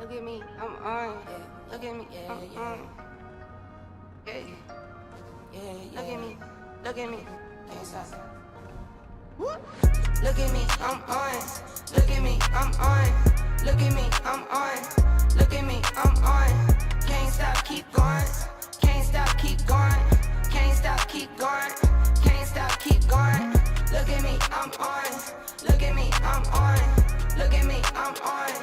Look at me, I'm on. Look at me, I'm on. Look at me, look at me. Look at me, I'm on. Look at me, I'm on. Look at me, I'm on. Look at me, I'm on. Can't stop, keep going. Can't stop, keep going. Can't stop, keep going. Can't stop, keep going. Look at me, I'm on. Look at me, I'm on. Look at me, I'm on.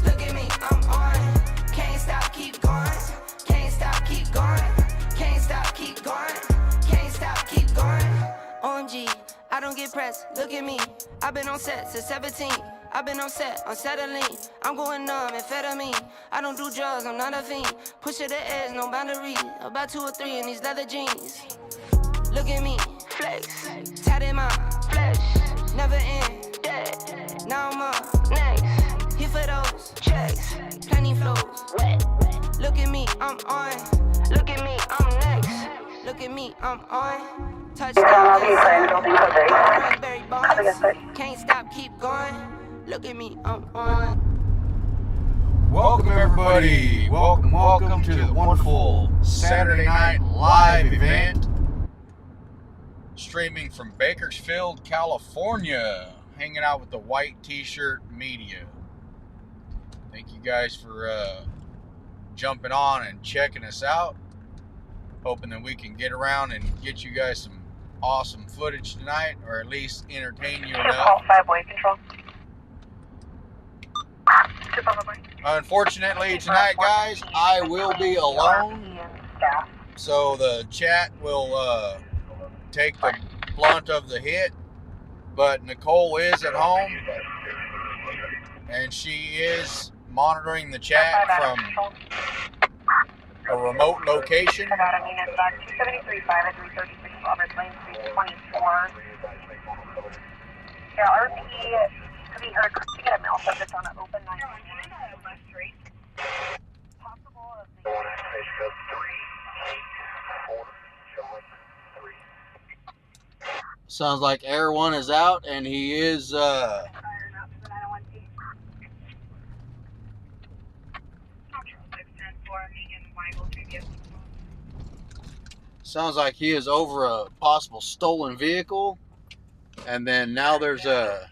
Look at me, I'm on. Can't stop, keep going. Can't stop, keep going. Can't stop, keep going. Can't stop, keep going. OMG, I don't get pressed. Look at me. I've been on set since 17. I've been on set, unsettling. I'm going numb, amphetamine. I don't do drugs, I'm not a fiend. Push to the edge, no boundary. About 2 or 3 in these leather jeans. Look at me, flex. Tat in my flesh. Never end, dead. Now I'm up next. Here for those checks. Plenty flows, wet. Look at me, I'm on. Look at me, I'm next. Look at me, I'm on. Touchdown, Raspberry bonds. Can't stop, keep going. Look at me, I'm on. Welcome everybody. Welcome to the wonderful Saturday night live event. Streaming from Bakersfield, California. Hanging out with the White T-Shirt Media. Thank you guys for jumping on and checking us out. Hoping that we can get around and get you guys some awesome footage tonight, or at least entertain you enough. Call 5-way control. Unfortunately tonight, guys, I will be alone, so the chat will take the blunt of the hit, but Nicole is at home, and she is monitoring the chat from a remote location. Yeah, RP to be heard to get a mail subject on an open 9. Possible of the Sounds like Air 1 is out, and he is sounds like he is over a possible stolen vehicle. And then now there's a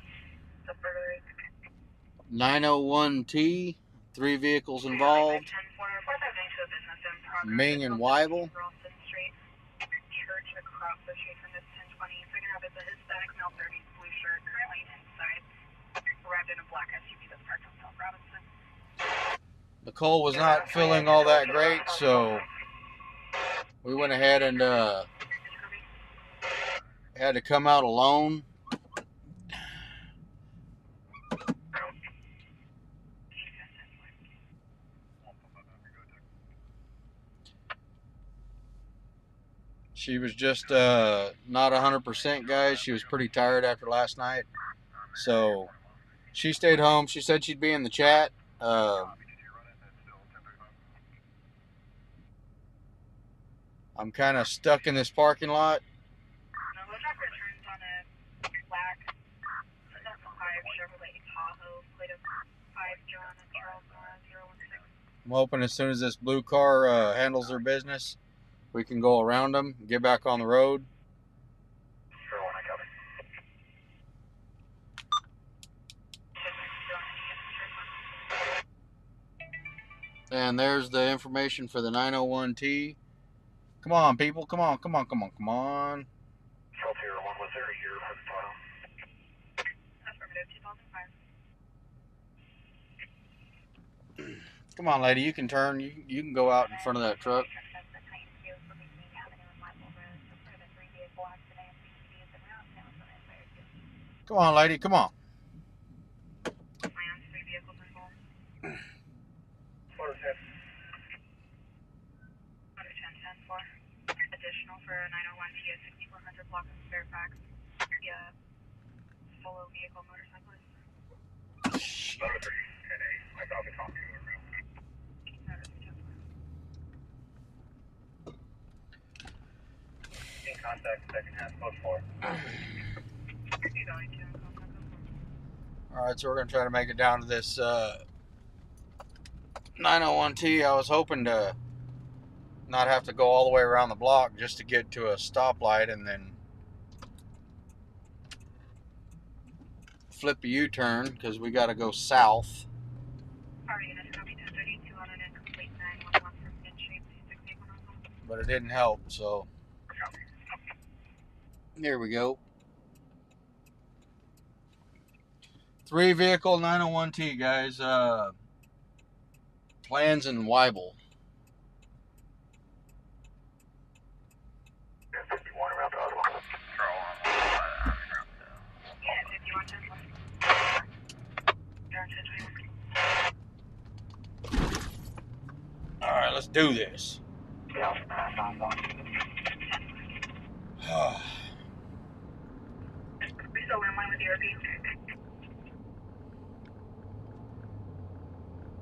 901T, 3 vehicles involved. Ming and Weibel. Nicole was not feeling all that great, so we went ahead and had to come out alone. She was just not 100%, guys. She was pretty tired after last night. So she stayed home. She said she'd be in the chat. I'm kind of stuck in this parking lot. I'm hoping as soon as this blue car handles their business, we can go around them and get back on the road. And there's the information for the 901T. Come on, people. Come on. Come on. Come on. Come on. Come on, lady. You can turn. You can go out in front of that truck. Come on, lady. Come on. Additional for 901 TS 6400 block of Fairfax. Yeah, solo vehicle motorcyclist. Letter 3, 10A. I probably talked to her around. In contact, second half, code 4. Alright, so we're going to try to make it down to this 901T. I was hoping to not have to go all the way around the block just to get to a stoplight and then flip a U-turn because we got to go south. But it didn't help, so here we go. 3-vehicle 901T, guys. Plans in Weibel. Alright, let's do this.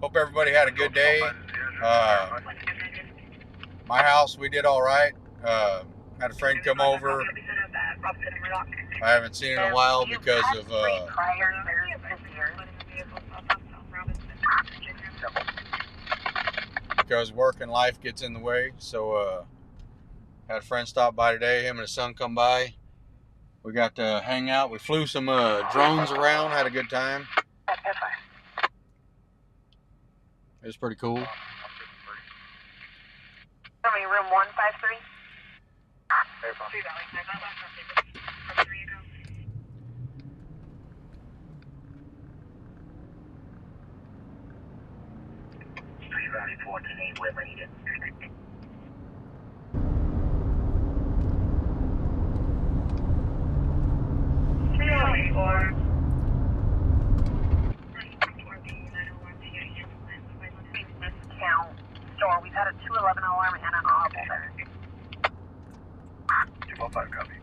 Hope everybody had a good day. My house, we did all right. Had a friend come over. I haven't seen in a while because of work and life gets in the way. So had a friend stop by today. Him and his son come by. We got to hang out. We flew some drones around. Had a good time. It was pretty cool. Room 153. Valley 428, we're needed. 304. Count store. We've had a 211 alarm and an audible there. 205 copy.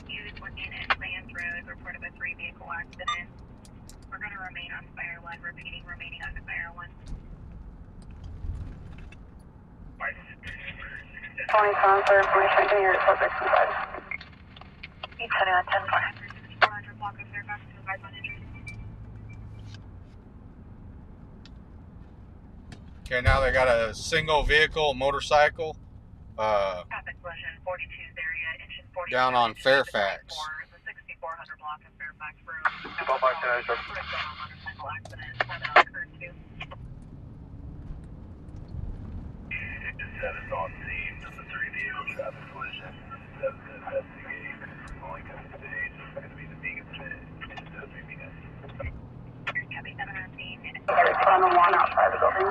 Unit 1 at Lands Road reported a 3-vehicle accident. We're going to remain on fire 1. Repeating, remaining on fire 1. 27, sir. Please checking your subject inside. 871 10-4. 400 block of Fairfax to advise on injuries. Okay, now they got a single vehicle motorcycle down on Fairfax. The 6400 block of Fairfax Road. Status on scene of the 3-vehicle traffic collision. 7 to investigate. Only coming stage is going to be the Vegas minute. It's 3 minutes. Copy 7 on scene. On the 1 outside the building.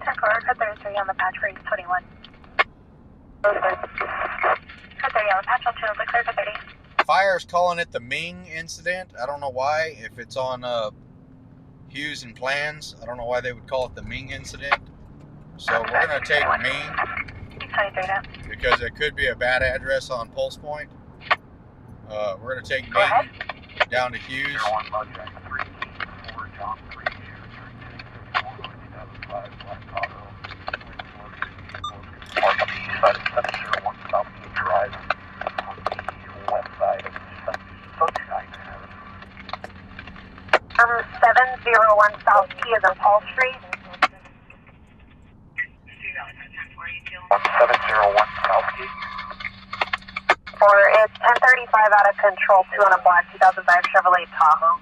10-4, cut 33 on the patch for 21. Cut 30 on the patch, I'll chill, clear cut 30. Fire's calling it the Ming incident. I don't know why. If it's on Hughes and Plans, I don't know why they would call it the Ming incident. So we're going to take Ming because it could be a bad address on Pulse Point. We're going to take Ming down to Hughes. From 701 South P is on Paul Street. 701 South P. For it's 1035 out of control, 2 on a black 2005 Chevrolet Tahoe.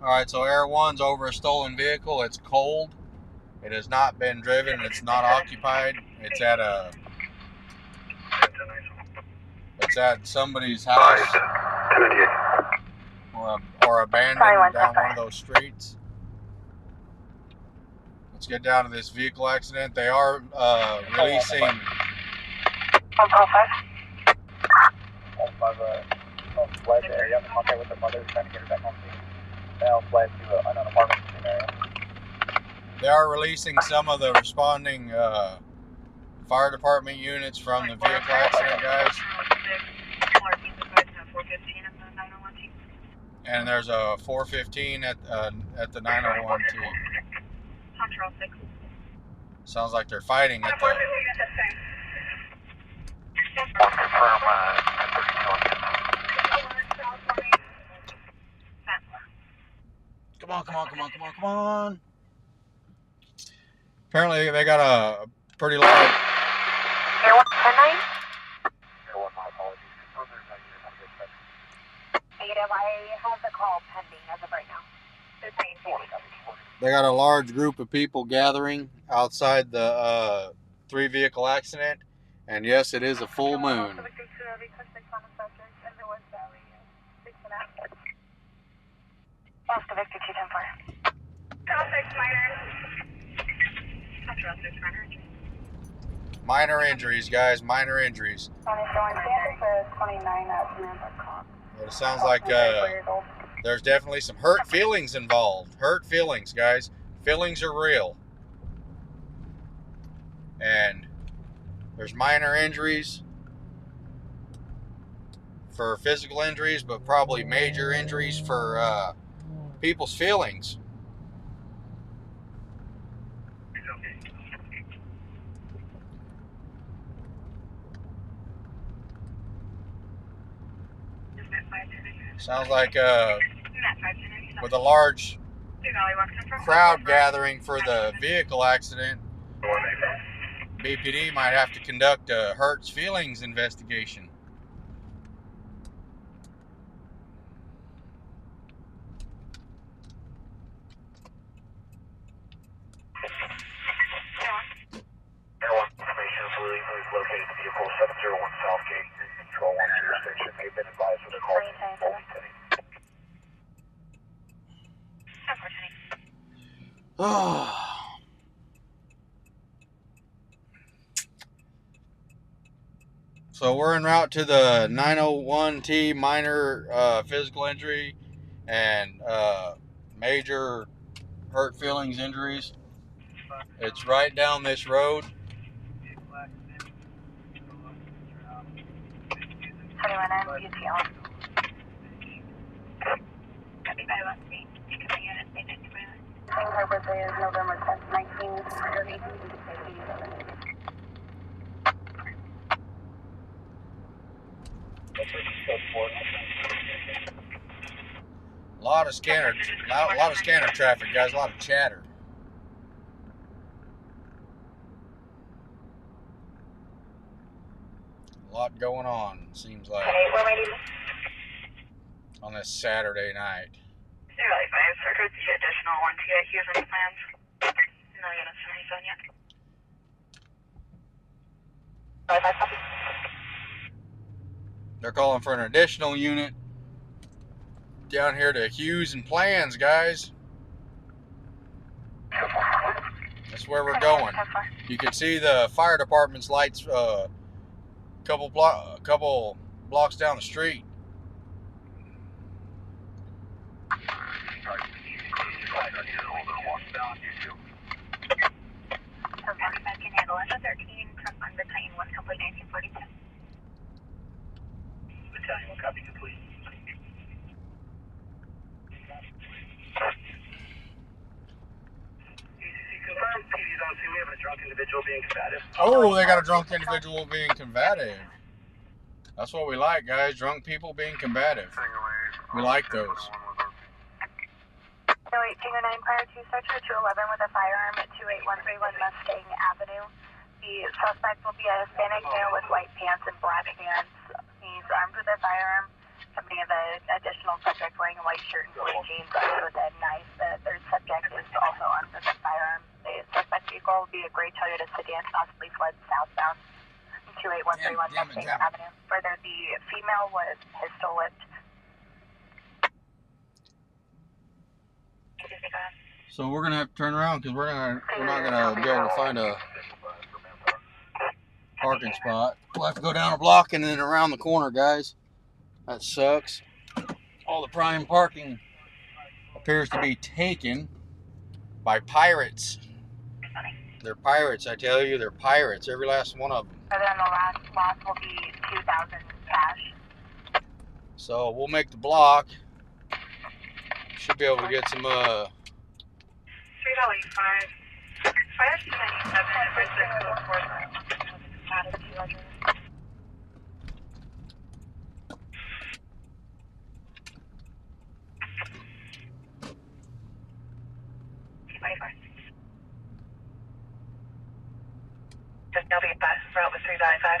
Alright, so Air 1's over a stolen vehicle. It's cold. It has not been driven. It's not occupied. It's at a at somebody's house or abandoned down one of those streets. Let's get down to this vehicle accident. They are releasing. 105. Fled the area. I'm in contact with the mother trying to get her back on scene. Now fled to an apartment area. They are releasing some of the responding fire department units from the vehicle accident, guys. And there's a 415 at the 901T. Sounds like they're fighting at the. Come on. Apparently they got a pretty large. Air 110. Air 1, my apologies. Negative, I have the call pending as of right now. They got a large group of people gathering outside the 3-vehicle accident, and yes, it is a full moon. Oscar Victor 210-4. Minor injuries, guys. Minor injuries. It sounds like there's definitely some hurt feelings involved. Hurt feelings, guys. Feelings are real. And there's minor injuries for physical injuries, but probably major injuries for people's feelings. Sounds like with a large crowd gathering for the vehicle accident, BPD might have to conduct a hurts feelings investigation. Information is located at vehicle 701 Southgate. Control 1 jurisdiction. They've been advised of the call. So we're en route to the 901T minor physical injury and major hurt feelings injuries. It's right down this road. 21 UTL. Her birthday is November 10th, 1930. A lot of scanner traffic, guys. A lot of chatter. A lot going on, seems like, on this Saturday night. They're calling for an additional unit down here to Hughes and Plans, guys. That's where we're going. You can see the fire department's lights a couple blocks down the street. Oh, they got a drunk individual being combative. That's what we like, guys. Drunk people being combative. We like those. So 1809 prior to search 211 with a firearm at 28131 Mustang Avenue. The suspect will be a Hispanic male with white pants and black pants. He's armed with a firearm. Somebody of an additional subject wearing a white shirt and blue jeans armed with a knife. The third subject is also armed with a firearm. The suspect vehicle will be a gray Toyota sedan, possibly fled southbound. 28131 Mustang Avenue. Further, the female was pistol whipped. So we're gonna have to turn around because we're not gonna be able to find a parking spot. We'll have to go down a block and then around the corner, guys. That sucks. All the prime parking appears to be taken by pirates. They're pirates, I tell you. They're pirates. Every last one of them. And then the last loss will be 2,000 cash. So we'll make the block. Should be able to get some 3.5. 597 for 604. Just know the fastest route was 3.5.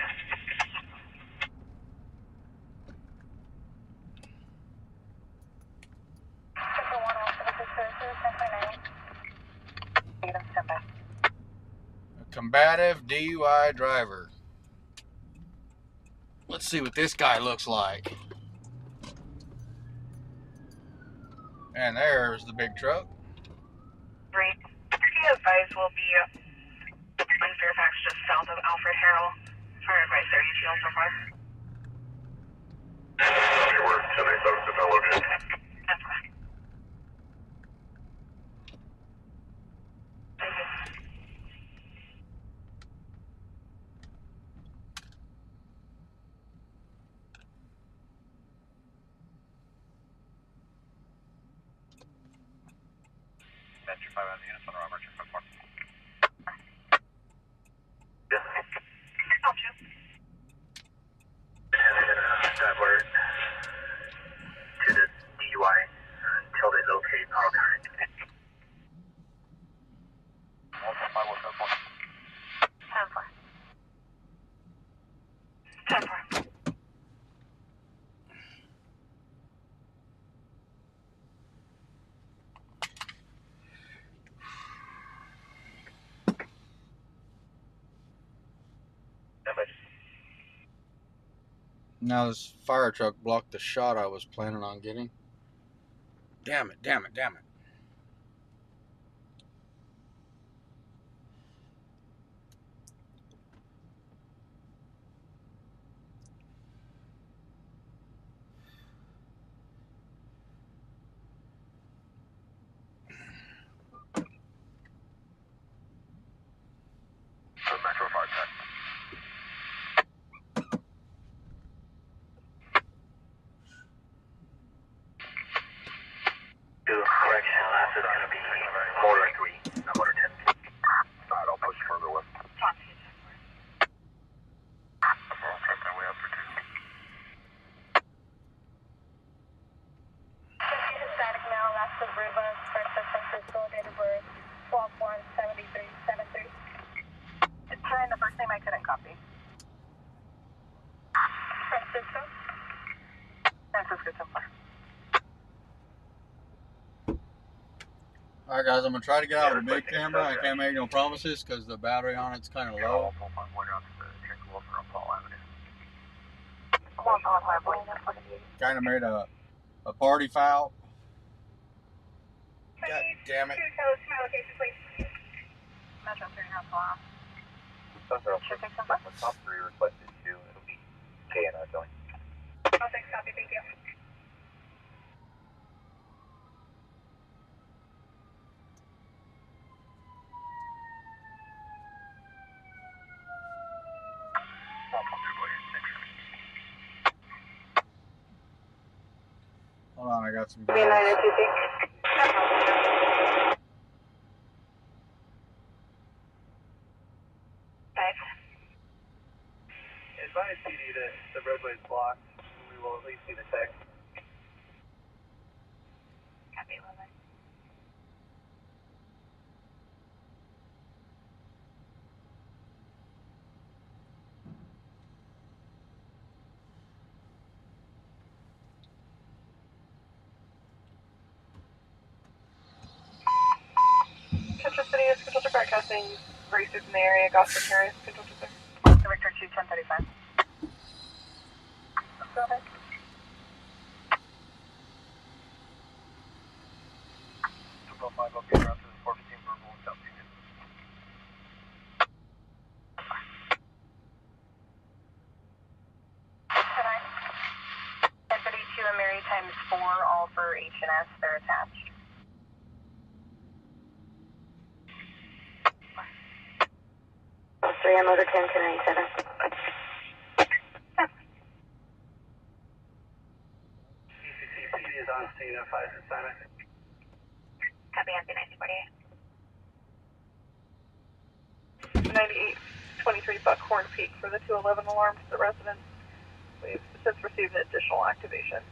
a combative DUI driver. Let's see what this guy looks like. And there's the big truck. Great. The advice will be in Fairfax, just south of Alfred Harrell. For advice there, you feel so far? Copy word, 1087 to Bellevue. That's right. Thank you. Metro 5 on the units on Robert, your 5-4. Help you. Alert to the DUI until they locate power current. 10-4. 10-4. Now this fire truck blocked the shot I was planning on getting. Damn it, damn it, damn it. Metro 5 10. Correction, last is going to be motor 3, not motor 10. Alright, I'll push further west. Talk to you. I'll check my way up for 2. Static now, last of Riva, first of San Francisco, date of birth 12/1/73/73. Trying the first name I couldn't copy. Francisco? Francisco so far. Alright guys, I'm going to try to get out with a big camera. I can't make no promises because the battery on it's kind of low. Kind of made a party foul. God damn it. Metro 3.5 mile. Top 3 requested 2. It'll be KNR going. I'll take copy, thank you. Hold on, I got some. Advise PD that the roadway is blocked. We will at least see the text. Copy, Lily. Central City is scheduled to broadcasting races in the area, Gospel Terrace, scheduled to Victor 210. 1035. Go ahead. 205, okay, around to the 415 verbal without being in. 1032 and Mary times 4, all for H&S, they're attached. I'm over 1097. CCTV is on scene at 5 assignment. Copy, empty 1948. 9823 Buckhorn Peak for the 211 alarm to the residents. We've since received an additional activation.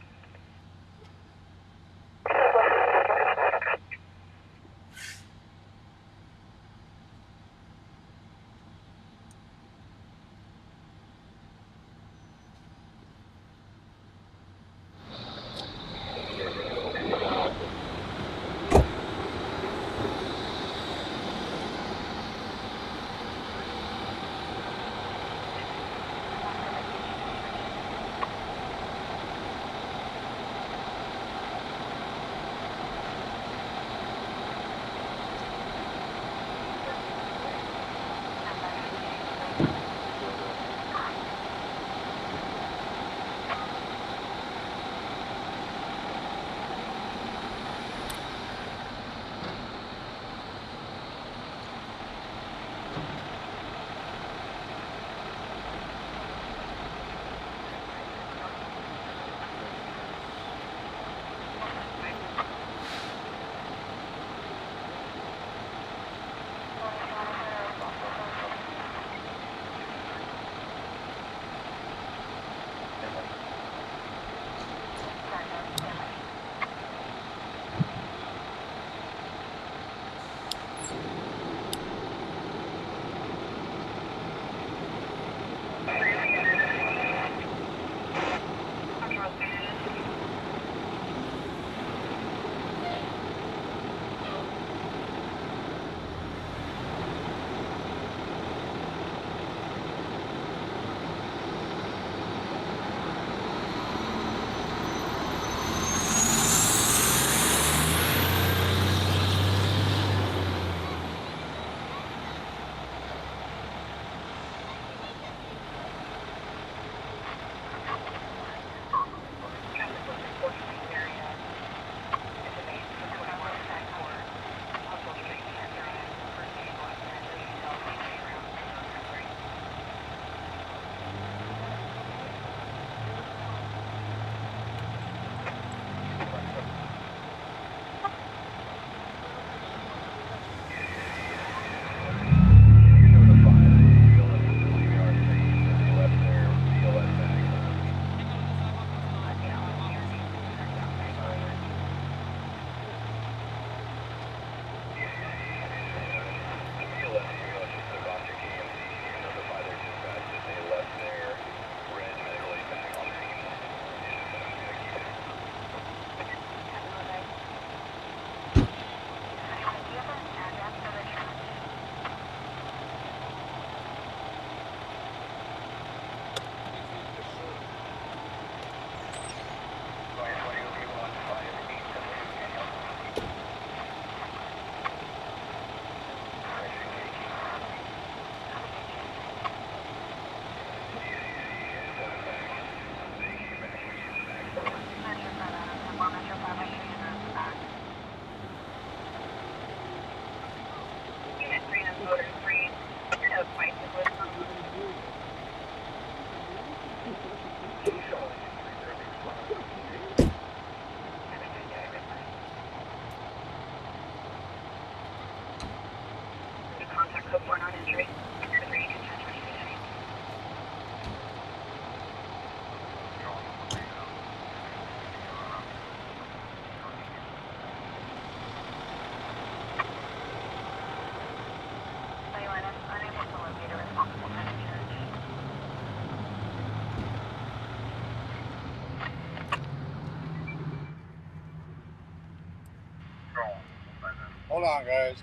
Hold on, guys.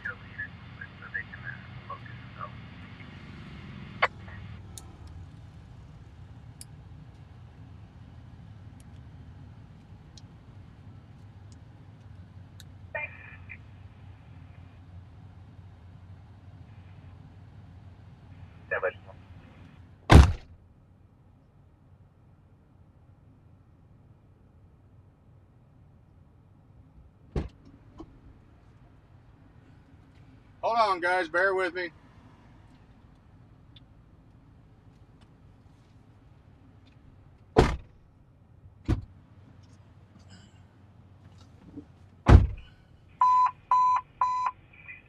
Hold on, guys. Bear with me.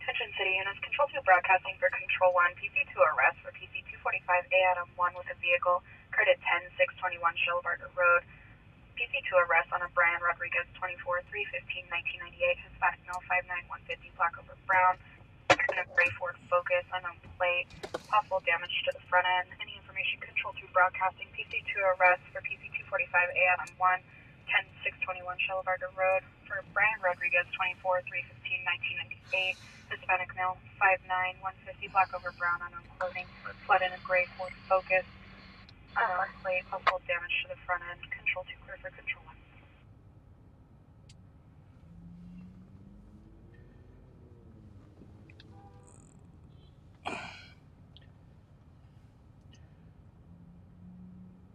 Attention City Units, Control 2 broadcasting for Control 1, PC2 arrest for PC245A Adam 1 with a vehicle, occurred at 10621 Shellbarger Road. PC2 arrest on a Brian Rodriguez 24-3-15-1998, Hispanic male 59150, black over brown, in a gray Ford Focus, unknown plate, possible damage to the front end. Any information, Control 2 broadcasting, PC2 arrest for PC245A Adam 1, 10621 Shellbarger Road for Brian Rodriguez 24-3-15-1998, Hispanic male 59150, black over brown, unknown clothing, fled in a gray Ford Focus, unknown plate, possible damage to the front end. Control 2 clear for Control 1.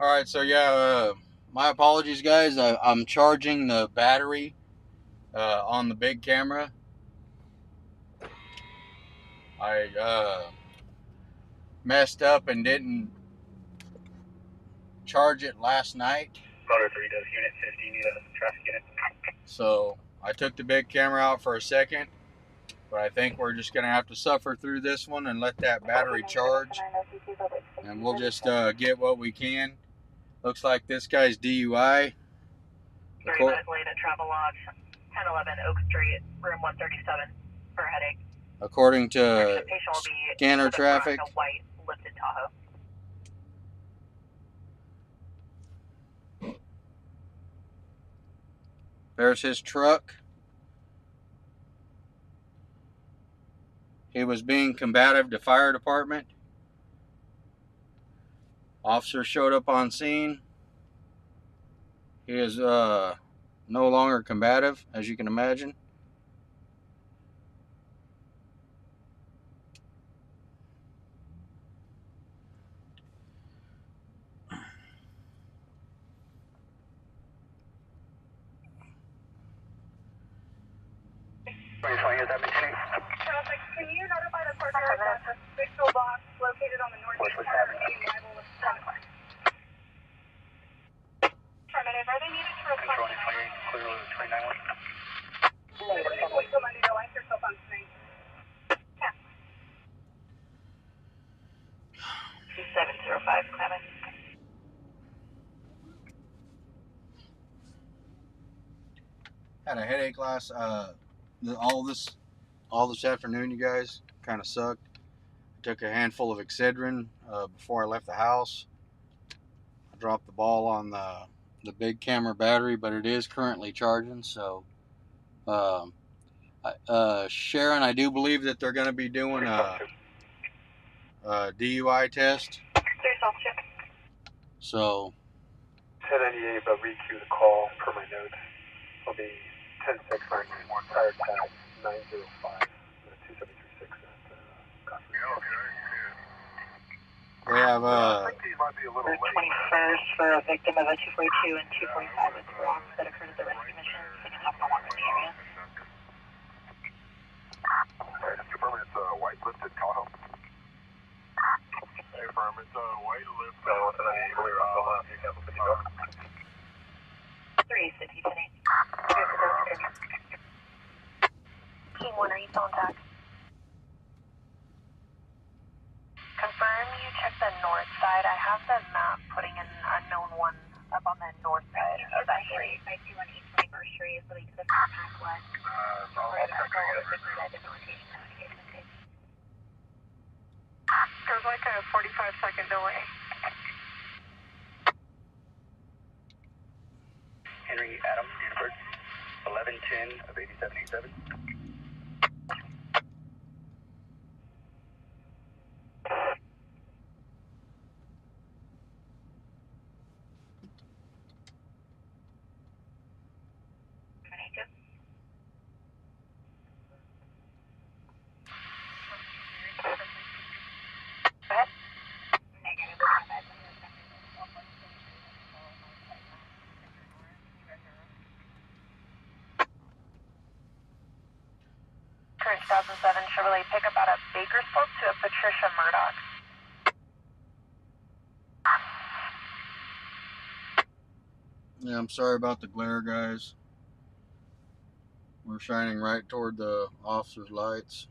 All right, so yeah, my apologies, guys. I'm charging the battery on the big camera. I messed up and didn't charge it last night. Motor 3 does Unit 50, need a traffic unit. So I took the big camera out for a second, but I think we're just going to have to suffer through this one and let that battery charge. And we'll just get what we can. Looks like this guy's DUI. 30 minutes late at travel lodge, 1011 Oak Street, room 137 for a headache. According to The patient will be scanner to the front, traffic. a white lifted Tahoe. There's his truck. He was being combative to fire department. Officer showed up on scene. He is no longer combative, as you can imagine. Traffic, can you notify the court that the signal box located on the northeast corner of Main Rival with 10 o'clock? Affirmative, are they needed to report tonight? Clear with 391. Negative, still under your license, yourself on screen. Yeah. 2705, Clement. Had a headache all this afternoon, you guys. Kind of sucked. I took a handful of Excedrin before I left the house. I dropped the ball on the big camera battery, but it is currently charging. So, Sharon, I do believe that they're going to be doing a DUI test. So 1098, but re-queue the call per my notes. Will be 10691, prior tag 905, 2736 at they have I think these might be a little late. 21st for a victim of a 242 and 245 with rocks that occurred at the rescue mission, second half along in the area. Alright, it's confirmed it's a white lifted Tahoe. Hey, firm, it's a white lifted Tahoe. 350 today. Team 1, are you still intact? Confirm you check the north side. I have the map putting an unknown one up on the north side of that street. I see one East 21st Street, so they could have pack west. There's like a 45-second delay. Henry Adams, Buford, 1110 of 8787. 2007 Chevrolet pickup out of Bakersfield to a Patricia Murdoch. Yeah, I'm sorry about the glare, guys. We're shining right toward the officer's lights.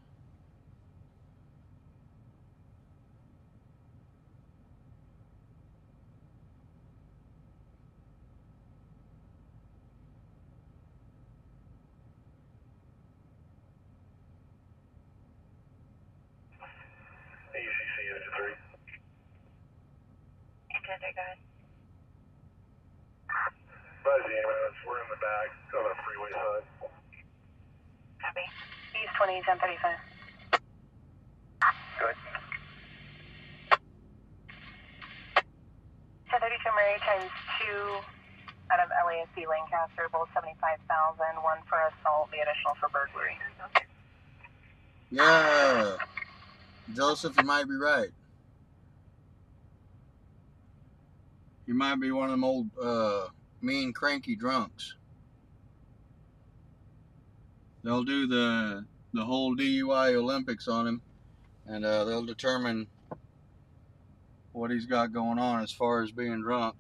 ACC Engine 3. Engine 3, go ahead. Advise the ambulance, we're in the back on the freeway side. Copy. East 20, 1035. Good. 1032 Mary times 2 out of LASC Lancaster, both 75,000. One for assault, the additional for burglary. Yeah, Joseph, you might be right. You might be one of them old mean, cranky drunks. They'll do the whole DUI Olympics on him, and they'll determine what he's got going on as far as being drunk.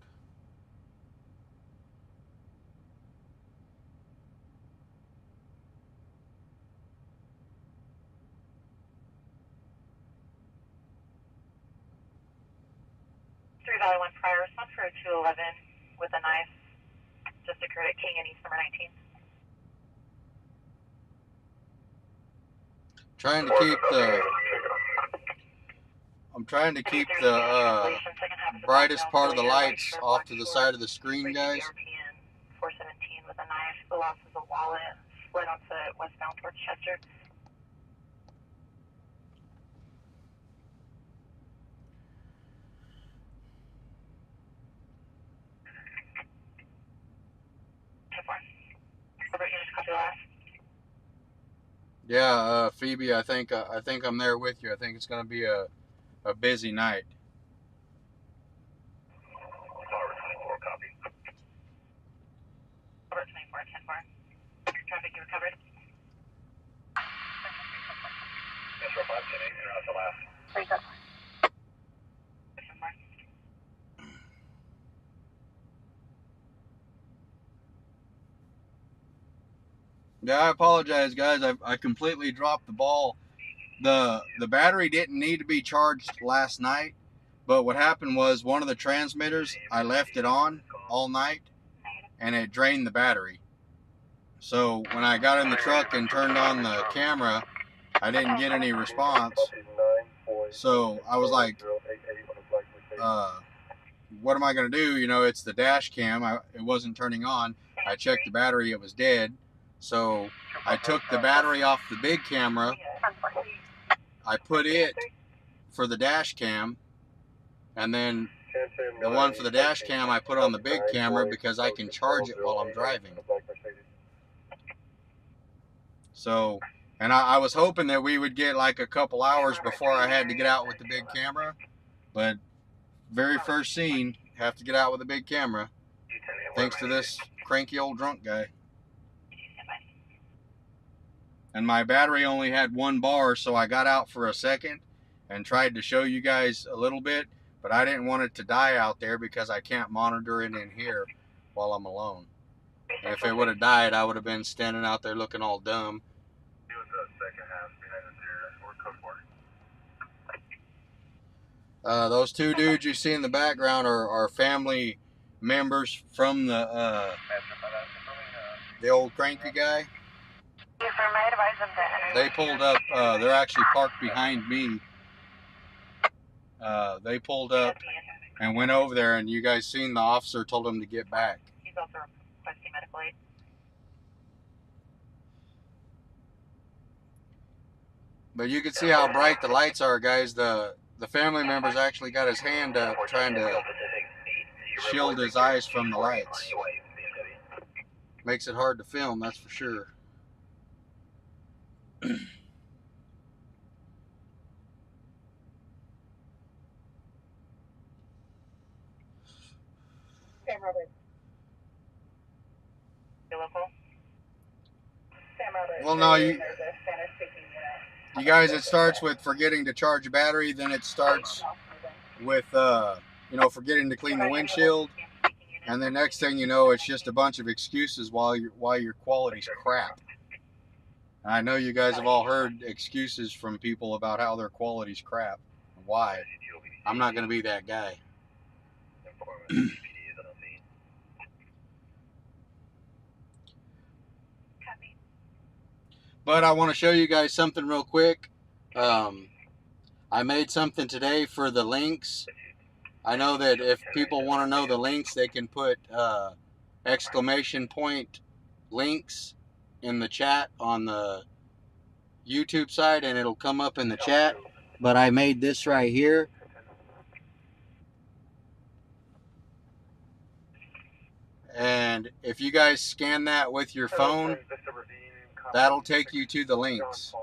Valley 1 prior response for a 211 with a knife just occurred at King and East number 19. I'm trying to keep the brightest part of the lights off to the side of the screen, guys. 417 with a knife, the loss of a wallet, split onto westbound towards Chester. Yeah, Phoebe, I think I'm there with you. I think it's going to be a busy night. Tower 24, copy. Tower 24, 10-4. Traffic, you recovered? Metro 510 you're out the last. 3 good. 10-4. Yeah, I apologize, guys. I completely dropped the ball. The battery didn't need to be charged last night, but what happened was one of the transmitters, I left it on all night, and it drained the battery. So when I got in the truck and turned on the camera, I didn't get any response. So I was like, what am I going to do? You know, it's the dash cam. It wasn't turning on. I checked the battery. It was dead. So I took the battery off the big camera. I put it for the dash cam, and then the one for the dash cam I put on the big camera because I can charge it while I'm driving. So, and I was hoping that we would get like a couple hours before I had to get out with the big camera, but very first scene, have to get out with a big camera, thanks to this cranky old drunk guy. And my battery only had 1 bar, so I got out for a second and tried to show you guys a little bit, but I didn't want it to die out there because I can't monitor it in here while I'm alone. And if it would have died, I would have been standing out there looking all dumb. He was the second half behind the deer. We're code for. Those two dudes you see in the background are family members from the old cranky guy. They pulled up, they're actually parked behind me. They pulled up and went over there, and you guys seen the officer told them to get back. He's also requesting medical aid. But you can see how bright the lights are, guys. The family member's actually got his hand up trying to shield his eyes from the lights. Makes it hard to film, that's for sure. Sam Roberts. You local? Sam Roberts. Well, no, you. There's a Spanish-speaking unit You guys, it starts with forgetting to charge a battery, then it starts with forgetting to clean the windshield, and the next thing you know, it's just a bunch of excuses why your quality's crap. And I know you guys have all heard excuses from people about how their quality's crap. Why? I'm not going to be that guy. But I want to show you guys something real quick. I made something today for the links. I know that if people want to know the links, they can put exclamation point links in the chat on the YouTube side, and it'll come up in the chat. But I made this right here. And if you guys scan that with your phone, that'll take you to the links.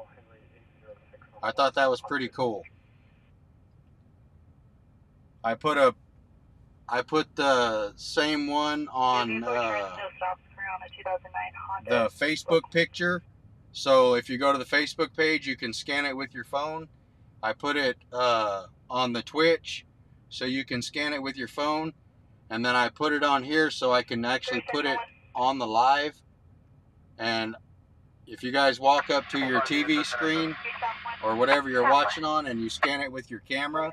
I thought that was pretty cool. I put the same one on the Facebook picture. So if you go to the Facebook page, you can scan it with your phone. I put it on the Twitch, so you can scan it with your phone. And then I put it on here so I can actually put it on the live. And if you guys walk up to your TV screen or whatever you're watching on and you scan it with your camera,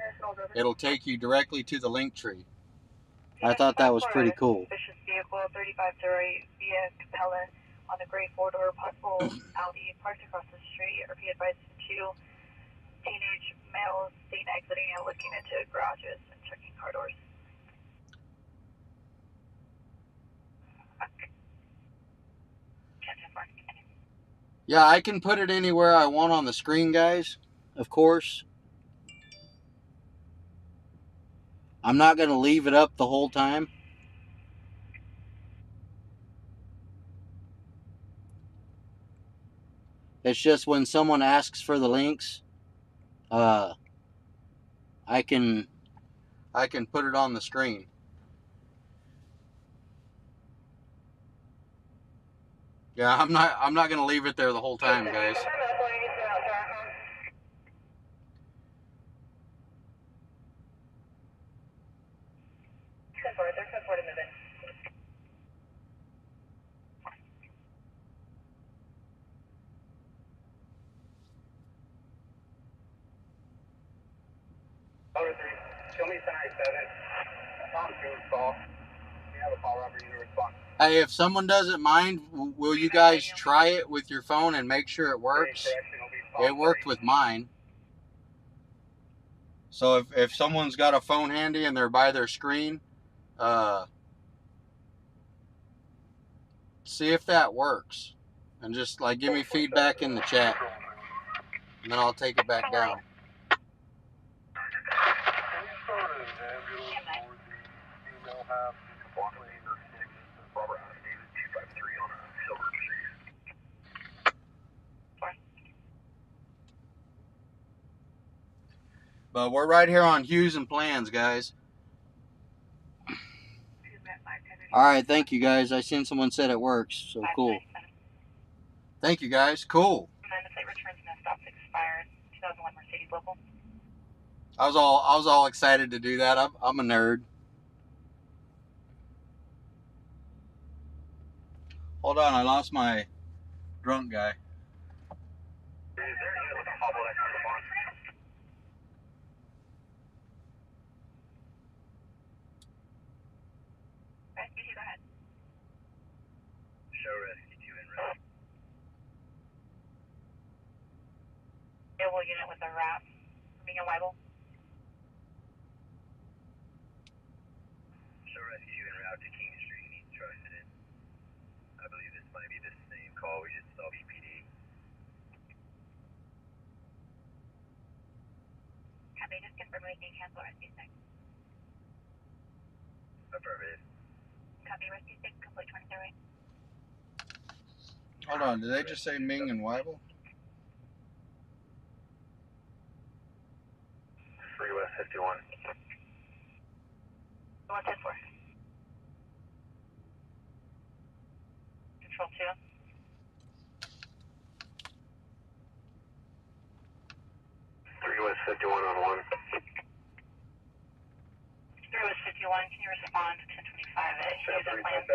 it'll take you directly to the link tree. I thought that was pretty cool. Vehicle 3530 via Capella on the gray four-door possible Audi parked across the street. Or be advised, two teenage males seen exiting and looking into garages and checking car doors. Yeah, I can put it anywhere I want on the screen, guys. Of course. I'm not going to leave it up the whole time. It's just when someone asks for the links, I can put it on the screen. Yeah, I'm not going to leave it there the whole time, guys. Show me 1097. On June call. We have a call robber unit response. Hey, if someone doesn't mind, will you guys try it with your phone and make sure it works? It worked with mine. So if someone's got a phone handy and they're by their screen, see if that works. And just like give me feedback in the chat. And then I'll take it back down. But we're right here on Hughes and Plans, guys. Alright, thank you guys. I seen someone said it works, so cool. Thank you guys, cool. I was all excited to do that. I'm a nerd. Hold on, I lost my drunk guy. Unit with a wrap being a Weibel. Show rescue en route to King Street needs Tri-City. I believe this might be the same call we just saw BPD. Copy, just confirm we can cancel rescue 6. Affirmative. Copy, rescue 6, complete 23. Hold on, did they just say Ming and Weibel? 3 West 51. 110-4. Control 2. 51 on 1. 3 West 51, can you respond to 1025 at user plans?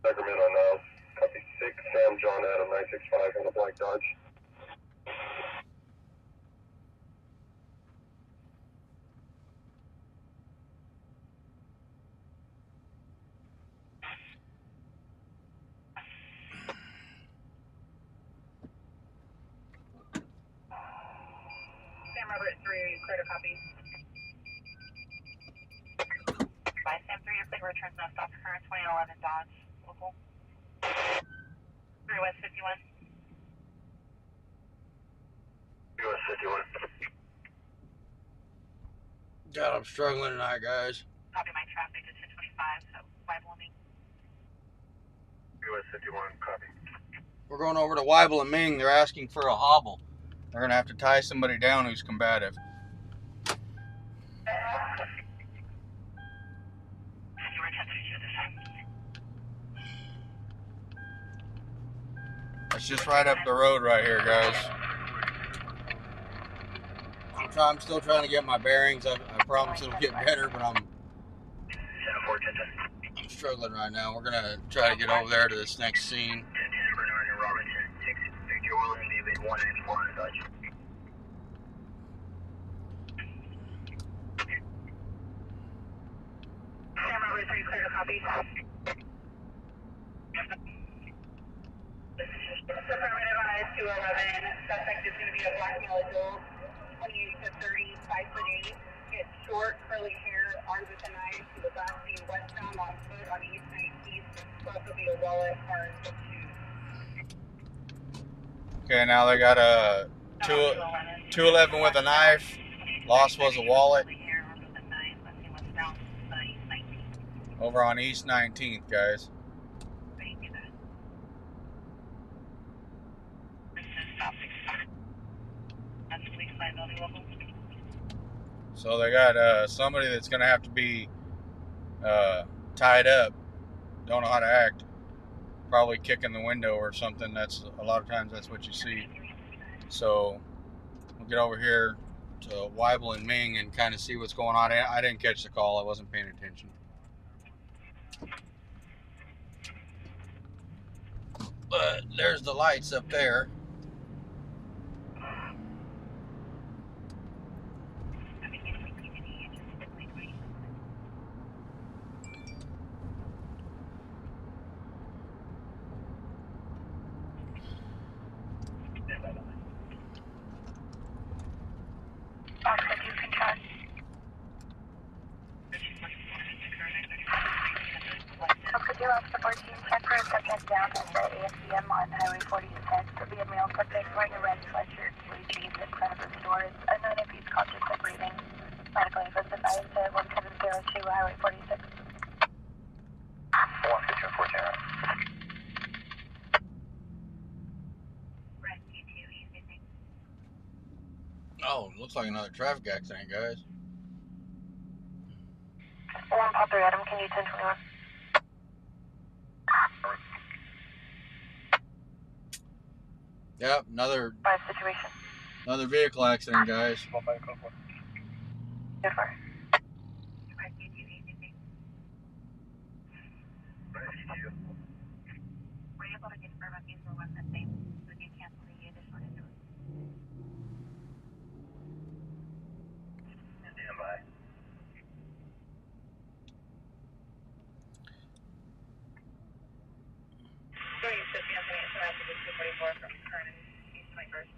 Sacramento now. Copy 6, Sam John Adam 965 on the black Dodge. Sam Robert 3, are you clear to copy? By Sam 3, your plate returns no stop current 2011 Dodge, local. 3 West 51. 3 West 51. God, I'm struggling tonight, guys. Copy my traffic to 1025, so Bible and me. 3 West 51, copy. We're going over to Weibel and Ming. They're asking for a hobble. They're going to have to tie somebody down who's combative. You were 1032 this time. It's just right up the road right here, guys. I'm still trying to get my bearings. I promise it'll get better, but I'm struggling right now. We're going to try to get over there to this next scene. Sam Robert 3, clear to copy. Affirmative on I-211. Suspect is going to be a black male adult, 28 to 30, 5'8". It's short, curly hair, armed with a knife. He was last seen westbound on foot on East 19th. Will also be a wallet, cards, and shoes. Okay, now they got a 211 with a knife. Lost was a wallet. Over on East 19th, guys. So they got somebody that's going to have to be tied up. Don't know how to act. Probably kicking the window or something. That's a lot of times that's what you see. So we'll get over here to Weibel and Ming and kind of see what's going on. I didn't catch the call. I wasn't paying attention. But there's the lights up there. Check for a subject down at the AFCM on Highway 46. There'll be a male subject wearing a red sweatshirt, blue jeans in front of the stores. Unknown if he's conscious and breathing. Medical info advised to 1702 Highway 46. 162, Oh, looks like another traffic accident, guys. 1 Pop 3 Adam, can you 1021? Yep, another Situation. Another vehicle accident, guys. Good for. Were you able to confirm if these were ones that they would you cancel the additional insurance? Stand by. Doing 50 on 244 from current East 21st.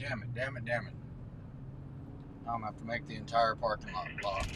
Damn it, damn it, damn it. Now I'm going to have to make the entire parking lot block.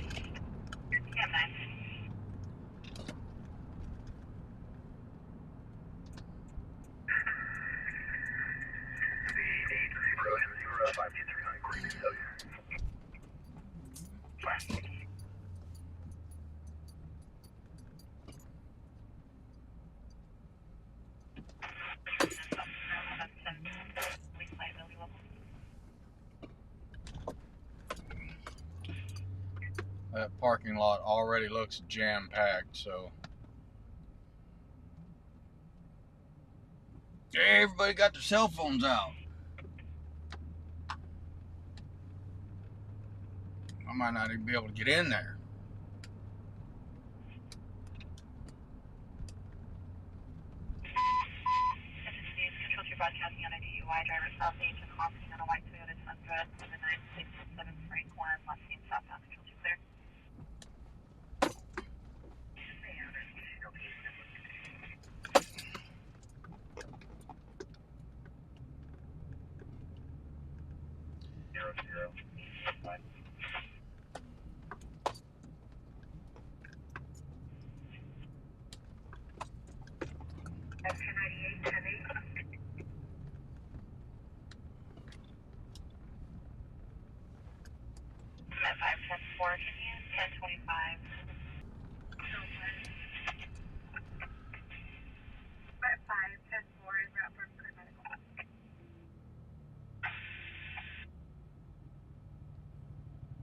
That parking lot already looks jam-packed, so. Everybody got their cell phones out. I might not even be able to get in there. Control to broadcasting on a DUI driver south age and hopping on a white Toyota Tundra 79667 Frank 1, left seen southbound. Control to clear. Met 510-4, can you 1025? Met 510-4 is route for medical.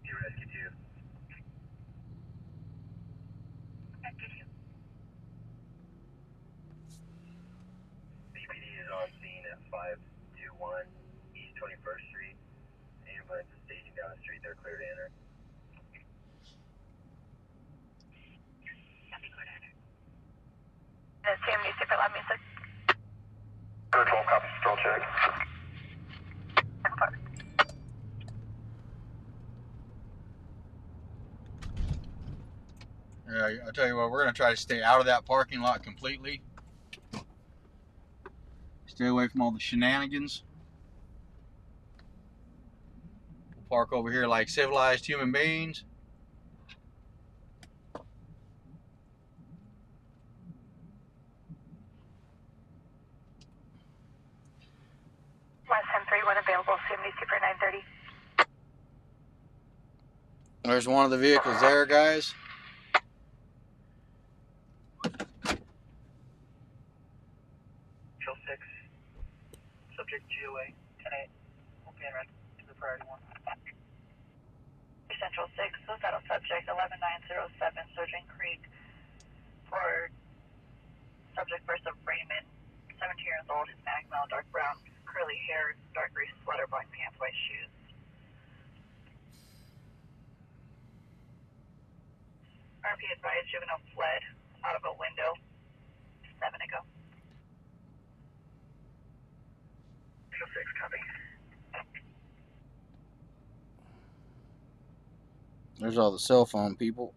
You rescue 2. Rescue 2. BPD is on scene at 521 East 21st Street. Ambulance is staging down the street. They're clear to enter. CMD secret lab music. Code 12 copy. Control check. Yeah, I tell you what, we're going to try to stay out of that parking lot completely. Stay away from all the shenanigans. We'll park over here like civilized human beings. Last time 31 available, CMD super 930. There's one of the vehicles there, guys. Kill 6. Subject GOA. 10-8. Okay, and right to the priority 1. Central 6, suicidal subject 11907, Surgeon Creek for subject first of Raymond, 17 years old, Hispanic male, dark brown, curly hair, dark gray sweater, black pants, white shoes. RP advised juvenile fled out of a window 7 ago. Kill 6, copy. There's all the cell phone people.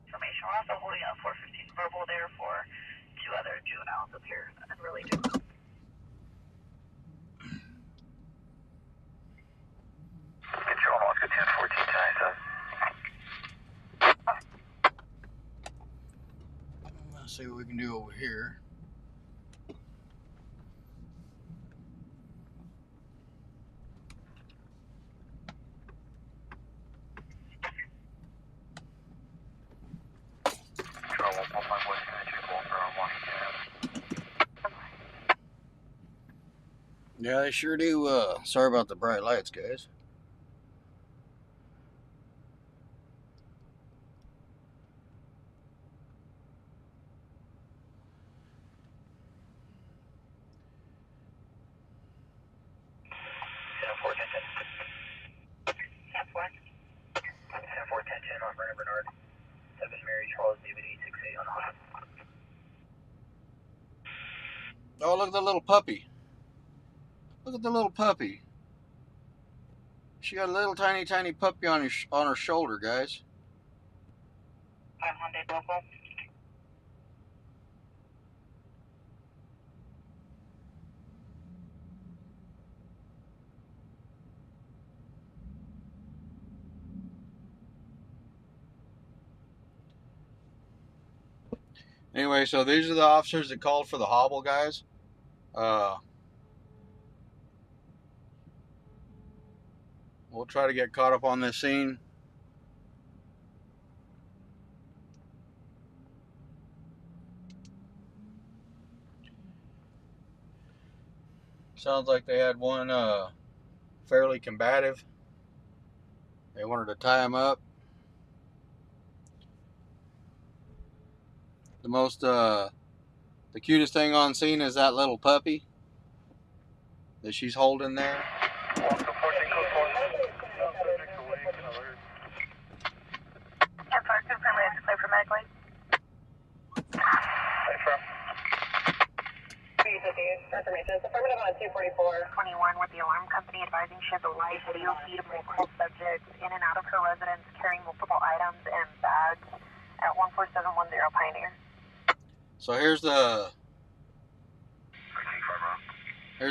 Information. We're also holding a 415 verbal there for 2 other juveniles up here, unruly juveniles. Control, Oscar 1014 1097. Let's see what we can do over here. Control, 1.1 West Country, Walter on Washington. Yeah, they sure do. Sorry about the bright lights, guys. On Bernard Bernard. 7 Mary Charles David 868 on hot. Oh, look at the little puppy. Look at the little puppy. She got a little tiny puppy on her shoulder, guys. I'm Hyundai local. Anyway, so these are the officers that called for the hobble, guys. We'll try to get caught up on this scene. Sounds like they had one fairly combative. They wanted to tie him up. The cutest thing on scene is that little puppy that she's holding there. Affirmative on 244-21 with the alarm company advising she has a live video feed of multiple subjects in and out of her residence carrying multiple items and bags at 14710 Pioneer. So here's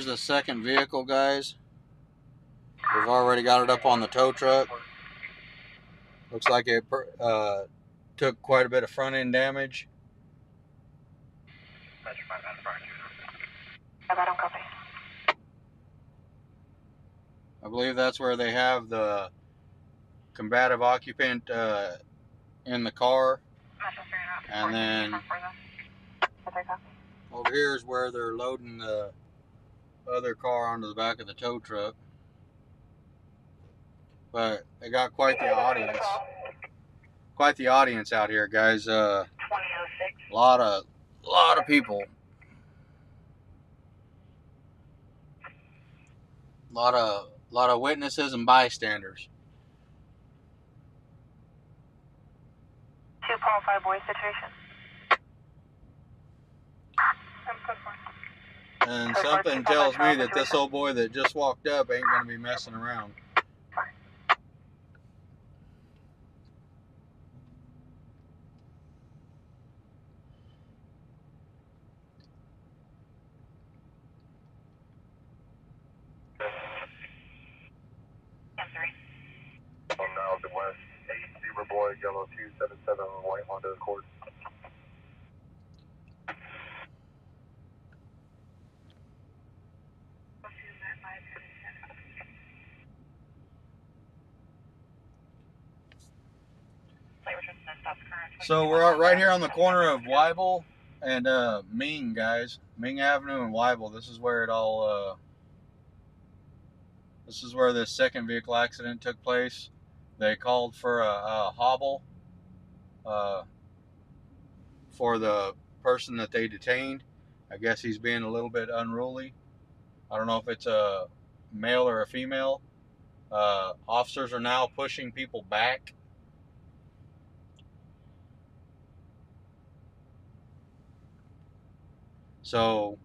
the second vehicle, guys. We've already got it up on the tow truck. Looks like it took quite a bit of front end damage. I believe that's where they have the combative occupant in the car. And then over here is where they're loading the other car onto the back of the tow truck. But they got quite the audience. Quite the audience out here, guys. A lot of people. Lot of witnesses and bystanders. 2 Paul 5 boy situation. And something tells me that this old boy that just walked up ain't gonna be messing around. Now the west, 8 Zebra Boy, yellow 277, white Honda Accord. So we're right here on the corner of Weibel and Ming, guys. Ming Avenue and Weibel. This is where it all. This is where this second vehicle accident took place. They called for a hobble for the person that they detained. I guess he's being a little bit unruly. I don't know if it's a male or a female. Officers are now pushing people back. So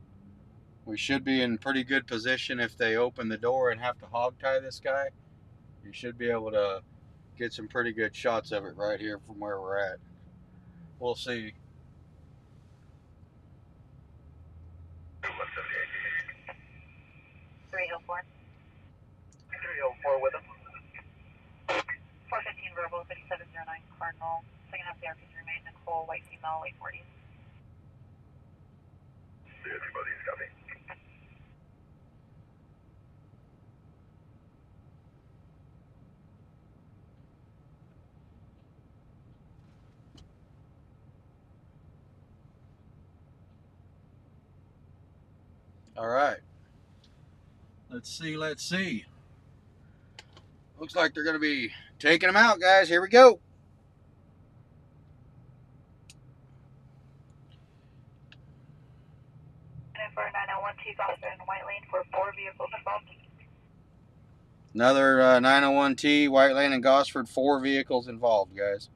we should be in pretty good position if they open the door and have to hog tie this guy. You should be able to get some pretty good shots of it right here from where we're at. We'll see. 304. 304 with him. 415 verbal, 5709 Cardinal. Second half of the RPs remain Nicole, white female, late 40s. Everybody's copy. All right. Let's see. Looks like they're going to be taking them out, guys. Here we go. For 901 T Gosford and White Lane for 4 vehicles involved. Another 901T, White Lane and Gosford, 4 vehicles involved, guys.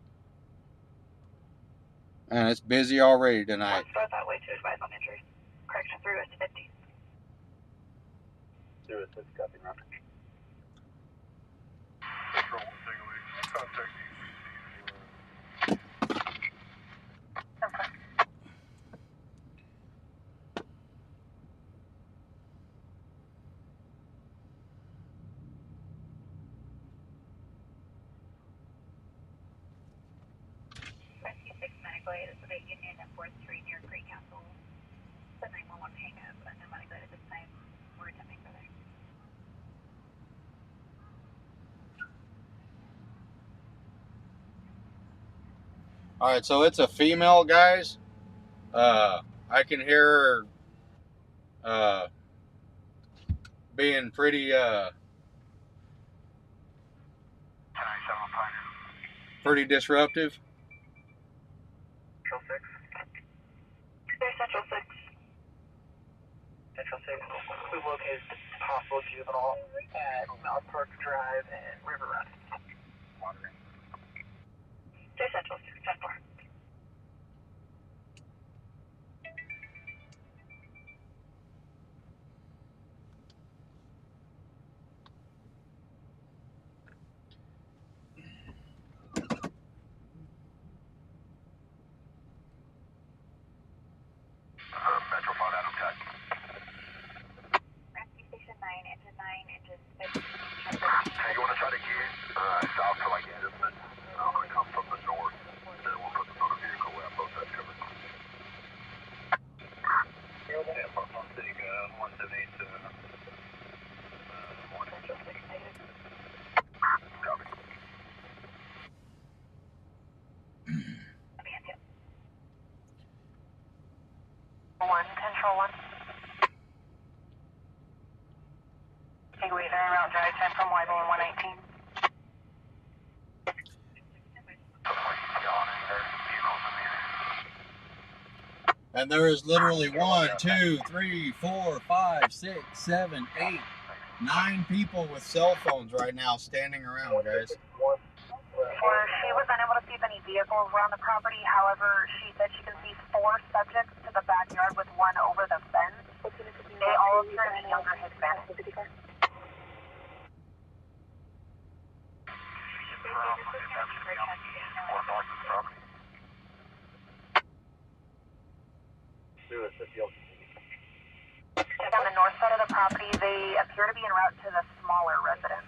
And it's busy already tonight. Start that way to advise on injury. Correction through is 50. Do it, let's copy, Roger. Contact Detroit, it's the Union at 4th Street near Great Castle. The 911 hang up, and I'm not good at this time. We're attempting for there. All right, so it's a female, guys. I can hear her being pretty pretty disruptive. Central 6. There's Central 6. Central 6. We've located possible juvenile at Mount Park Drive and River Run. There's Central 6, 10-4. Metrophone Adam Cut. Rescue Station 9, engine 15. Hey, you want to try to get south to like Edison? I'm going to come from the north. Then we'll put this on a vehicle. We have both sides covered. Yeah, Park City, 178 to 1. Copy. Control 1. Take away there around drive time from Wyville and 119. And there is literally 1, 2, 3, 4, 5, 6, 7, 8, 9 people with cell phones right now standing around, guys. She was unable to see if any vehicles were on the property. However, she said she can see 4 subjects to the backyard with one over the fence. They all appear to be younger Hispanics. On the north side of the property, they appear to be en route to the smaller residence.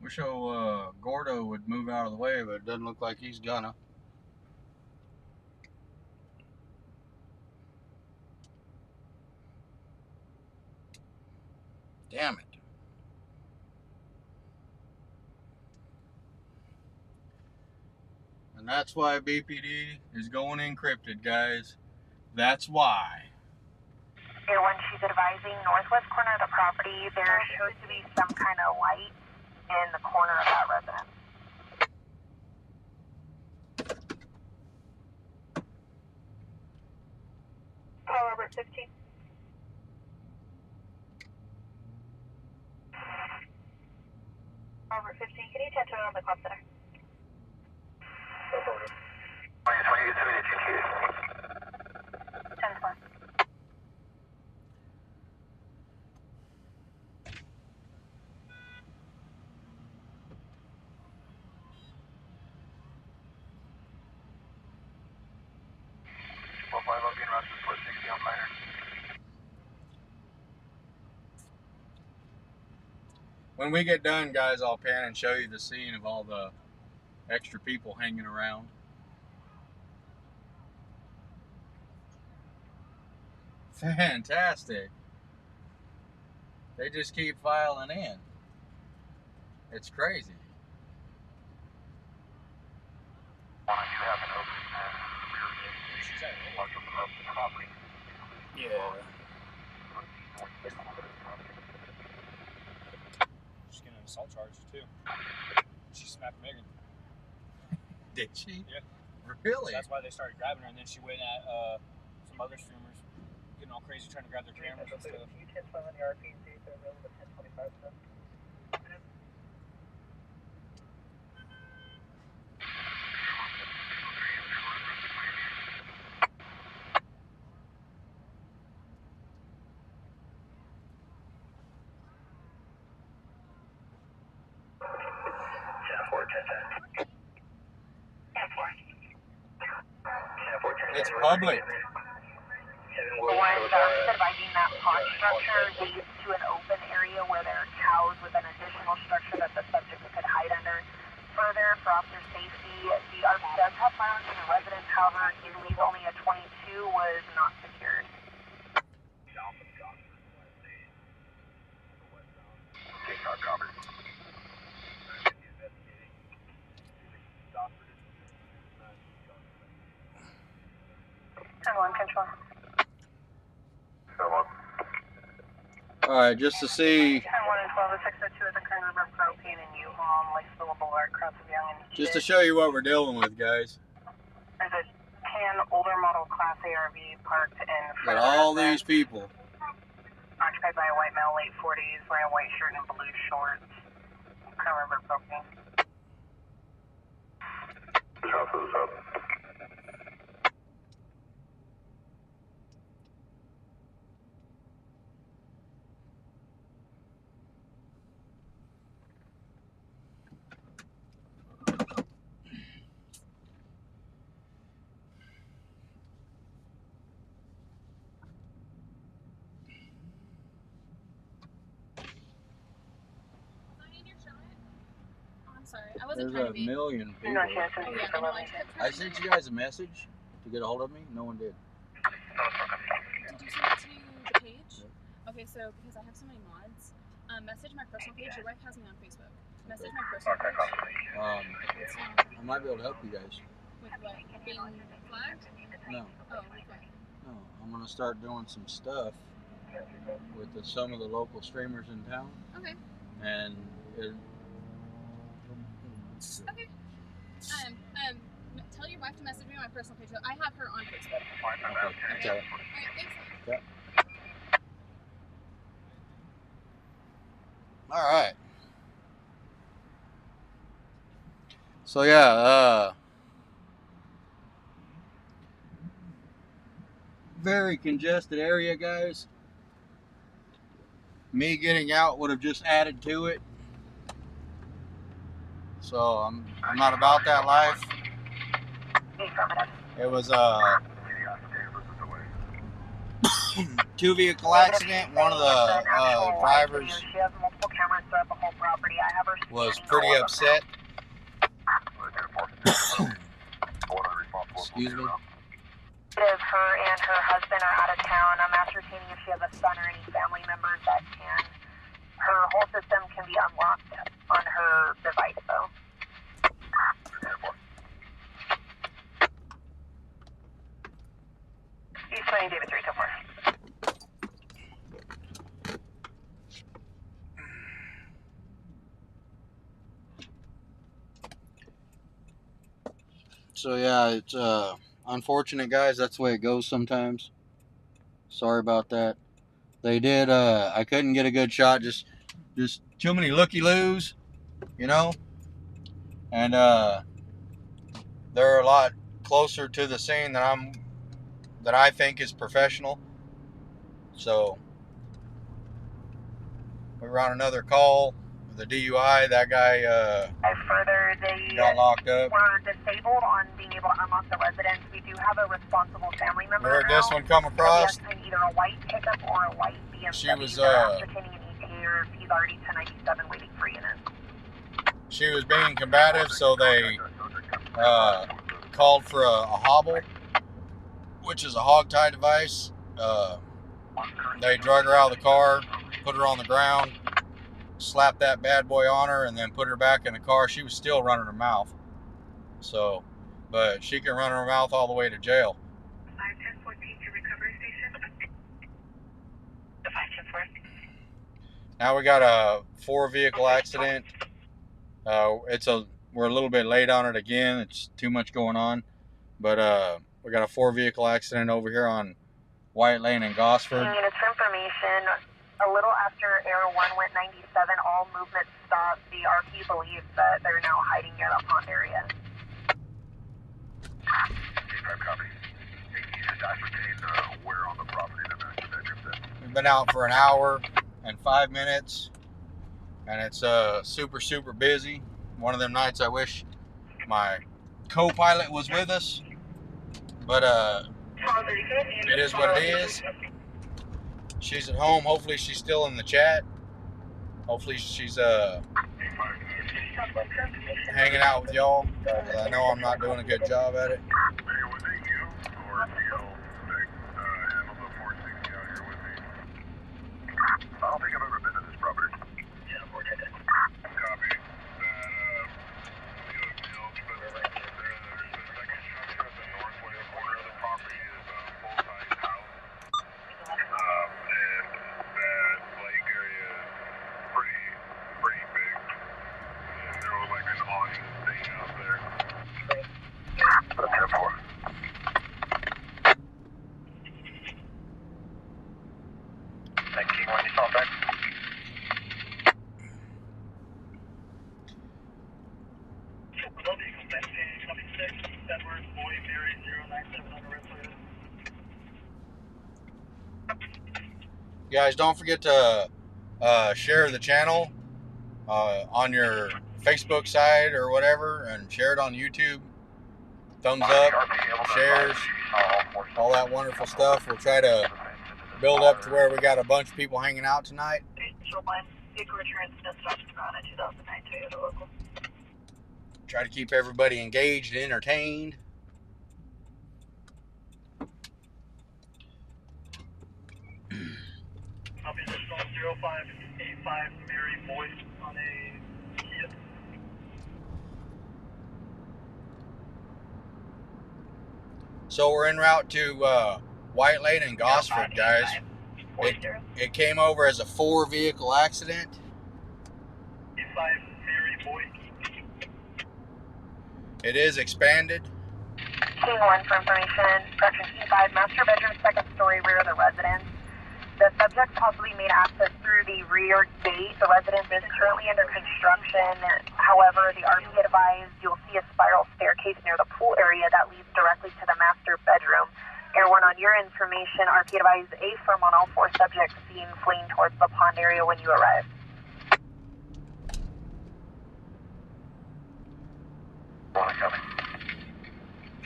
Wish Gordo would move out of the way, but it doesn't look like he's gonna. Damn it. And that's why BPD is going encrypted, guys. That's why. Here, when she's advising northwest corner of the property, there shows to be some kind of light in the corner of that residence. Call Robert 15. Robert 15, can you attend to it on the club center? 10-4. When we get done, guys, I'll pan and show you the scene of all the extra people hanging around. Fantastic. They just keep filing in. It's crazy. Yeah. She's getting an assault charge too. She smacked Megan. Did she? Yeah. Really? So that's why they started grabbing her, and then she went at some other streamers, getting all crazy, trying to grab their cameras and stuff. It's public. When advising that pond structure leads to an open area where there are cows with an additional structure that the subject could hide under. Further All right, just to see. 1 and 12, 602 at the current river propane and U-Haul on Lakeville Boulevard, Cross of Young and Just to show you what we're dealing with, guys. There's a tan older model Class ARV parked in front Got of all the these people. occupied by a white male, late 40s, wearing a white shirt and blue shorts. Current river propane. Sorry, I wasn't There's trying to be. million people. No chance Oh, yeah, I know. I kept I sent you guys a message to get a hold of me. No one did. Did you send it to the page? Okay, so because I have so many mods, message my personal page. Your wife has me on Facebook. Message my personal page. I might be able to help you guys. With what? Being flagged? No, Oh, with what? no. I'm gonna start doing some stuff with some of the local streamers in town, Okay. and Okay. Tell your wife to message me on my personal page. I have her on Facebook. okay. Alright, thanks. Yeah. All right. So yeah, very congested area, guys. Me getting out would have just added to it. So I'm not about that life. It was a 2-vehicle accident. One of the drivers was pretty upset. Excuse me. Her and her husband are out of town. I'm ascertaining if she has a son or any family members that can. Her whole system can be unlocked on her device, though. East 20, David 324. So yeah, it's unfortunate, guys. That's the way it goes sometimes. Sorry about that. They did. I couldn't get a good shot. Just too many looky-loos, you know. And they're a lot closer to the scene that I think is professional. So we were on another call with the DUI. That guy Further, they got locked up. were disabled on being able to unlock the residence. We do have a responsible family member. Heard now. this one come across. So we have either a white pickup or a white BMW. She was ascertaining an ETA, or if he's already 1097 waiting for unit. She was being combative, so they called for a hobble, which is a hog tie device. They drug her out of the car, put her on the ground, slapped that bad boy on her, and then put her back in the car. She was still running her mouth. So, but she can run her mouth all the way to jail. 51014 to recovery station. The 51014. Now we got a 4-vehicle accident. We're a little bit late on it again. It's too much going on. But we got a 4-vehicle accident over here on White Lane in Gosford. Units for information, a little after Air 1 went 97, all movement stopped. The RP believes that they're now hiding near the pond area. Where on the property that We've been out for an hour and 5 minutes, and it's super, super busy. One of them nights I wish my co-pilot was with us, but it is what it is. She's at home. Hopefully she's still in the chat. Hopefully she's hanging out with y'all. I know I'm not doing a good job at it. was it you or Theo that handled the 460 out here with me? I don't think I've ever been to this property. Yeah, 410. Copy. That Theo's Mills, but there's a second structure at the northwest corner of the property is a full-size house. And that lake Guys, don't forget to share the channel on your Facebook side or whatever, and share it on YouTube. Thumbs up, shares, all that wonderful stuff. We'll try to build up to where we got a bunch of people hanging out tonight. Try to keep everybody engaged and entertained. Copy this on 0585 Mary Boyce on a Kia. So we're en route to White Lane and Gosford, guys. It came over as a 4-vehicle accident. 85 Mary Boyce. It is expanded. Team 1 for information. Section E5, master bedroom, second story, rear of the residence. The subject possibly made access through the rear gate. The residence is currently under construction. However, the RP advised you'll see a spiral staircase near the pool area that leads directly to the master bedroom. Air 1, on your information, RP advised a firm on all 4 subjects seen fleeing towards the pond area when you arrive.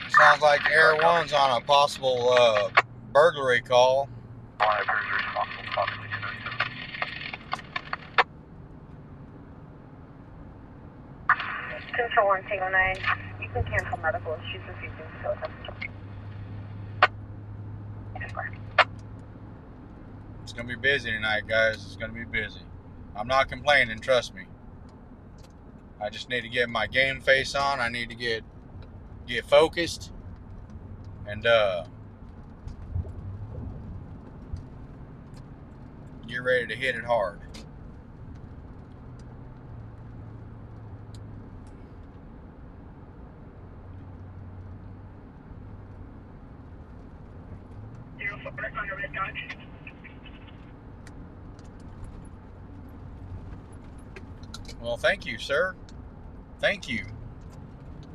Sounds like Air 1's on a possible burglary call. Control 1, Tango 9, you can cancel medical if she's refusing to go with us. It's going to be busy tonight, guys. It's going to be busy. I'm not complaining, trust me. I just need to get my game face on. I need to get focused and get ready to hit it hard. Well, thank you, sir. Thank you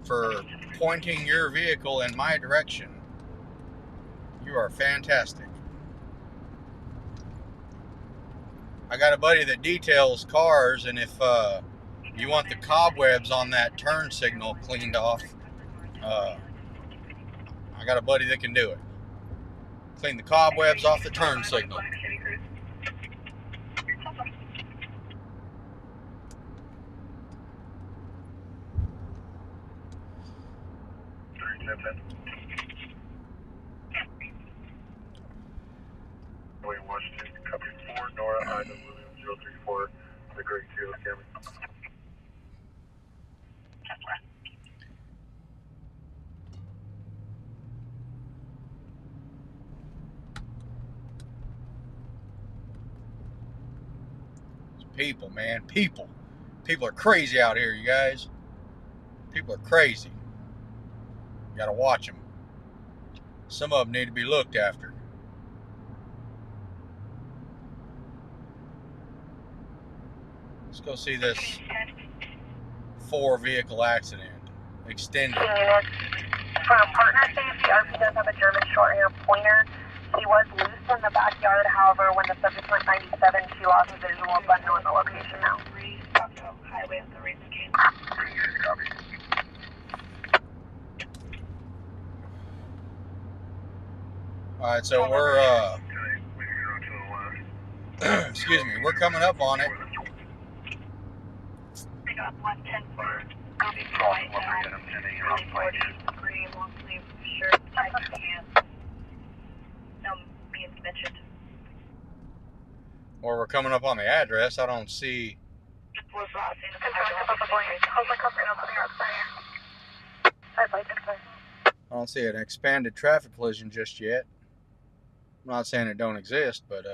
for pointing your vehicle in my direction. You are fantastic. I got a buddy that details cars, and if you want the cobwebs on that turn signal cleaned off, I got a buddy that can do it. Clean the cobwebs off the turn signal. Washington, copy 4, Nora, item 034, the Great Seal camera. People, man, people are crazy out here, you guys. People are crazy. You gotta watch them. Some of them need to be looked after. Let's go see this 4-vehicle accident. Extended. For partner safety, RP does have a German short-hair pointer. He was loose in the backyard, however, when the subject went 97, she lost visual, but knowing the location now. Highway of the Raising Cane. Alright, so we're, excuse me, we're coming up on it. We got 110 for green, long sleeve shirt, tight pants. No means mentioned. Or we're coming up on the address. I don't see. I don't see an expanded traffic collision just yet. I'm not saying it don't exist, but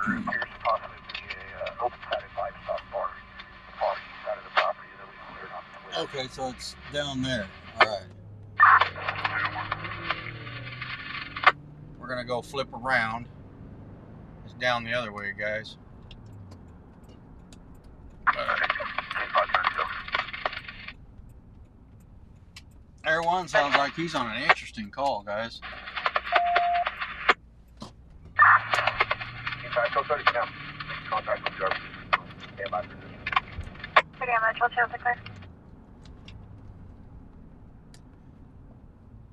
Appears to possibly be a open side Okay, so it's down there. All right. We're gonna go flip around. It's down the other way, guys. Everyone sounds like he's on an interesting call, guys. Contact with Jarvis. Stand by position. Okay, I'm gonna chill the clear.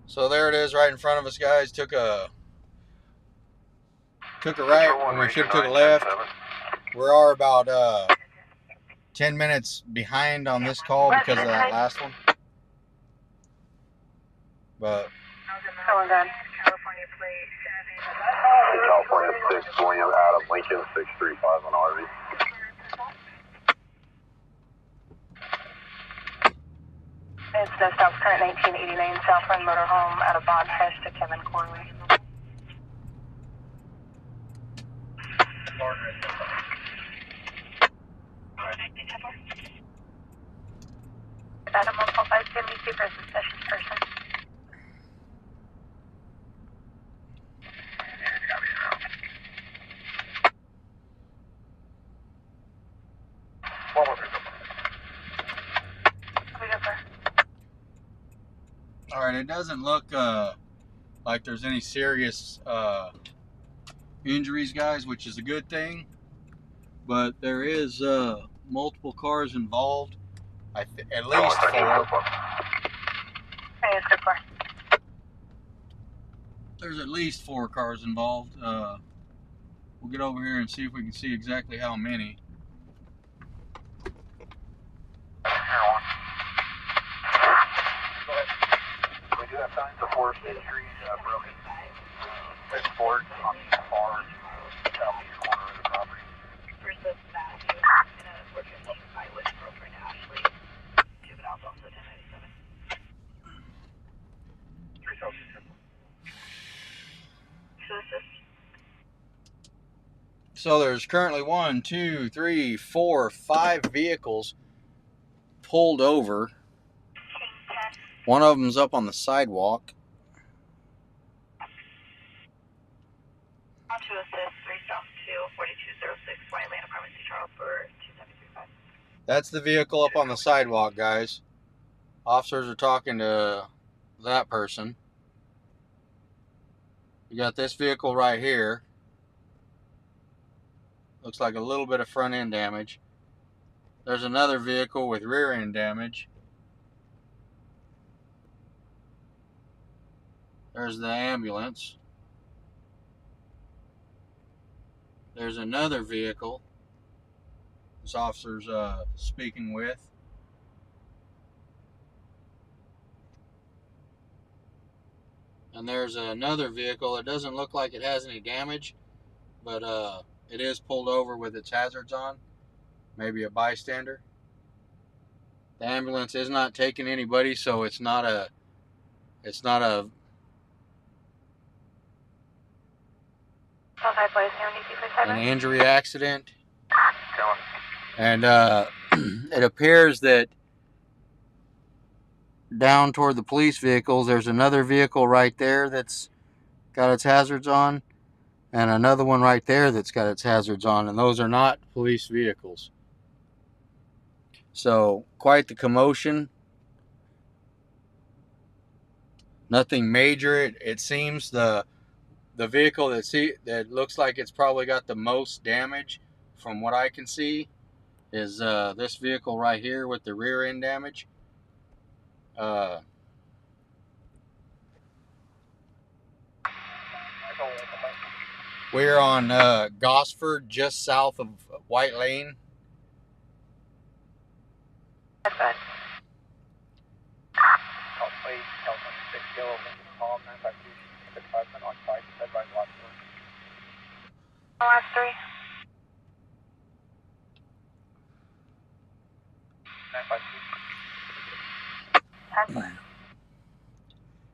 So there it is, right in front of us, guys. Took a right when we should have took a left. We are about 10 minutes behind on this call because of that last one. But Going good. California 6, William Adam Lincoln 635 on RV. It's no stops, current 1989 Southland Motorhome out of Bondfish to Kevin Corley. Adam 145, give me super suspicious person. all right, it doesn't look like there's any serious injuries, guys, which is a good thing. But there is multiple cars involved. At least 4. Hey, it's good for. There's at least 4 cars involved. We'll get over here and see if we can see exactly how many. We do have signs of force injuries, broken boards on the far southeast corner of the property. Versus Matthew, and unfortunately, my with girlfriend Ashley, juvenile also 1097. 3 Celsius. So there's currently 1, 2, 3, 4, 5 vehicles pulled over. One of them's up on the sidewalk. On to assist 3 South 2, 4206, White Lane, Apartment C, Charles for 2735. That's the vehicle up on the sidewalk, guys. Officers are talking to that person. You got this vehicle right here. Looks like a little bit of front end damage. There's another vehicle with rear end damage. There's the ambulance. There's another vehicle this officer's speaking with. And there's another vehicle. It doesn't look like it has any damage, but it is pulled over with its hazards on. Maybe a bystander. The ambulance is not taking anybody, so it's not a an injury accident. And it appears that down toward the police vehicles, there's another vehicle right there that's got its hazards on, and another one right there that's got its hazards on, and those are not police vehicles. So quite the commotion. Nothing major. It seems the vehicle that looks like it's probably got the most damage, from what I can see, is this vehicle right here with the rear end damage. We're on Gosford, just south of White Lane. Last 3.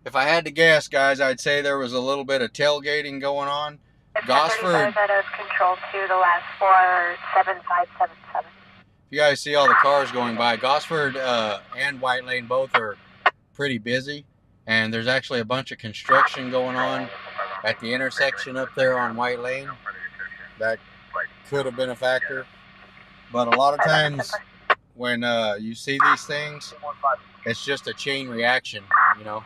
If I had to guess, guys, I'd say there was a little bit of tailgating going on. Gosford. That is control to the last 4, 7577. If you guys see all the cars going by, Gosford and White Lane both are pretty busy, and there's actually a bunch of construction going on at the intersection up there on White Lane. That could have been a factor, but a lot of times when you see these things, it's just a chain reaction, you know.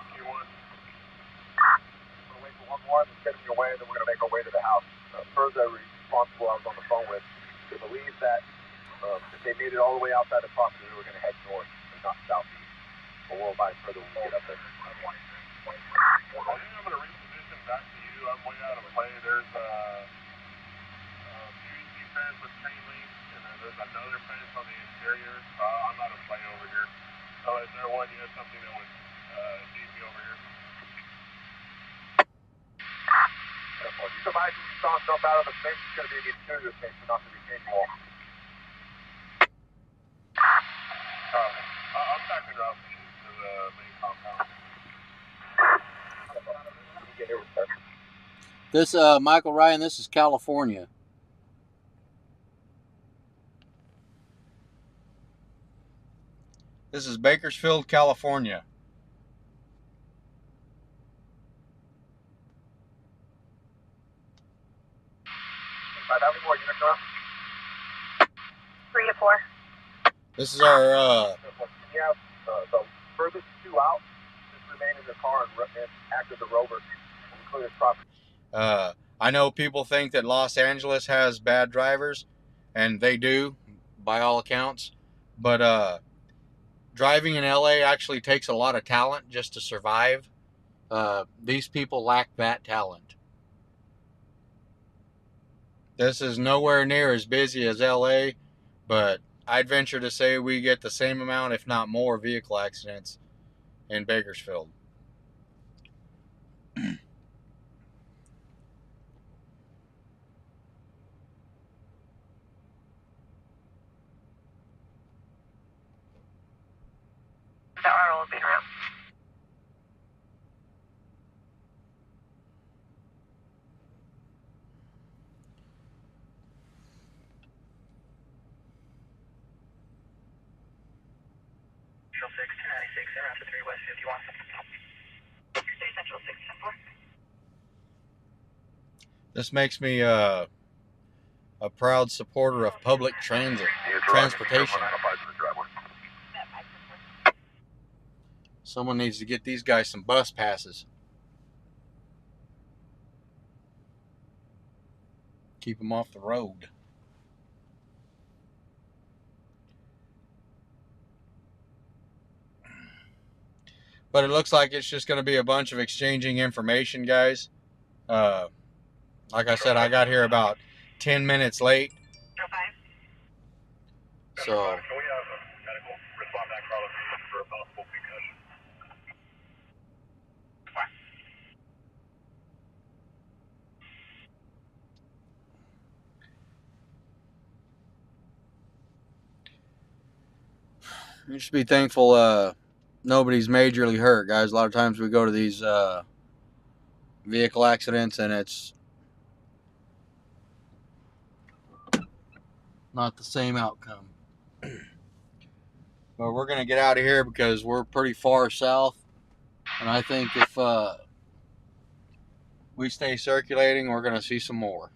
Away, then we're going to make our way to the house. Further responsible I was on the phone with, they believe that if they made it all the way outside the property, they were going to head north and not southeast. But we'll find further when we get up there. I'm going to reposition back to you. I'm way out of play. There's PVC fence with chain link, and then there's another fence on the interior. I'm out of play over here. So is there one, you have something that would need me over here? You survive when you saw stuff out of the fence, it's going to be the interior fence, not the retaining wall. I'm backing up to the main compound. This, Michael Ryan, this is California. This is Bakersfield, California. How many more units are? 3 to 4. This is our, You have the furthest two out, just remain in the car and act as a rover and clear this property. I know people think that Los Angeles has bad drivers, and they do, by all accounts. But driving in LA actually takes a lot of talent just to survive. These people lack that talent. This is nowhere near as busy as LA, but I'd venture to say we get the same amount, if not more, vehicle accidents in Bakersfield. The RO will be around. After 3 West 51. State Central 610-4. This makes me a proud supporter of public transportation. Someone needs to get these guys some bus passes. Keep them off the road. But it looks like it's just going to be a bunch of exchanging information, guys. Like I said, I got here about 10 minutes late. So, Can we have a medical respond back for a possible concussion? you should be thankful nobody's majorly hurt, guys. A lot of times we go to these vehicle accidents and it's not the same outcome. But we're going to get out of here because we're pretty far south. And I think if we stay circulating, we're going to see some more.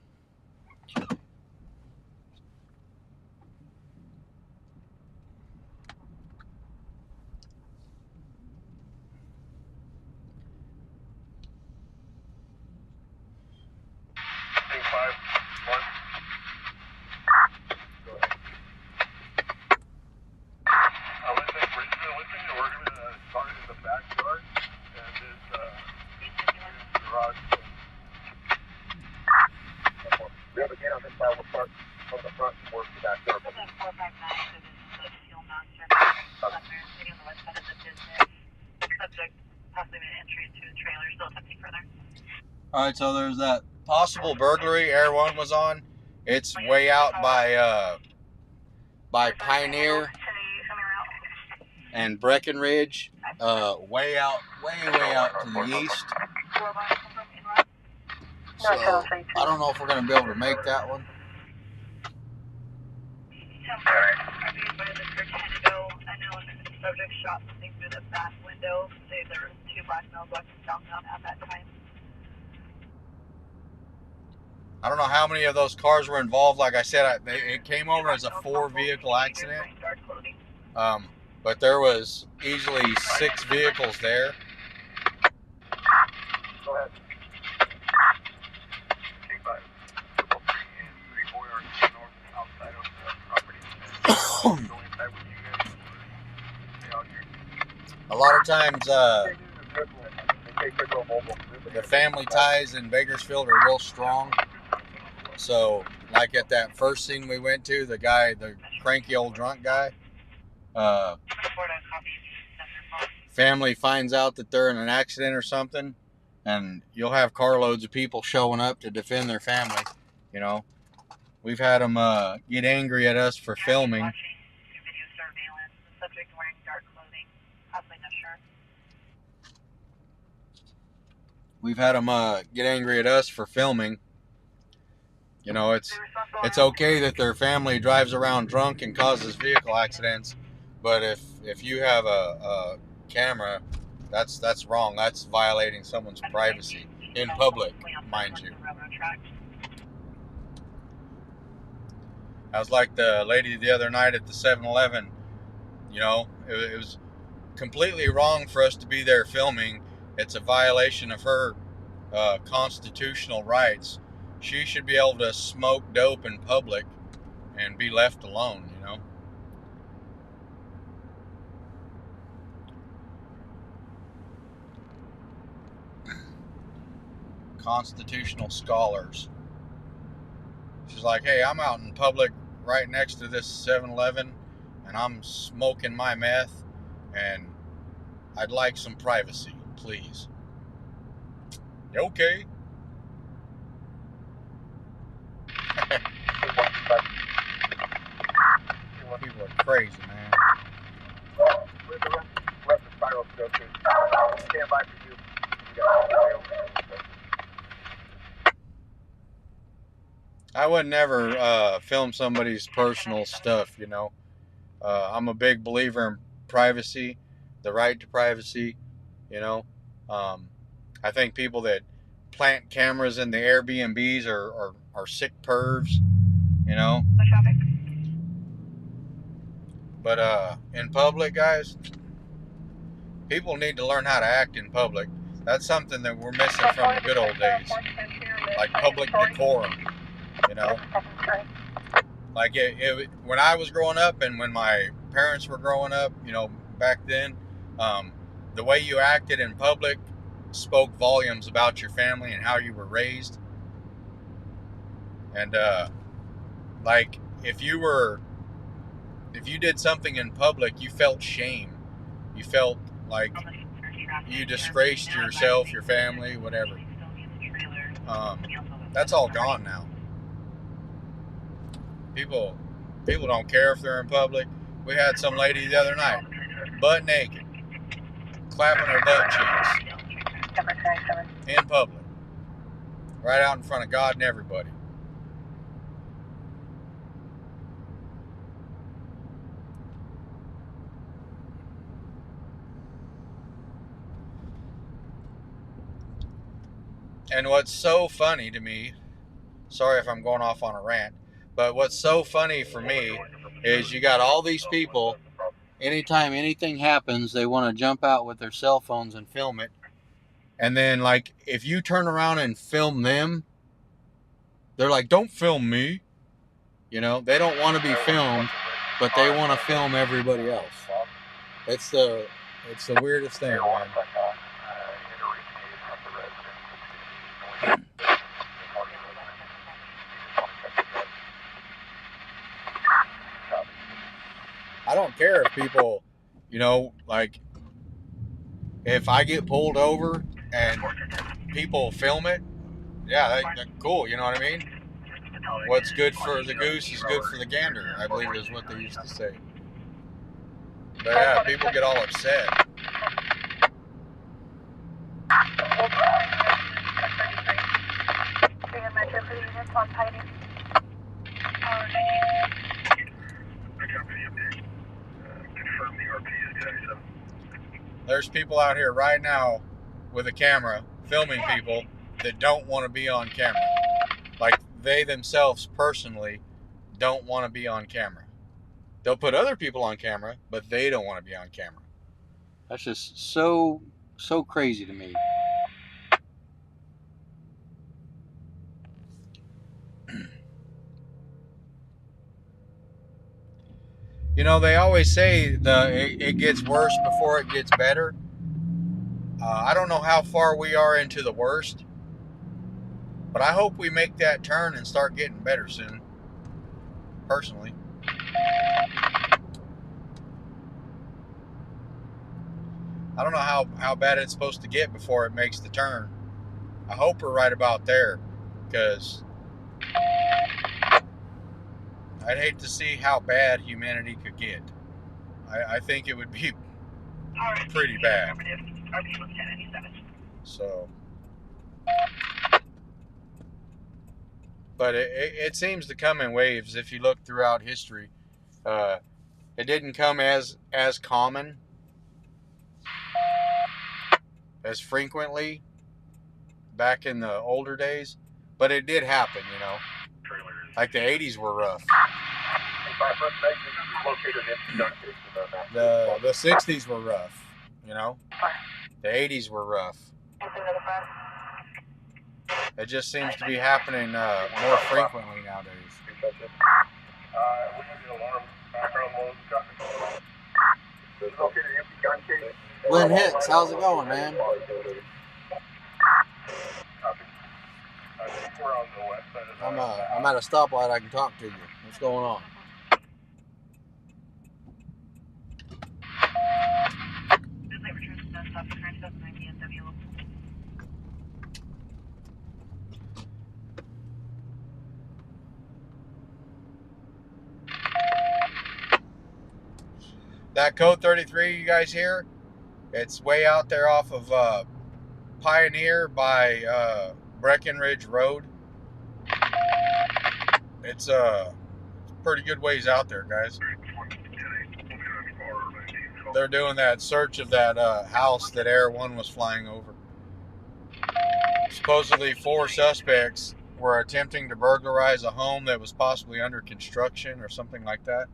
Alright, so there's that possible burglary Air 1 was on. It's way out by Pioneer and Breckenridge. Way out to the east. So, I don't know if we're going to be able to make that one. subject shot something through the back window. Say there were 2 black males walking southbound at that time. I don't know how many of those cars were involved. Like I said, it came over as a 4-vehicle accident. But there was easily 6 vehicles there. Go ahead. K5. 3 boy are north outside of the property. Go inside with you guys. Stay out here. A lot of times, the family ties in Bakersfield are real strong. So, like at that first scene we went to, the guy, the cranky old drunk guy, family finds out that they're in an accident or something, and you'll have carloads of people showing up to defend their family. You know, we've had them get angry at us for filming. We've had them get angry at us for filming. You know, it's okay that their family drives around drunk and causes vehicle accidents, but if you have a camera, that's wrong. That's violating someone's privacy in public, mind you. I was like the lady the other night at the 7-Eleven. You know, it was completely wrong for us to be there filming. It's a violation of her constitutional rights. She should be able to smoke dope in public and be left alone, you know. Constitutional scholars. She's like, hey, I'm out in public right next to this 7-Eleven and I'm smoking my meth and I'd like some privacy, please. Okay. People are crazy, man. Where's the rest of spiral go to? Stand by for you. I would never film somebody's personal stuff, you know. I'm a big believer in privacy, the right to privacy, you know. I think people that plant cameras in the Airbnbs are sick pervs, you know. But in public, guys, people need to learn how to act in public. That's something that we're missing from the good old days, like public decorum, you know. Like when I was growing up and when my parents were growing up, you know, back then, the way you acted in public spoke volumes about your family and how you were raised. And like if you did something in public, you felt shame. You felt like you disgraced yourself, your family, whatever. That's all gone now. People don't care if they're in public. We had some lady the other night, butt naked, clapping her butt cheeks in public, right out in front of God and everybody. And what's so funny to me, sorry if I'm going off on a rant, but what's so funny for me is you got all these people, anytime anything happens, they want to jump out with their cell phones and film it. And then, like, if you turn around and film them, they're like, don't film me. You know, they don't want to be filmed, but they want to film everybody else. It's the weirdest thing, man. I don't care if people, you know, like, if I get pulled over and people film it, yeah, that's cool, you know what I mean? What's good for the goose is good for the gander, I believe is what they used to say. But yeah, people get all upset. Confirm the RP is there's people out here right now with a camera filming people that don't want to be on camera. Like they themselves personally don't want to be on camera. They'll put other people on camera, but they don't want to be on camera. That's just so crazy to me. You know, they always say it gets worse before it gets better. I don't know how far we are into the worst, but I hope we make that turn and start getting better soon, personally. I don't know how bad it's supposed to get before it makes the turn. I hope we're right about there, because I'd hate to see how bad humanity could get. I think it would be pretty bad. So, but it seems to come in waves. If you look throughout history, it didn't come as common, as frequently back in the older days, but it did happen, you know. Like the 80s were rough. The 60s were rough, you know. The 80s were rough. It just seems to be happening more frequently nowadays. Glenn Hicks, how's it going, man? I'm at a stoplight. I can talk to you. What's going on? That code 33 you guys hear, it's way out there off of Pioneer by Breckenridge Road. It's pretty good ways out there, guys. They're doing that search of that house that Air 1 was flying over. Supposedly 4 suspects were attempting to burglarize a home that was possibly under construction or something like that.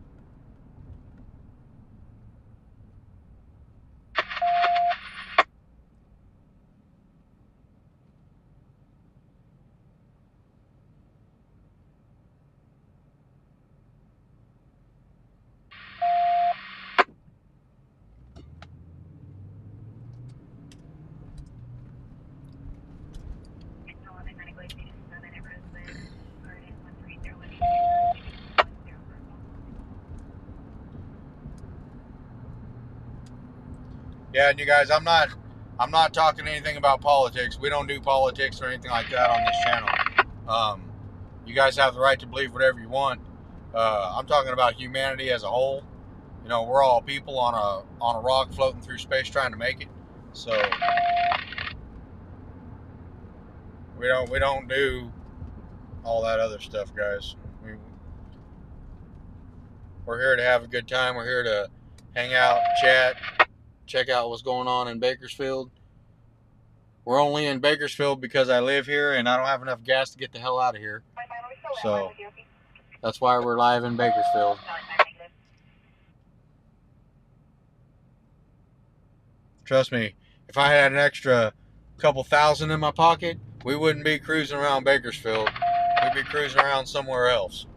Yeah, and you guys, I'm not talking anything about politics. We don't do politics or anything like that on this channel. You guys have the right to believe whatever you want. I'm talking about humanity as a whole. You know, we're all people on a rock floating through space trying to make it. So we don't do all that other stuff, guys. We're here to have a good time. We're here to hang out, chat, check out what's going on in Bakersfield. We're only in Bakersfield because I live here and I don't have enough gas to get the hell out of here. So that's why we're live in Bakersfield. Trust me, if I had an extra couple thousand in my pocket, we wouldn't be cruising around Bakersfield. We'd be cruising around somewhere else.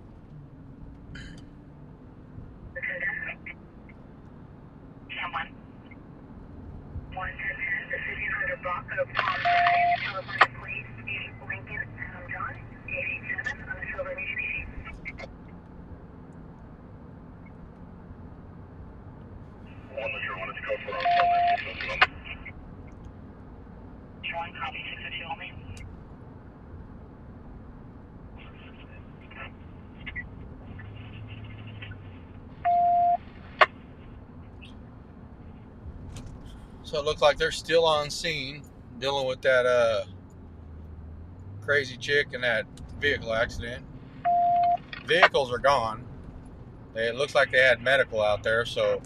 So it looks like they're still on scene dealing with that crazy chick in that vehicle accident. Vehicles are gone. It looks like they had medical out there, so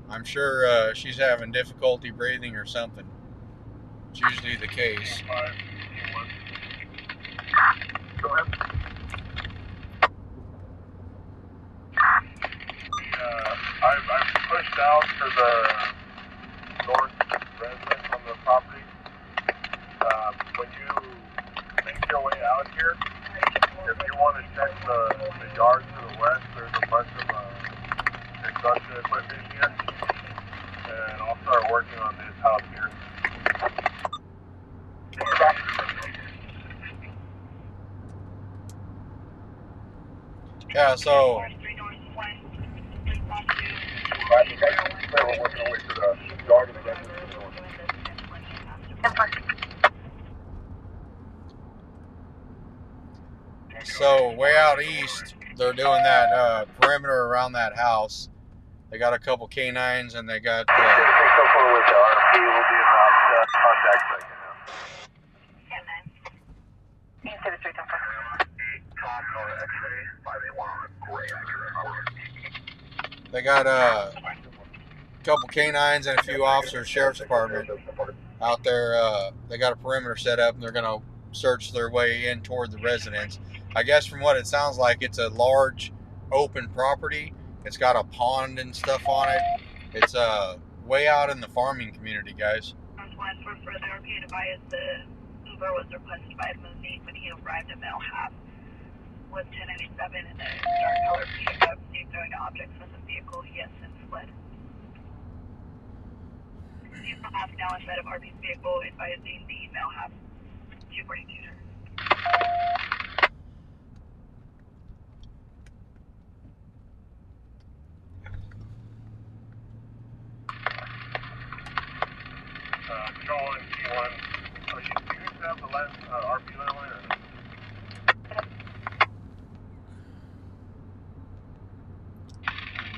I'm sure she's having difficulty breathing or something. It's usually the case. Go ahead. I've pushed out to the north residence on the property. When you make your way out here, if you want to check the yard to the west, there's a bunch of construction equipment here. And I'll start working on this house here. Yeah, so We're working our way to the yard of the residence. So way out east, they're doing that perimeter around that house. They got a couple canines and they got. We'll be about contact right now. They got a couple canines and a few officers, sheriff's department out there. They got a perimeter set up and they're gonna search their way in toward the residence. I guess from what it sounds like, it's a large open property. It's got a pond and stuff on it. It's way out in the farming community, guys. For further being advised, the Uber was requested by Mooney when he arrived at Mill Half with 1097 in a dark colored pickup, seen throwing objects from the vehicle. He has since fled. He's now inside of RP's vehicle, advising the Mill Half 242. Control 1, T1. You guys have the last RP landline or?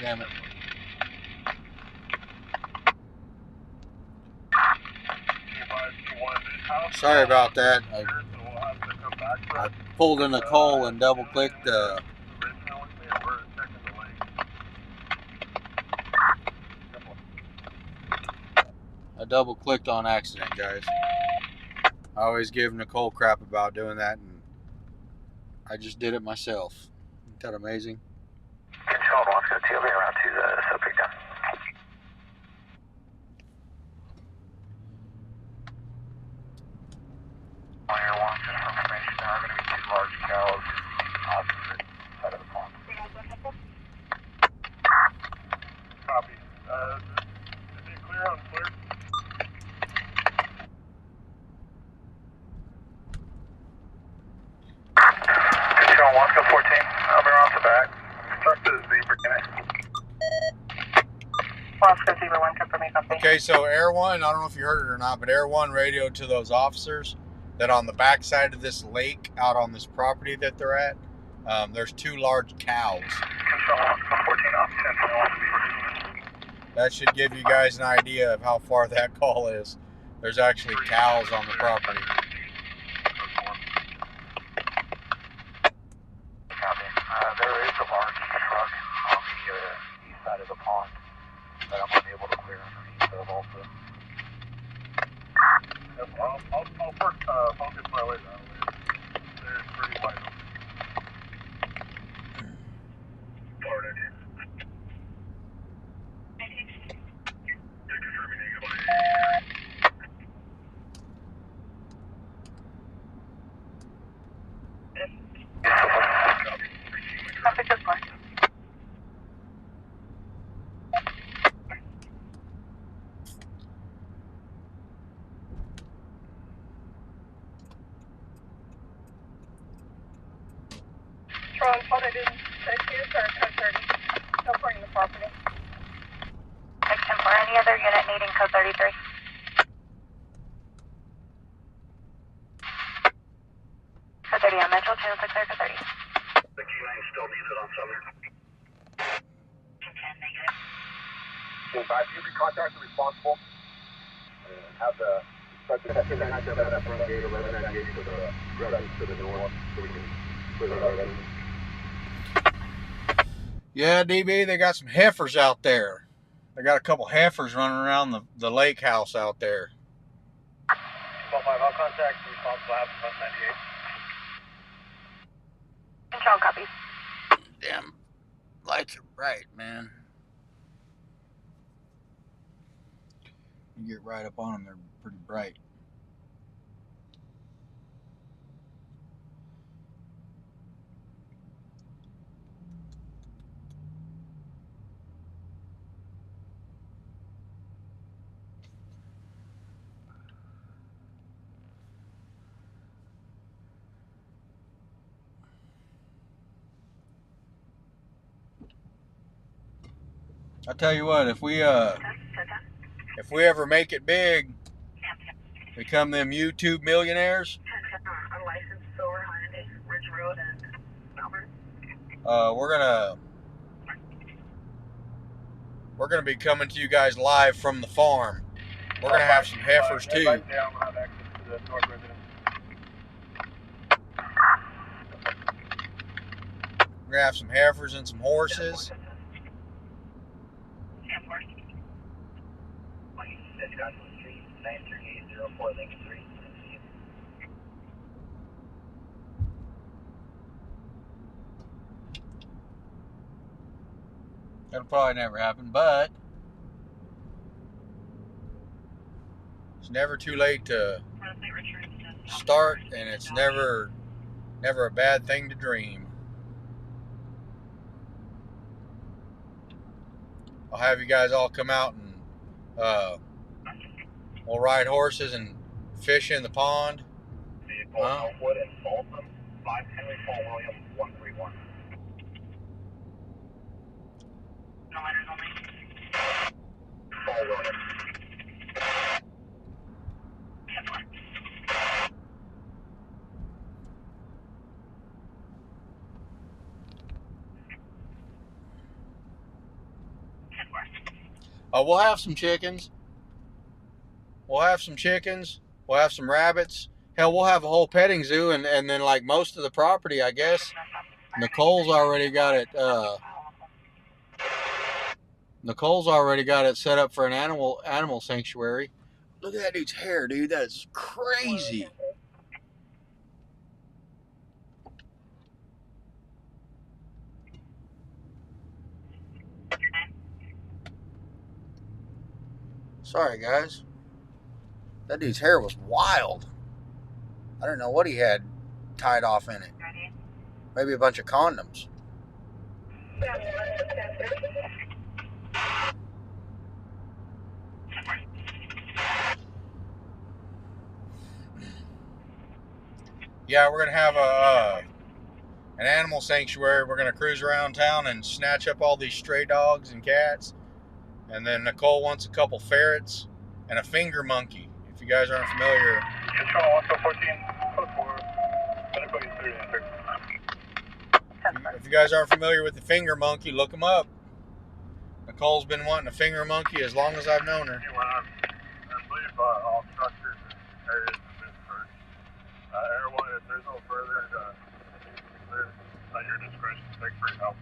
Damn it. Sorry about that. I pulled in a call and double clicked. I double clicked on accident, guys. I always give Nicole crap about doing that, and I just did it myself. Isn't that amazing? Control 1's going to tail me around to the subject down. Fire 1, just for information, there are going to be 2 large cows opposite side of the pond. Copy. Is it clear on clear? Control 1, go 14. I'll be around the back. Talk to the zebra, can I? Okay, so Air 1, I don't know if you heard it or not, but Air 1 radioed to those officers that on the backside of this lake out on this property that they're at, there's 2 large cows. Control 1, go 14 off 10. That should give you guys an idea of how far that call is. There's actually cows on the property. There is a large truck on the east side of the pond that I'm unable to clear underneath of also. I'll first focus my way that way. There's pretty wide open. Florida. You're confirming negative. Charles, what I didn't check here, sir, 1030. Covering the property. Section for any other unit needing code 33. Code 30 on Metro, channel 6 clear, code 30. The K9 still needs it on Southern. 10 negative. So, if you be contacted responsible and have the suspect at that front gate 1198 to the residence to the north so we can clear the residence. Yeah, DB, they got some heifers out there. I got a couple heifers running around the lake house out there. 12-5, I'll contact responsible house 98. Control copies. Damn, lights are bright, man. You get right up on them, they're pretty bright. I tell you what, if we ever make it big, become them YouTube millionaires, Unlicensed silver Hyundai Ridge Road and Melbourne. we're gonna be coming to you guys live from the farm. We're gonna have some heifers too. Right down, we'll have access to the north residence. We're gonna have some heifers and some horses. That'll probably never happen, but it's never too late to start, and it's never a bad thing to dream. I'll have you guys all come out and we'll ride horses and fish in the pond. Huh? Elkwood and Folsom, 5 Henry Paul Williams, 131. No letters only. Paul Williams. We'll have some chickens. We'll have some chickens. We'll have some rabbits. Hell, we'll have a whole petting zoo, and then like most of the property, I guess. Nicole's already got it. Nicole's already got it set up for an animal sanctuary. Look at that dude's hair, dude. That's crazy. Sorry, guys. That dude's hair was wild. I don't know what he had tied off in it. Maybe a bunch of condoms. Yeah, we're going to have an animal sanctuary. We're going to cruise around town and snatch up all these stray dogs and cats. And then Nicole wants a couple ferrets and a finger monkey. If you guys aren't familiar. Control 114, code 4. If you guys aren't familiar with the finger monkey, look them up. Nicole's been wanting a finger monkey as long as I've known her. I believe all structures and areas have been searched. Everyone, if there's no further, there's at your discretion. Thanks for your help.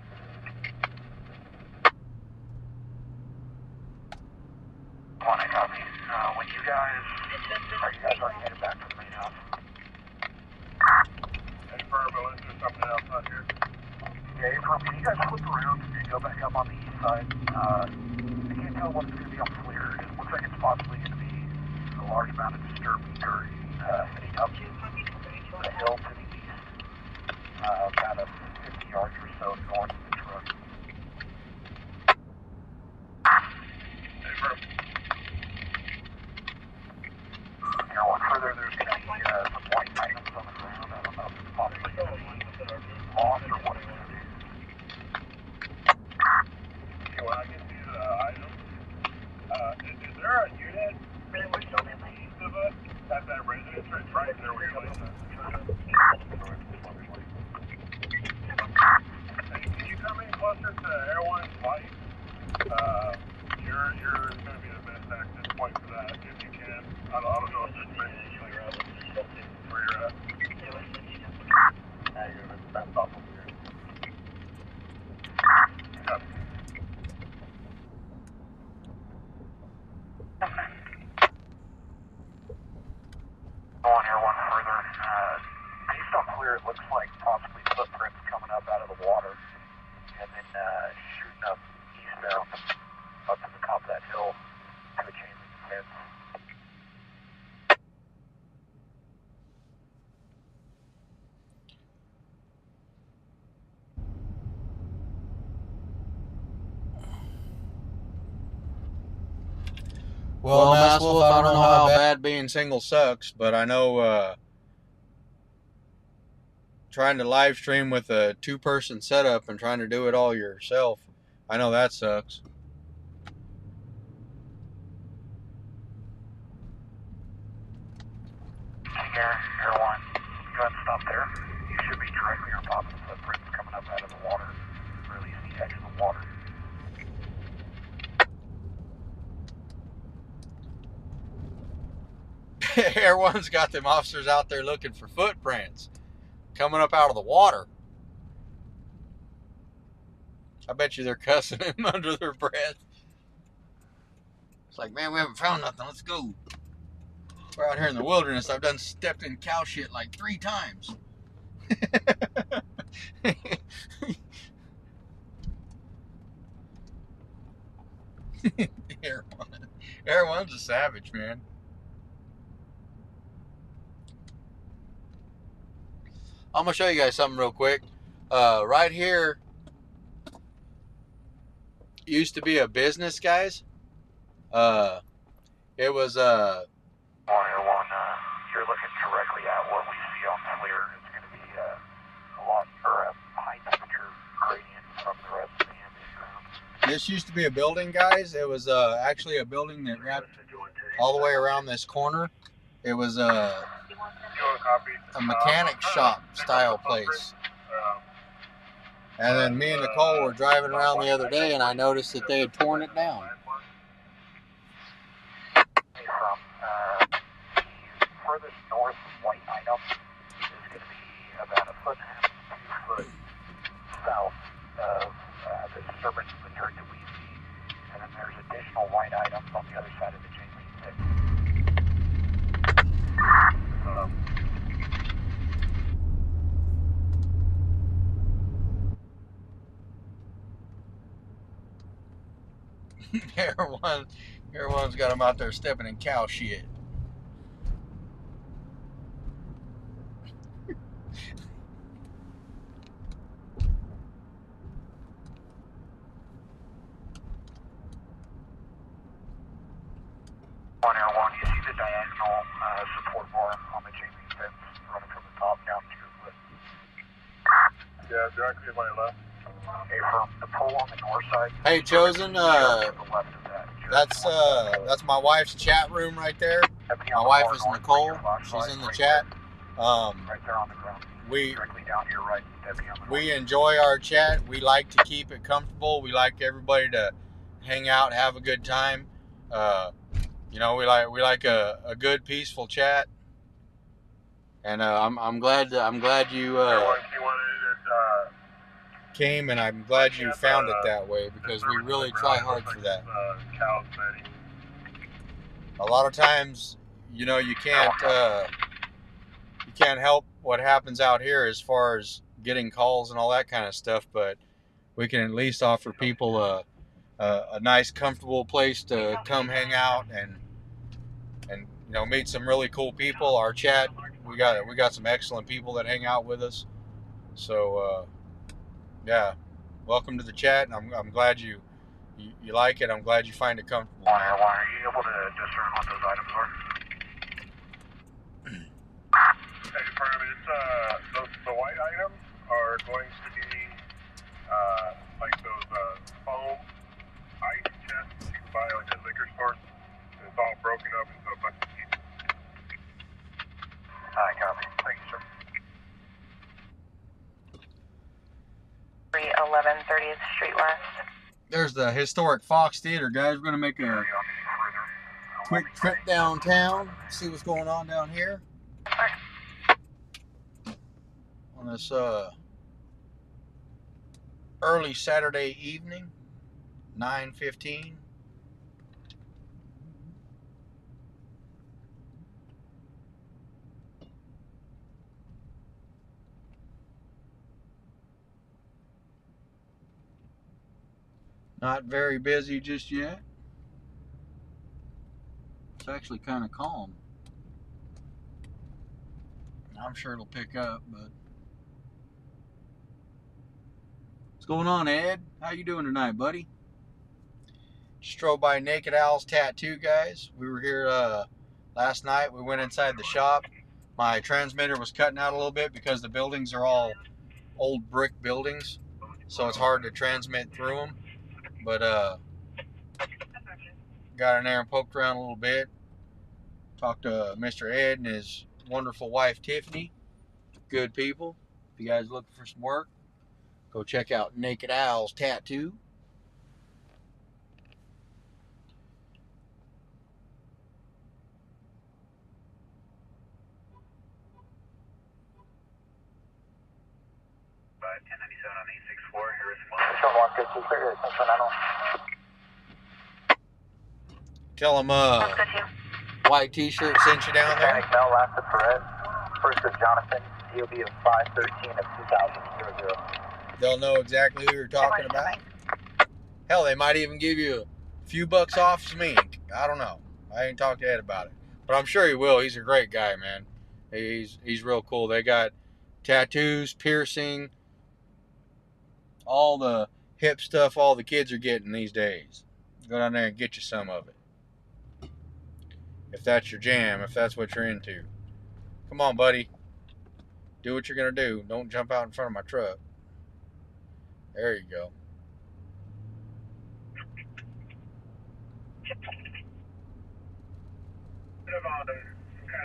One, I copy. When you guys, are you guys already headed back to the main house? Any further or something else out here? Yeah, can you guys flip around and go back up on the east side? I can't tell what it's going to be up clear. It looks like it's possibly going to be a large amount of disturbing dirt heading up the hill to the east, about 50 yards or so north of the truck. One further, there's going to be some white items on the ground. I don't know if it's possibly going to be lost or what it's going to be. Okay, when I get these items, is there a unit east of us at that residence or it's right there where you're like? Hey, can you come in closer to Air One's light? You're going to be the best access point for that if you can. I don't know if there's many where you're at. Now you're going to bounce off over here. it looks like possibly footprints coming up out of the water and then shooting up eastbound up to the top of that hill to a chain link fence. Well, Mass Wolf, I don't know how bad being single sucks, but I know trying to live stream with a 2-person setup and trying to do it all yourself, I know that sucks. Air 1, go ahead and stop there. You should be directly on top of the footprints coming up out of the water, release the edge of the water. Air 1's got them officers out there looking for footprints coming up out of the water. I bet you they're cussing him under their breath. It's like, man, we haven't found nothing. Let's go. We're out here in the wilderness. I've done stepped in cow shit like 3 times. Air 1. Air 1's a savage, man. I'm going to show you guys something real quick. Right here used to be a business, guys. It was Air 1, you're looking directly at what we see on FLIR. It's going to be a high temperature gradient from the rest of the ambient ground. this used to be a building, guys. It was actually a building that wrapped all the way around this corner. It was a mechanic shop style place. And then me and Nicole were driving around the other day, and I noticed that they had torn it down. From the furthest north white item is going to be about 1.5 to 2 foot south of the disturbance of the church that we see. And then there's additional white items on the other side of the chain link fence. Air 1's got them out there stepping in cow shit. On Air 1, you see the diagonal support bar on the chain link fence running from the top down to your foot. Yeah, directly to my left. Okay, from the pole on the north side. Hey, Chosen, to the left of that. that's my wife's chat room right there. My wife is Nicole. She's in the chat. Right there on the ground. We Directly down to your right, Debbie on the we enjoy our chat. We like to keep it comfortable. We like everybody to hang out, have a good time. You know, we like a good peaceful chat. And I'm glad you came, and I'm glad you found it that way, because we really try hard for that. A lot of times, you know, you can't help what happens out here as far as getting calls and all that kind of stuff, but we can at least offer people a nice, comfortable place to come hang out and you know, meet some really cool people. Our chat, we got some excellent people that hang out with us. So yeah, welcome to the chat, and I'm glad you like it. I'm glad you find it comfortable. On Air 1, are you able to discern what those items are? Hey, Perm, the white items are going to be like those foam ice chests you can buy like at liquor stores. And it's all broken up into a bunch of pieces. I copy. Thank you, sir. 311 30th Street West. There's the historic Fox Theater, guys. We're gonna make a quick trip downtown, see what's going on down here on this early Saturday evening, 9:15. Not very busy just yet. It's actually kind of calm. I'm sure it'll pick up, but what's going on, Ed? How you doing tonight, buddy? Just drove by Naked Owl's Tattoo, guys. We were here last night. We went inside the shop. My transmitter was cutting out a little bit because the buildings are all old brick buildings, so it's hard to transmit through them. But got in there and poked around a little bit. Talked to Mr. Ed and his wonderful wife Tiffany. Good people. If you guys are looking for some work, go check out Naked Owl's Tattoo. Tell him white t-shirt sent you down there. Mel, last of Perez. First of Jonathan, DOB of 513 of 2000. They'll know exactly who you're talking about. Hell, they might even give you a few bucks off Smink. I don't know. I ain't talked to Ed about it, but I'm sure he will. He's a great guy, man. He's real cool. They got tattoos, piercing, all the hip stuff all the kids are getting these days. Go down there and get you some of it. If that's your jam, if that's what you're into. Come on, buddy. Do what you're going to do. Don't jump out in front of my truck. There you go. Some kind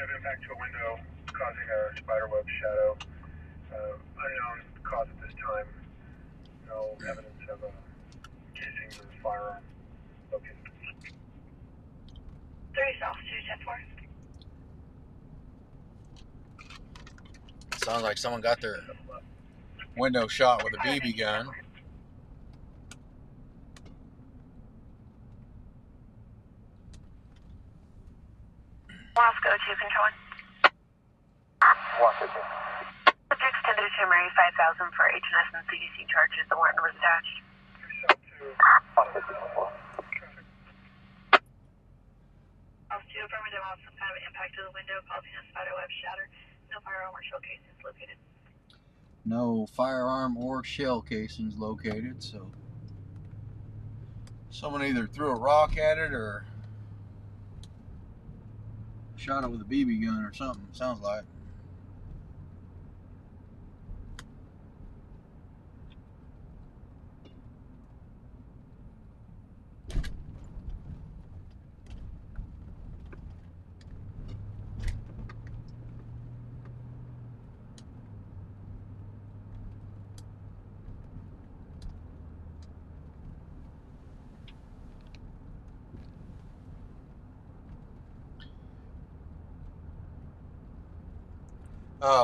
of impact to a window causing a spiderweb shadow. Unknown cause at this time. No evidence of casings or firearm located. 3 South 210-4. Sounds like someone got their window shot with a BB gun. Wasco 2 controlling. Wasco 2. Subject extended to Mary 5000 for H&S and CDC charges. The warrant was attached. Wasco 2. House 2 affirmative on some kind of impact to the window causing a spiderweb shatter. No firearm or shell casings located. No firearm or shell casings located, so someone either threw a rock at it or shot it with a BB gun or something, sounds like.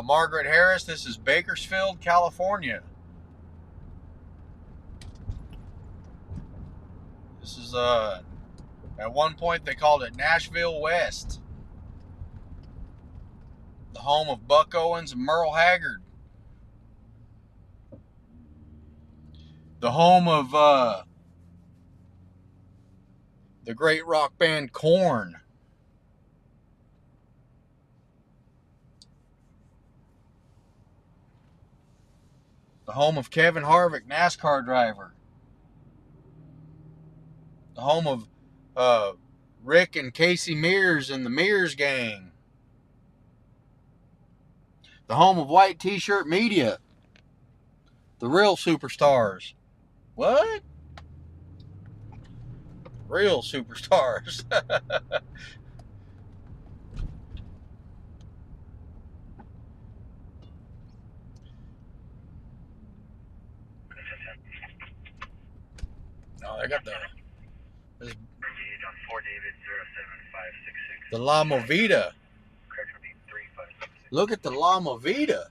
Margaret Harris, this is Bakersfield, California. This is, at one point they called it Nashville West. The home of Buck Owens and Merle Haggard. The home of, the great rock band Korn. The home of Kevin Harvick, NASCAR driver. The home of Rick and Casey Mears and the Mears Gang. The home of White T-Shirt Media. The real superstars. What? Real superstars. No, they got the La Movida. Look at the La Movida.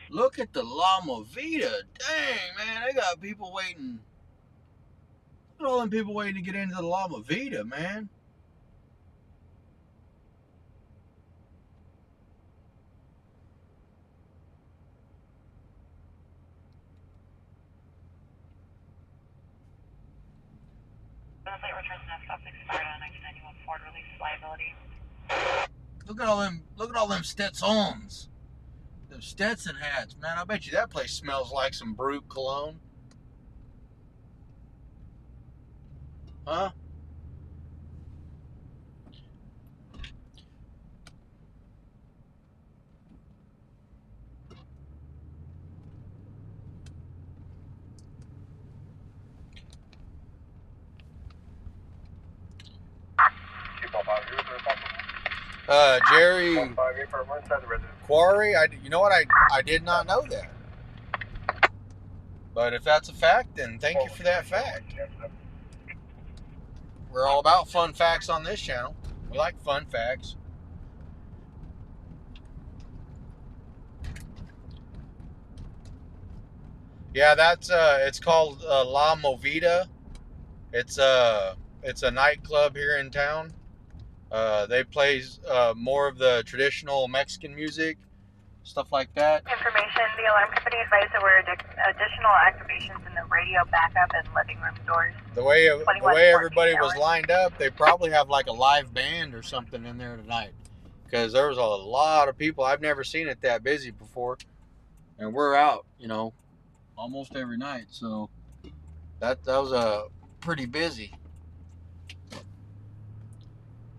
Look at the La Movida. Dang, man, they got people waiting. Look at all them people waiting to get into the La Movida, man. late returns and stops expired on 1991 Ford release liability. Look at all them Stetsons. Them Stetson hats, man. I bet you that place smells like some Brute cologne. Huh? Jerry Quarry, you know what? I did not know that. But if that's a fact, then thank you for that fact. We're all about fun facts on this channel. We like fun facts. Yeah, that's it's called La Movida. It's a nightclub here in town. They play more of the traditional Mexican music, stuff like that. Information, the alarm company advised there were additional activations in the radio backup and living room doors. The way everybody was lined up, they probably have like a live band or something in there tonight. Because there was a lot of people. I've never seen it that busy before. And we're out, you know, almost every night. So that was pretty busy.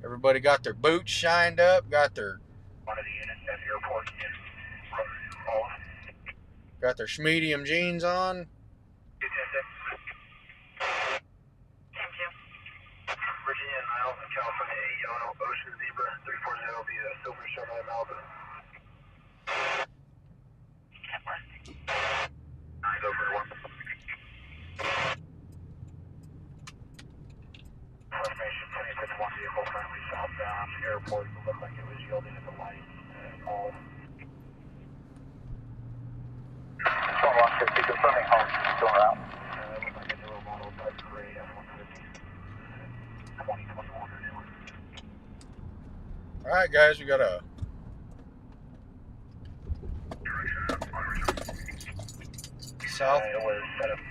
Everybody got their boots shined up, got their schmedium jeans on. Virginia and Niles in California, 8 Yellow, Ocean Zebra, 340 via Silver Chevrolet Malibu. 9 over 1. Information 2051 vehicle currently southbound airport. It looked like it was yielding at the light. All. 150 confirming home. Still around. Looks like a newer model type gray F-150. 2021 or newer. All right, guys, we got a south. It was set up to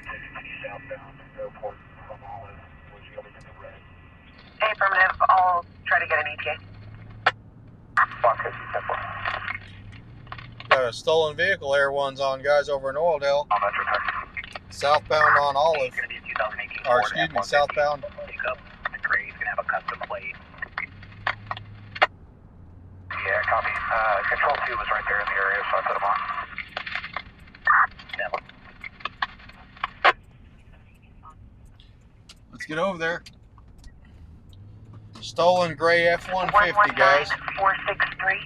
southbound airport from Olive. Was yielding at the red. Affirmative, I'll try to get an ETA. Got a stolen vehicle Air One's on, guys, over in Oildale. Southbound on Olive. Or excuse me, southbound. The gray's gonna have a custom plate. Yeah, copy. Control 2 was right there in the area, so I put them on. Let's get over there. Stolen gray F-150, guys. 463.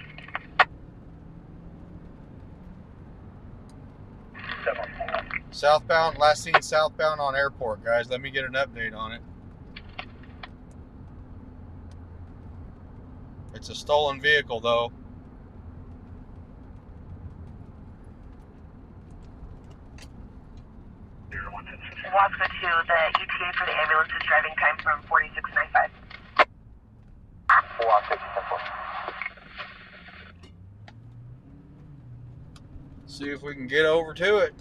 Southbound, last seen southbound on airport, guys. Let me get an update on it. It's a stolen vehicle, though. Wasco 2, the ETA for the ambulance is driving time from 4695. See if we can get over to it.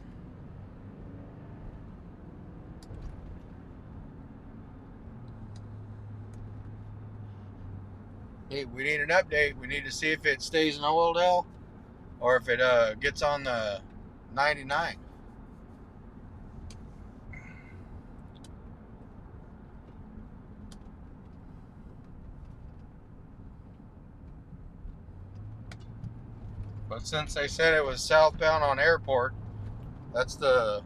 Hey, we need an update. We need to see if it stays in Oildale or if it gets on the 99. But since they said it was southbound on airport, we're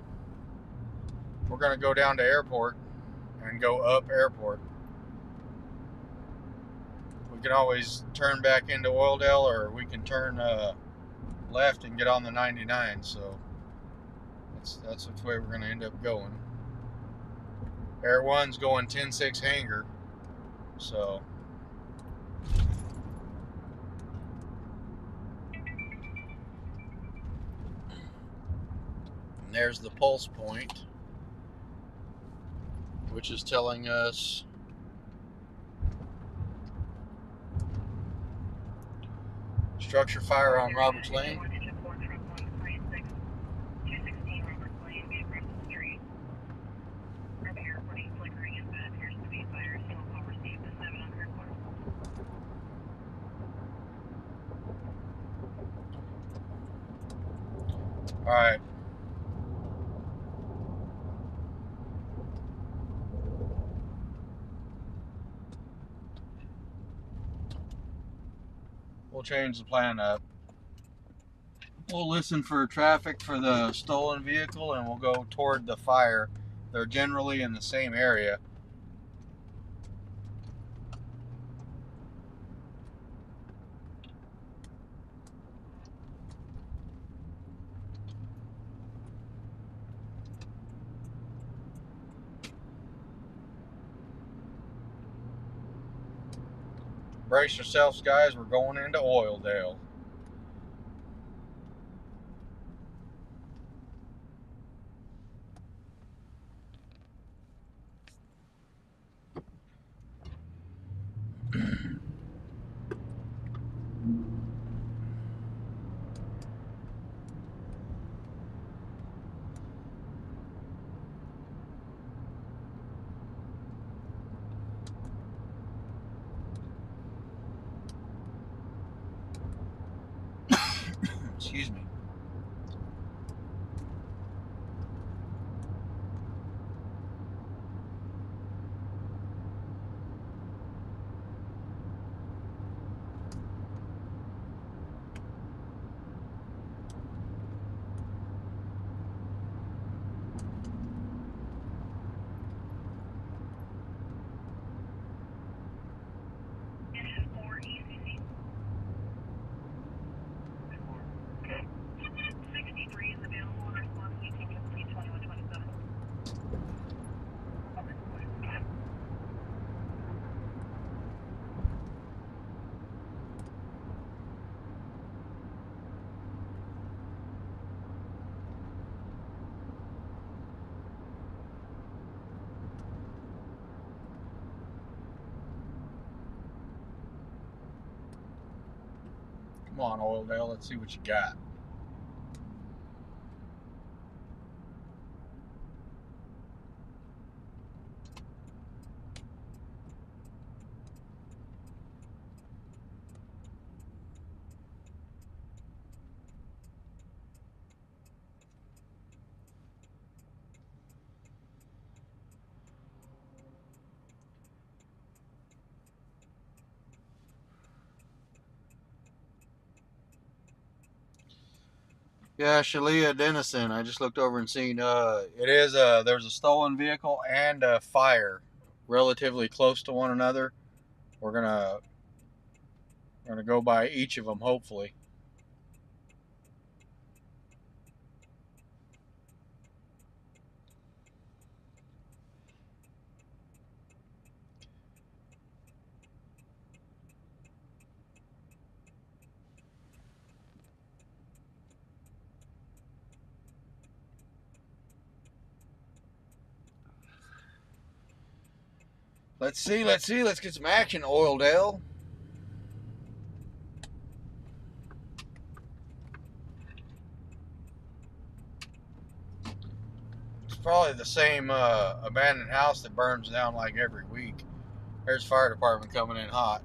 gonna go down to airport and go up airport. We can always turn back into Oildale, or we can turn left and get on the 99. So that's which way we're gonna end up going. Air One's going 10-6 hangar, so. And there's the pulse point, which is telling us structure fire on Roberts Lane. All right. We'll change the plan up. We'll listen for traffic for the stolen vehicle and we'll go toward the fire. They're generally in the same area. Brace yourselves, guys. We're going into Oildale. Excuse me. Come on, Oildale. Let's see what you got. Yeah, Shalia Denison. I just looked over and seen it is there's a stolen vehicle and a fire relatively close to one another. We're gonna go by each of them hopefully. Let's see. Let's get some action, Oildale. It's probably the same abandoned house that burns down like every week. There's fire department coming in hot.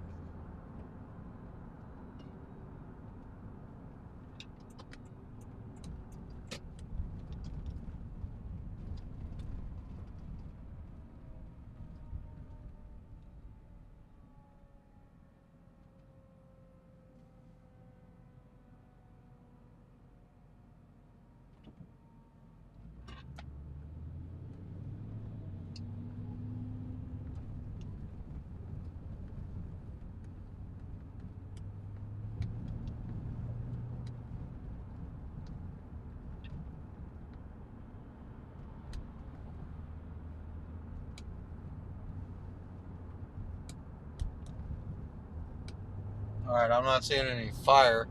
Alright, I'm not seeing any fire.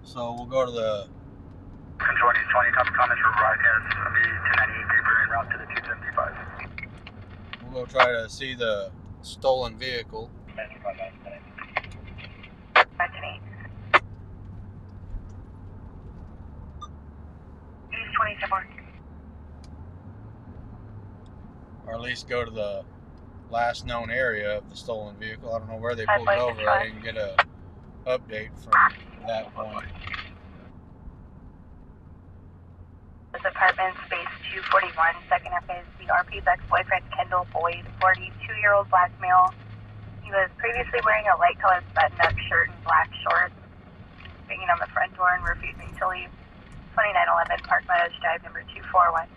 So we'll go to the 2020, top comments for right here. It's going to be 1098 paper en route to the 275. we'll go try to see the stolen vehicle. Or at least go to the last known area of the stolen vehicle. I don't know where they pulled it over. I didn't get a update from that point. Apartment, space 241, second FS. The RP's ex-boyfriend, Kendall Boyd, 42-year-old black male. He was previously wearing a light-colored button-up shirt and black shorts, banging on the front door and refusing to leave. 2911 Park Meadows Drive, number 241.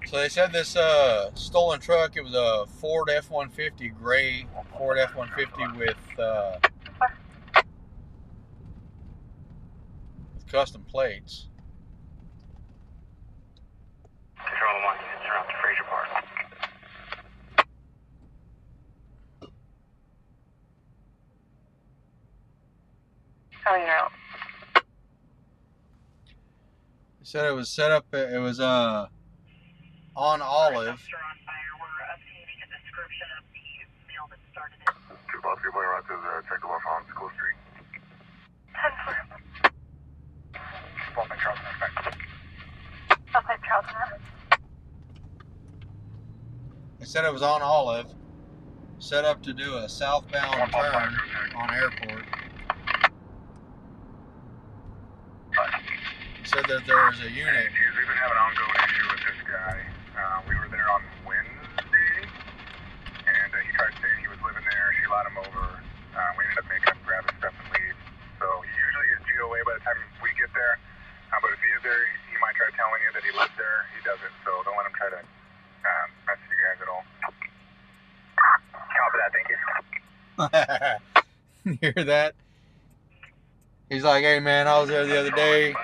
So they said this stolen truck, it was a Ford F-150, gray Ford F-150 with custom plates. Control 1, units around Fraser Park. Oh, you know. They said it was set up, it was on Olive. Two blocks, you're going around to the Central Wharf on School Street. 10-4. Spot by Charleston, effect. Southside Charleston. They said it was on Olive, set up to do a southbound turn on Airport. They said that there was a unit. We've been having an ongoing issue with this guy. We were there on Wednesday, and he tried saying he was living there. She let him over. We ended up making him grab his stuff and leave. So he usually is GOA by the time we get there. But if he is there, he might try telling you that he lives there. He doesn't, so don't let him try to mess with you guys at all. Copy that, thank you. You hear that? He's like, hey man, I was there the other day.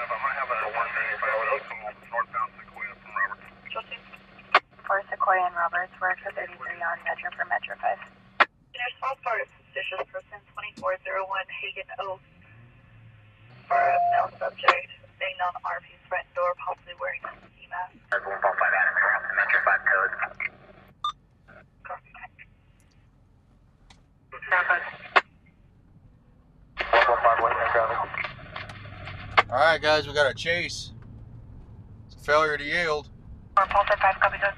For Sequoia and Roberts, we're for 33 on Metro for Metro 5. There's small part of suspicious person 2401 Hagen Oak for a male subject staying on RP's front door, possibly wearing a ski mask. There's 1.5 Adam around the Metro 5 code. Copy. 1.5 Western traffic. Alright guys, we got a chase. It's a failure to yield. Or Pulse at 5, copy code.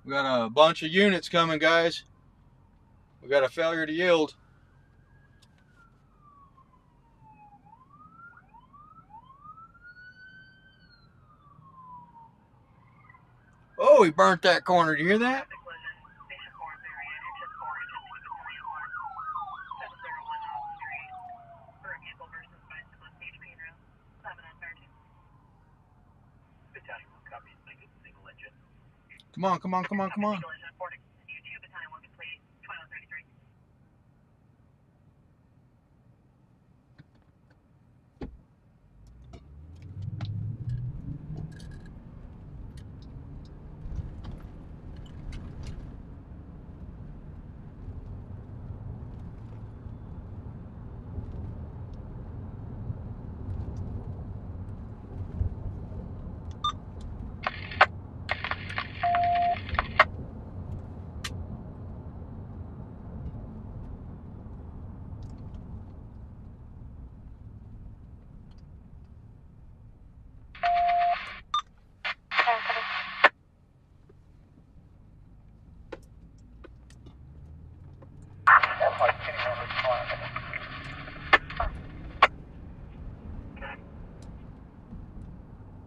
We got a bunch of units coming, guys. We got a failure to yield. Oh, he burnt that corner. Do you hear that? Come on, come on, come on, come on.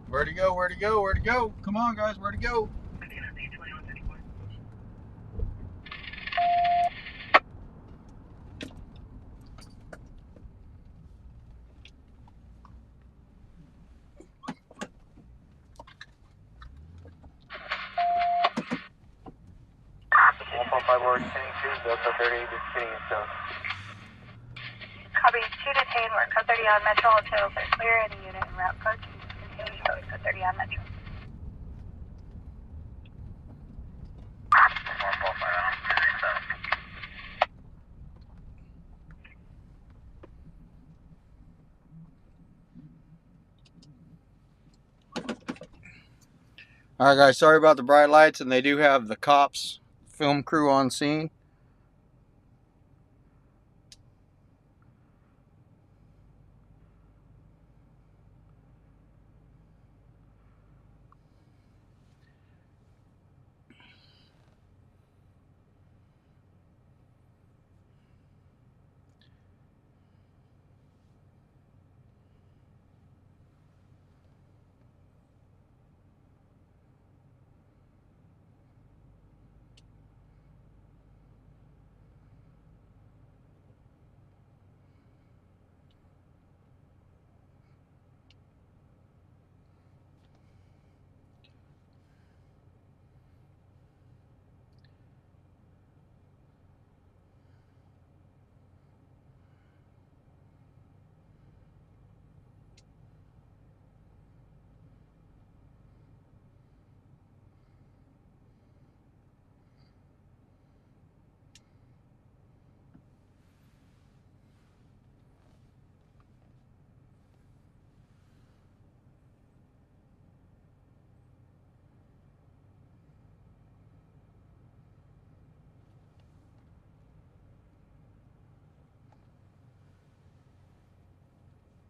Where'd he go? Where'd he go? Where'd he go? Come on, guys. Where'd he go? Copy 2 detained, we're code 30 on Metro, all tails are clear, any unit en route code, continue code 30 on Metro. Alright guys, sorry about the bright lights, and they do have the cops film crew on scene.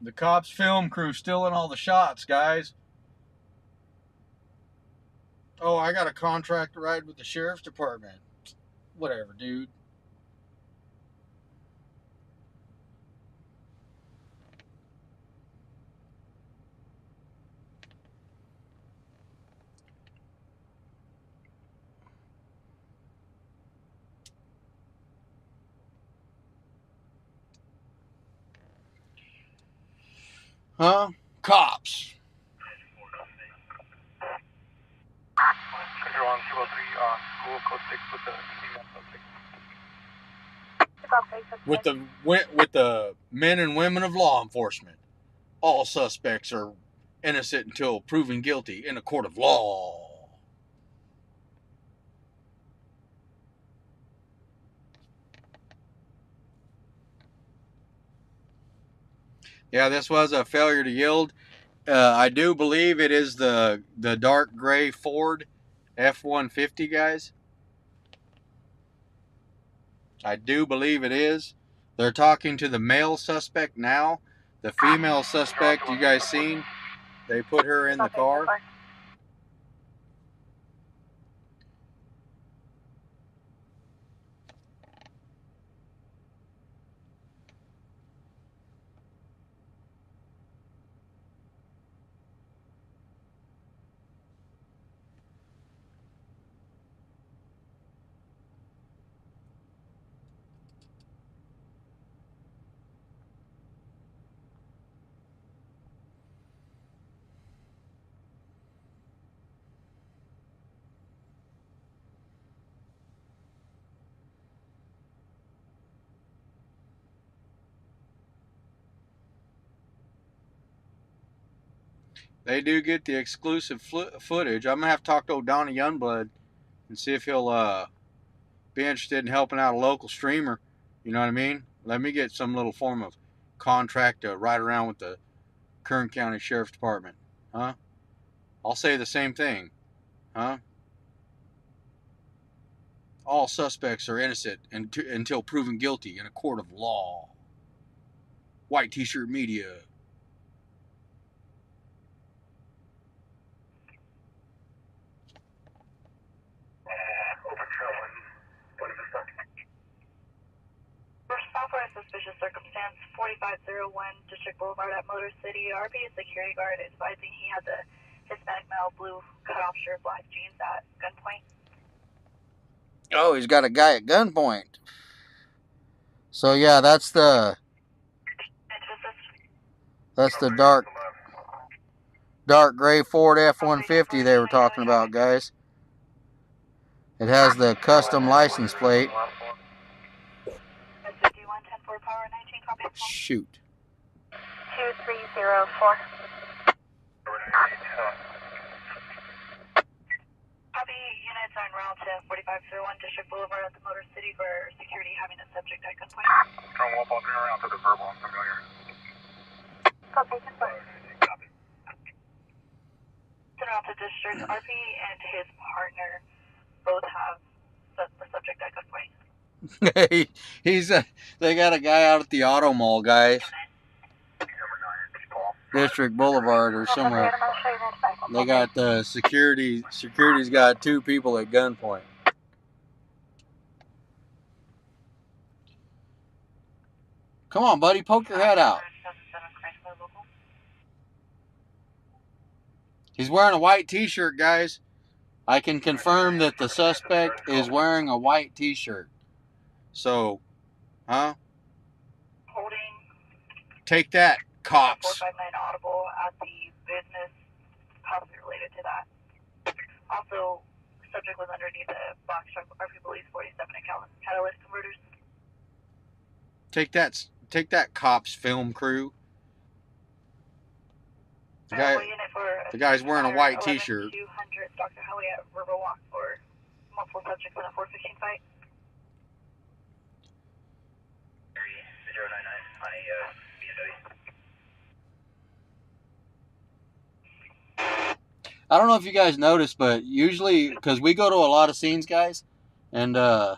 The cops' film crew stealing all the shots, guys. Oh, I got a contract to ride with the sheriff's department. Whatever, dude. Huh? Cops. You're on 203 school code 6 with the female subject. With the men and women of law enforcement. All suspects are innocent until proven guilty in a court of law. Yeah, this was a failure to yield. I do believe it is the dark gray Ford F-150, guys. I do believe it is. They're talking to the male suspect now. The female suspect, you guys seen? They put her in the car. They do get the exclusive footage. I'm going to have to talk to old Donnie Youngblood and see if he'll be interested in helping out a local streamer. You know what I mean? Let me get some little form of contract to ride around with the Kern County Sheriff's Department. Huh? I'll say the same thing. Huh? All suspects are innocent until proven guilty in a court of law. White T-shirt media. First stop for a suspicious circumstance, 4501 District Boulevard at Motor City. RP security guard advising he had the Hispanic male blue cutoff shirt, black jeans at gunpoint. Oh, he's got a guy at gunpoint. So yeah, that's the dark gray Ford F-150 they were talking about, guys. It has the custom license plate. Shoot. 2304. Copy, units on route to 4501 District Boulevard at the Motor City for security having a subject at gunpoint. Turn one ball around to the verbal unfamiliar. Copy, confirm. Out to District, RP and his partner both have the subject at gunpoint. They got a guy out at the auto mall, guys. District Boulevard or somewhere. They got the security's got two people at gunpoint. Come on, buddy, poke your head out. He's wearing a white t-shirt, guys. I can confirm that the suspect is wearing a white t-shirt. So, huh? Holding. Take that, cops. 459 audible at the business, possibly related to that. Also, the subject was underneath the box truck RP Police 47 and catalyst converters. Take that, cops film crew. The guy's wearing a white t-shirt. 200 Dr. Howie at Riverwalk for multiple subjects in a 415 fight. 099 on a BMW. I don't know if you guys noticed, but usually, because we go to a lot of scenes, guys, and Well,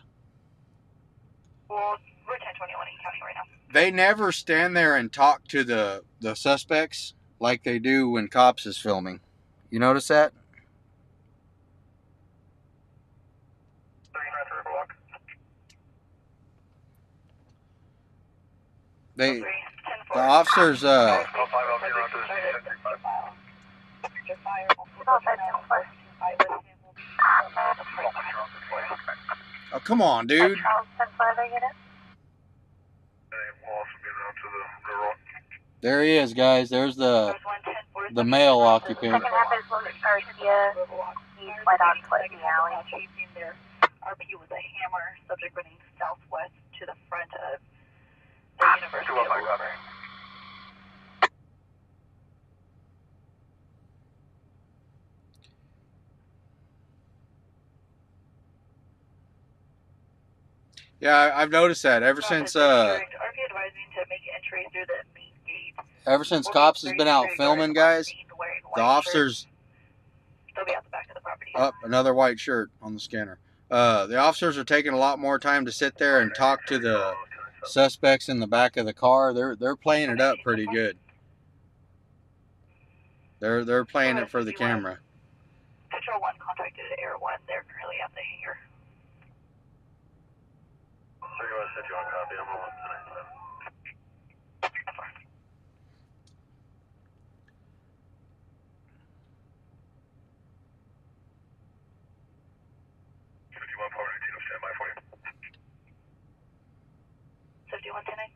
we're 1021 in county right now. They never stand there and talk to the suspects like they do when cops is filming. You notice that? The officers oh, come on, dude. There he is, guys. There's the male occupant. RP with a hammer, subject running southwest to the front of the University of Auburn. Yeah, I've noticed that ever since RP advising to make entry through the main gate. ever since cops has been out filming, guys, the officers. They'll be at the back of the property. Up another white shirt on the scanner. The officers are taking a lot more time to sit there and talk to the suspects in the back of the car. They're playing it up pretty good. They're playing it for the camera. Control 1 contacted Air 1. They're currently at the hangar. So you want to set you on copy? I'm on tonight. Standby for you. 5110.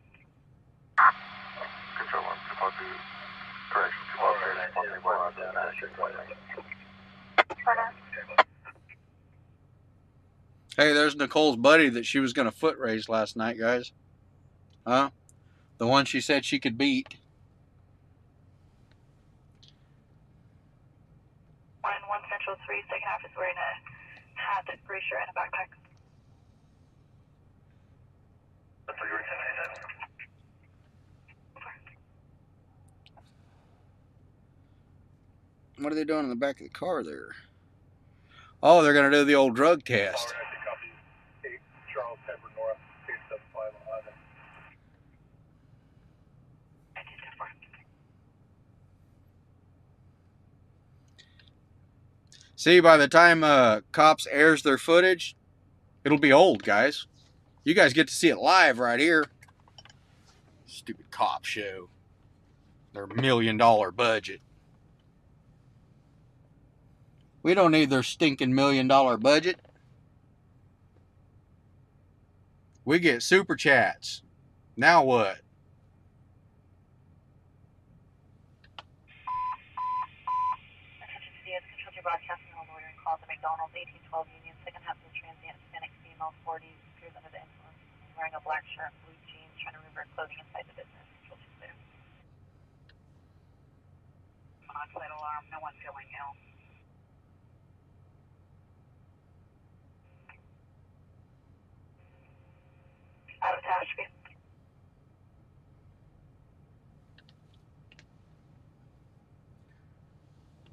Control 1, correction, 2 Hey, there's Nicole's buddy that she was going to foot race last night, guys. Huh? The one she said she could beat. 1 Central 3, second half is wearing a hat, gray shirt, and a backpack. That's what you were saying. What are they doing in the back of the car there? Oh, they're going to do the old drug test. Charles Pepper North, 27511. See, by the time cops airs their footage, it'll be old, guys. You guys get to see it live right here. Stupid cop show. Their $1 million budget. We don't need their stinking $1 million budget. We get super chats. Now what? Broadcasting on loitering calls at McDonald's, 1812 Union, second half of the transient Hispanic female, 40s, appears under the influence, wearing a black shirt, blue jeans, trying to remove her clothing inside the business. Control 2 clear. On-site alarm, no one feeling ill. Out of Tashby.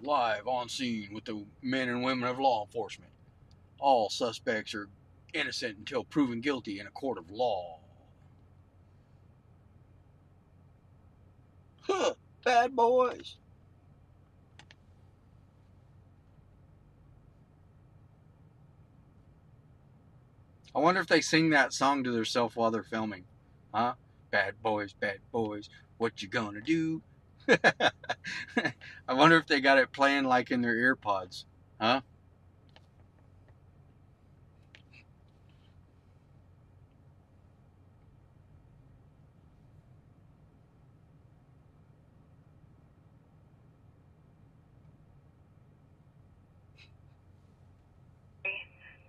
Live on scene with the men and women of law enforcement. All suspects are innocent until proven guilty in a court of law. Huh, bad boys. I wonder if they sing that song to themselves while they're filming. Huh? Bad boys, what you gonna do? I wonder if they got it playing like in their ear pods. Huh?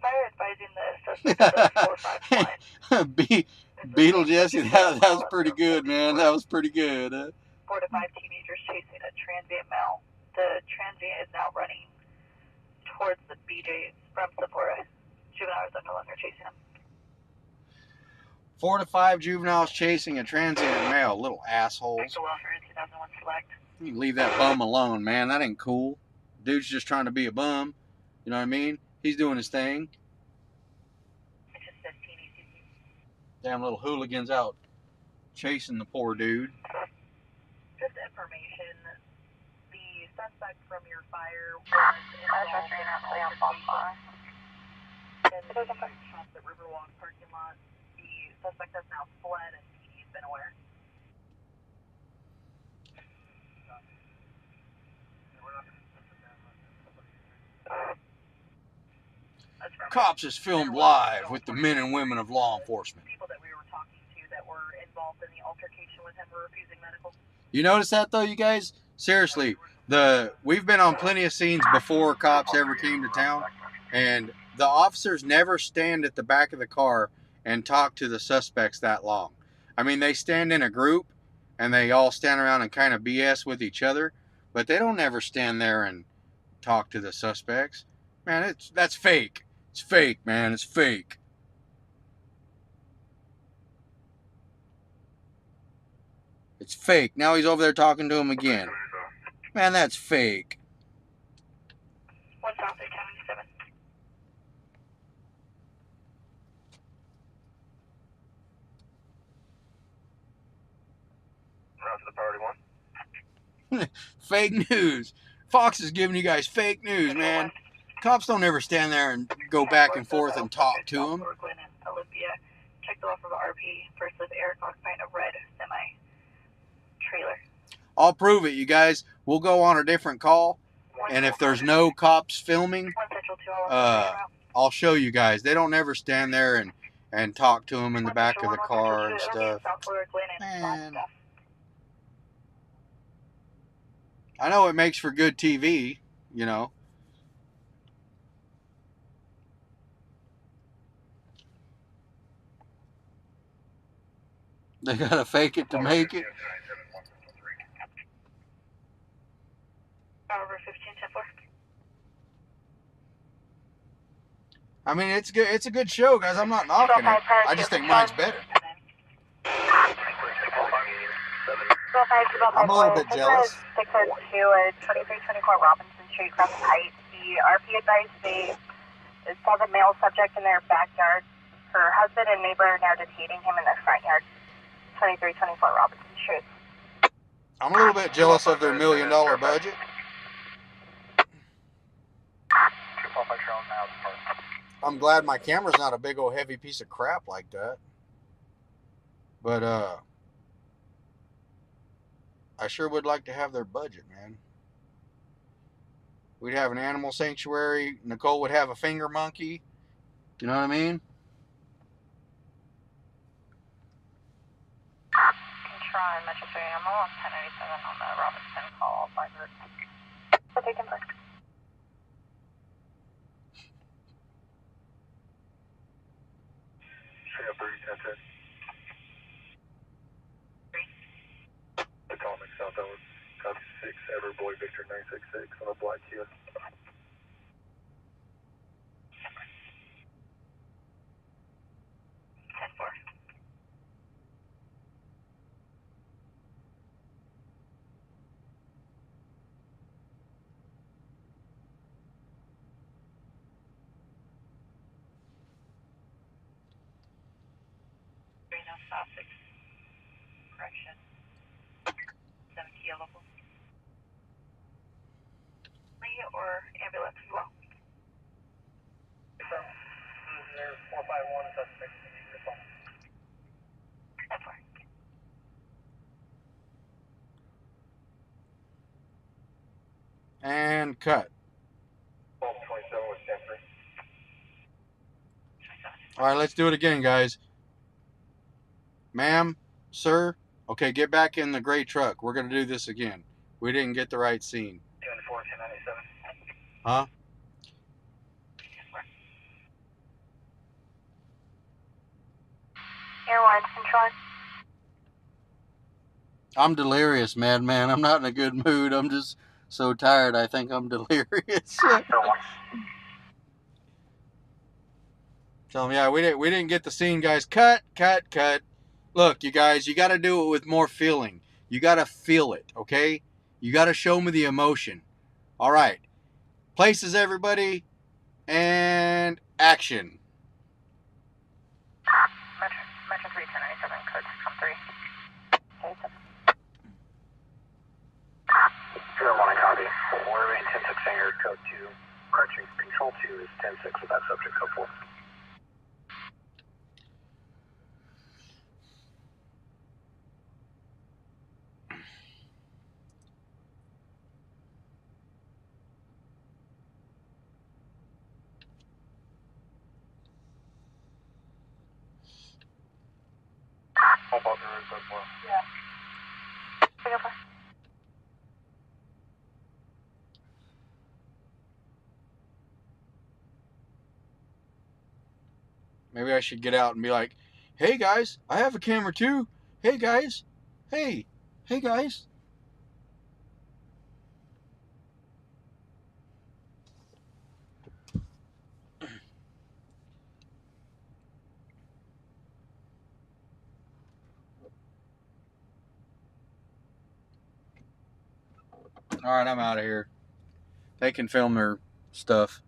Fire advising the suspect of 451. Beetle Jesse, that was pretty good, man. That was pretty good. 4 to 5 teenagers chasing a transient male. The transient is now running towards the BJ's from Sephora. Juveniles are no longer chasing him. 4 to 5 juveniles chasing a transient male. Little assholes. Welfare in 2001 select. You can leave that bum alone, man. That ain't cool. Dude's just trying to be a bum. You know what I mean? He's doing his thing. It just says teen ECC. Damn little hooligans out chasing the poor dude. Just information. The suspect from your fire was involved in an altercation in the Shasta Riverwalk parking lot. The suspect has now fled and he's been aware. Cops is filmed live with the men and women of law enforcement. People that we were talking to that were involved in the altercation with him were refusing medical. You notice that though, you guys? Seriously, we've been on plenty of scenes before cops ever came to town, and the officers never stand at the back of the car and talk to the suspects that long. I mean, they stand in a group and they all stand around and kind of BS with each other, but they don't ever stand there and talk to the suspects. Man, that's fake. It's fake, man. It's fake. It's fake. Now he's over there talking to him again. Man, that's fake. 1 South 877. Route to the priority 1. Fake news. Fox is giving you guys fake news, man. Cops don't ever stand there and go back and forth and talk to them. Brooklyn and Olympia. Check the left of RP. First with Eric occupying a red semi-trailer. I'll prove it, you guys. We'll go on a different call, and if there's no cops filming, I'll show you guys. They don't ever stand there and talk to them in the back of the car and stuff. Man. I know it makes for good TV, you know. They gotta fake it to make it. Over 15-10-4. I mean, it's good. It's a good show, guys. I'm not knocking it. I just think mine's better. I'm a little bit jealous. 602 at 2324 Robinson Street, Crescent Heights. The RP advised they saw the male subject in their backyard. Her husband and neighbor are now detaining him in their front yard. 2324 Robinson Street. I'm a little bit jealous of their $1 million budget. I'm glad my camera's not a big old heavy piece of crap like that. But I sure would like to have their budget, man. We'd have an animal sanctuary. Nicole would have a finger monkey. You know what I mean? Try Metro 3 Animal on 1087 on the Robinson call by group. Okay, confirm. Straight up 3010. Atomic South Tower. Copy 6, Edward Boy Victor 966 on a black Kia. South 6. Correction. 7 Kia local. Or ambulance as well. 451 suspect. And cut. 1227 with Stanford. All right, let's do it again, guys. Ma'am, sir, okay, get back in the gray truck. We're going to do this again. We didn't get the right scene. 10-4-10-97. Huh? Airlines control. I'm delirious, madman. I'm not in a good mood. I'm just so tired. I think I'm delirious. Tell them, yeah, we didn't get the scene, guys. Cut. Look, you guys, you got to do it with more feeling. You got to feel it, okay? You got to show me the emotion. All right. Places, everybody, and action. Metro 3 1097, code 613. with code 2. Correction, control 2 is 10-6 with that subject, code 4. Hold on, code 4. Yeah. Code 4. Maybe I should get out and be like, hey guys, I have a camera too. Hey guys. Hey guys. All right, I'm out of here. They can film their stuff.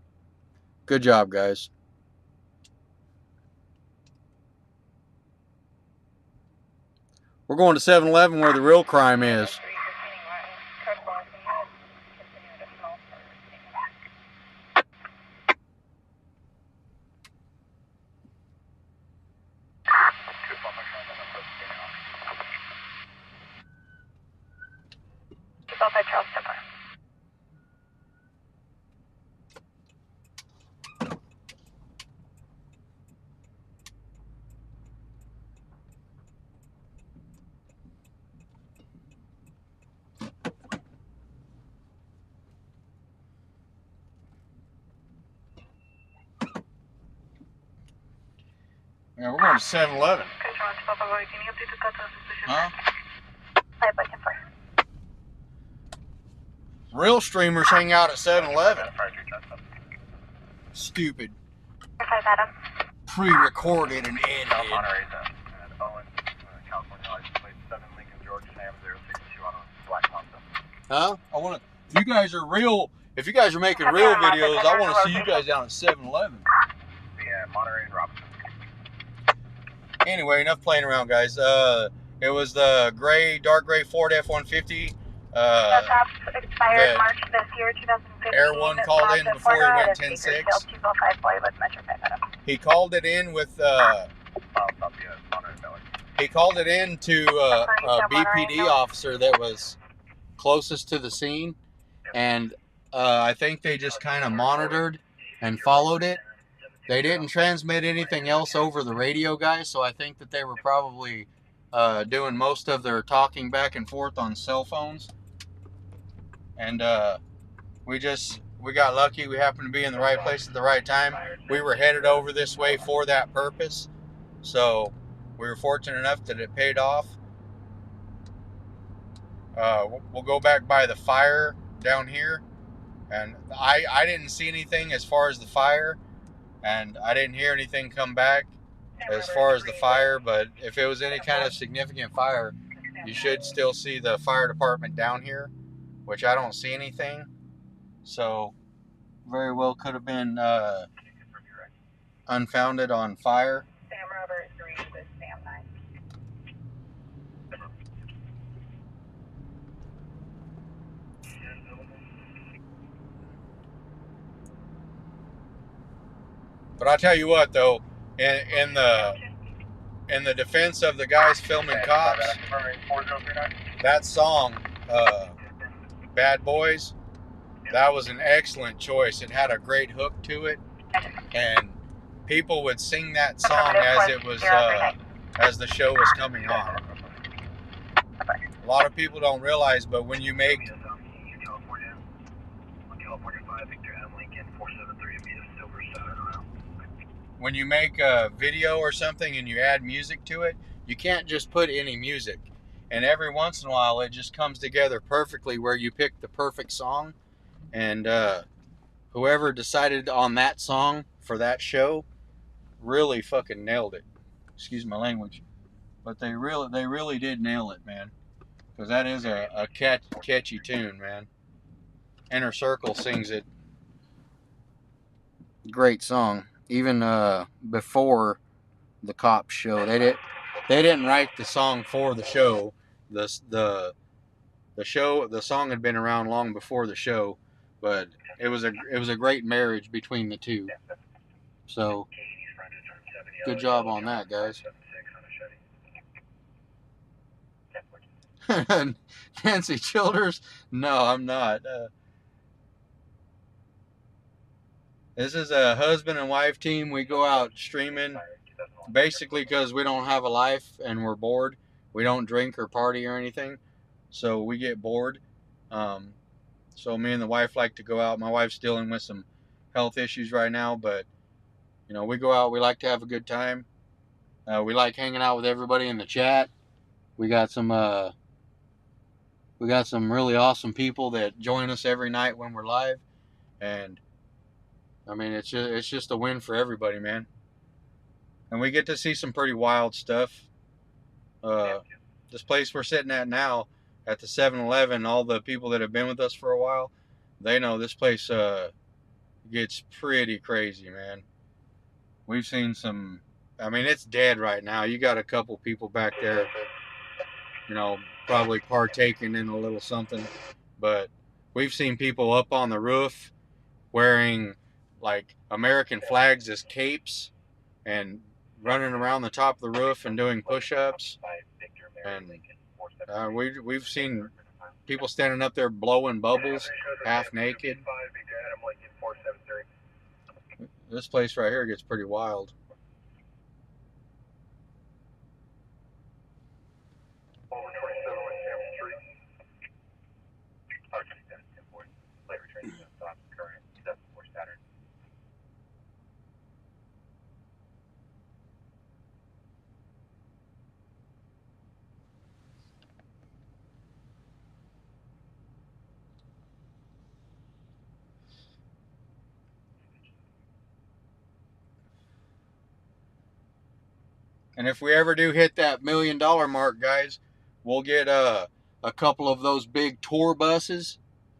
Good job, guys. We're going to 7-Eleven where the real crime is. Yeah, we're going to 7-Eleven. Huh? Real streamers hang out at 7-Eleven. Stupid. Pre-recorded and edited. Huh? I want to. If you guys are real, if you guys are making real videos, I want to see you guys down at 7-Eleven. Yeah, Monterey and Robinson. Anyway, enough playing around, guys. It was the dark gray Ford F-150. Expired March this year, 2015. Air One called in before he went 10-6. He called it in with. He called it in to a BPD officer that was closest to the scene, and I think they just kind of monitored and followed it. They didn't transmit anything else over the radio, guys, so I think that they were probably doing most of their talking back and forth on cell phones. And we got lucky. We happened to be in the right place at the right time. We were headed over this way for that purpose, so we were fortunate enough that it paid off. We'll go back by the fire down here, and I didn't see anything as far as the fire, and I didn't hear anything come back as far as the fire, but if it was any kind of significant fire, you should still see the fire department down here, which I don't see anything, so very well could have been unfounded on fire. Sam Robert 3 with Sam 9. But I tell you what, though, in the defense of the guys filming cops, that song, Bad Boys, that was an excellent choice. It had a great hook to it, and people would sing that song as it was as the show was coming on. A lot of people don't realize, but when you make a video or something and you add music to it, you can't just put any music. And every once in a while, it just comes together perfectly where you pick the perfect song. And whoever decided on that song for that show really fucking nailed it. Excuse my language, but they really did nail it, man. Because that is a catchy tune, man. Inner Circle sings it. Great song. Even before the Cops show, they didn't write the song for the show. The song had been around long before the show, but it was a great marriage between the two. So good job on that, guys. Nancy Childers? No, I'm not. This is a husband and wife team. We go out streaming basically because we don't have a life and we're bored. We don't drink or party or anything, so we get bored. So me and the wife like to go out. My wife's dealing with some health issues right now, but you know, we go out. We like to have a good time. We like hanging out with everybody in the chat. We got some really awesome people that join us every night when we're live, and I mean it's just a win for everybody, man. And we get to see some pretty wild stuff. This place we're sitting at now, at the 7-Eleven, all the people that have been with us for a while, they know this place gets pretty crazy, man. We've seen some, I mean, it's dead right now. You got a couple people back there, you know, probably partaking in a little something, but we've seen people up on the roof wearing like American flags as capes and running around the top of the roof and doing push-ups. And we've seen people standing up there blowing bubbles, half naked. This place right here gets pretty wild. And if we ever do hit that $1 million mark, guys, we'll get a couple of those big tour buses,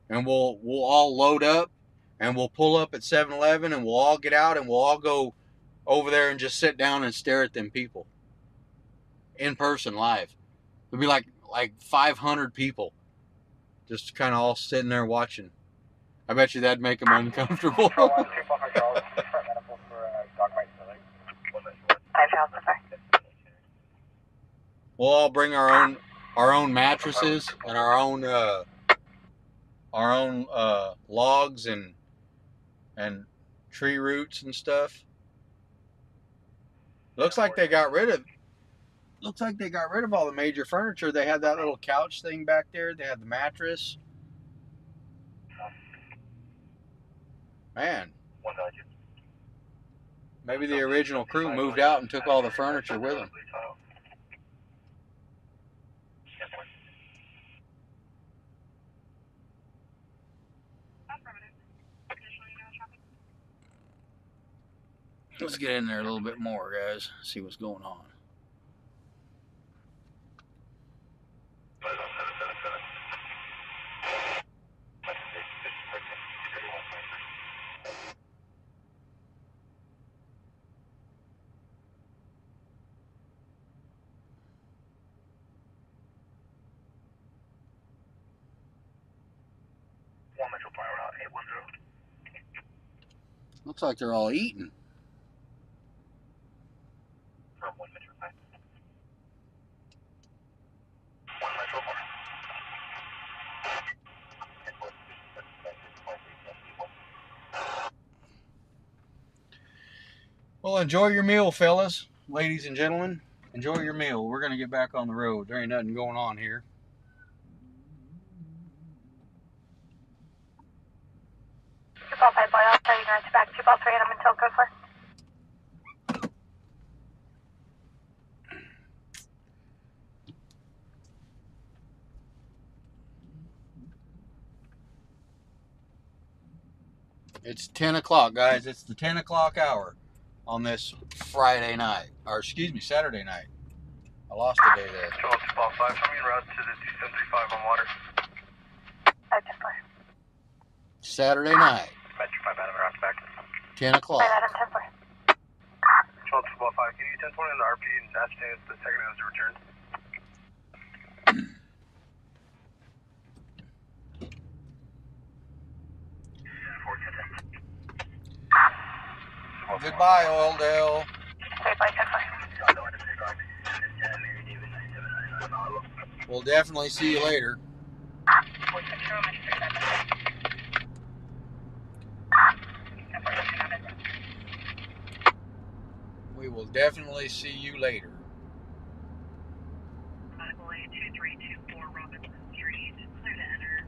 and we'll all load up, and we'll pull up at 7-Eleven, and we'll all get out, and we'll all go over there and just sit down and stare at them people in person, live. It'll be like 500 people, just kind of all sitting there watching. I bet you that'd make them uncomfortable. We'll all bring our own mattresses and our own logs and tree roots and stuff. Looks like they got rid of all the major furniture. They had that little couch thing back there. They had the mattress. Man, maybe the original crew moved out and took all the furniture with them. Let's get in there a little bit more, guys. See what's going on. Looks like they're all eating. Well, enjoy your meal, fellas, ladies and gentlemen. Enjoy your meal. We're going to get back on the road. There ain't nothing going on here. I'll tell you guys back. 2-3 and I'm until code 4. It's 10 o'clock, guys. It's the 10 o'clock hour on this Friday night. Or, excuse me, Saturday night. I lost a day there. 12-5, coming route to the 2735 on water. 5-10-4. Saturday night. Metro 5 Adam, route back. 10 o'clock. 5 Adam 10-4. 12-5, can you 10-20 on the RP and ascertain the second as a return? Goodbye, Oildale. We'll definitely see you later. We will definitely see you later. 2324 Robinson Street, clear to enter.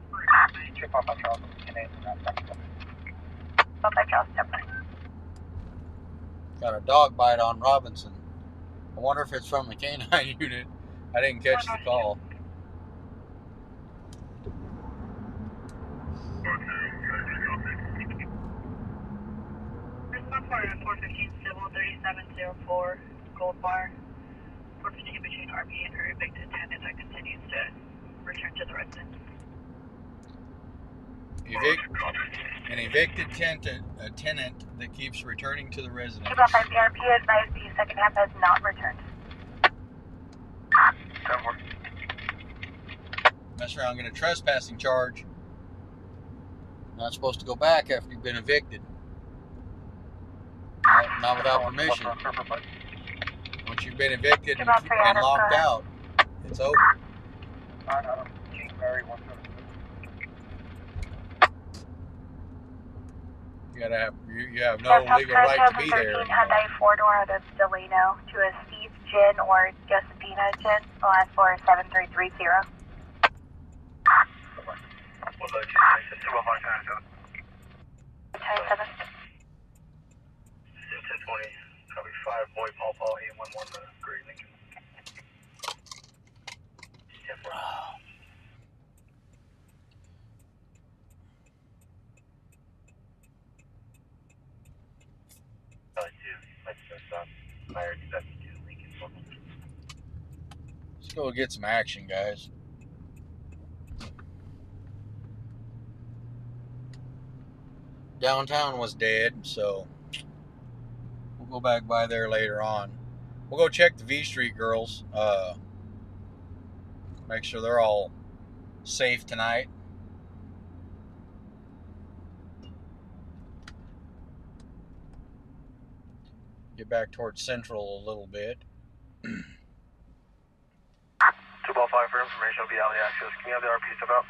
Got a dog bite on Robinson. I wonder if it's from the canine unit. I didn't catch the call. Response order 415 Civil 3704 Gold Bar. 415 between RP and her evicted tenant that continues to return to the residence. An evicted tenant that keeps returning to the residence. 255 RP advised the second half has not returned. Mess around, get a trespassing charge. Not supposed to go back after you've been evicted. Not without permission. Once you've been evicted and locked out, it's over. You have no legal right to be there anymore. Hyundai 4-door out of Delano to a Steve Gin or Josephina Gin, the last floor is 7330. We'll let you take the 205 10-7. 1020, copy 5, Boy Paul Paul, 811, Great Lincoln. 10-4. Let's go get some action, guys. Downtown was dead, so we'll go back by there later on. We'll go check the V Street girls. Make sure they're all safe tonight. Get back towards Central a little bit. 205 for information, will be alley access. Can you have the RP step out?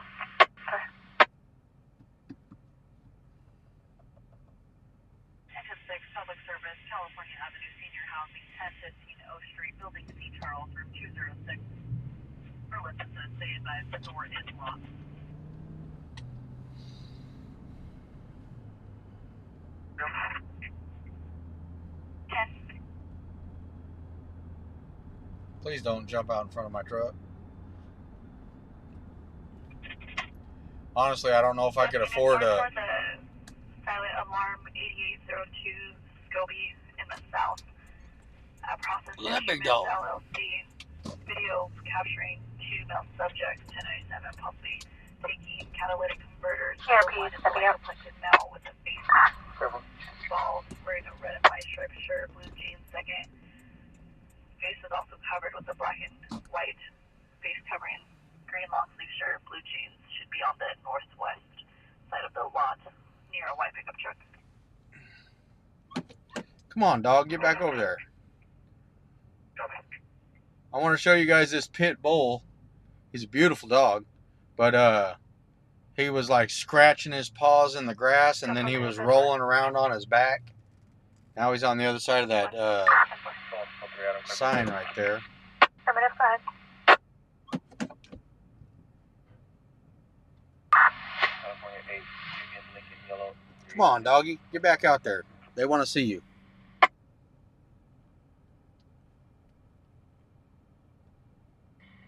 Public Service, California Avenue Senior Housing, 1015 O Street, Building C, Charles, room 206. For witnesses, they advise the door is locked. Please don't jump out in front of my truck. Honestly, I don't know if I could afford a... Silent alarm 8802 Scobie in the south. Process Look at that big dog. LLC. Video capturing 2 male subjects, 1097, possibly taking catalytic converters. Here, please, One reflected male with a face bald, wearing a red and white striped shirt, blue jeans. Second face is also covered with a black and white face covering, green long sleeve shirt, blue jeans. Should be on the northwest side of the lot near a white pickup truck. Come on, dog, get back over there. I want to show you guys this pit bull. He's a beautiful dog, but he was like scratching his paws in the grass, and then he was rolling around on his back. Now he's on the other side of that sign right there. Come on, doggy, get back out there. They want to see you.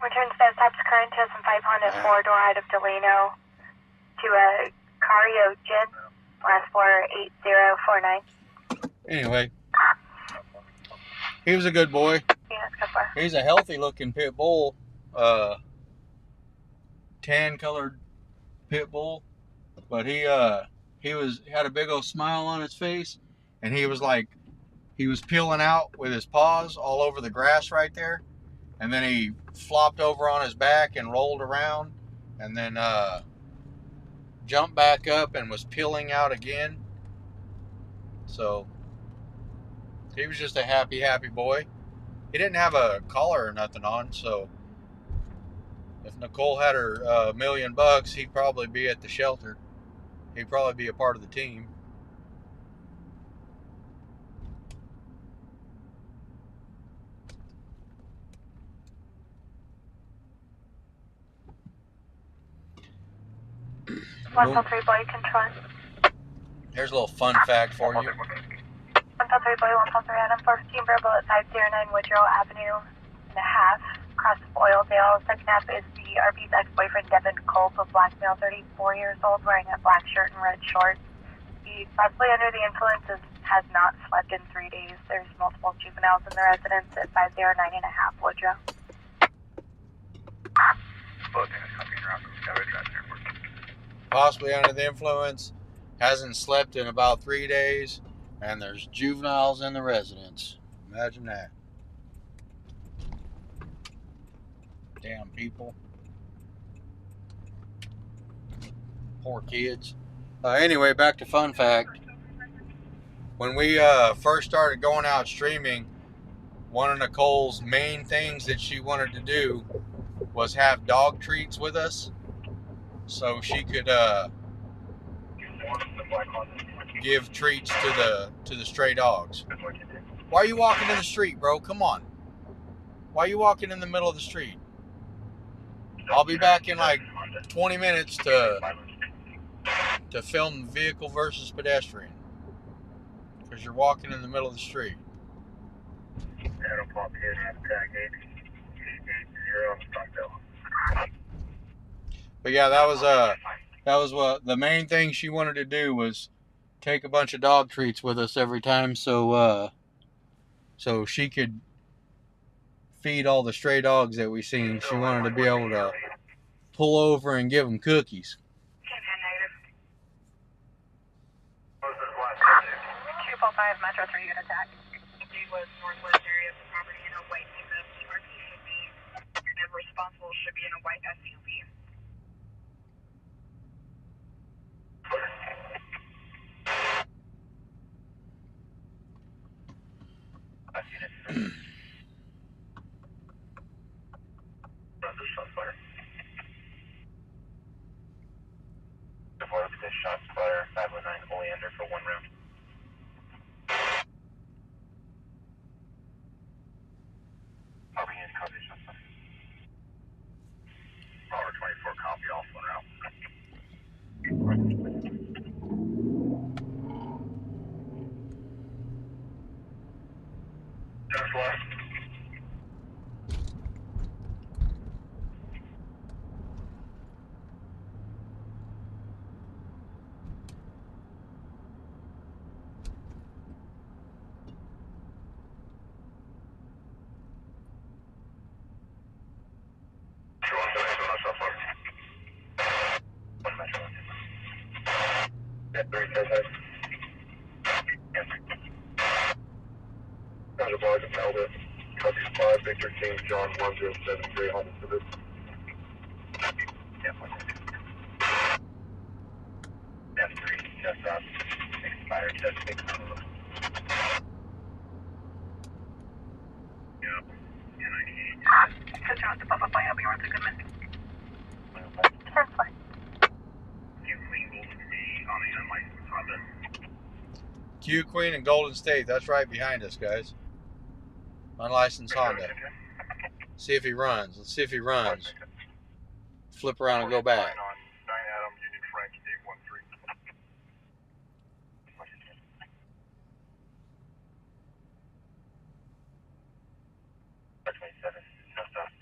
Return status types current to some 500 4-door out of Delano to a Cario Gin, last floor 8049. Anyway, he was a good boy. He's a healthy looking pit bull, tan colored pit bull, but he had a big old smile on his face, and he was peeling out with his paws all over the grass right there, and then he flopped over on his back and rolled around, and then jumped back up and was peeling out again. So He was just a happy boy. He didn't have a collar or nothing on, so if Nicole had her $1 million, he'd probably be at the shelter. He'd probably be a part of the team. One call 3 boy control. Here's a little fun fact for you. 1 call 3 boy, 1 call 3 Adam, 14 verbal at 509 Woodrow Avenue and a half, across Oildale. Second half is the RP's ex-boyfriend Devin Culp, a black male, 34 years old, wearing a black shirt and red shorts. He's possibly under the influence, has not slept in 3 days. There's multiple juveniles in the residence at 509 and a half Woodrow. Possibly under the influence, hasn't slept in about 3 days, and there's juveniles in the residence. Imagine that. Damn people. Poor kids. Anyway, back to fun fact. When we first started going out streaming, one of Nicole's main things that she wanted to do was have dog treats with us, so she could give treats to the stray dogs. Why are you walking in the street, bro? Come on. Why are you walking in the middle of the street? I'll be back in like 20 minutes to film vehicle versus pedestrian, because you're walking in the middle of the street. But yeah, that was what the main thing she wanted to do, was take a bunch of dog treats with us every time, so she could feed all the stray dogs that we seen. She wanted to be able to pull over and give them cookies. 245 Metro 3 unit attack. He was northwest area of the property in a white pickup. The RP should be, and responsible should be in a white SUV. Shots fire, 509 Oleander for 1 round. I'll be in copy, shots fire. Power 24 copy, off 1 round. Just left. Victor King, John 1073, home to this. F3, just up. Expired, just 6. Yep. 1098. Good job, the Bubba Boy, I'll be on to Goodman. 10 4. Q Queen Golden State on the unlicensed Honda. Q Queen and Golden State, that's right behind us, guys. Unlicensed Honda. See if he runs. Let's see if he runs. Flip around and go back. 9 Adam, Union Frank, 813.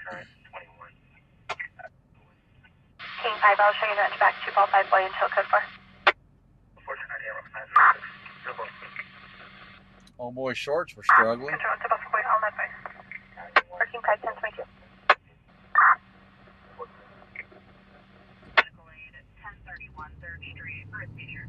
Current 21. King 5, I'll show you that back to ball 5 boy until code 4. Oh boy, shorts were struggling. Control to ball 4 boy, all that way. Working 5, 10 22. Medical aid at 1031 3rd Street for a seizure.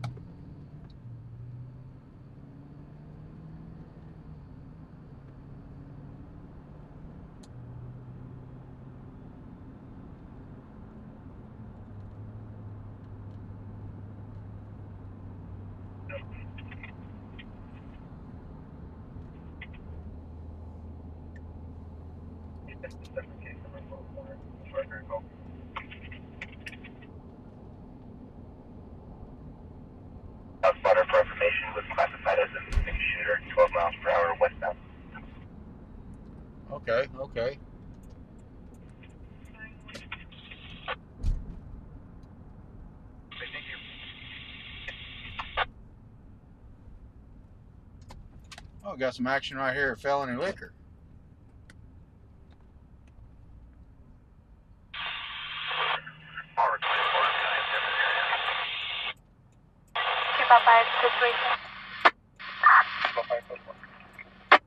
Spotter for information was classified as a moving shooter, 12 miles per hour westbound. Okay, okay. Oh, got some action right here at Felony Liquor. Five situation.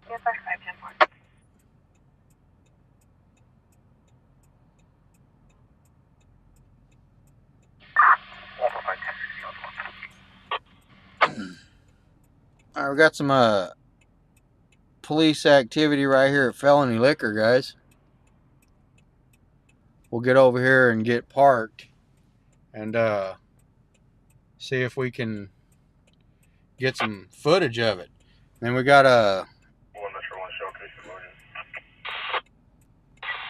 Yes, sir. 510-4. All right, we got some police activity right here at Felony Liquor, guys. We'll get over here and get parked and see if we can get some footage of it. Then we got a One Metro 1 showcase emergency.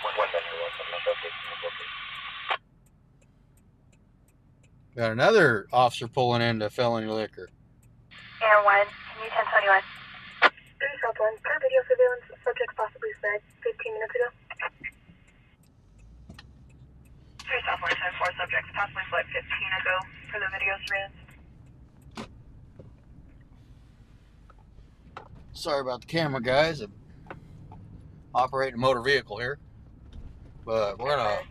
One Metro 1 showcase emergency. got another officer pulling into Felony Liquor. Air 1, can you 1021? 3 South 1, per video surveillance, subject possibly fled 15 minutes ago. 3 South 1, 10-4, subjects possibly fled 15 ago for the video surveillance. Sorry about the camera, guys. I'm operating a motor vehicle here. But we're going to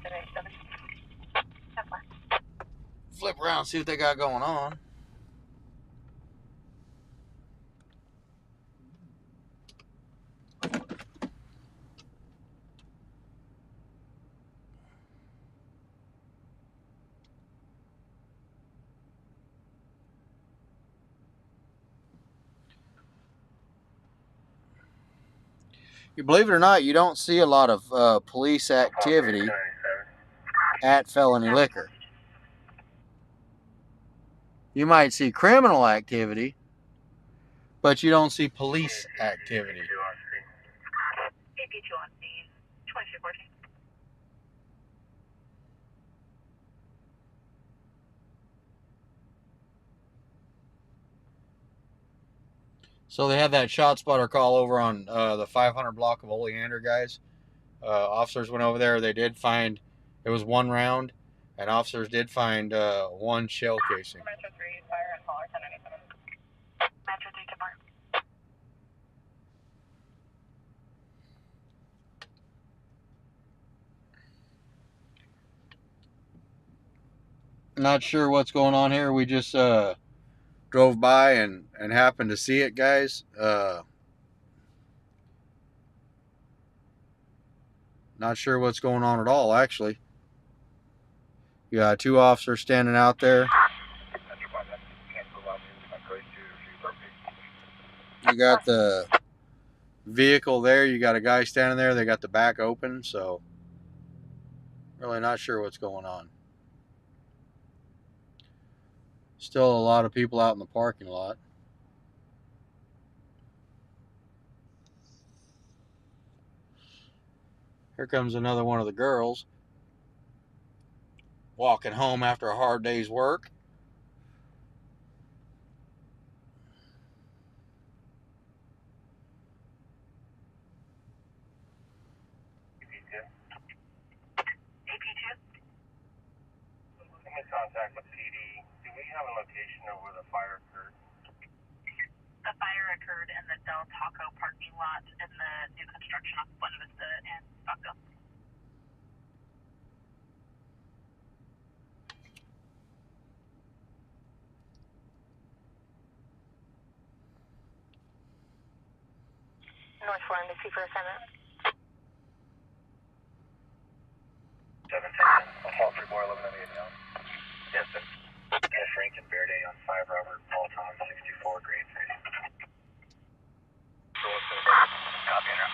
flip around and see what they got going on. You believe it or not, you don't see a lot of police activity at Felony Liquor. You might see criminal activity, but you don't see police activity. AP2 on scene, 2214. So they had that shot spotter call over on the 500 block of Oleander, guys. Officers went over there. They did find, it was 1 round, and officers did find 1 shell casing. Metro 3, fire and caller 1097. Metro 3 to bar. Not sure what's going on here. We just drove by and happened to see it, guys. Not sure what's going on at all, actually. You got 2 officers standing out there. You got the vehicle there. You got a guy standing there. They got the back open, so really not sure what's going on. Still a lot of people out in the parking lot. Here comes another one of the girls walking home after a hard day's work. AP2? I'm in contact with PD. Do we have a location of where the fire occurred? The fire occurred in the Del Taco parking lot in the new construction off Buena Vista and Stockville. North 4 to see for assignment. 710, I'll call 3411 now. Yes, sir. Yes, Frank and Verde on 5 Robert, Paul Tom, 64, grade 30. Copy, now.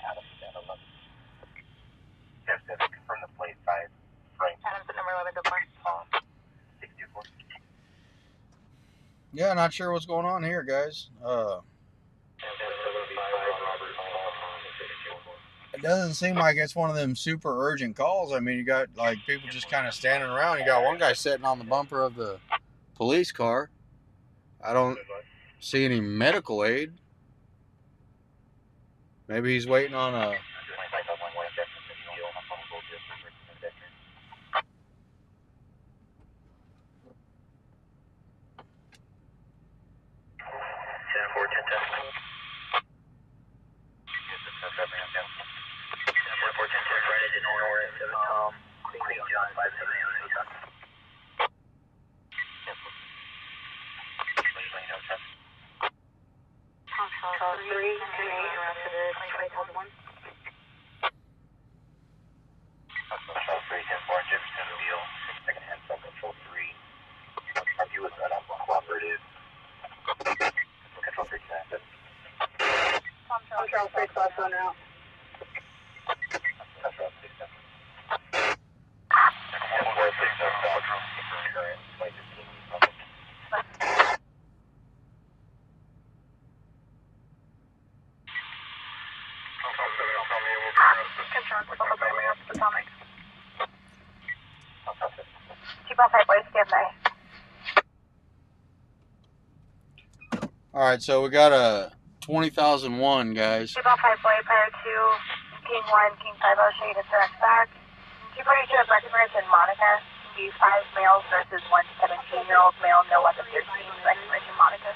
Adam, 11. Yes, sir, confirm the plate 5 Yeah, not sure what's going on here, guys. It doesn't seem like it's one of them super urgent calls. I mean, you got like people just kind of standing around. You got one guy sitting on the bumper of the police car. I don't see any medical aid. Maybe he's waiting on a... All right, so we got a 20,001, guys. 2.5 boy, pair 2, King 1, King 5, I'll show you the direct back. 242 of Breckenridge and Monica. Be 5 males versus 1 17-year-old male, no other 13, Breckenridge and Monica.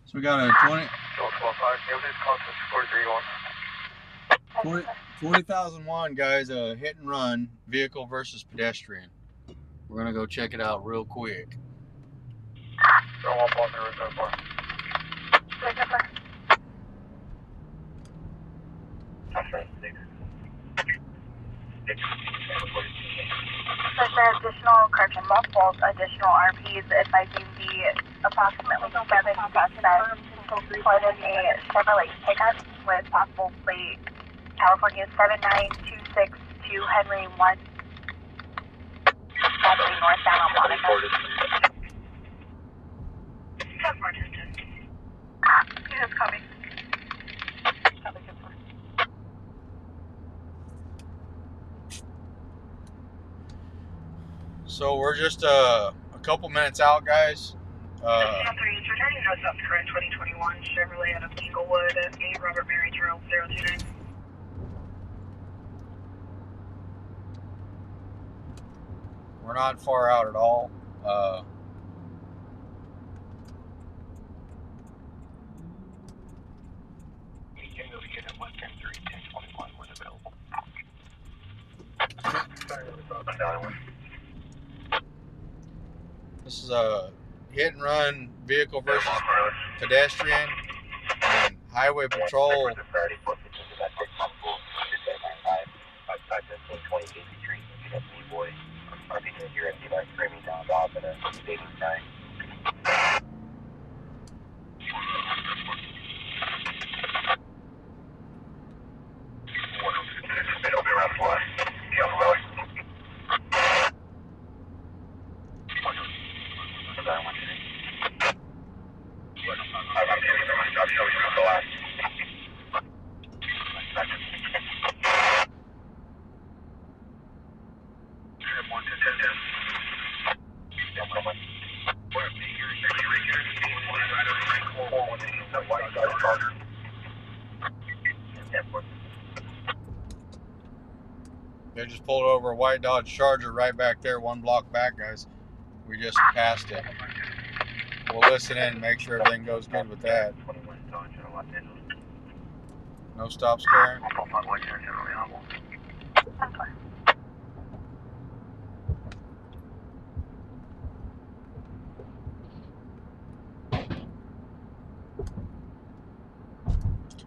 So we got a 20,001, guys, a hit and run, vehicle versus pedestrian. We're going to go check it out real quick. There's additional correction, multiple additional RPs advising the approximately 7 suspects reported a Chevrolet pickup with possible plate California 79262 Henry 1. Heading northbound on Monica. Yes, copy. So we're just a couple minutes out, guys. Returning to South Current 2021 Chevrolet out of Inglewood, 8 Robert Mary Charles 029. We're not far out at all. This is a hit and run, vehicle versus pedestrian, and highway patrol. They just pulled over a white Dodge Charger right back there, 1 block back, guys. We just passed it. We'll listen in and make sure everything goes good with that. No stops, Karen?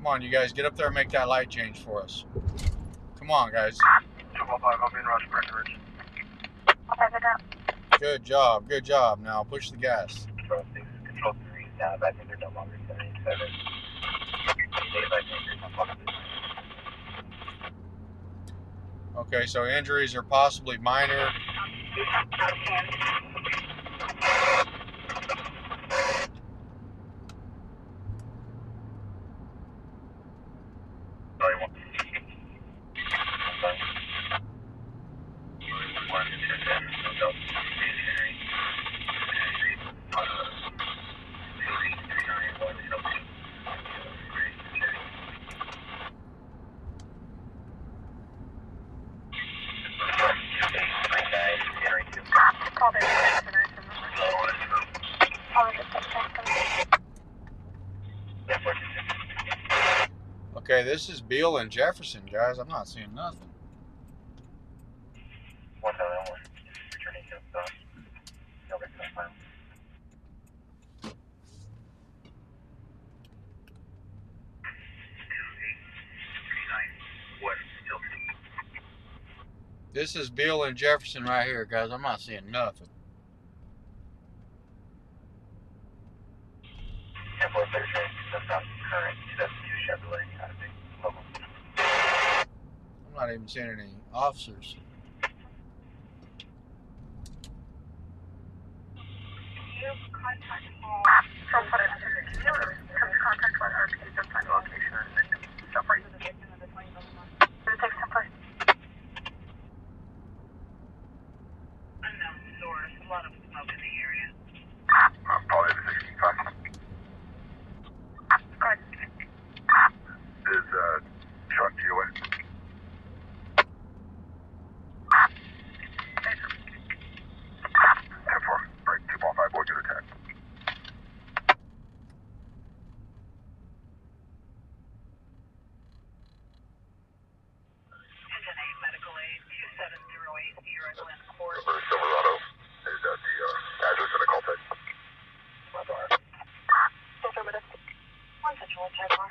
Come on, you guys, get up there and make that light change for us. Come on, guys. 215, I'm in rush, Breckenridge. I'll have it up. Good job, good job. Now push the gas. Control 6, Control 3 is down. I think they're no longer 77. Dave, I think there's no fucking. Okay, so injuries are possibly minor. Sorry, one. Call their Okay, this is Beale and Jefferson, guys. I'm not seeing nothing. 191, returning to the no recognized file. This is Beale and Jefferson right here, guys. I'm not seeing nothing. Temple Better Train, that's not current 2002 Chevrolet, I think, local. I'm not even seeing any officers. you contact all from what I'm saying, can you contact what our kids and find location and stuff for you to get into the 20 months? It takes some place. Unknown source, a lot of smoke in the area. Probably the 65. Good. Is, truck GOA? Break 2.5, boy, get attacked. Engine 8 medical aid, 2708 Sierra Glen Court. Silverado, is that the, address and the call text? Affirmative. One Central Jaguar.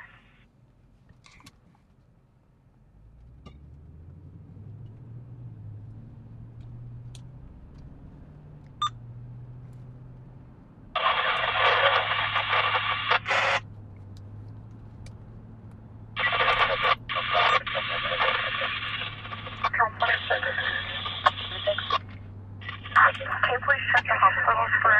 Can you please check the hospitals for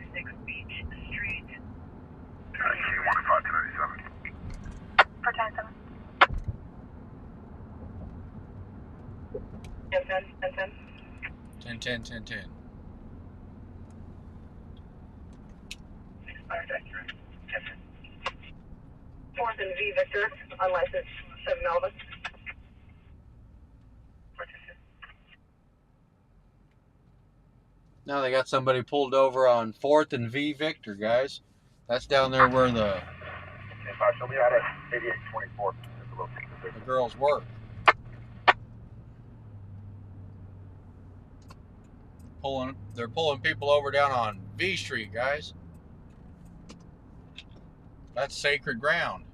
626 Beach Street. for 10-7? Yes, 10. 10-10-10-10. Expired accurate. 4th and V Victor, unlicensed 7 Melvin. Now they got somebody pulled over on 4th and V Victor, guys. That's down there where the She'll be out at 8824. girls work. They're pulling people over down on V Street, guys. That's sacred ground.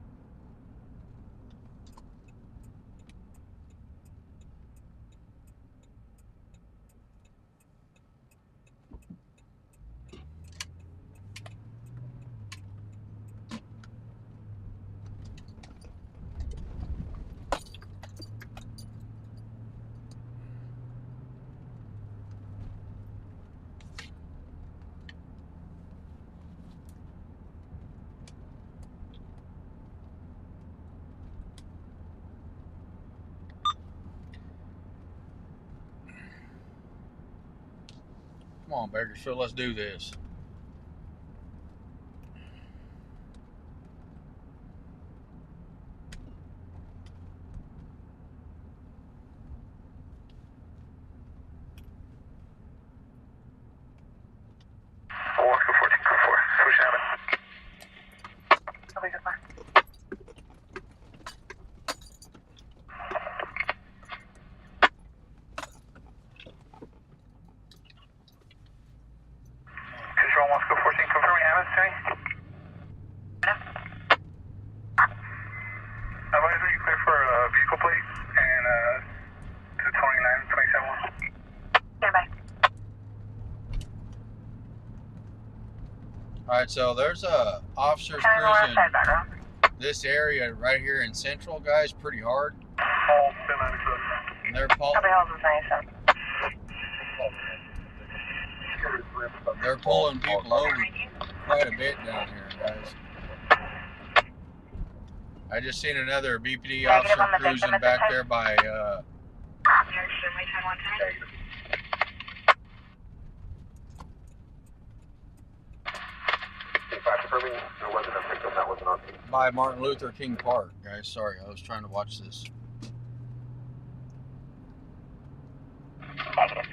Come on, Bakersfield, let's do this. Alright, so there's officers Turn on cruising side background. this area right here in Central, guys, pretty hard. All 1097. And they're Copy, hold on 97. they're pulling people over quite a bit down here, guys. I just seen another BPD officer cruising back there by by Martin Luther King Park, guys. Sorry, I was trying to watch this. Negative.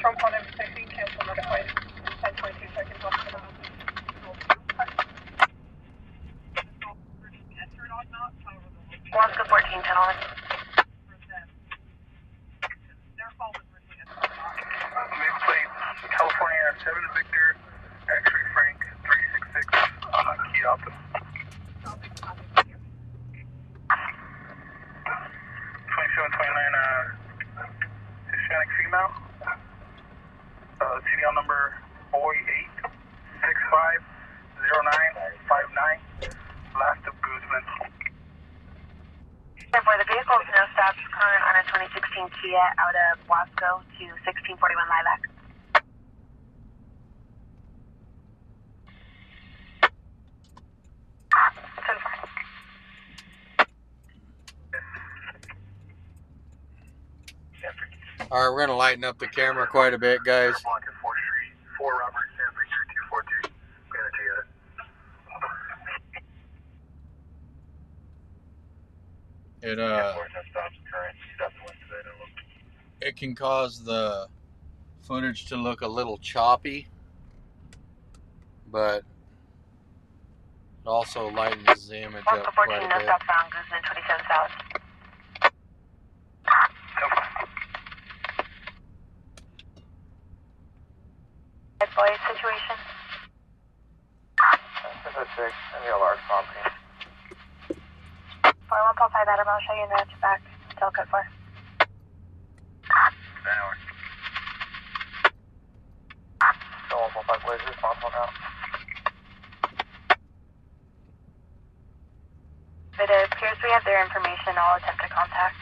Trump on M16, cancel notified. 10-22 seconds off the Alaska 14, gentlemen. Nameplate California 7 Victor, X-ray Frank 366, key optim. 2729, Hispanic female. CDL number 48650959, last of Guzman. For the vehicles, no stops current on a 2016 Kia out of Wasco to 1641 Lilac. Alright, we're gonna lighten up the camera quite a bit, guys. 4th Street, 4 Robert, San Victor 242, it can cause the footage to look a little choppy, but it also lightens the image up quite a bit. Southbound, Guzman 27 South. Boy situation. This is 6, and the large property. 41.5 Adam, I'll show you in the back. Tell code 4. So 1.5, what is responsible now? It appears we have their information. I'll attempt to contact.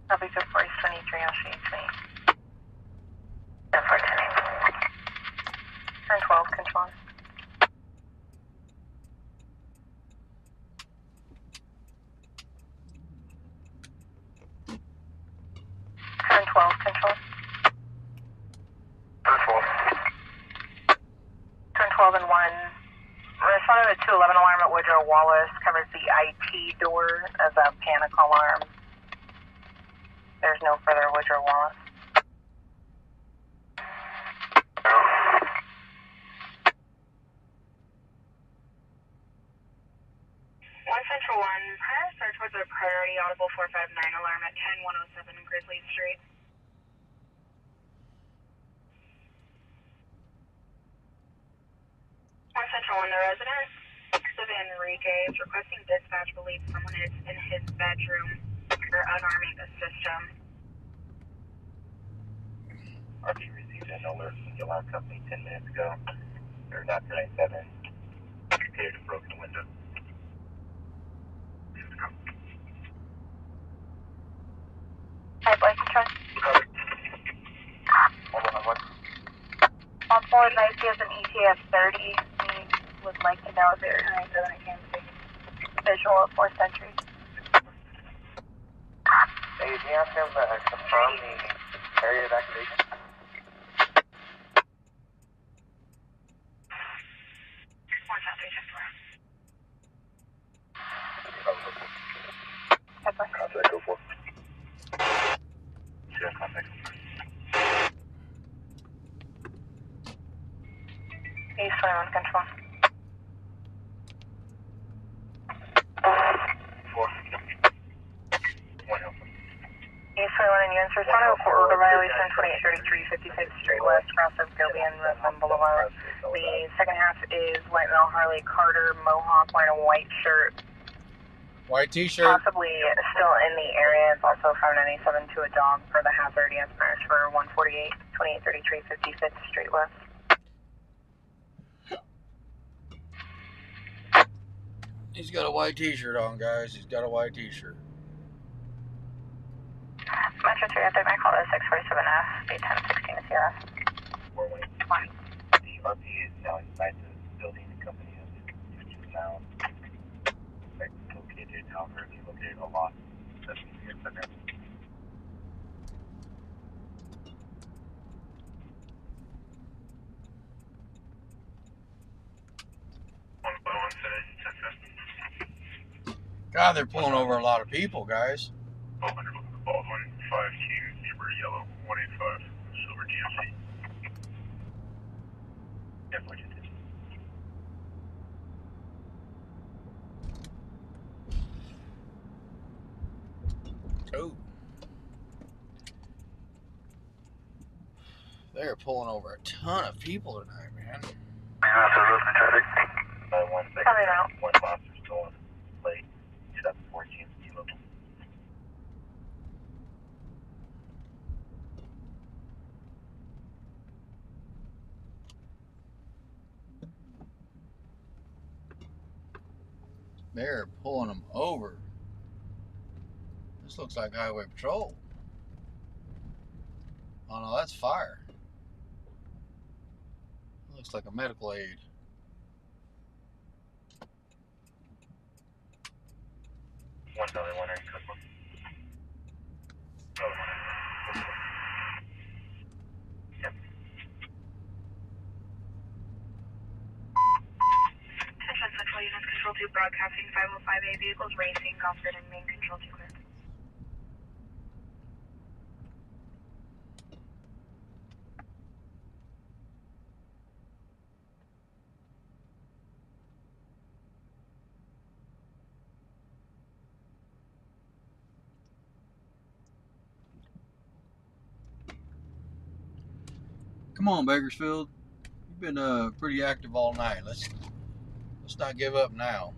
I'll be good for 23. I'll show you 20. 10 12, control. Turn 12, control. Turn 12 and 1. Responded to 211 alarm at Woodrow Wallace. Covers the IT door as a panic alarm. There's no further Woodrow Wallace. Central 1, prior search was a priority audible 459 alarm at 10107 Grizzly Street. Central 1, the resident, Steven Enrique, is requesting dispatch believes someone is in his bedroom for unarming the system. RP received an alert from the alarm company 10 minutes ago. There's not 97. Appeared to broken window. Hi, boy, control. On forward night, he has an ETA of 30. He would like to know if there is any visual of 4th Century. Hey, can you ask him to confirm the area of activation? Hi, boy. Contact 04. East 21 control. 4. 1 Alpha. East 21 and units respond to a court order violation 2833 55th Street West, cross of Gilby and Roseland Boulevard. The second half is white male Harley Carter, Mohawk, wearing a white shirt. White t-shirt. Possibly still in the area. It's also 597 to a dog for the hazard. He has permits for 148, 2833 55th Street West. He's got a white t-shirt on, guys. He's got a white t-shirt. Metro 3, update my call to 647F, B1016 is here. 411. The RP is now inside the building. The company has switched now. Located, however, they located a lot. That's the center. God, they're pulling over a lot of people, guys. Baldwin 52, Neighbor Yellow 185, Silver GMC. Definitely did. Oh. They're pulling over a ton of people tonight, man. Coming out. One monster still on late 714 kilo. They're pulling them over. This looks like highway patrol. Oh no, that's fire. Looks like a medical aid. $1 one area code 1. Yep. Attention Central Units Control 2 broadcasting 505A vehicles racing, Gosford and main Control 2 clear. Come on, Bakersfield. You've been pretty active all night. Let's not give up now.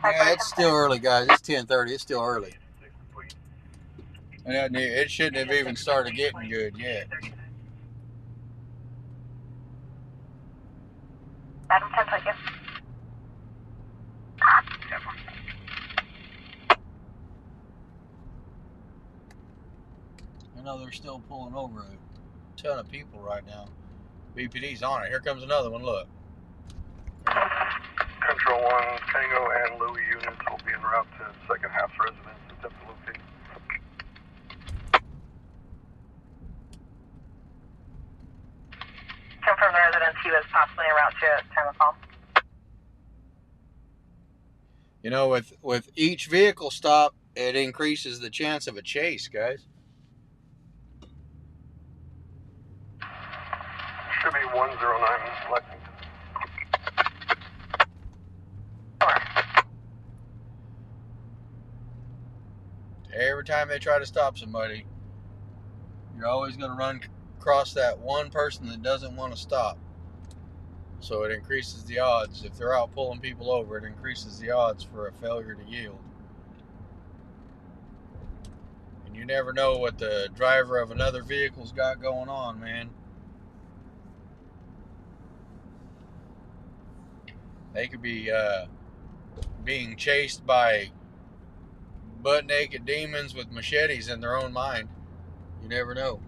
Yeah, it's still early, guys. It's 10:30. It's still early. And it shouldn't have even started getting good yet. Adam 10, thank you. I know they're still pulling over a ton of people right now. BPD's on it. Here comes another one. Look. Control 1, Tango and Louis units will be en route to second half residence attempt to locate. Confirm the residence he was possibly en route to at time of call. You know, with each vehicle stop, it increases the chance of a chase, guys. Should be 109 Lexington. Every time they try to stop somebody, you're always going to run across that one person that doesn't want to stop. So it increases the odds. If they're out pulling people over, it increases the odds for a failure to yield. And you never know what the driver of another vehicle's got going on, man. They could be being chased by butt-naked demons with machetes in their own mind. You never know.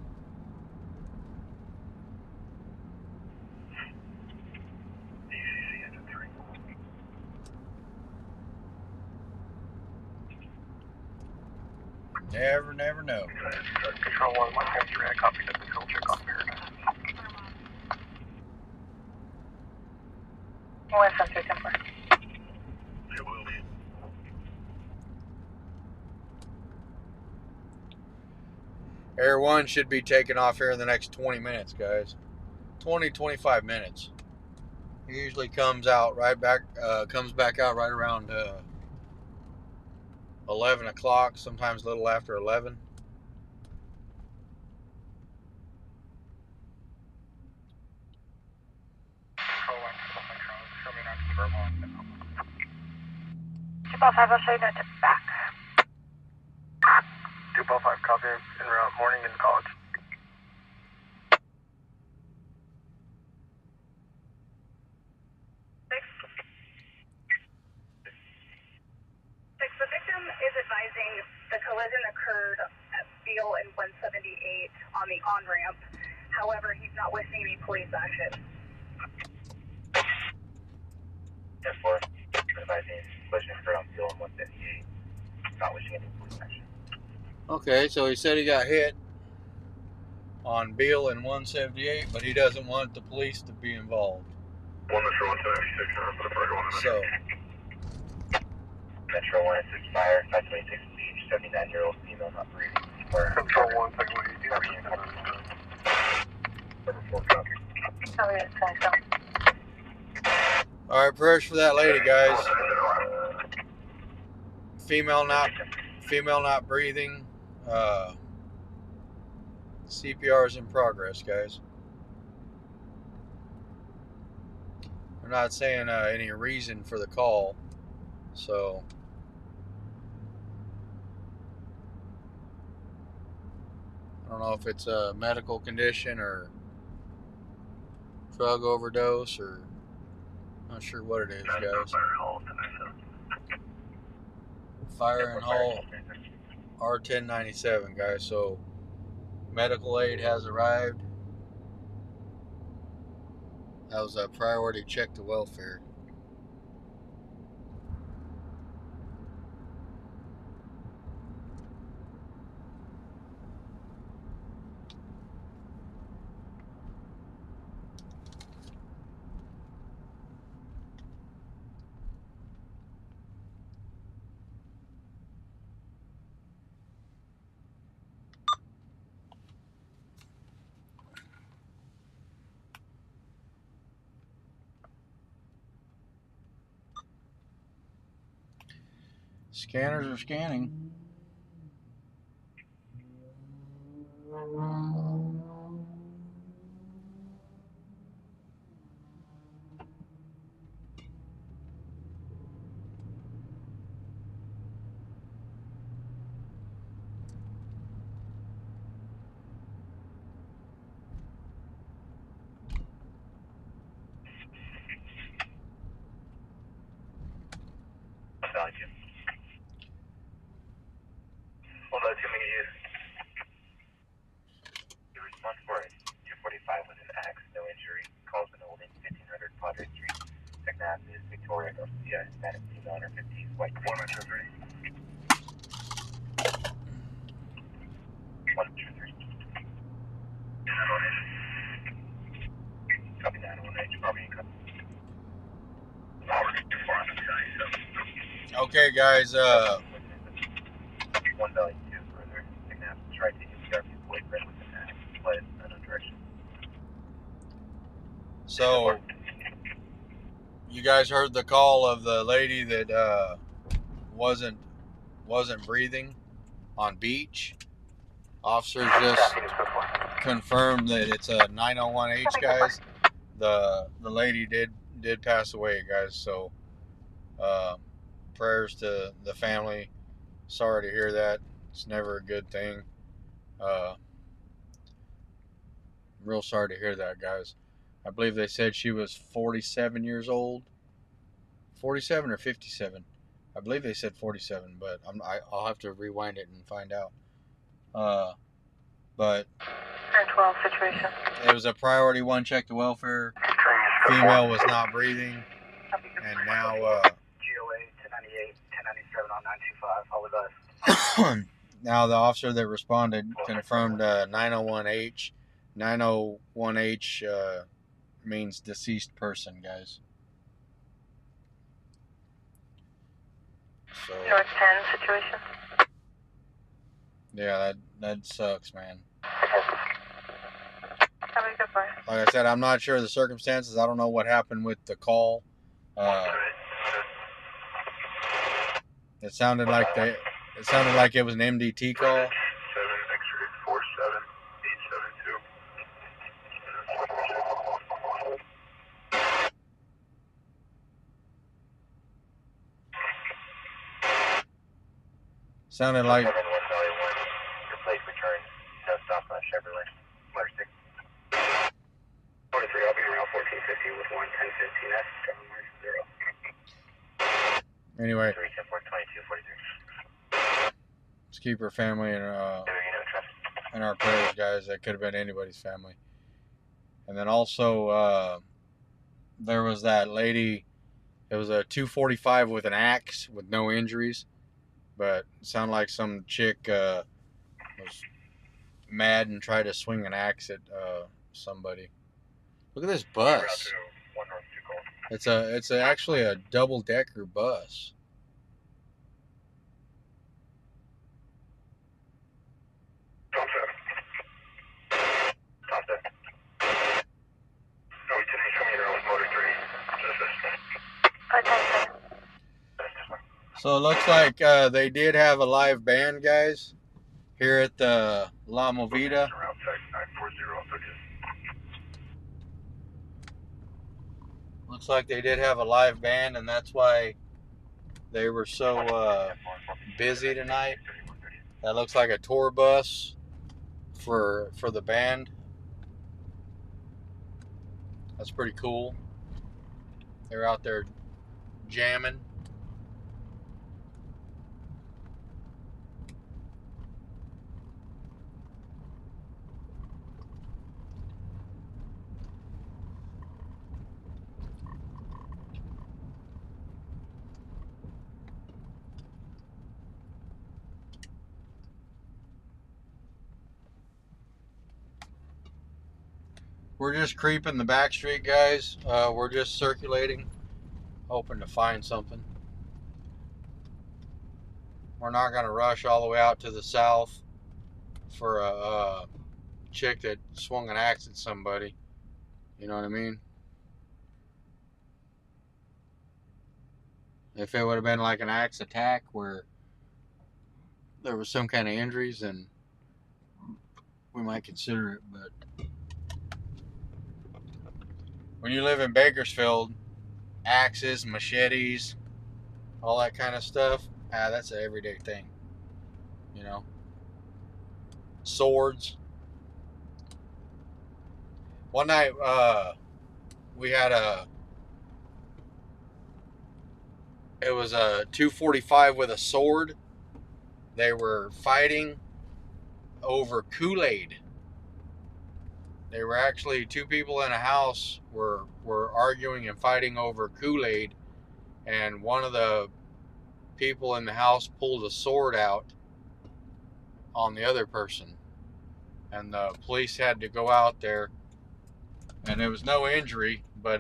Never know. Control 1, 173, I copy the control check on here. 173, 10-4. It will be. Air 1 should be taking off here in the next 20 minutes, guys. 20-25 minutes. He usually comes back out right around 11 o'clock, sometimes a little after 11. Control 1, show me not confirm on. 255, I'll show you that to back. 255, copy. En route, morning in college. The victim is advising the collision occurred at Beale and 178 on the on-ramp. However, he's not witnessing any police action. 10-4, advising collision occurred on Beale and 178. Not wishing any police action. Okay, so he said he got hit on Beale and 178, but he doesn't want the police to be involved. 1 Metro 176, for the fire going So, Metro 106 fire, 526 speech, 79-year-old female not breathing. Control 1, second lead. Number 4, copy. Oh, yeah, sorry. all right, prayers for that lady, guys. Female not breathing. CPR is in progress, guys. We're not saying any reason for the call, so I don't know if it's a medical condition or drug overdose, or not sure what it is, guys. Fire and Hall R1097, guys. So medical aid has arrived. That was a priority check to welfare. Scanners are scanning. Thank you. Hold on, too many years. The response for it, 245 with an axe, no injury. Calls been holding 1500 Padre Street. Second half is Victoria Garcia, Hispanic female under 50s, white. 1 Metro 3. 1 Metro 3. 918. Copy 918, probably in copy. Okay, guys. 1 value 2 further. Second half, try to use boyfriend with an axe, fled, unknown direction. So you guys heard the call of the lady that wasn't breathing on beach. Officers just confirmed that it's a 901H, guys. The lady did pass away, guys. So prayers to the family. Sorry to hear that. It's never a good thing. Real sorry to hear that, guys. I believe they said she was 47 years old. 47 or 57. I believe they said 47, but I'll have to rewind it and find out. But 10-12 situation. it was a priority 1 check to welfare. Female was not breathing, and now GOA 1098, 1097 on 925. All the best. Now the officer that responded confirmed 901H. 901H means deceased person, guys. So North 10 situation. yeah, that sucks, man. How many good for? Like I said, I'm not sure of the circumstances. I don't know what happened with the call. It sounded like it was an MDT call. 7 X-ray 47872. Sounded like 1 Valley 1. Your place return. No stop on Chevrolet. Motor 6. 43, I'll be around 1450 with 11015S. Driving mark 0. anyway. 3, 10, 4, 22, 43. Let's keep her family in our prayers, guys. That could have been anybody's family. And then also, there was that lady. It was a 245 with an axe with no injuries, but it sounded like some chick was mad and tried to swing an axe at somebody. Look at this bus. It's actually a double-decker bus. So it looks like they did have a live band, guys, here at the La Movida. Looks like they did have a live band, and that's why they were so busy tonight. That looks like a tour bus for the band. That's pretty cool. They're out there jamming. We're just creeping the back street, guys. We're just circulating, hoping to find something. We're not going to rush all the way out to the south for a chick that swung an axe at somebody. You know what I mean? If it would have been like an axe attack where there was some kind of injuries, then we might consider it, but when you live in Bakersfield, axes, machetes, all that kind of stuff, that's an everyday thing. You know? Swords. One night, we had it was a 245 with a sword. They were fighting over Kool-Aid. They were actually two people in a house were arguing and fighting over Kool-Aid, and one of the people in the house pulled a sword out on the other person, and the police had to go out there, and there was no injury, but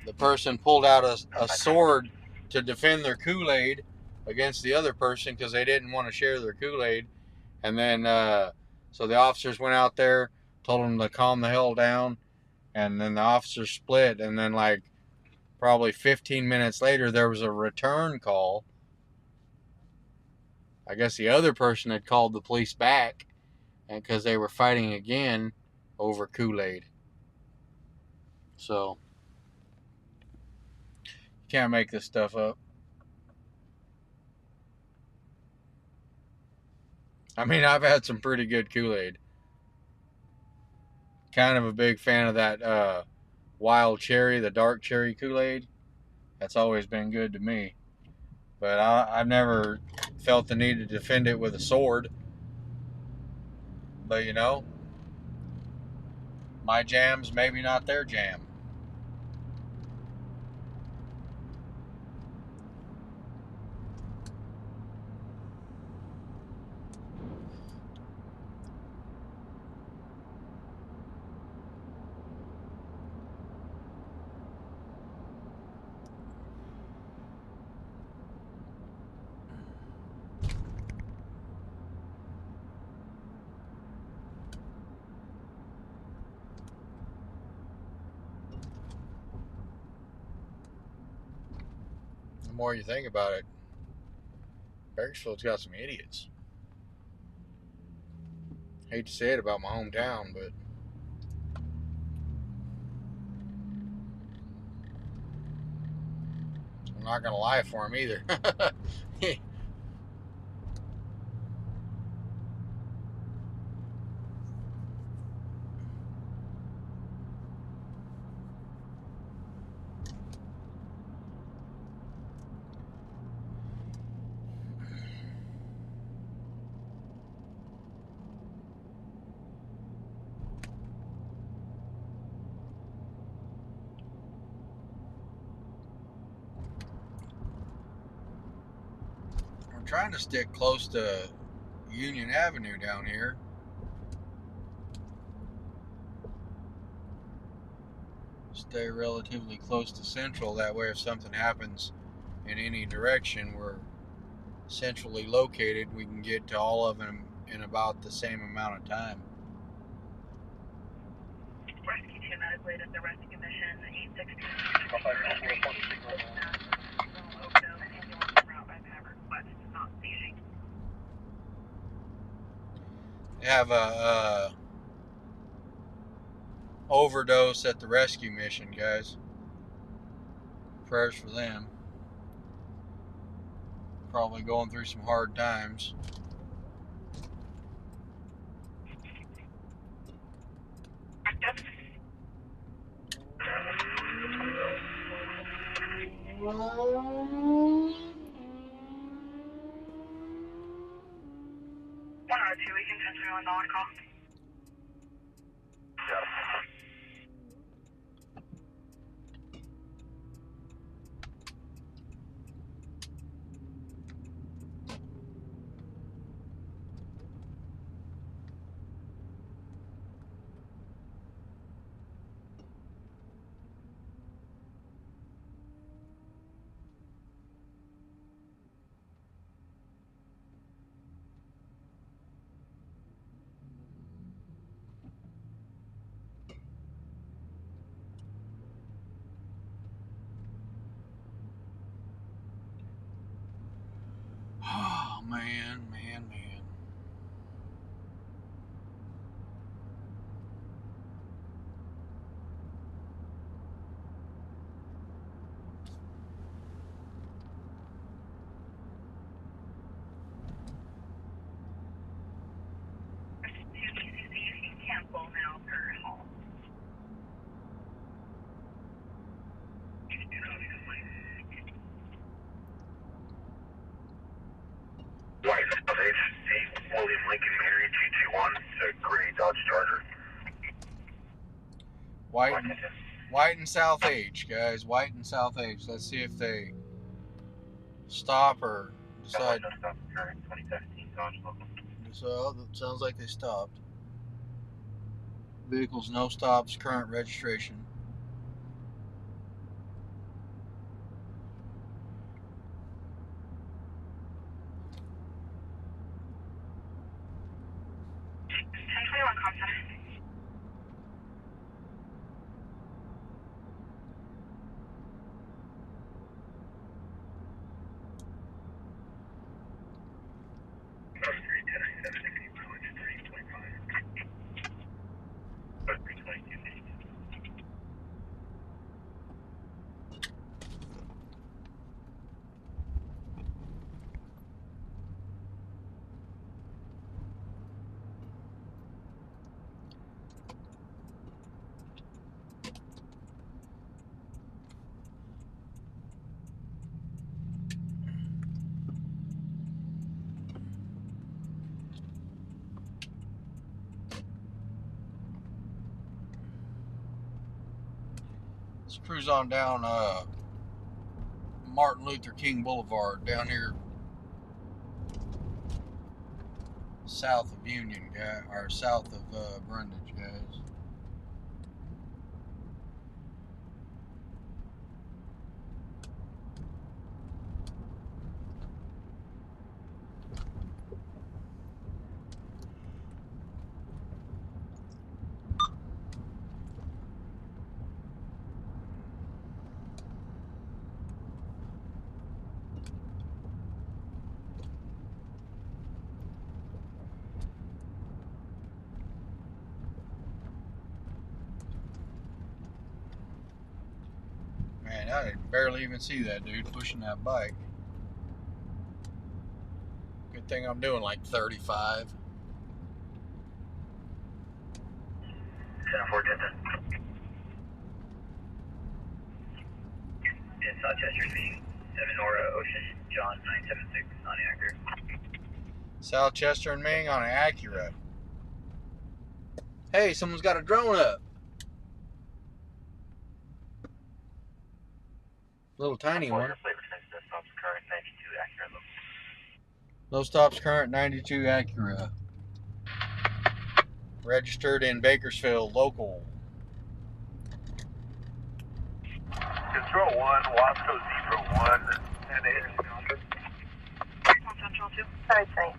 the person pulled out a sword to defend their Kool-Aid against the other person because they didn't want to share their Kool-Aid. And then so the officers went out there, told them to calm the hell down, and then the officers split. And then like probably 15 minutes later, there was a return call. I guess the other person had called the police back, and because they were fighting again over Kool-Aid. So you can't make this stuff up. I mean, I've had some pretty good Kool-Aid. Kind of a big fan of that wild cherry, the dark cherry Kool-Aid. That's always been good to me. But I've never felt the need to defend it with a sword. But, you know, my jam's maybe not their jam. the more you think about it, Bakersfield's got some idiots. Hate to say it about my hometown, but I'm not gonna lie for them either. We're trying to stick close to Union Avenue down here. Stay relatively close to Central. That way, if something happens in any direction, we're centrally located. We can get to all of them in about the same amount of time. Rescue 2 medically at the rescue mission 816. They have a overdose at the rescue mission, guys. Prayers for them. Probably going through some hard times. We can transfer on the on call. Oh, man. Cancel now per hall. White South H, William Lincoln Mary 221 to Gray Dodge Charger. White and South H, guys. White and South H. Let's see if they stop or decide. 2017 Dodge local. So it sounds like they stopped. Vehicles no stops, current registration. Let's cruise on down Martin Luther King Boulevard down here south of Union, or south of Brundage, guys. I barely even see that dude pushing that bike. Good thing I'm doing like 35. 10-4, 10-10. In Southchester Street, 7 Nora Ocean, John 976 on Anchor. South Chester and Ming on an Acura. Hey, someone's got a drone up. Little tiny one. No stops current 92 Acura. Registered in Bakersfield, local. Control 1, Wasco 01, and Central 2. Sorry, say.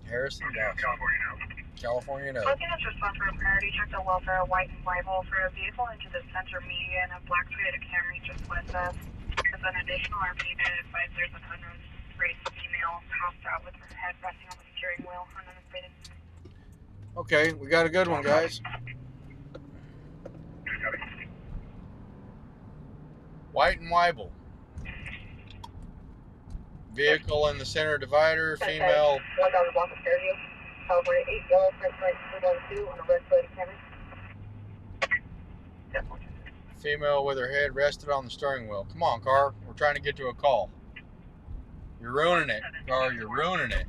Harrison, California now. California, no. Looking at response for a priority check the welfare of white and rival for a vehicle into the center median of black Toyota Camry just west of. As an additional RP that advised there's an unrated female passed out with her head resting on the steering wheel, unrated. Okay, we got a good one, guys. White and Weibel. Vehicle in the center divider, female. 1,000 block of Fairview. California 8 yellow French right 312 on a red Toyota Camry. Female with her head rested on the steering wheel. Come on, car. We're trying to get to a call. You're ruining it, car. You're ruining it.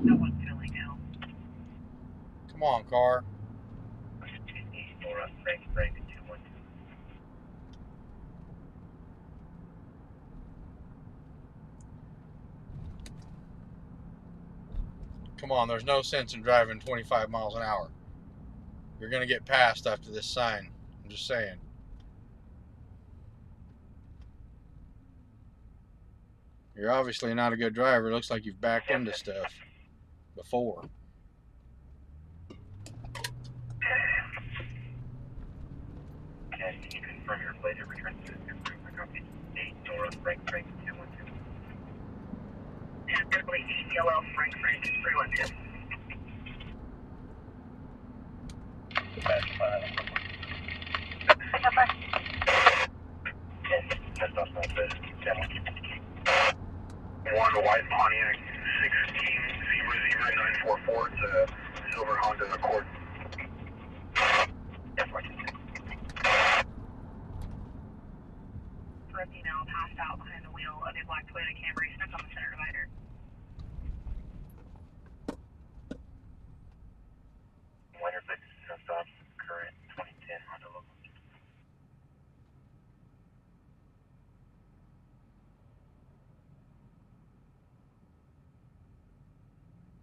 No one's filling out. Come on, car. Come on, there's no sense in driving 25 miles an hour. You're going to get passed after this sign. I'm just saying. You're obviously not a good driver. It looks like you've backed into stuff before. Can you confirm your plate of return to your copy? 8 Nora Frank 212. 10 yellow Frank 312. One white Pontiac 16-0944. It's a silver Honda Accord. 50 now passed out behind the wheel of a black Toyota Camry stuck on the center divider. Winter Fix, no stops, current 2010 Honda logo.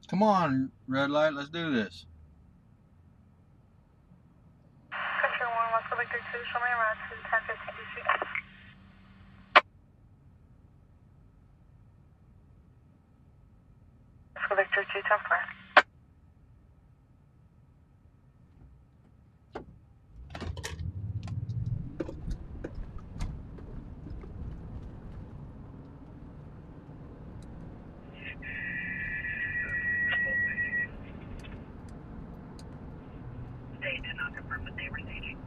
Come on, red light. Let's do this. Country 1, Wasco Victor 2, show me around to 1015 DC. Wasco Victor 2, 10 4. They did not confirm that they were staging.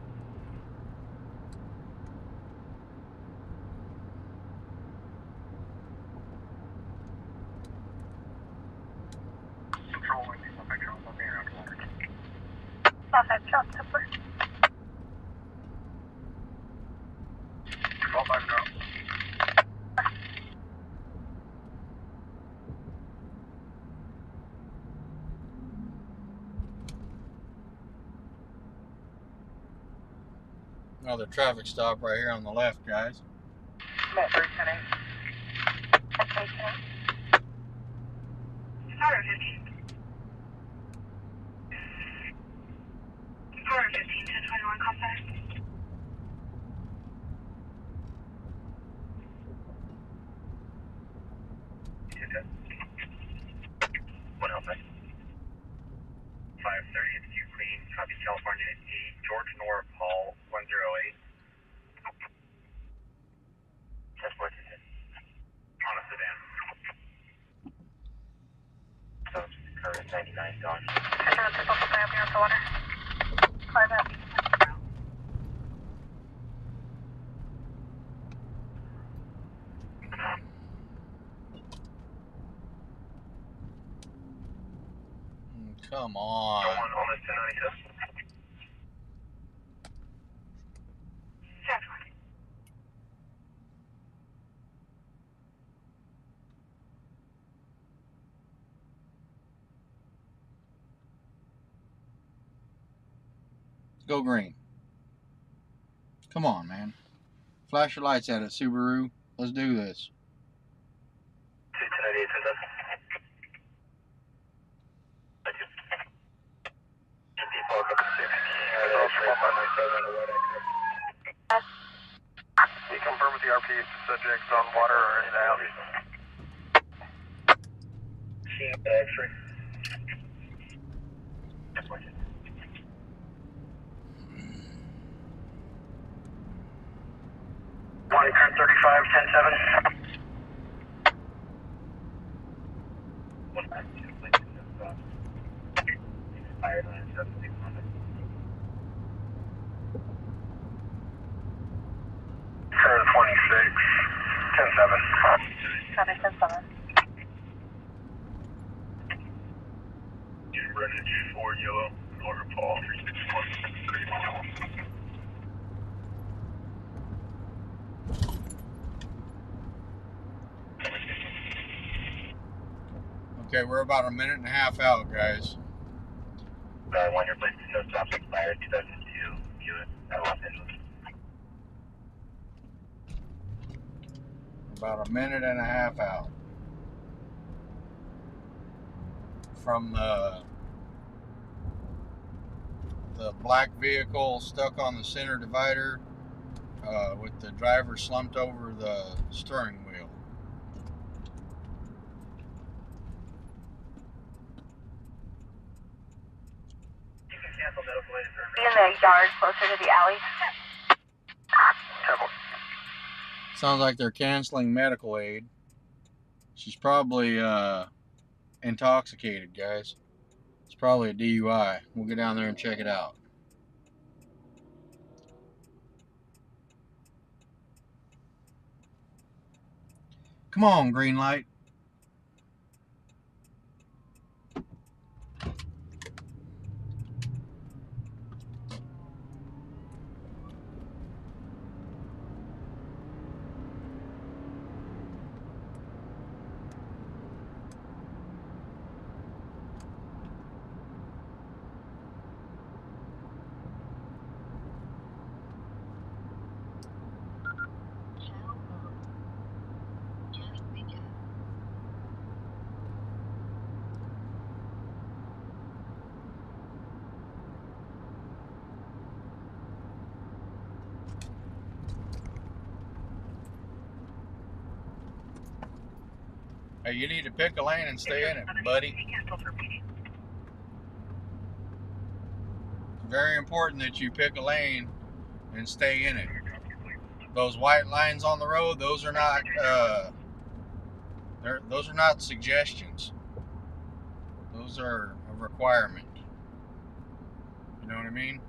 Control 1, Control 1, around water. Southside shop, Templar. 12-5 drop. Another traffic stop right here on the left, guys. Met 310. Okay, 10. Power 15. Power 15, 1021, contact. One outside. 530, it's Q Queen, copy California 8, George Nora Paul 108. Transport to hit. On a sedan. So, current 99 Dodge. Control to focus on the water. 5 up. Come on. Go on, almost 1097. Go green. Come on, man. Flash your lights at it, Subaru. Let's do this. 1098, 10 Thank you. Can you confirm with the RP subjects on water or in the alley? Machine X-ray. 1:35, 10-7. Higher than 7600. Turn 26, 10-7. 10-7. Greenwich 4 yellow, North Paul 361. Okay, we're about a minute and a half out, guys. 1, your place no stops expired 2002. View it at Los Angeles. About a minute and a half out from the black vehicle stuck on the center divider with the driver slumped over the steering wheel. You can cancel medical aid for Be in the yard closer to the alley. Temple. Sounds like they're canceling medical aid. She's probably intoxicated, guys. It's probably a DUI. We'll get down there and check it out. Come on, green light. Hey, you need to pick a lane and stay in it, buddy. It's very important that you pick a lane and stay in it. Those white lines on the road, those are not suggestions. Those are a requirement. You know what I mean?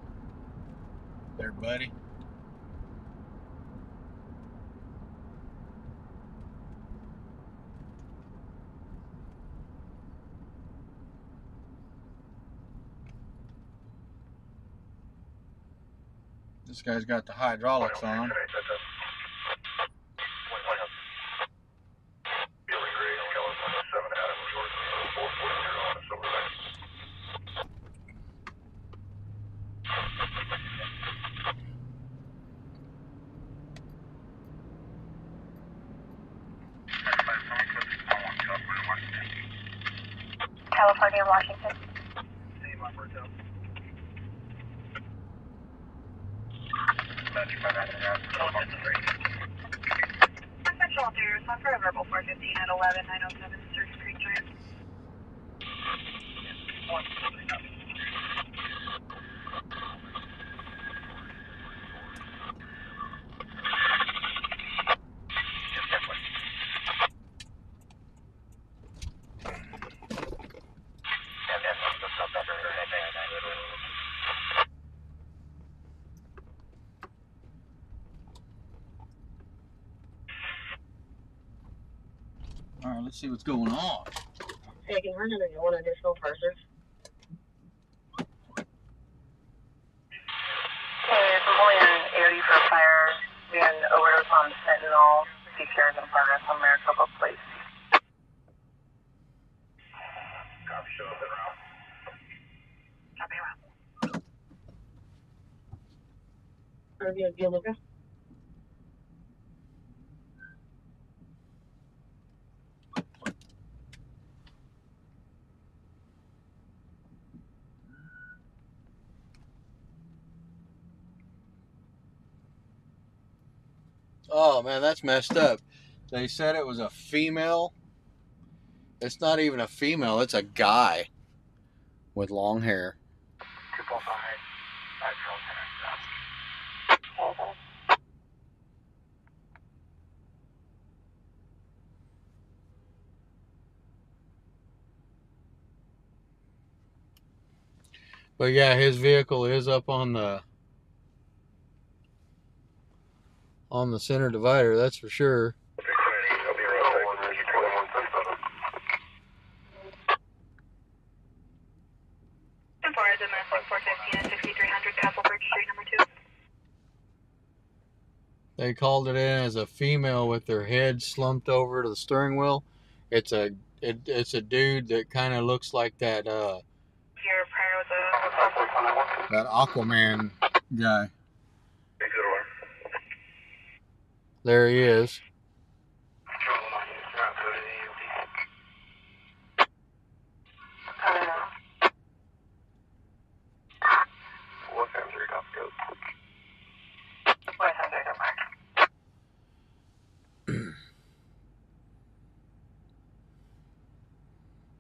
There, buddy. This guy's got the hydraulics on. California, Washington. Central Affairs, on for a verbal 415 at 11907 Surf Creek Drive. All right, let's see what's going on. Hey, can you run another one additional person? 1 Sentinel, CPR is in progress on Maricopa Place. Copy, show up en route. Copy, route. Oh man, that's messed up. They said it was a female. It's not even a female, it's a guy with long hair. 2.5, actual 10. But yeah, his vehicle is up on the center divider, that's for sure. I'll be right back. 10-4 is a domestic 415 and 6300 Castlebridge Street, number 2. They called it in as a female with their head slumped over to the steering wheel. It's a dude that kind of looks like that Your prior was a that Aquaman guy. Big good one. There he is.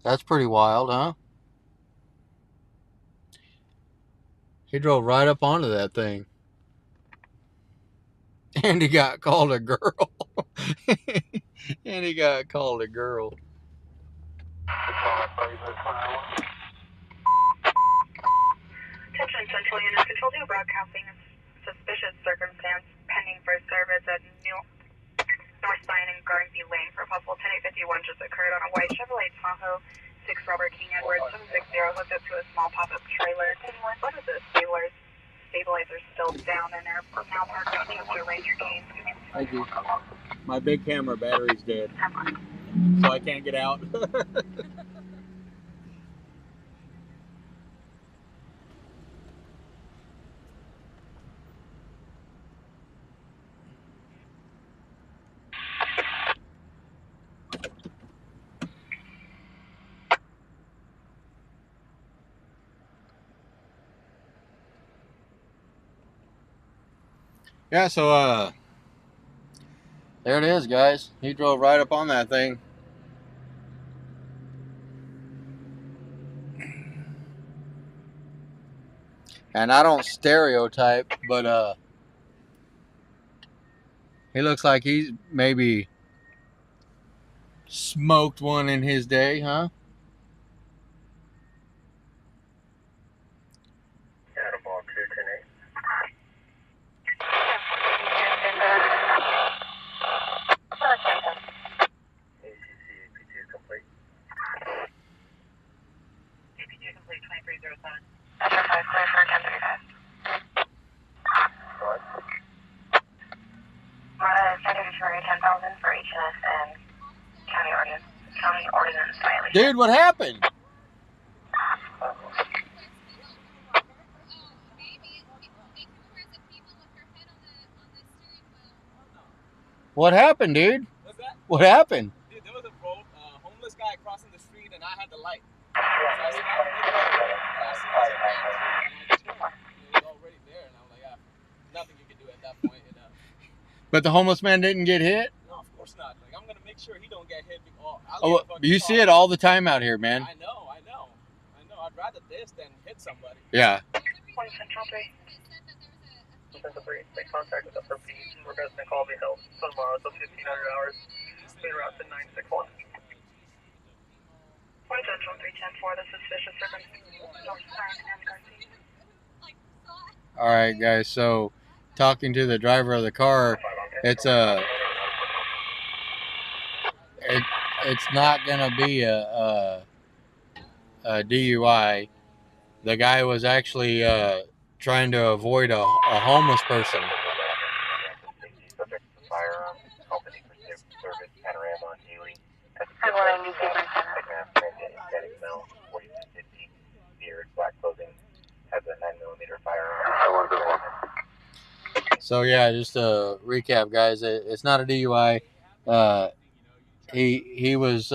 That's pretty wild, huh? He drove right up onto that thing. And he got called a girl. And he got called a girl. Attention Central Unit Control 2 broadcasting a suspicious circumstance pending for service at North Sign and Garnsey Lane for a possible 10-851 just occurred on a white Chevrolet Tahoe 6 Robert King Edwards 760 hooked up to a small pop-up trailer. What is this? Stabilizers still down and are now parked on Chester Ranger Cane. Thank you. My big camera battery's dead, so I can't get out. Yeah, so there it is, guys. He drove right up on that thing. And I don't stereotype, but he looks like he's maybe smoked one in his day, huh? Animal 210. ACC AP2 complete. AP2 complete 2307. Metro 5 clear for 1035. What? Marta is Secretary 10,000 for HNS and County Ordinance violation. Dude, what happened? What happened, dude? What's that? What happened? Dude, there was a homeless guy crossing the street, and I had the light. So I stopped and it was already there, and I was like, nothing you can do at that point. And, But the homeless man didn't get hit? no, of course not. Like, I'm gonna make sure he don't get hit. Oh, you see it all the time out here, man. I know. I'd rather this than hit somebody. Yeah. 1 Central 3. Central 3, make contact with SRP. Requesting a call be held tomorrow until 1500 hours. Be route to 961. 1 Central 310-4, the suspicious circumstance. North Sign and Garnsey. All right, guys. So, talking to the driver of the car, it's not gonna be a DUI. The guy was actually trying to avoid a homeless person. Firearm. So yeah, just to recap, guys, it's not a DUI. He was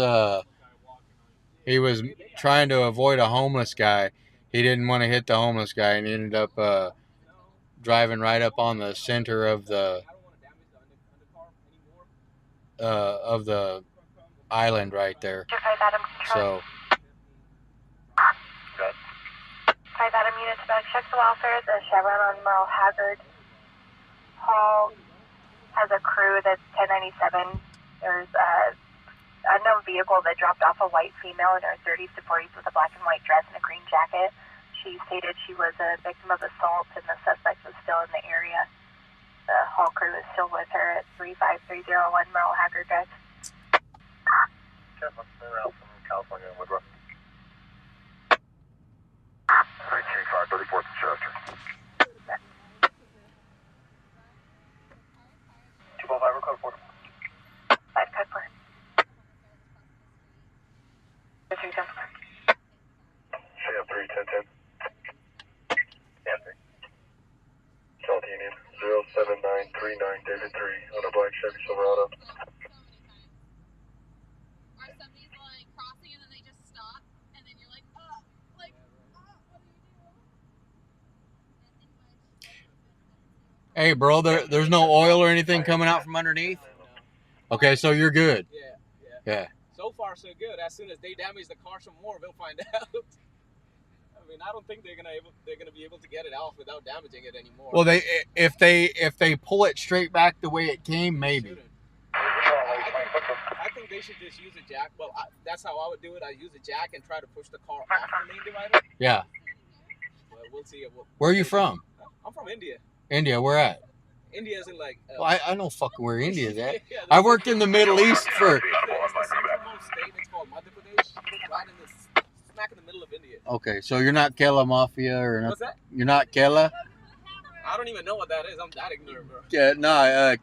trying to avoid a homeless guy. He didn't want to hit the homeless guy, and he ended up driving right up on the center of the island right there. So 5 Adam units about check the welfare. The Chevron on Merle Haggard Hall has a crew that's 1097. There's a unknown vehicle that dropped off a white female in her 30s to 40s with a black and white dress and a green jacket. She stated she was a victim of assault and the suspect was still in the area. The hall crew is still with her at 35301 Merle Haggard Drive. 10 months around from California and Woodruff. 34th and Chester. 205 code 4. 5 code 4. 310. Sham 31010. Sham 3. South Union 07939 David 3 on a black Chevy Silverado. Or somebody's like crossing and then they just stop and then you're like, what do you do? hey, bro, there's no oil or anything coming out from underneath. Okay, so you're good. Yeah. So far, so good. As soon as they damage the car some more, we'll find out. I mean, I don't think they're gonna be able to get it off without damaging it anymore. Well, if they pull it straight back the way it came, maybe. I think they should just use a jack. Well, that's how I would do it. I use a jack and try to push the car off the main divider. Yeah. But we'll see. Where are you from? I'm from India. India. Where at? India isn't like. Well, I know fucking where India's at. Yeah, I worked in the Middle East for. It's the centralmost state. It's called Madhya Pradesh. Right in the smack in the middle of India. Okay, so you're not Kerala Mafia or not? What's that? You're not Kerala? I don't even know what that is. I'm that ignorant, bro. Yeah, no,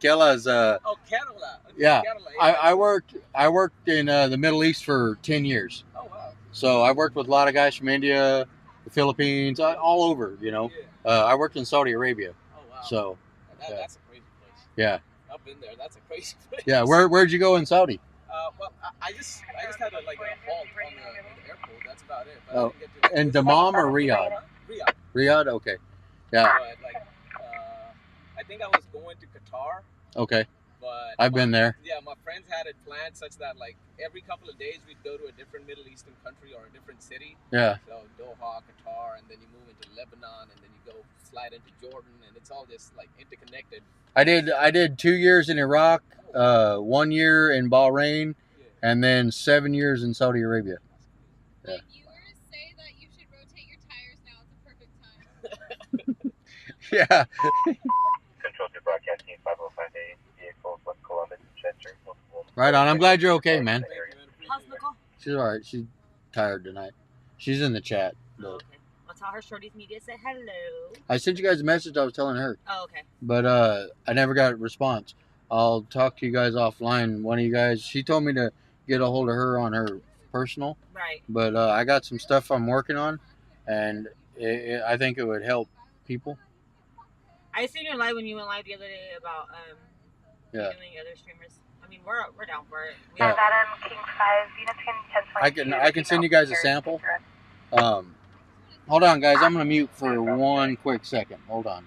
Kerala's. Oh, Kerala. Yeah, Kerala, I worked in the Middle East for 10 years. Oh wow. So I worked with a lot of guys from India, the Philippines, all over. You know, Yeah. I worked in Saudi Arabia. Oh wow. So That's a crazy place. yeah, I've been there. That's a crazy place. yeah. Where'd you go in Saudi? Well, I just had a halt on the airport. That's about it. But Oh, I didn't get to, in Dammam or Riyadh? Riyadh. Riyadh, okay. Yeah, But I think I was going to Qatar. okay. But I've been there. Yeah, my friends had it planned such that every couple of days we'd go to a different Middle Eastern country or a different city. Yeah. So Doha, Qatar, and then you move into Lebanon, and then you go slide into Jordan, and it's all just interconnected. I did 2 years in Iraq, 1 year in Bahrain, and then 7 years in Saudi Arabia. The viewers say that you should rotate your tires now. It's a perfect time. Yeah. Control to broadcasting 505A vehicles West Columbus, Chester. Right on. I'm glad you're okay, man. How's Nicole? She's all right. She's tired tonight. She's in the chat. Though. Okay. I'll tell her Shorty's Media said hello. I sent you guys a message. I was telling her. Oh, okay. But I never got a response. I'll talk to you guys offline. One of you guys, she told me to get a hold of her on her personal. Right. But I got some stuff I'm working on, and I think it would help people. I seen your live when you went live the other day about doing other streamers. I mean, we're down for it. Yeah. 5 Adam King 5 units can 1022. I can send you guys a sample. Hold on, guys. I'm gonna mute for one quick second. Hold on.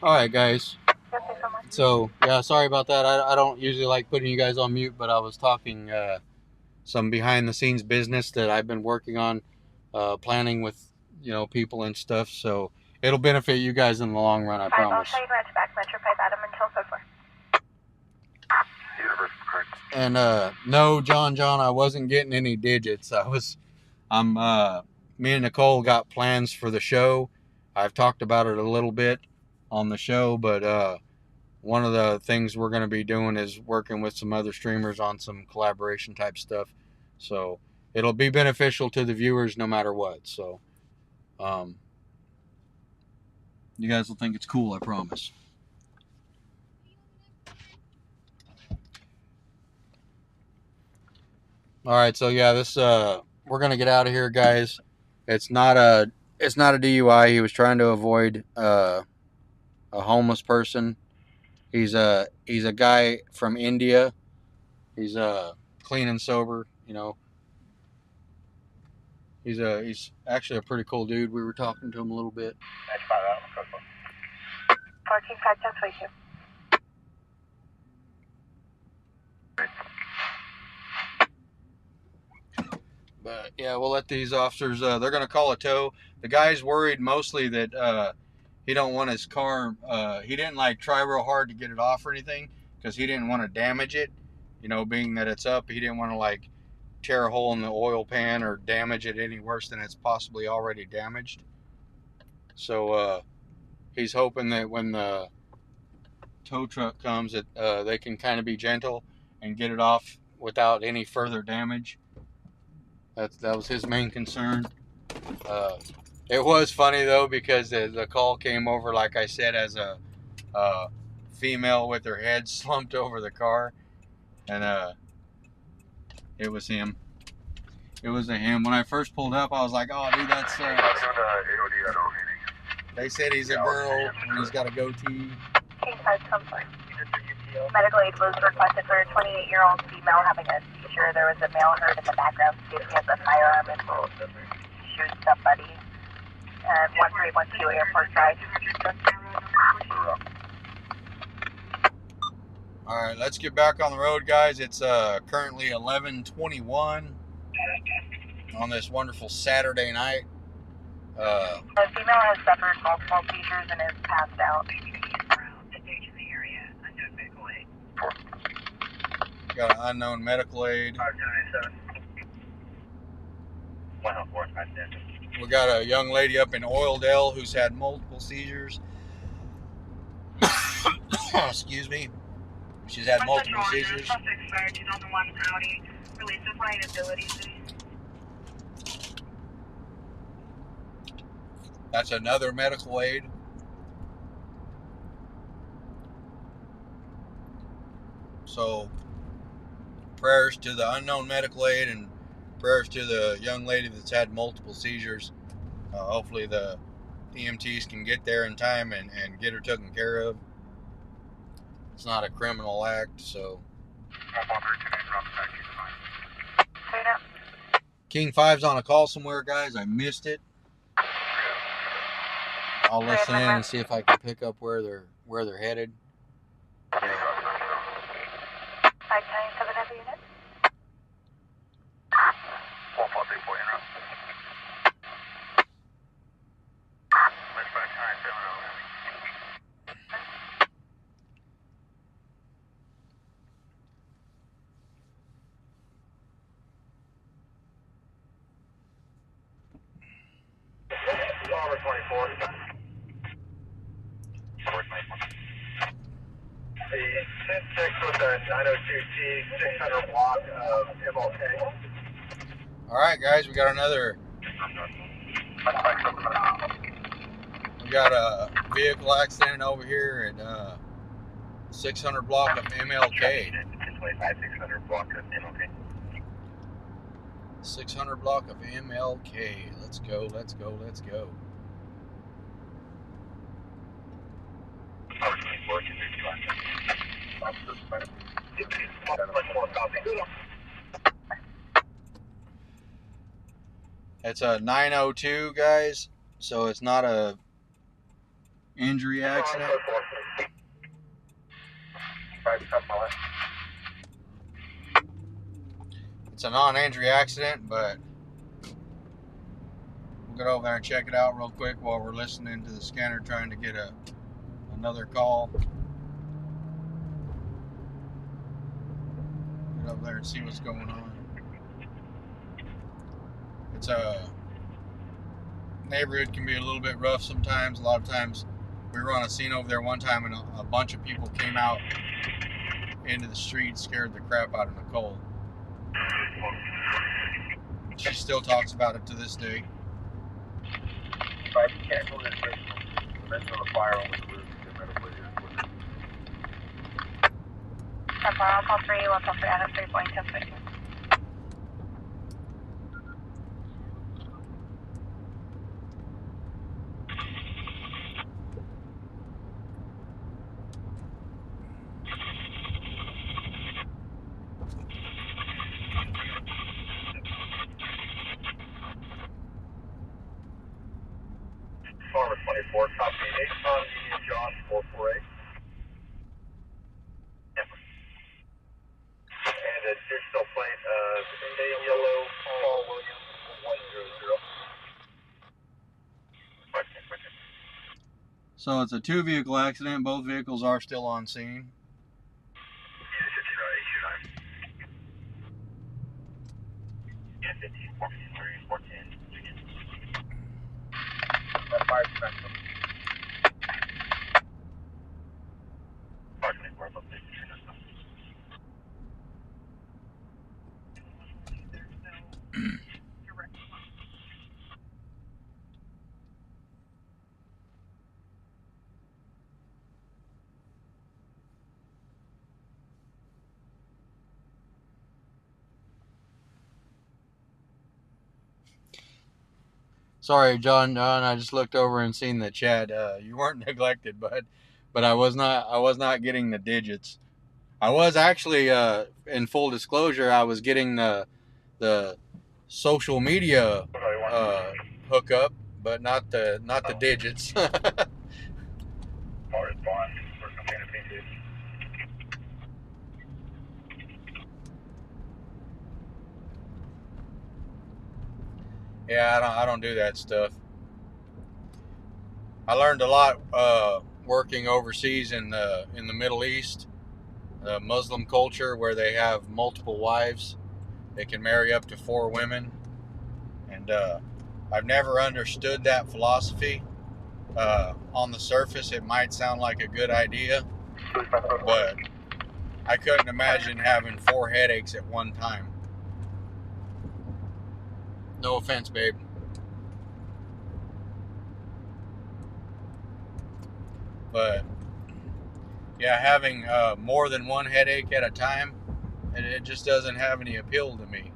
All right, guys. So, yeah, sorry about that. I don't usually like putting you guys on mute, but I was talking some behind-the-scenes business that I've been working on, planning with, people and stuff. So it'll benefit you guys in the long run, I promise. I'll show you around back Metro 5 Adam until so far. And no, John, I wasn't getting any digits. Me and Nicole got plans for the show. I've talked about it a little bit on the show, but one of the things we're going to be doing is working with some other streamers on some collaboration type stuff. So it'll be beneficial to the viewers no matter what. So you guys will think it's cool, I promise. All right, so yeah, this we're gonna get out of here, guys. It's not a DUI. He was trying to avoid a homeless person. He's a guy from India. He's clean and sober. He's actually a pretty cool dude. We were talking to him a little bit. 14-5, just wait you. But yeah, we'll let these officers. They're gonna call a tow. The guy's worried mostly that he don't want his car. He didn't try real hard to get it off or anything because he didn't want to damage it. Being that it's up, he didn't want to tear a hole in the oil pan or damage it any worse than it's possibly already damaged. So he's hoping that when the tow truck comes, that they can kind of be gentle and get it off without any further damage. That was his main concern. It was funny though because the call came over, like I said, as a female with her head slumped over the car, and it was him. It was him. When I first pulled up, I was like, "Oh, dude, that's." They said he's a girl and he's got a goatee. Medical aid was requested for a 28-year-old female having a seizure. There was a male heard in the background stating he has a firearm and will shoot somebody. 1312 Airport Drive. All right, let's get back on the road, guys. It's currently 11:21 on this wonderful Saturday night. The female has suffered multiple seizures and is passed out. Got an unknown medical aid. We got a young lady up in Oildale who's had multiple seizures. Excuse me. She's had multiple seizures. That's another medical aid. So prayers to the unknown medical aid and prayers to the young lady that's had multiple seizures. Hopefully the EMTs can get there in time and get her taken care of. It's not a criminal act, so. King 5's on a call somewhere, guys. I missed it. I'll listen in and see if I can pick up where they're headed. 597 every unit. The 10-6 with a 902T 600 block of MLK. All right, guys, we got a vehicle accident over here at 600 block of MLK. 600 block of MLK. 600 block of MLK. Let's go. It's a 902, guys, so it's not a injury accident. It's a non-injury accident, but we'll get over there and check it out real quick while we're listening to the scanner trying to get another call. Get up there and see what's going on. It's a neighborhood can be a little bit rough sometimes. A lot of times we were on a scene over there one time and a bunch of people came out into the street, scared the crap out of Nicole. She still talks about it to this day. I'll call 3, we'll call 3 out of 3.10. Farmer 24, copy 8 on Union John 448. And a digital plate of yellow Paul Williams 100. So it's a 2-vehicle accident. Both vehicles are still on scene. Yeah, 15, 14, 14. That fire spectrum. Sorry, John. I just looked over and seen the chat. You weren't neglected, but I was not getting the digits. I was actually, in full disclosure, I was getting the social media hookup, but not the digits. Yeah, I don't do that stuff. I learned a lot working overseas in the Middle East, the Muslim culture, where they have multiple wives. They can marry up to 4 women, and I've never understood that philosophy. On the surface, it might sound like a good idea, but I couldn't imagine having 4 headaches at one time. No offense, babe. But yeah, having more than one headache at a time, it just doesn't have any appeal to me.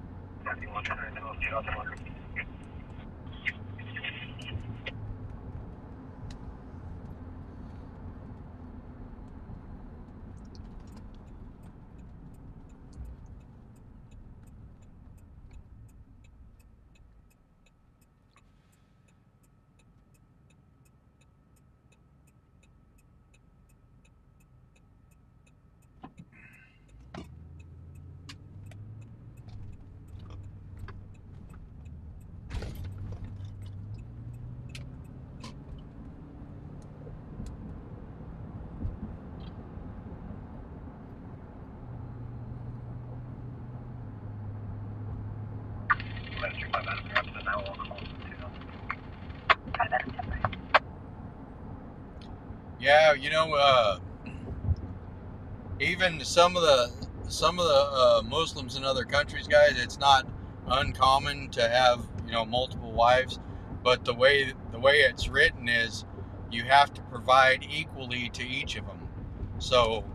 Yeah, you know, even some of the Muslims in other countries, guys, it's not uncommon to have, you know, multiple wives, but the way it's written is you have to provide equally to each of them. So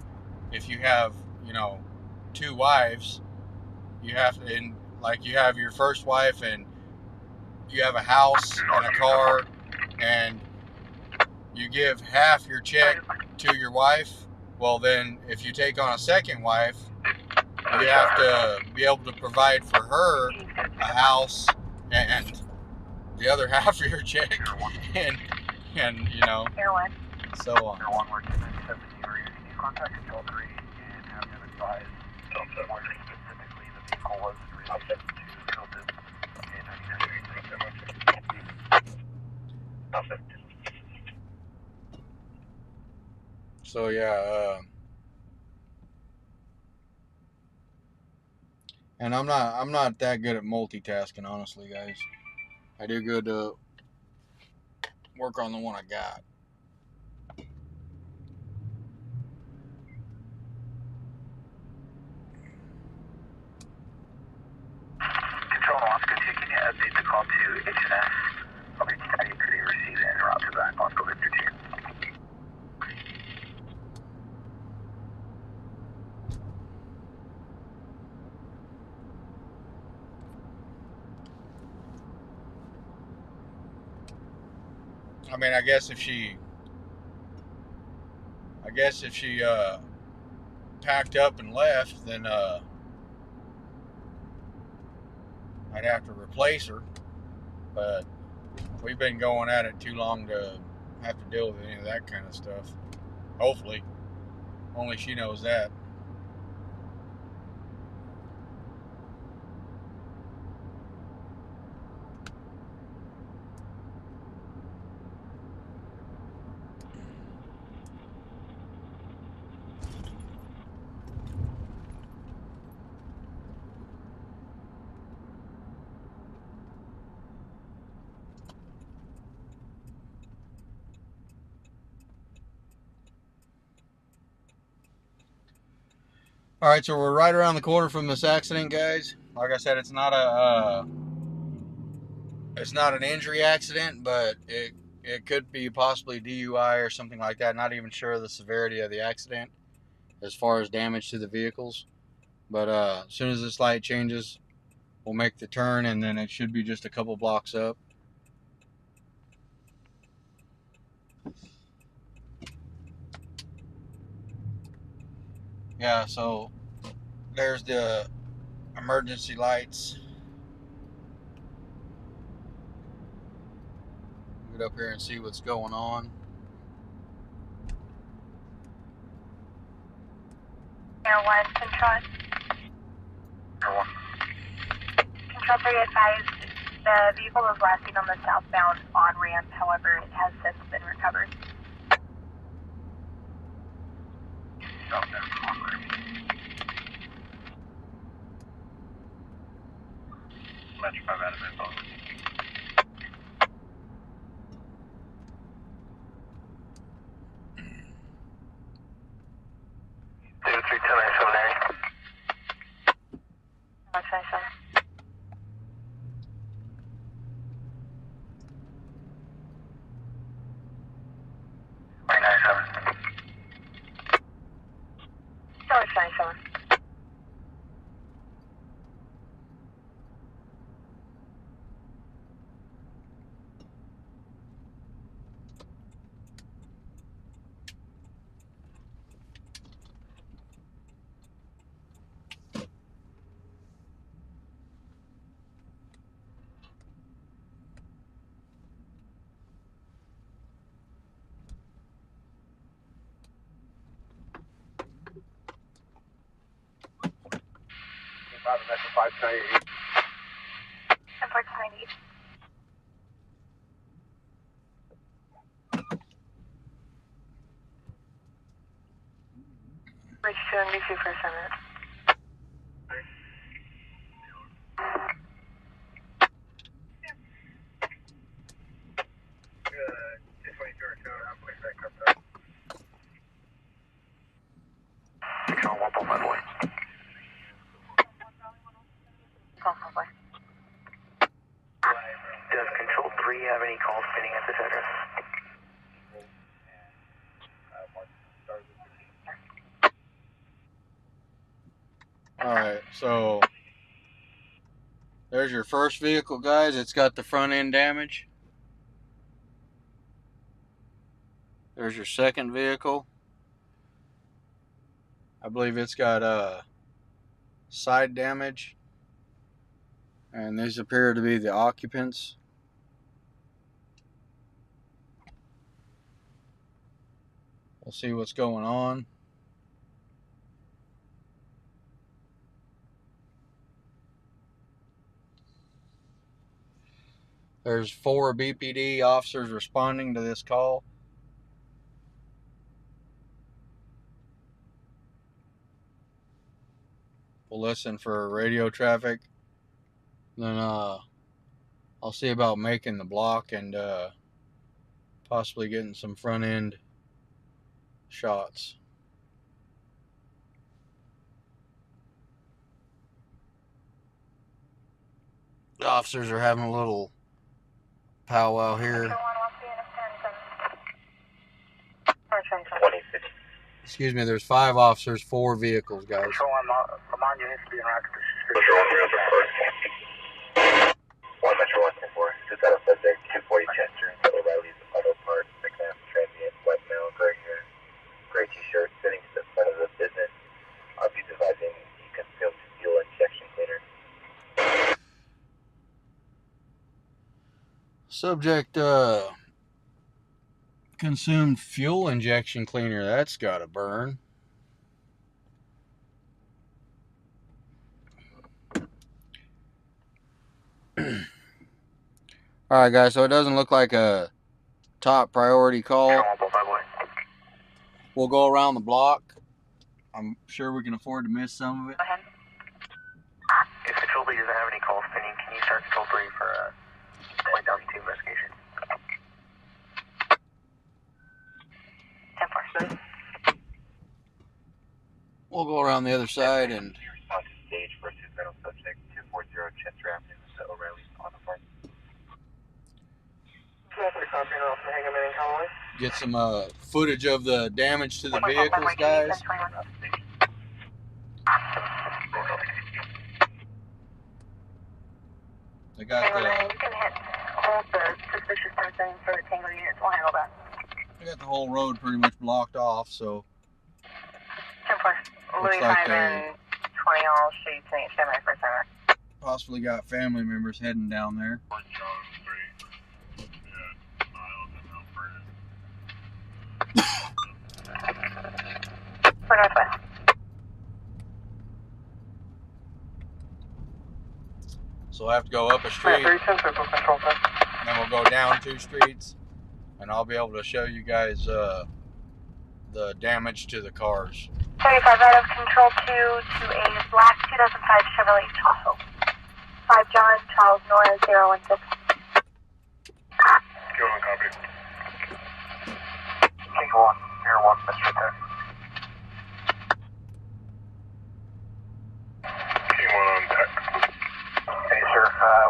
if you have, you know, 2 wives, you have to, and like you have your first wife and you have a house and a car, and you give half your check to your wife. Well, then if you take on a second wife, you have to be able to provide for her a house and the other half of your check, and you know, so on. One more 297 area. Can you contact Control 3 and have them advise where specifically the vehicle was in relation to tilted and 99? Thanks so much. So yeah, and I'm not that good at multitasking, honestly, guys. I do good to work on the one I got. Control Oscar 2, can you update the call to HNS? I'll be studying could you receive it en route to that Oscar Victor 2. I mean, I guess if she packed up and left, then I'd have to replace her. But we've been going at it too long to have to deal with any of that kind of stuff. Hopefully. Only she knows that. All right, so we're right around the corner from this accident, guys. Like I said, it's not an injury accident, but it could be possibly DUI or something like that. Not even sure of the severity of the accident as far as damage to the vehicles. But as soon as this light changes, we'll make the turn, and then it should be just a couple blocks up. Yeah, so there's the emergency lights. Get up here and see what's going on. Airline Control. Control 3 advised the vehicle was last seen on the southbound on-ramp, however, it has since been recovered. Southbound on-ramp. Metro 5 out of info. Metro 598. Import 90. Bridge 2 for 7 minutes. Control 1.5 boy. Does Control 3 have any calls pending at this address? Alright, so there's your first vehicle, guys. It's got the front end damage. There's your second vehicle. I believe it's got side damage. And these appear to be the occupants. We'll see what's going on. There's 4 BPD officers responding to this call. We'll listen for radio traffic. Then I'll see about making the block and possibly getting some front end shots. The officers are having a little powwow here. Excuse me, there's 5 officers, 4 vehicles, guys. One Metro 124, just out of subject 240 Chester, O'Reilly's Auto Parts, exam transient, white male, gray hair, gray t-shirt, sitting to the front of the business. RP advising he consumed fuel injection cleaner. Subject consumed fuel injection cleaner. That's gotta burn. Alright guys, so it doesn't look like a top priority call. We'll go around the block. I'm sure we can afford to miss some of it. If Control 3 doesn't have any calls pending, can you start Control 3 for a 20,002 investigation? 10-4. We'll go around the other side and Response to stage for suicidal subject 240 Chester Avenue, Mr. O'Reilly's Auto Parts. get some footage of the damage to the vehicles, guys. They got the. You can hold the suspicious person for the Tango units. We'll handle that. They got the whole road pretty much blocked off, so. 10-4. Looks like they 20 all streets and HMI for center. possibly got family members heading down there. For Northwest. So we'll have to go up a street, and then we'll go down 2 streets, and I'll be able to show you guys the damage to the cars. 35 out of Control 2 to a black 2005 Chevrolet Tahoe. 5 John, Charles Nora, 016. Go on, copy. King 1, Air 1, Mr. 10. King 1 on deck. Hey, sir,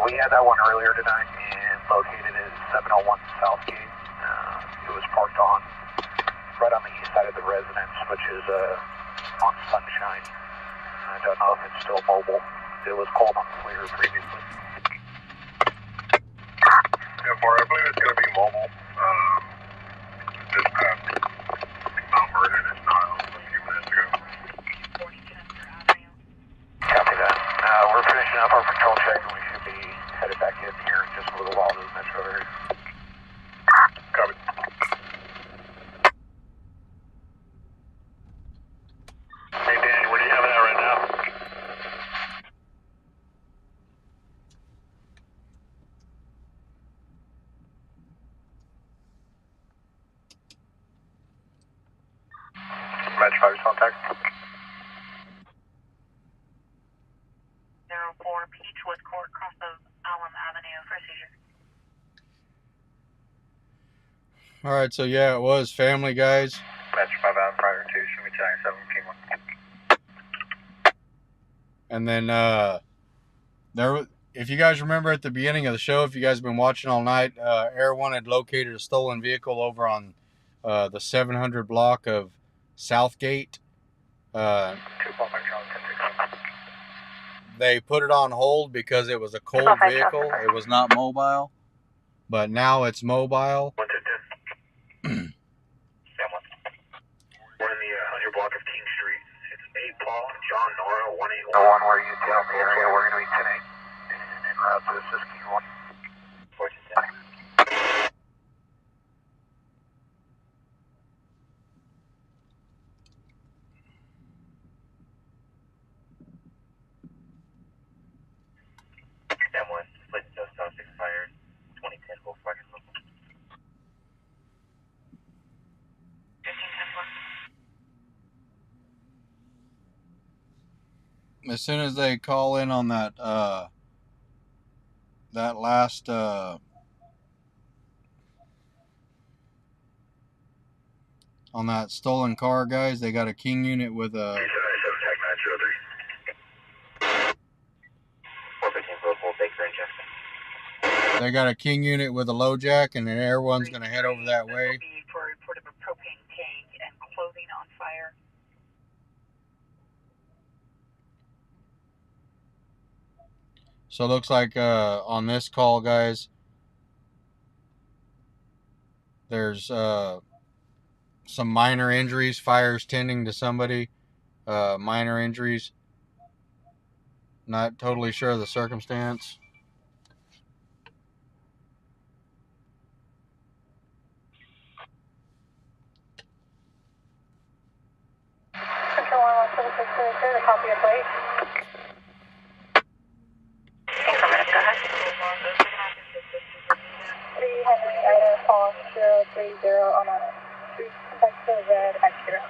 we had that one earlier tonight and located at 701 Southgate. It was parked on right on the east side of the residence, which is on Sunshine. I don't know if it's still mobile. It was called on clear previously. Yeah, for I believe it's going to be mobile. Just passed Mount Vernon and Niles a few minutes ago. Copy that. We're finishing up our patrol check and we should be headed back in here in just a little while to the metro area. Copy. Hey, Danny, where do you have that right now? Match 5 contact. 04 Peachwood Court, cross of Allen Avenue for seizure. Alright, so yeah, it was family, guys. Match 5 out prior to, should be 7 King 1. And then if you guys remember at the beginning of the show, if you guys have been watching all night, Air 1 had located a stolen vehicle over on the 700 block of Southgate. They put it on hold because it was a cold vehicle. It was not mobile. But now it's mobile. 1 to 10. We're in the 100 block of King Street. It's 8 Paul, John, Nora, 181. The one where you tell the area we're going to be 10-8. En route to assist King 1. 4 to 10. as soon as they call in on that that last on that stolen car, guys, they got a king unit with a. They got a king unit with a low jack, and then everyone's gonna head over that way. For a report of a propane tank and clothing on fire. So it looks like on this call, guys, there's some minor injuries. Fire's tending to somebody. Minor injuries. Not totally sure of the circumstance. Central 11763, the copy of plate. Affirmative, go ahead. 3 Henry Ida Paul 030 on a 3 Vector Red Acura.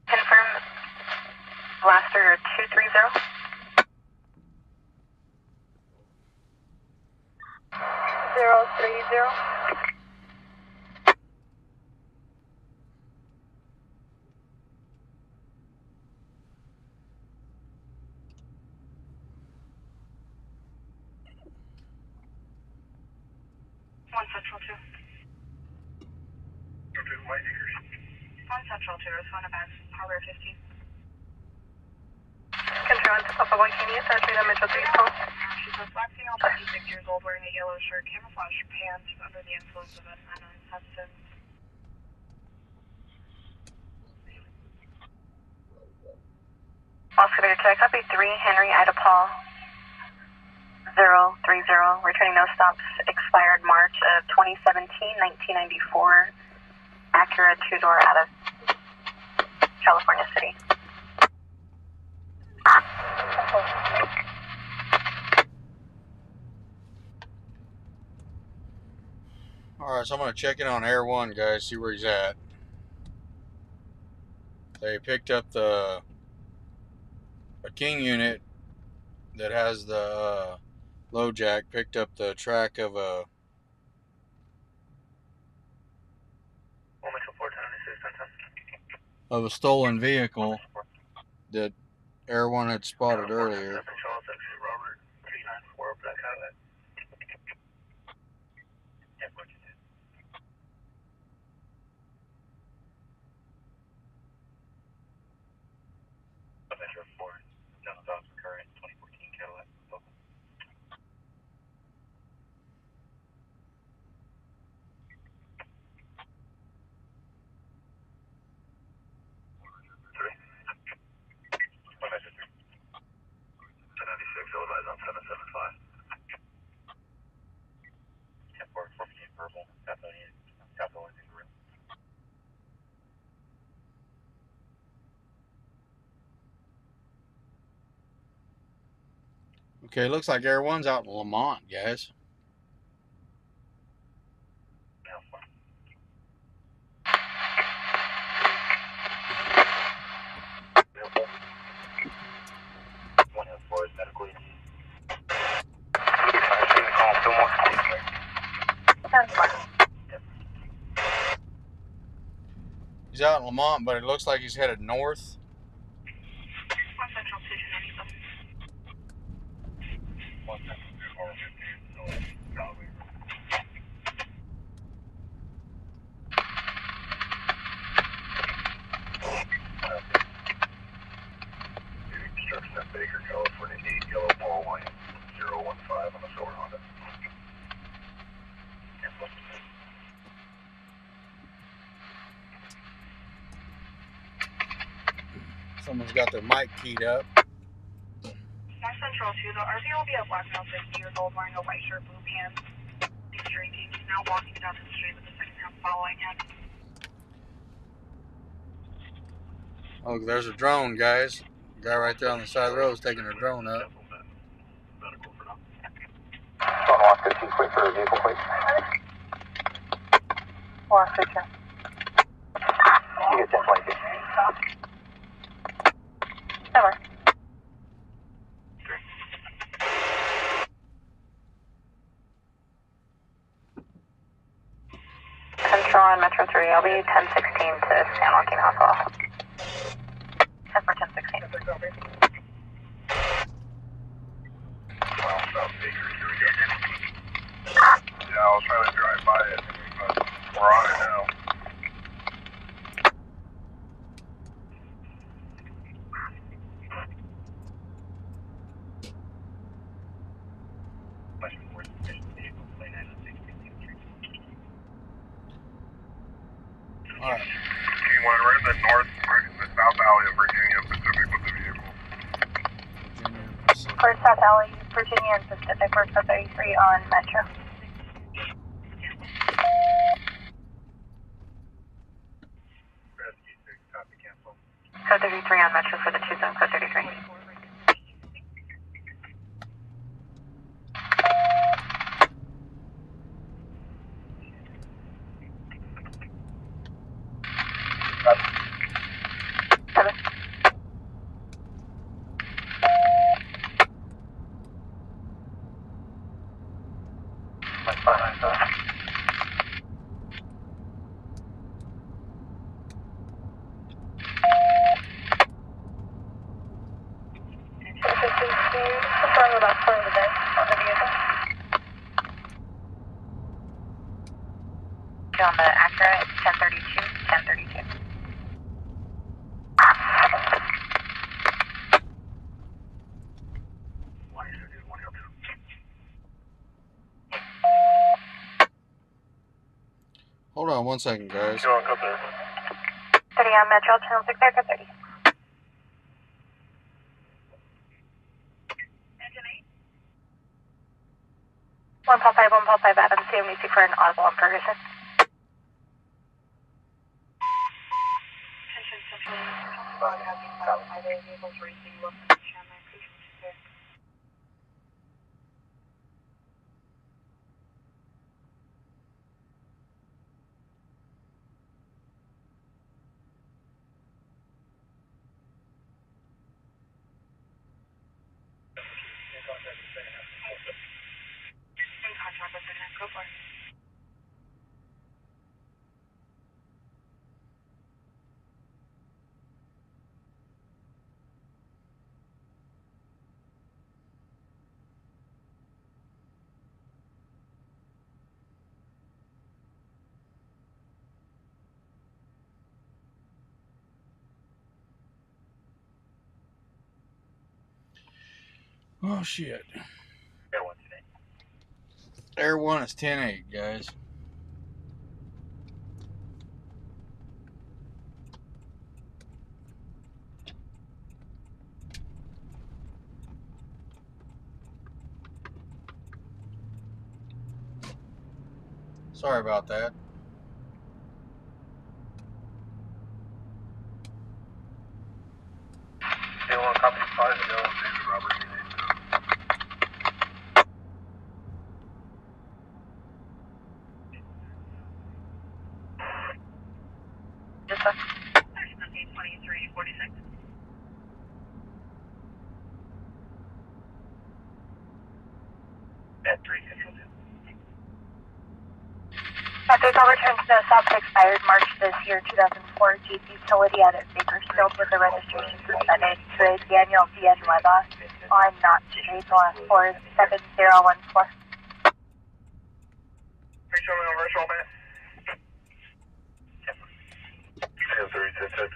Confirm Blaster 230. 030. One Central 2. One Central 2, respond to Bass, Harbor 15. Control to Papa 1, can you start the Metro 3 call? She's a black female, 56 years old, wearing a yellow shirt, camouflage pants, under the influence of an unknown substance. Oscar Victor, copy 3, Henry Ida Paul 030, returning no stops, expired March of 2017, 1994, Acura 2-door out of California City. Alright, so I'm going to check in on Air 1, guys, see where he's at. They picked up a king unit that has the low jack, picked up the track of a stolen vehicle that Air 1 had spotted earlier. Okay, looks like Air 1's out in Lamont, guys. He's out in Lamont, but it looks like he's headed north. Baker, California, 8 Yellow Ball Line 015 on the silver Honda. Someone's got their mic keyed up. North Central 2, the RV will be a black male 50 years old wearing a white shirt, blue pants. He's drinking. He's now walking down the street with the second half following him. Oh, there's a drone, guys. The guy right there on the side of the road is taking a drone up. Walk 15 quick for a vehicle, please. Walk 15. You get 1022. Over. Central on Metro 3. I'll be 1016 to San Joaquin Hospital. 10 for 1016. Yeah, I was trying to drive by it, but we're on it now. Alright. Team 1, we're in the south alley of Virginia and Pacific with the vehicle. Virginia and Pacific. First South Alley, Virginia and Pacific, we're 33 on Metro. Rescue 6, copy, cancel. Code 33 on Metro for the 2 zone, code 33. Seven. Confirm about pulling the vent on the vehicle. On the Acura, it's 1032, 1032. Hold on 1 second, guys. 30 on Metro, channel 6 there, code 30. One Paul 5, Adam, CMDC for an audible on Ferguson. Go for it. Oh shit. Air 1 is 10-8, guys. Sorry about that. K1, copy 5, David Robert, Just a 2346. at 3, control 2. There's all return to the stop expired March this year, 2004 Jeep utility out at Bakersfield with the registration suspended to a Daniel Villanueva on Knott Street, last 47014. Make sure we're reverse roll back. 10-3, 10-10.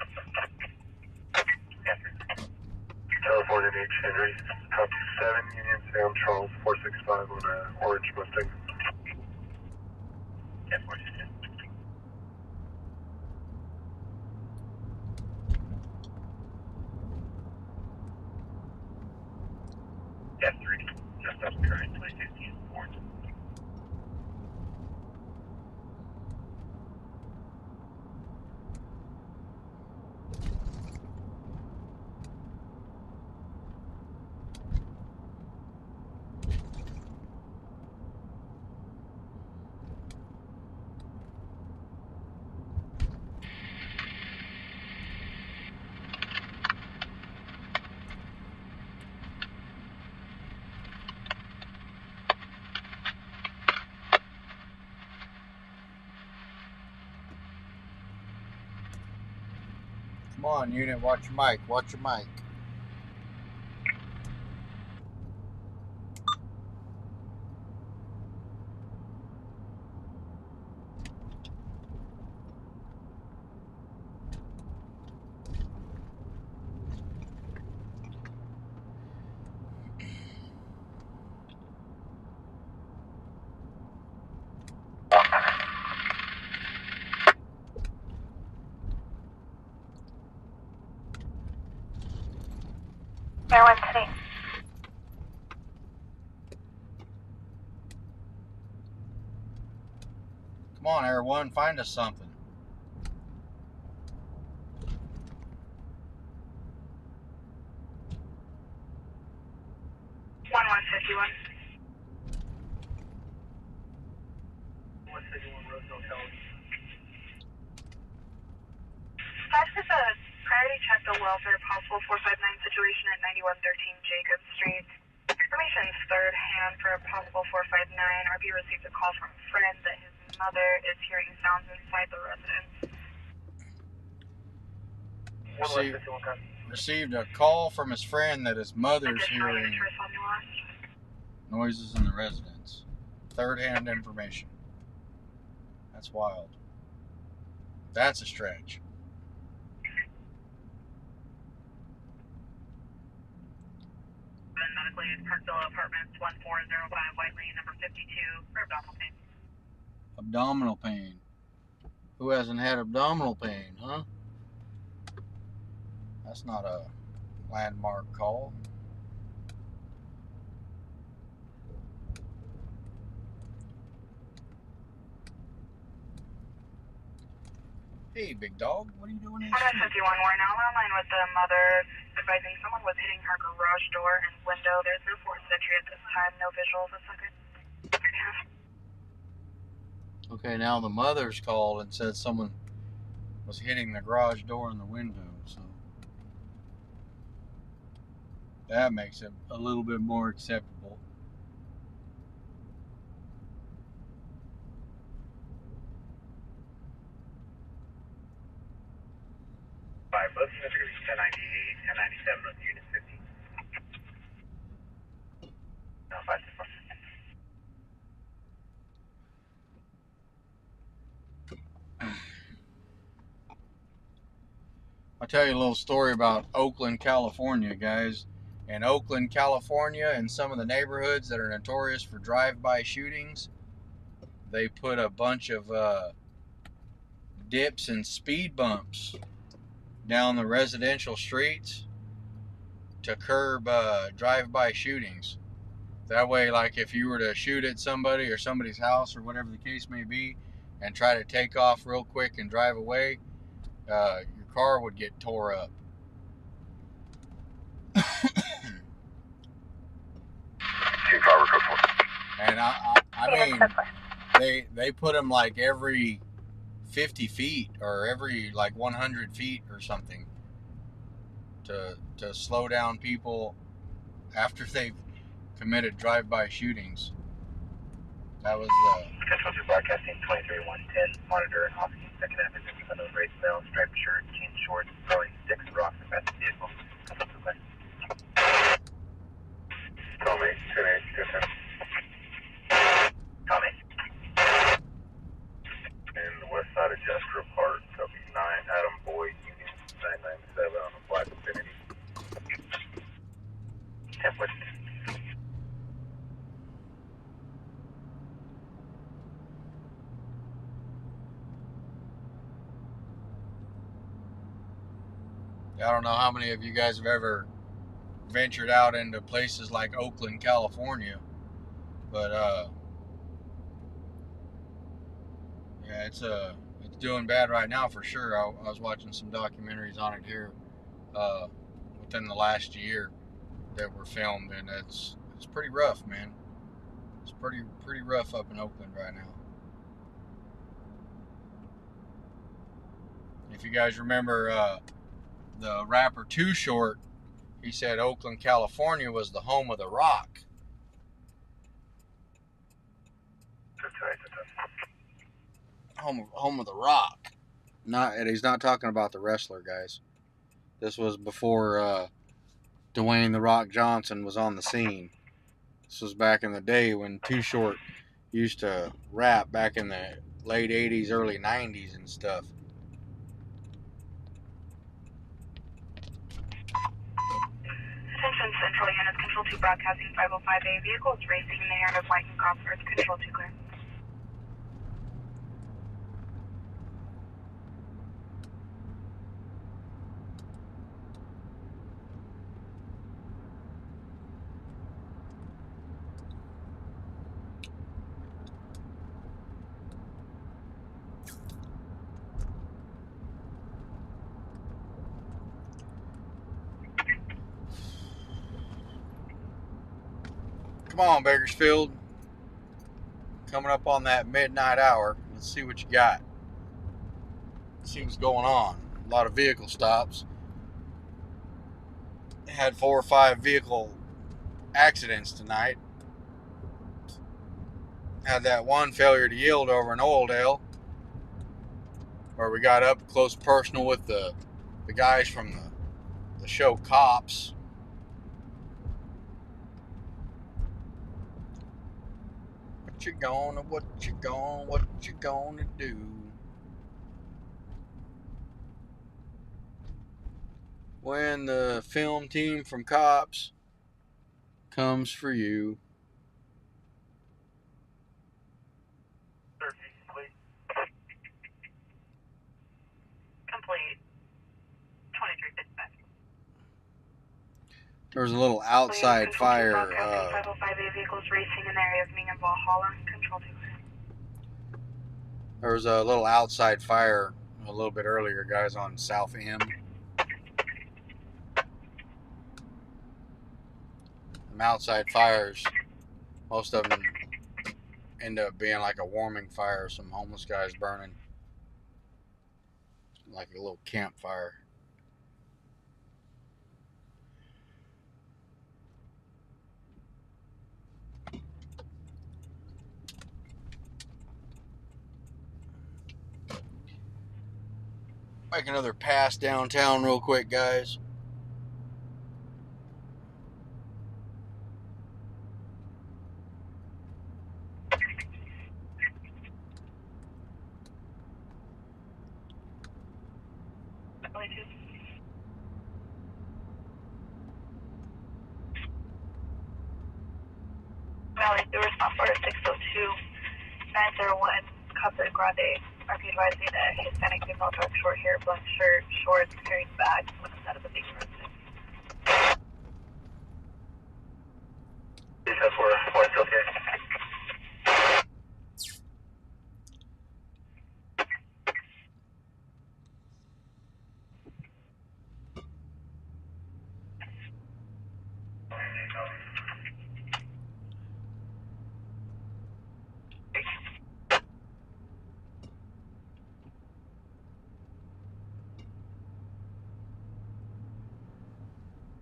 California H. Henry, copy 7, Union Sam Charles, 465 on orange Mustang. 10-4. F3, just up current 2015 orange. Come on, unit, watch your mic, watch your mic. Air 1 City. Come on, Air 1, find us something. 1151. 151 Roseville, California. That's just a priority check the welfare possible 459 situation at 9113 Jacob Street. Information is third hand for a possible 459. RP received a call from a friend that his mother is hearing sounds inside the residence. Received a call from his friend that his mother's hearing noises in the residence. Third-hand information. That's wild. That's a stretch. Medically at Parkville Apartments, 1405 White Lane, number 52, for abdominal pain. Abdominal pain. Who hasn't had abdominal pain, huh? That's not a landmark call. Hey, big dog, what are you doing in the street? 151, we're now online with the mother advising someone was hitting her garage door and window. There's no forced entry at this time, no visuals a second. Okay, now the mother's called and said someone was hitting the garage door and the window, so that makes it a little bit more acceptable. Both units are going to be 1098, 1097 with unit 15. No, 564. I'll tell you a little story about Oakland, California, guys. In Oakland, California, in some of the neighborhoods that are notorious for drive-by shootings, they put a bunch of dips and speed bumps down the residential streets to curb drive-by shootings. That way, like if you were to shoot at somebody or somebody's house or whatever the case may be and try to take off real quick and drive away, your car would get tore up. And I mean, they put them like every 50 feet or every like 100 feet or something to slow down people after they've committed drive-by shootings. That was broadcasting 23110, monitor and officer, second evidence of those race male, striped shirt, jeans shorts, throwing sticks and rocks at the vehicle. Call me, 10-8, Call me. In the west side of Jasper Park, W9, Adam Boyd, Union 997 on the Black Infinity. Template. I don't know how many of you guys have ever ventured out into places like Oakland, California, but yeah, it's doing bad right now for sure. I was watching some documentaries on it here within the last year that were filmed, and it's pretty rough, man. It's pretty rough up in Oakland right now. If you guys remember the rapper Too Short, he said Oakland, California was the home of the rock. Home of the rock. And he's not talking about the wrestler, guys. This was before Dwayne "The Rock" Johnson was on the scene. This was back in the day when Too Short used to rap back in the late 80s, early 90s and stuff. Attention Central Units, Control 2 broadcasting 505A. Vehicles racing in the area of White and Gosford. Control 2 clear. Come on, Bakersfield. Coming up on that midnight hour. Let's see what you got. See what's going on. A lot of vehicle stops. Had 4 or 5 vehicle accidents tonight. Had that one failure to yield over in Oildale, where we got up close personal with the guys from the show Cops. What you gonna do? When the film team from Cops comes for you. Complete. 2355. There was a little outside fire. 505A vehicles racing in the area of Ming and Valhalla. Control 2 clear. There was a little outside fire a little bit earlier, guys, on South M. Them outside fires, most of them end up being like a warming fire. Some homeless guys burning, like a little campfire. Make another pass downtown real quick, guys. Valley, the response order 602-901, Casa Grande. Are be advising a Hispanic female dark short hair, black shirt, shorts, carrying bags with a set of the big residence. That's where it's okay.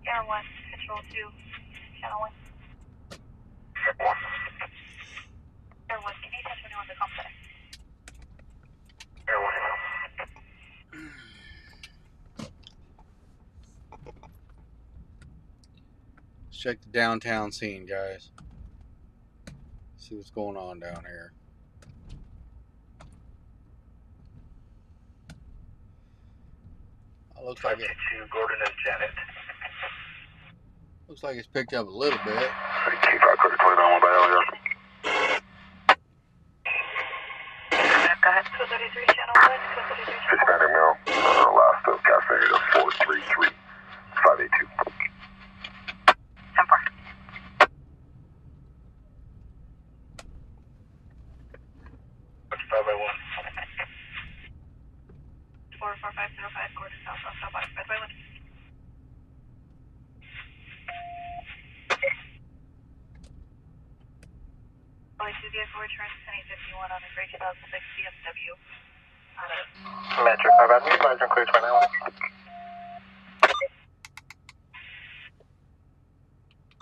Air 1, Control 2, Channel 1. Air 1, can you touch anyone to come center? Air 1. Let's check the downtown scene, guys. See what's going on down here. Looks like it. Gordon and Janet. Looks like it's picked up a little bit. Keep out code 29 by earlier. Go ahead. 233 Channel 1, 233 Channel 1. Hispanic male, last of Cafe 433 582. 10-4. What's 5 by 1? 44505 Gordon Southwest, South by 5 by 1. Only 2 vehicle returns 1051 on a gray 2006 BMW. Metro 5 Avenue, Margin Clear 29.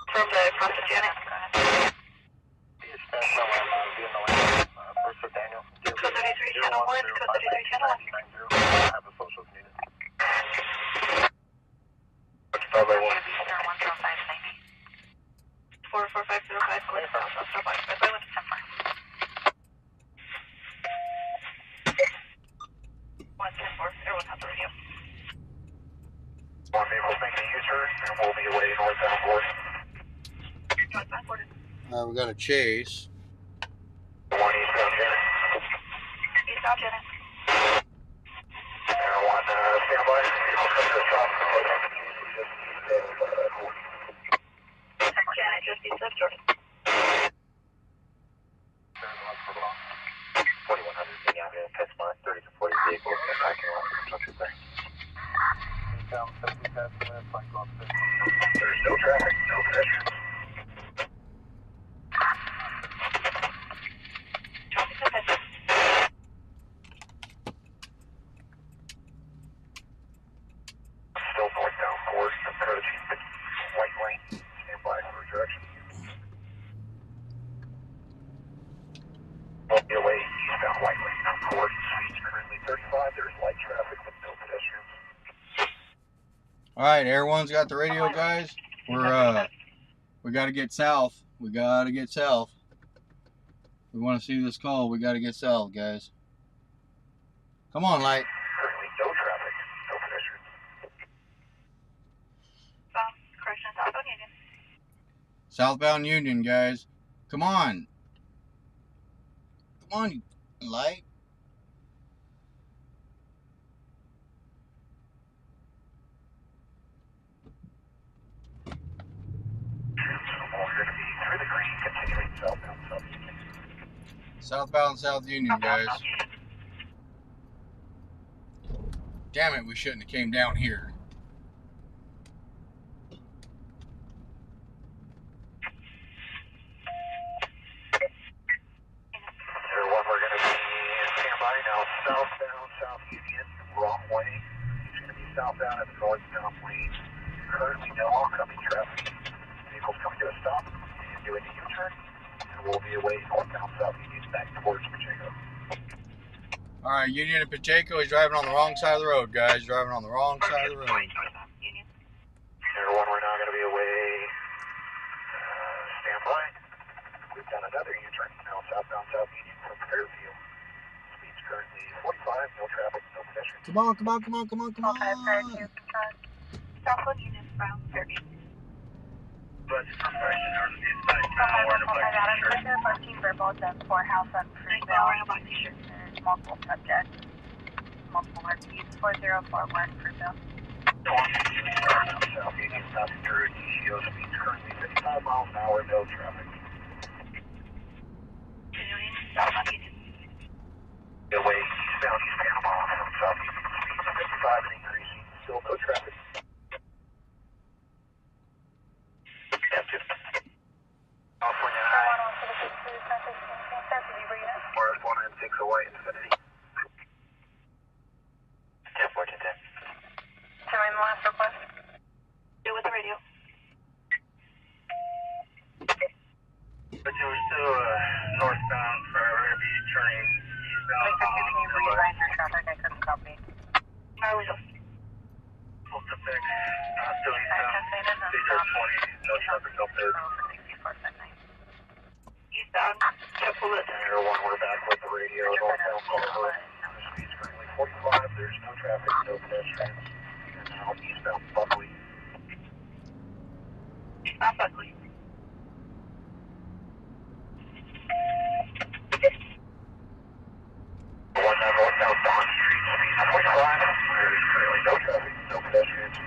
From the cross of Janet. Hispanic male, be in the lane. First of Daniel. 233 Channel 1, 233 Channel 1. Have a social needed. Stop by. By 110-4. 110-4. Everyone has the radio. One vehicle making a U-turn, and we'll be away northbound board. Northbound board. We got a chase. One eastbound unit. Eastbound unit. And one standby. Vehicle come to a stop. Janet, just east of Jordan. 4100 Indiana, Petsmart, 30 to 40 vehicles, and backing off the construction site. There's no traffic, no pedestrians. Still northbound course, approaching white lane. Stand by for direction. We'll be away eastbound white lane on course. Speeds currently 35. There's light traffic with no pedestrians. All right, everyone's got the radio, guys. We got to get south. We got to get south. We want to see this call. We got to get south, guys. Come on, light. Currently no traffic, no pedestrians. Correction, southbound Union. Southbound Union, guys. Come on. Come on, light. We're going to be through the green, continuing southbound South Union. Southbound South Union, guys. Damn it, we shouldn't have came down here. Everyone, we're going to be standby now. Southbound South Union, wrong way. It's going to be southbound at the northbound lane. Currently no oncoming traffic. Vehicles coming to a stop and doing a U-turn. And we'll be away northbound South Union back towards Pacheco. All right, Union and Pacheco. He's driving on the wrong side of the road, guys. Driving on the wrong side of the road. Everyone, we're now going to be away. Standby. We've done another U-turn now southbound South Union from Fairfield. Speeds currently 45. No traffic, no pedestrians. Come on, come on, come on, come on, come on. Southbound Union from Fairfield. But from question northeast side now, we're in a black t-shirt. 14 verbal, the poorhouse on Fruitville. Multiple subjects, multiple RPs, 4041 Fruitville. South Union, passenger DCO speeds currently 55 miles an hour, no traffic. Continuing southbound Union. Away eastbound East Panama from South Union, speeds 55 and increasing, still no traffic. California High, Forest 1 and 6 away, Infinity. 10-14-10. Join the last request. Do with the radio. But we're still northbound for we're going to be turning eastbound. Can you revise your traffic? I couldn't copy. No, we don't. Full to fix. Still eastbound. Stage 20, no traffic up there. Eastbound, Chapulita. Everyone, we're back with the radio. Northbound Carver. Speeds currently 45. There's no traffic, no pedestrians. And now eastbound Buckley. Eastbound Buckley. One northbound Bond Street. Speeds 45. There's currently no traffic, no pedestrians.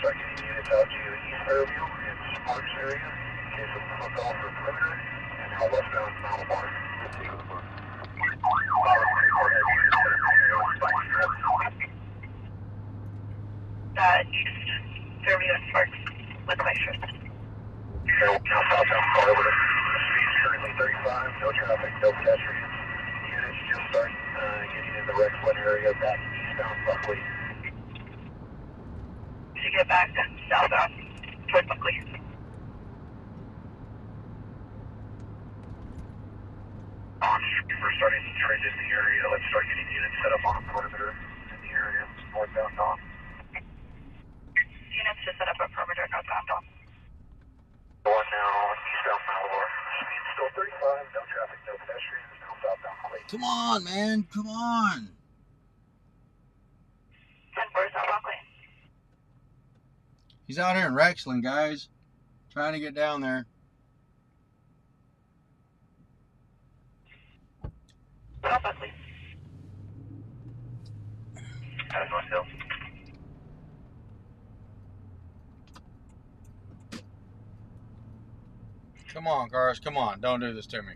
Start getting units out to East Fairview and Sparks area in case of hook off or perimeter. And now westbound Malabar. East Fairview and Sparks with my shirt. Now southbound Carver. Speeds currently 35. No traffic, no pedestrians. Units just start getting in the Rexland area back eastbound Buckley. To get back southbound towards Buckley. We're starting to trend in the area. Let's start getting units set up on a perimeter in the area. Northbound Don. Units to set up a perimeter northbound. One now eastbound Malabar. Still 35, no traffic, no pedestrians, now southbound Clayton. Come on, man. Come on. 10-4, southbound Clayton. He's out here in Rexland, guys. Trying to get down there. Southbound please. North Hill. Come on, cars. Come on. Don't do this to me.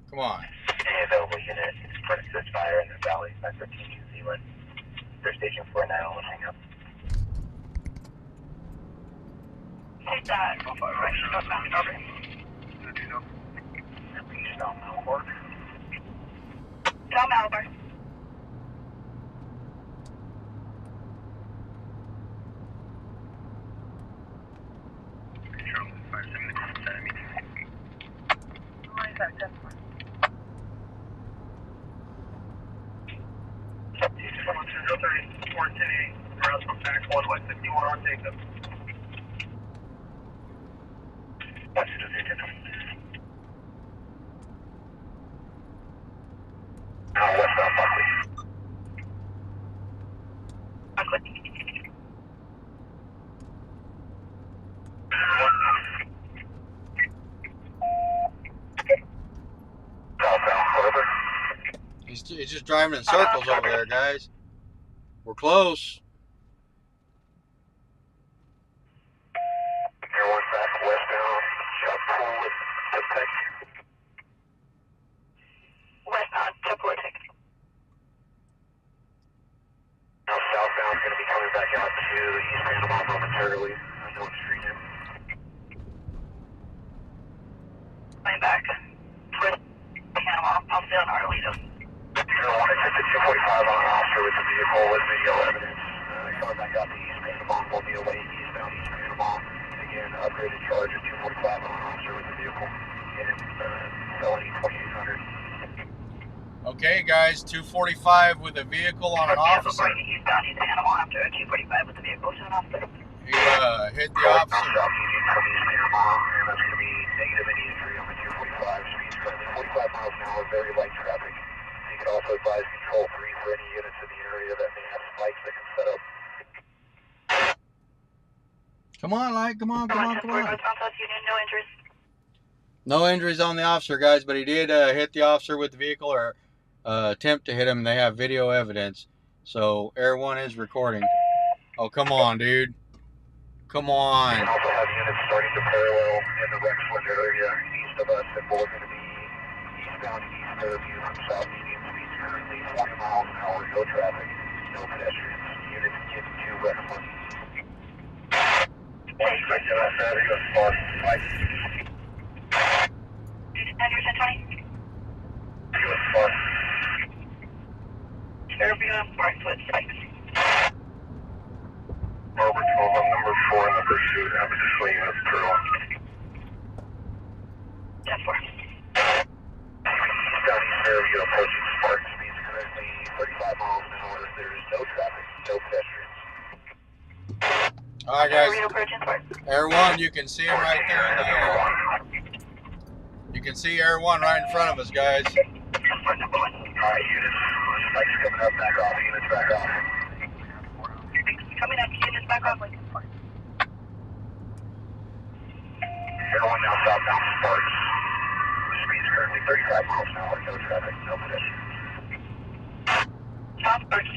Come on. Any available unit for assist fire in the valley, 915 New Zealand. They're station 4 now, hang up. Take that. Go for it. Right, southbound, over. Eastbound Melbourne. Down Malvern. Control 570 meeting. Where is that 10-4? 410 around from Pack 1, West 51 on Jacob. What's the decision? Westbound Buckley. Buckley. Southbound Clover. He's just driving in circles over there, guys. We're close. Airborne back westbound. Shot pool with Tech. Westbound, Chapultepec. Now southbound going to be coming back out to East Panama momentarily. I know it's street name. Coming back. Twist. Panama. I'll stay on Arlito. Everyone attempted 245 on an officer with the vehicle with video evidence. Coming back out to East Panama. Will be away eastbound East Panama. Again, upgraded charge of 245 on an officer with the vehicle. And felony 2800. Okay, guys. 245 with a vehicle on an officer. Eastbound East Panama after a 245 with the vehicle to an officer. He hit the officer. Stop median from East Panama. And that's going to be negative any entry on the 245. Speeds currently 45 miles an hour. Very light traffic. You can also advise control 3 for any units in the area that may have spikes that can set up. Come on, Light. Come on, come on, come on. No injuries. No injuries on the officer, guys, but he did hit the officer with the vehicle or attempt to hit him. They have video evidence. So Air 1 is recording. Oh, come on, dude. Come on. You can also have units starting to parallel in the Rexland area east of us, and we're going to be eastbound East Fairview from South Median. Speeds currently 40 miles an hour. No traffic, no pedestrians. Units get to Rexland. One expected on Saturday, that's far. 10-20. US far. Fairview and Barnwood spikes. Over 12 on number 4 in the pursuit. Have a display units curl. 10-4. Eastbound East Fairview approaching Spark. Speeds currently 35 miles an hour. There is no traffic, no pedestrians. All right, guys. Fairview approaching Spark. Air 1, you can see him right there in the air. You can see Air 1 right in front of us, guys. Alright, units. Spikes coming up, back off. Units back off. Coming up, units back off. Everyone now southbound Sparks. Speeds currently 35 miles an hour. No traffic, no pedestrians. South Sparks.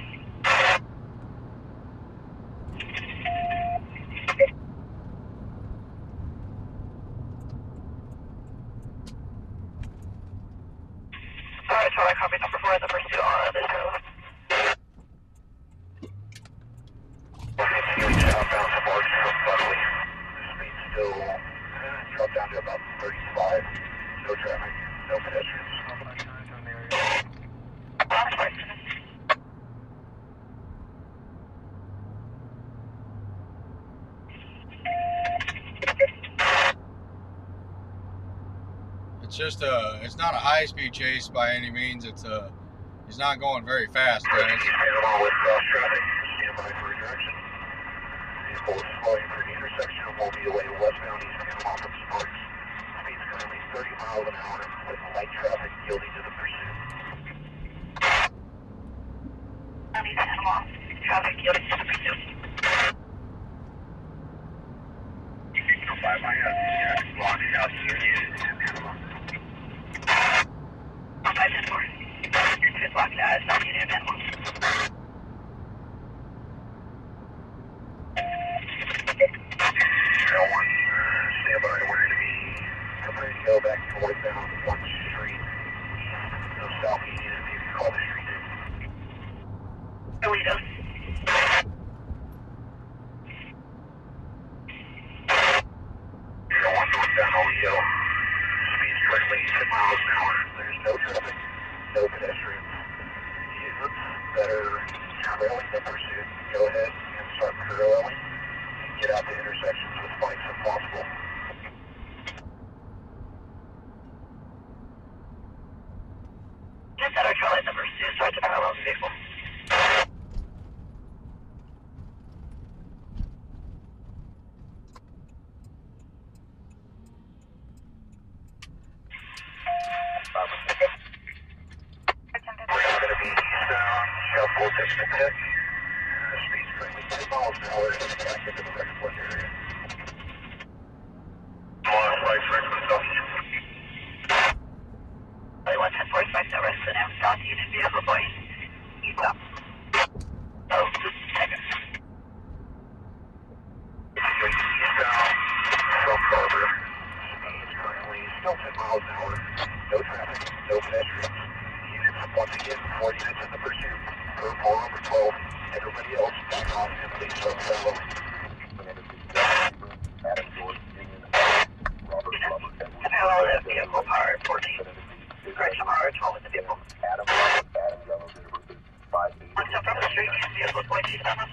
Alright, so I copy number 4 at the pursuit on this road. We're continuing southbound Sparks from Buckley. Speed still dropped down to about 35. No traffic, no pedestrians. South Sparks. It's not a high-speed chase by any means. He's not going very fast, guys. East Panama with cross traffic. Stand by for redirection. Vehicle is slowing for the intersection and will be away westbound East Panama from Sparks. Speeds currently 30 miles an hour with light traffic yielding to the pursuit. I need to come off. Traffic yielding to the pursuit. By my block out unit and Panama. 1524. Just block that South Union Panama. Stand by, we're going to be preparing to go back northbound 1 Street east of South Union, if you can call the street name. Toledo. Northbound Toledo. Speed's currently 10 miles an hour. There's no traffic, no pedestrians. Units that are trailing the pursuit, go ahead and start paralleling and get out to intersections with spikes if possible. Units that are trailing the pursuit start to parallel the vehicle. We're now going to be eastbound, South 460 pit. Speed's currently 10 miles an hour back into the Bakersfield area. Spikes right from Southeast. 2110 spikes at rest and South Union vehicle going eastbound. Oh, second. Eastbound from Barber. Speed's currently still 10 miles an hour. No traffic, no pedestrians. Units, once again, 4 units in the pursuit. Per 4 over 12. Everybody else back off and please start following. Parallel the vehicle power 14. Correction power 12 in the vehicle. Once up from the street, vehicle going eastbound.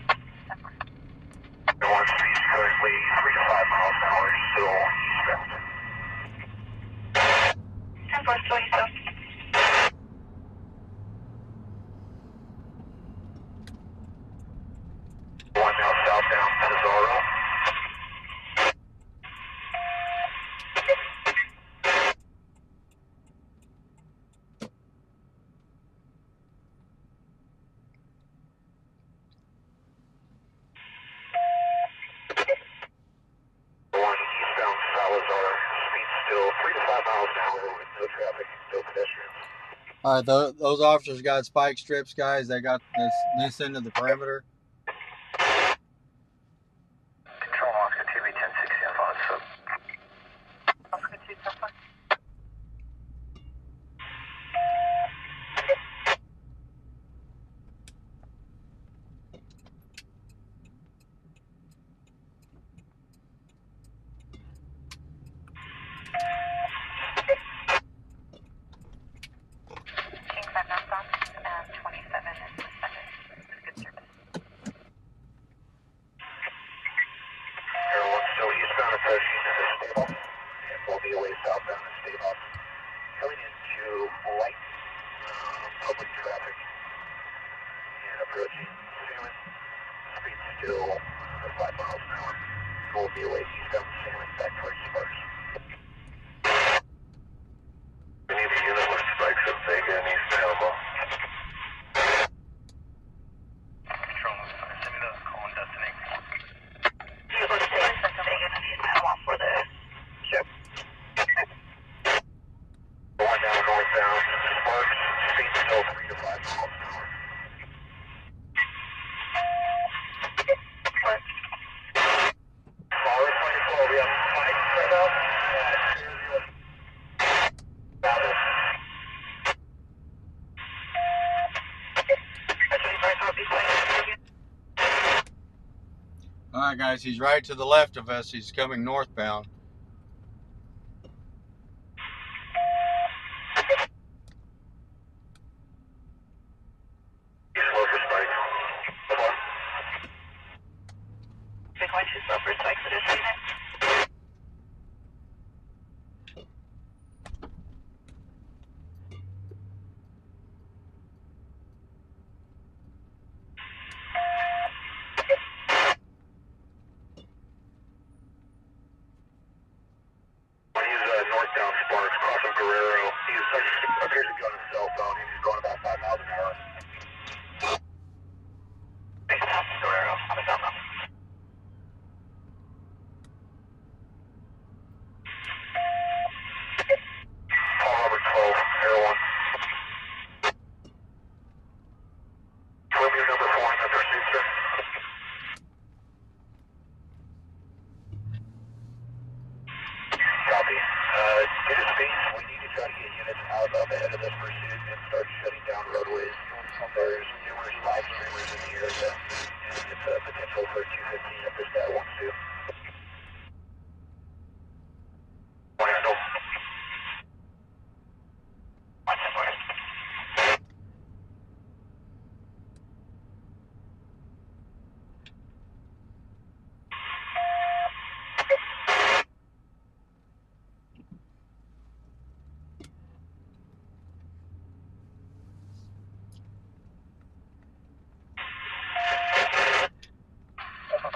North speed's currently 3 to 5 miles an hour, still eastbound. 10-4 still eastbound. One now southbound Pizarro. One eastbound Salazar. Speed still 3 to 5 miles an hour with no traffic, no pedestrians. All right, those officers got spike strips, guys. They got this end of the perimeter. Control Oscar 2 1060 on 5 foot. Oscar 2 10-4. King 5 northbound and 27 is suspended. Good service. Everyone still eastbound approaching the stable, and we'll be away southbound at State House. Coming into light public traffic and approaching Salmon. Speed still 5 miles an hour. We'll be away eastbound Salmon back towards Sparks. We need a unit with spikes at Vega and East Panama. Control, send me the call and destiny. Vehicle to take Vega and East Panama for the trip. One now northbound Sparks. Speed still 3 to 5 miles an hour. What? Follow 24, we have spikes spread out. All right, guys, he's right to the left of us. He's coming northbound. Slow for spikes. Come on. Big one, 2 slow for spikes at this unit. He appears to be on his cell phone. He's going about 5 miles an hour. Guerrero, on the southbound. Paul Robert 12, Air 1. Romeo number 4 in the pursuit, sir. Copy. Due to speed, we need to try to get units out up ahead of this pursuit and start shutting down roadways. There's numerous live streamers in the area, and it's a potential for a 215 if this guy wants to. One handle. One handle.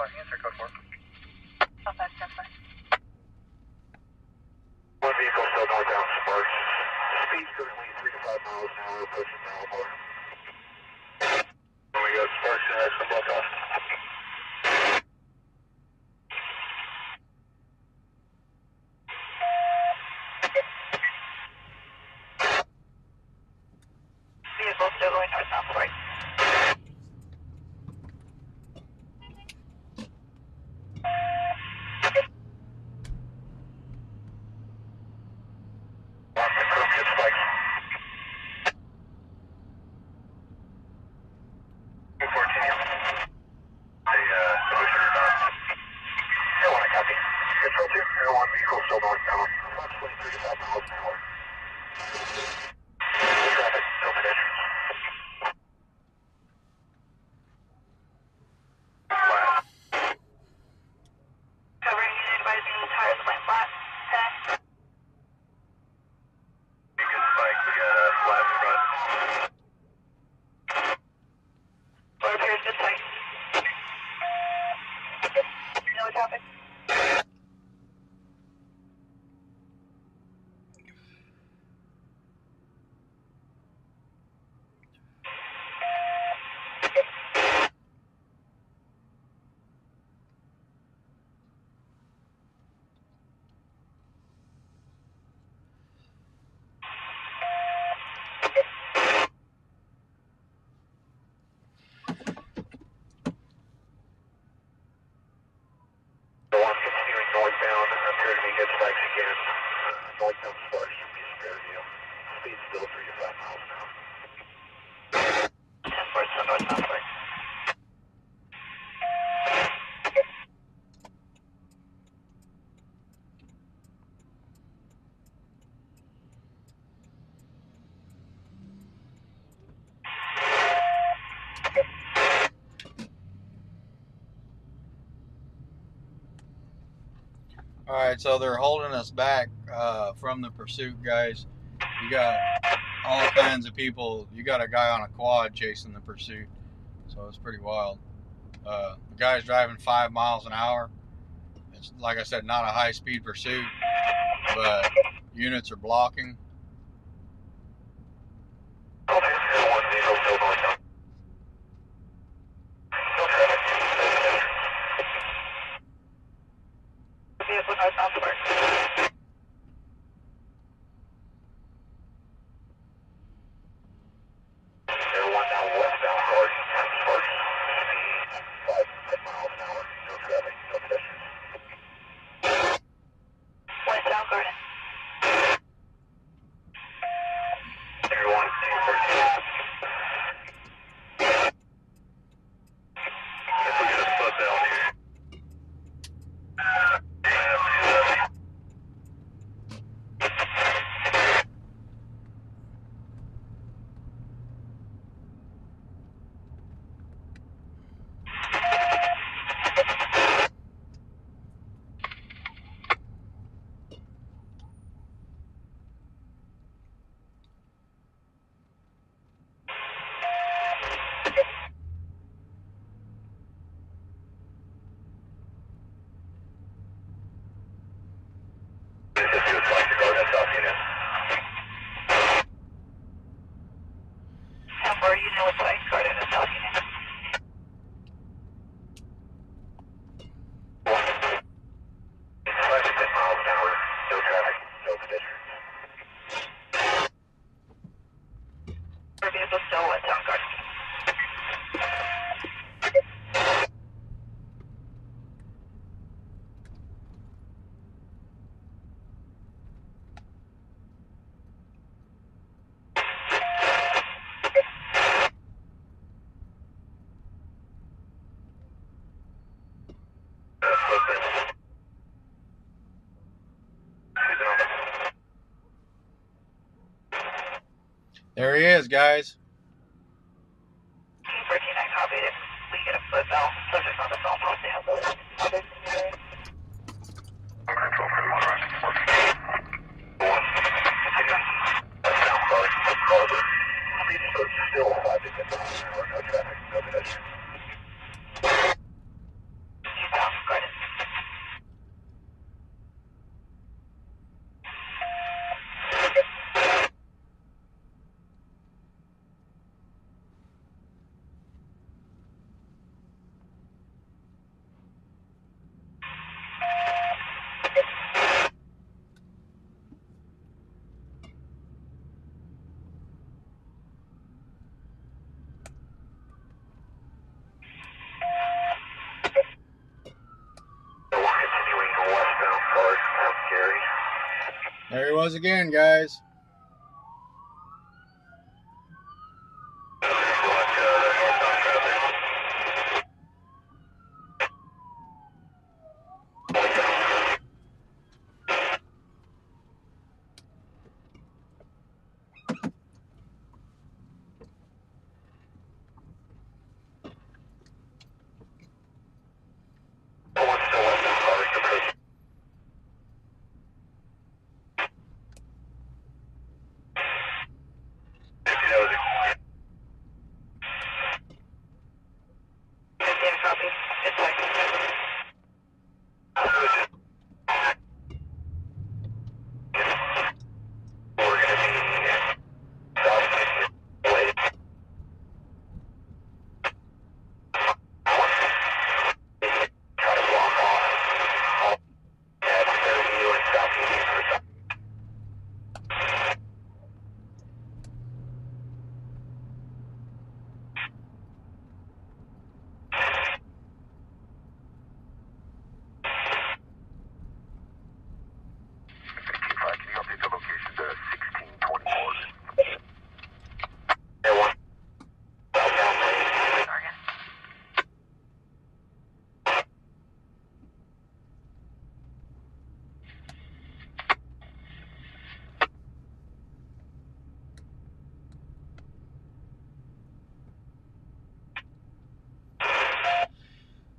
Answer code 4. One vehicle still northbound Sparks. Speed currently 3 to 5 miles an hour approaching Malamar. When we go Sparks and that's the block off. Vehicle still going northbound Sparks. Covering unit advising the tires went flat. 10. Good spike. We got a flat in front. What appears good spike? You know what's happened? The one continuing northbound appear to be good spikes again. Northbound Sparks should be a spare deal. Speed still 3 to 5 miles an hour. 10 Sparks to northbound Sparks. All right, so they're holding us back from the pursuit, guys. You got all kinds of people. You got a guy on a quad chasing the pursuit, so it's pretty wild. The guy's driving 5 miles an hour. It's, like I said, not a high-speed pursuit, but units are blocking. One vehicle still northbound. Vehicle northbound Sparks. Air 1 now westbound Garden, Sparks. Speed 5 miles an hour. No traffic, no pedestrians. Westbound Garden. Power unit with Ice Guard and a South unit. 5 to 10 miles an hour. No traffic, no pedestrians. Our vehicle still at Town Guard. There he is, guys. 14, I copied it. We get a foot bell. Subject on the phone, post they have the Control for the motor. Sound card, Carver. Please approach still 5 to 10 miles an hour. No traffic, no pedestrians. Eastbound, credit. Continuing the westbound card, Mount Gary. There he was again, guys.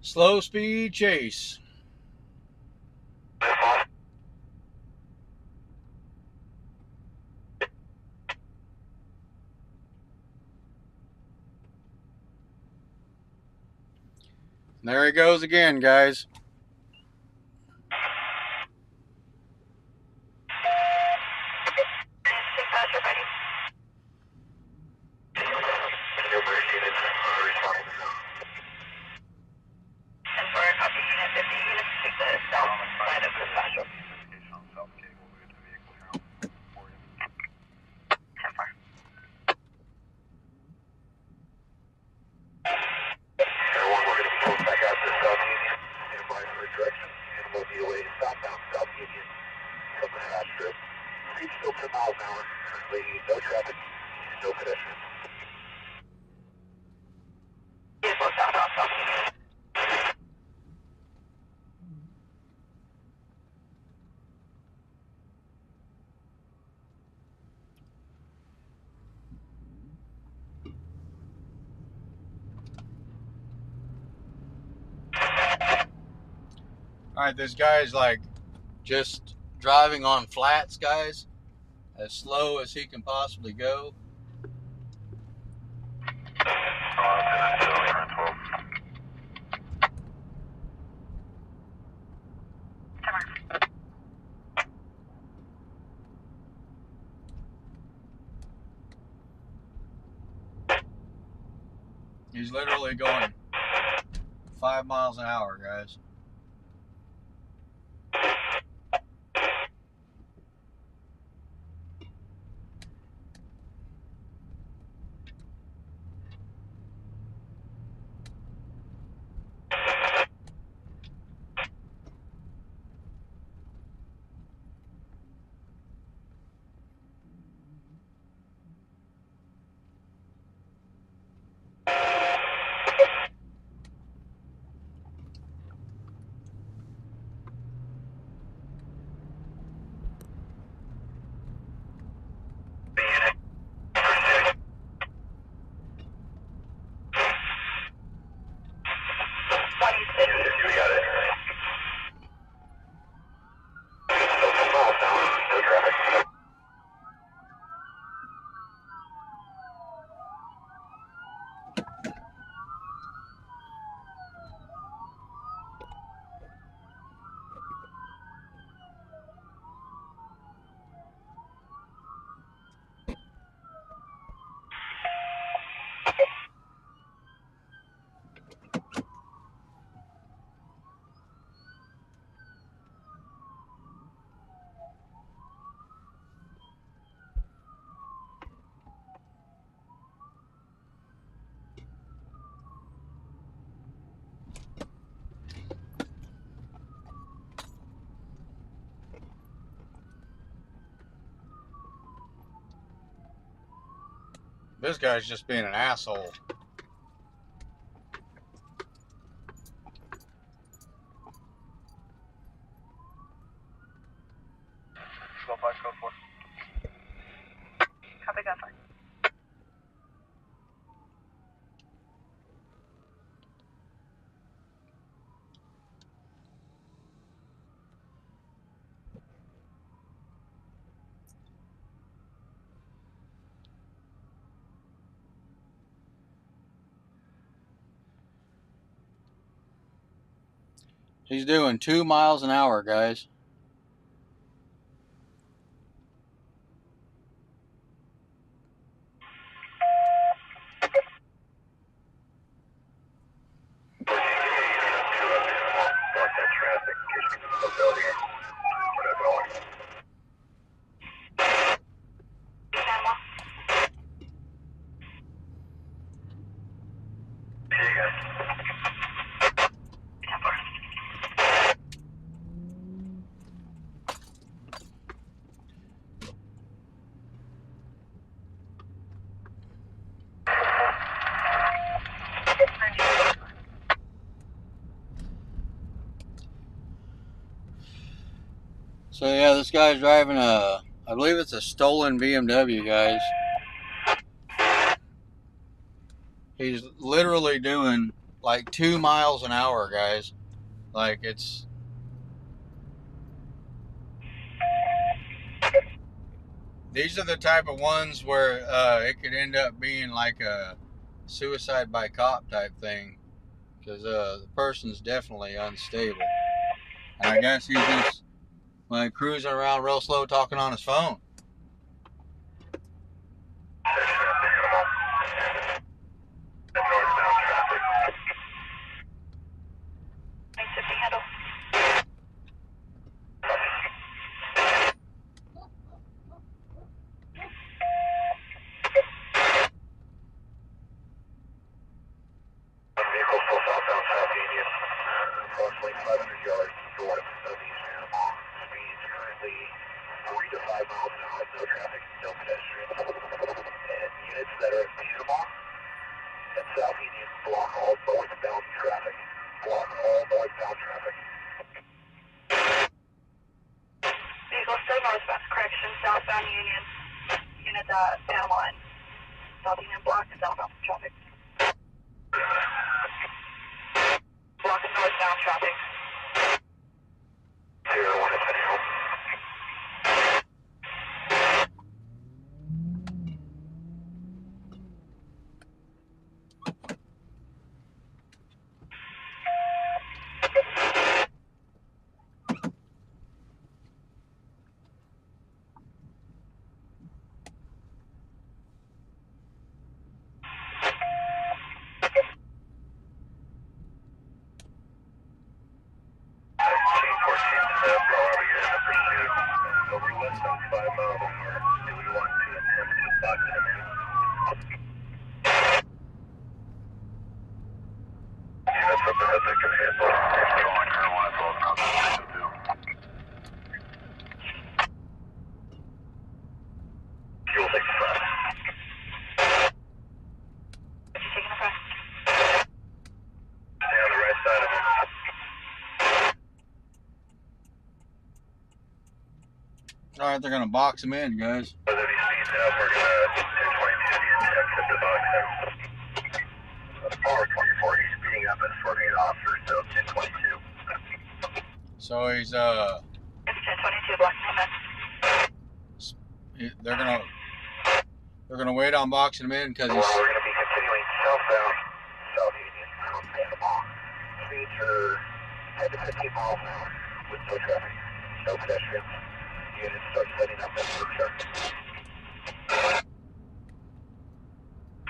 Slow speed chase. There he goes again, guys. Still 10 miles an hour. Currently no traffic, no pedestrians. Alright, this guy's like just driving on flats, guys, as slow as he can possibly go. He's literally going 5 miles an hour, guys. This guy's just being an asshole. Go 5, go 4. Copy, go 4. He's doing 2 miles an hour, guys. So yeah, this guy's driving I believe it's a stolen BMW, guys. He's literally doing like 2 miles an hour, guys. Like it's... These are the type of ones where it could end up being like a suicide by cop type thing. Because the person's definitely unstable. And I guess he's just like cruising around real slow talking on his phone. Approximately 500 yards north of East Panama. Speeds currently 3 to 5 miles an hour, no traffic, no pedestrians. And units that are at Panama and South Union block all northbound traffic. Block all northbound traffic. Vehicle still northbound, correction, southbound Union. Units at Panama and South Union block southbound traffic. Block northbound traffic. 01 is heading home. Alright, they're gonna box him in, guys. But if he speeds up, we're gonna 222 exit the box there. 424, he's speeding up and swerving an officer, so 1022. So he's It's 1022, blocking him in. they're gonna wait on boxing him in because Well, he's we're gonna be continuing southbound, South Union, speeds are 10 to 15 miles an hour with no traffic, no pedestrians. Units start setting up at Berkshire.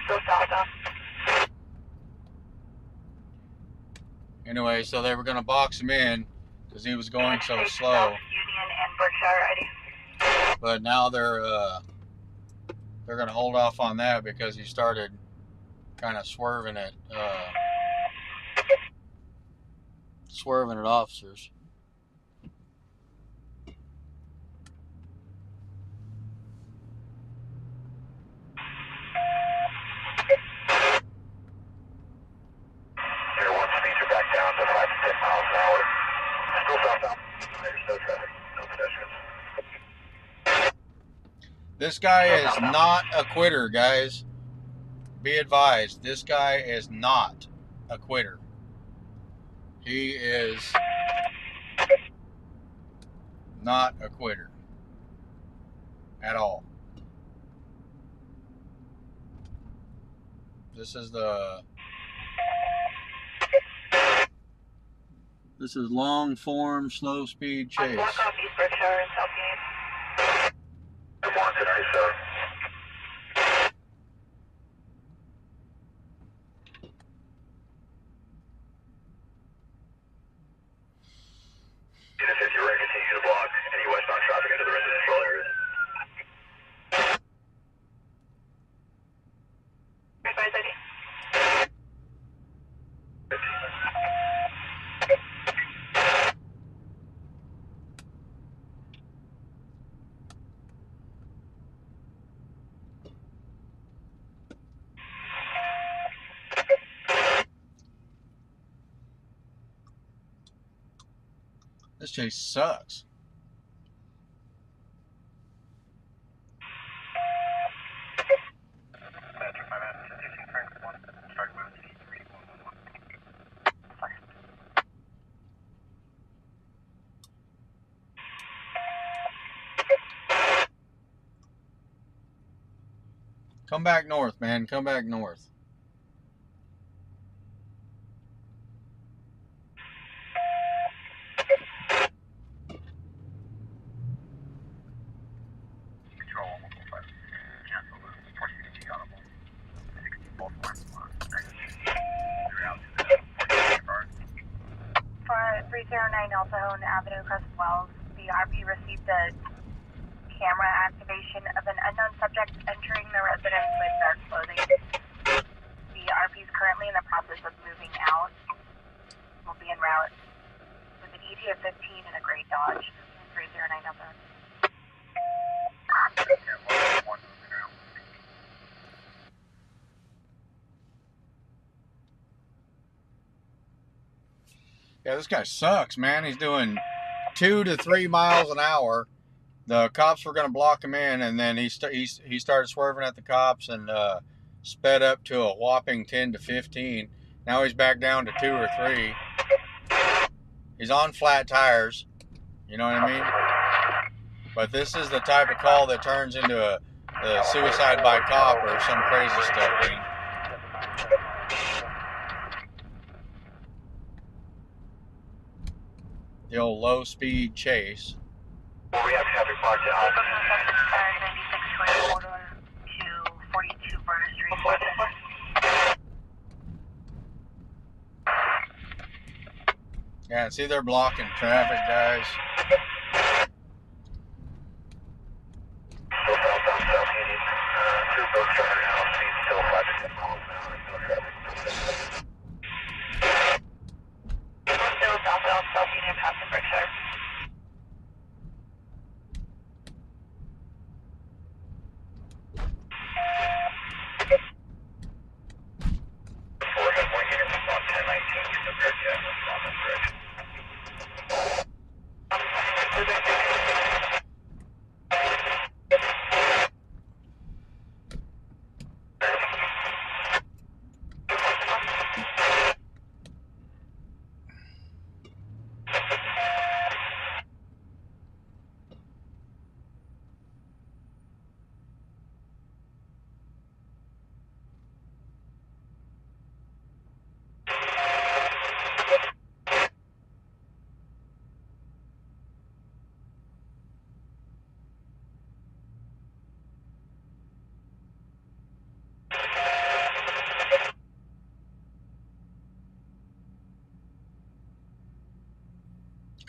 Still southbound. anyway. So they were gonna box him in because he was going so slow. South Union and Berkshire ID. But now they're gonna hold off on that because he started kind of swerving at officers. Air 1 speeds are back down to 5 to 10 miles an hour. Still southbound. There's no traffic, no pedestrians. This guy is not a quitter, guys. Be advised, this guy is not a quitter. He is not a quitter at all. This is long form, slow speed chase. Block off East Berkshire and South Union. Good morning, tonight, sir. Unit 50, we're going to continue to block any westbound traffic into the residential areas. Advise ID. This chase sucks. Come back north, man. Come back north. Control 145. Cancel the 460 audible. 60 both lines. They're out to the 460 car. For 309 Elkhorn Avenue, Crescent Wells, the RP received a camera activation of an unknown subject entering the residence with dark clothing. The RP is currently in the process of moving out. Will be en route with an ET of 15 and a gray Dodge. 309 Elkhorn. Yeah, this guy sucks, man. He's doing 2 to 3 miles an hour. The cops were going to block him in, and then he started swerving at the cops and sped up to a whopping 10 to 15. Now he's back down to 2 or 3. He's on flat tires. You know what I mean? But this is the type of call that turns into a suicide by cop or some crazy stuff, man. The old low-speed chase. Well, we have traffic blocked out. 96 to 42 Burner Street. Yeah, see, they're blocking traffic, guys. Still southbound South Union. Through Berkshire now. Speed still 5 to 10 miles an hour. No traffic. Still southbound South Union, passing Berkshire. Overhead 1 unit was on 1019. We compared to on this bridge.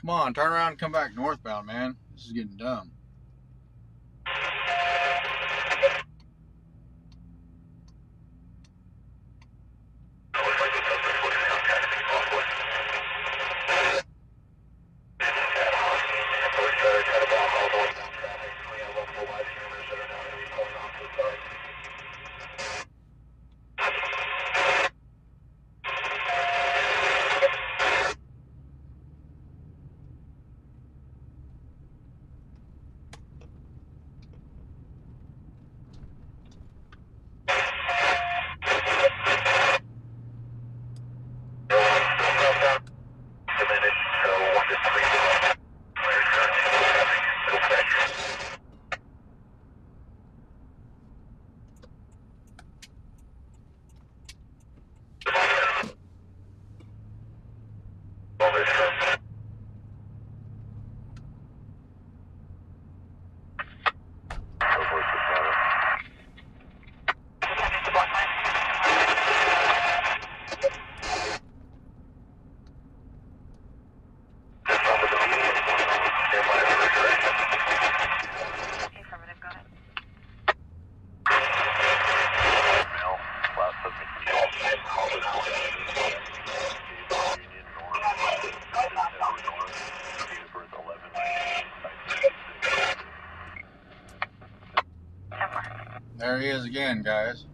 Come on, turn around and come back northbound, man. This is getting dumb. There he is again, guys.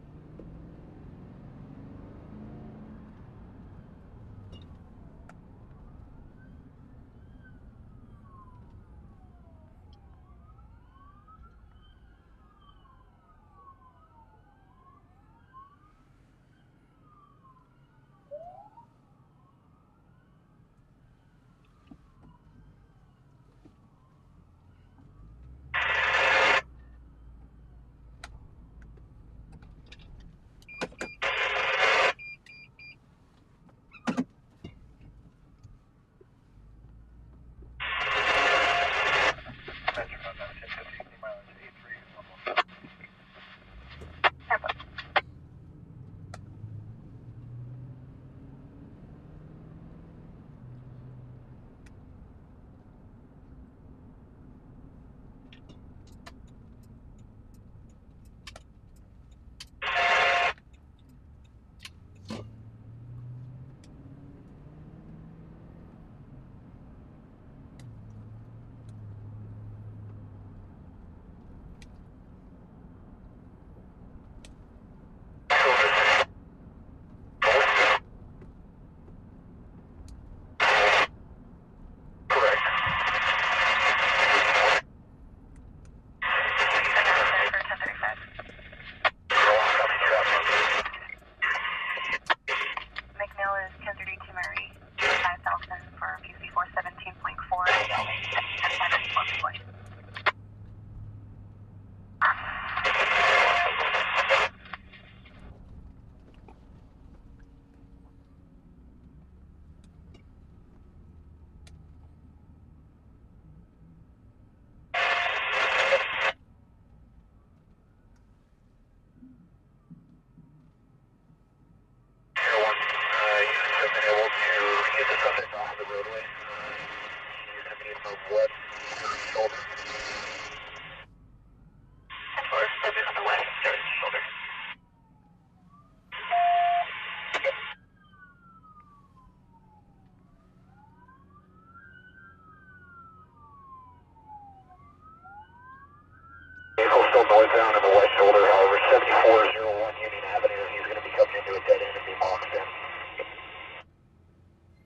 Northbound in the west shoulder, however, 7401 Union Avenue. He's going to be coming into a dead end and be boxed in.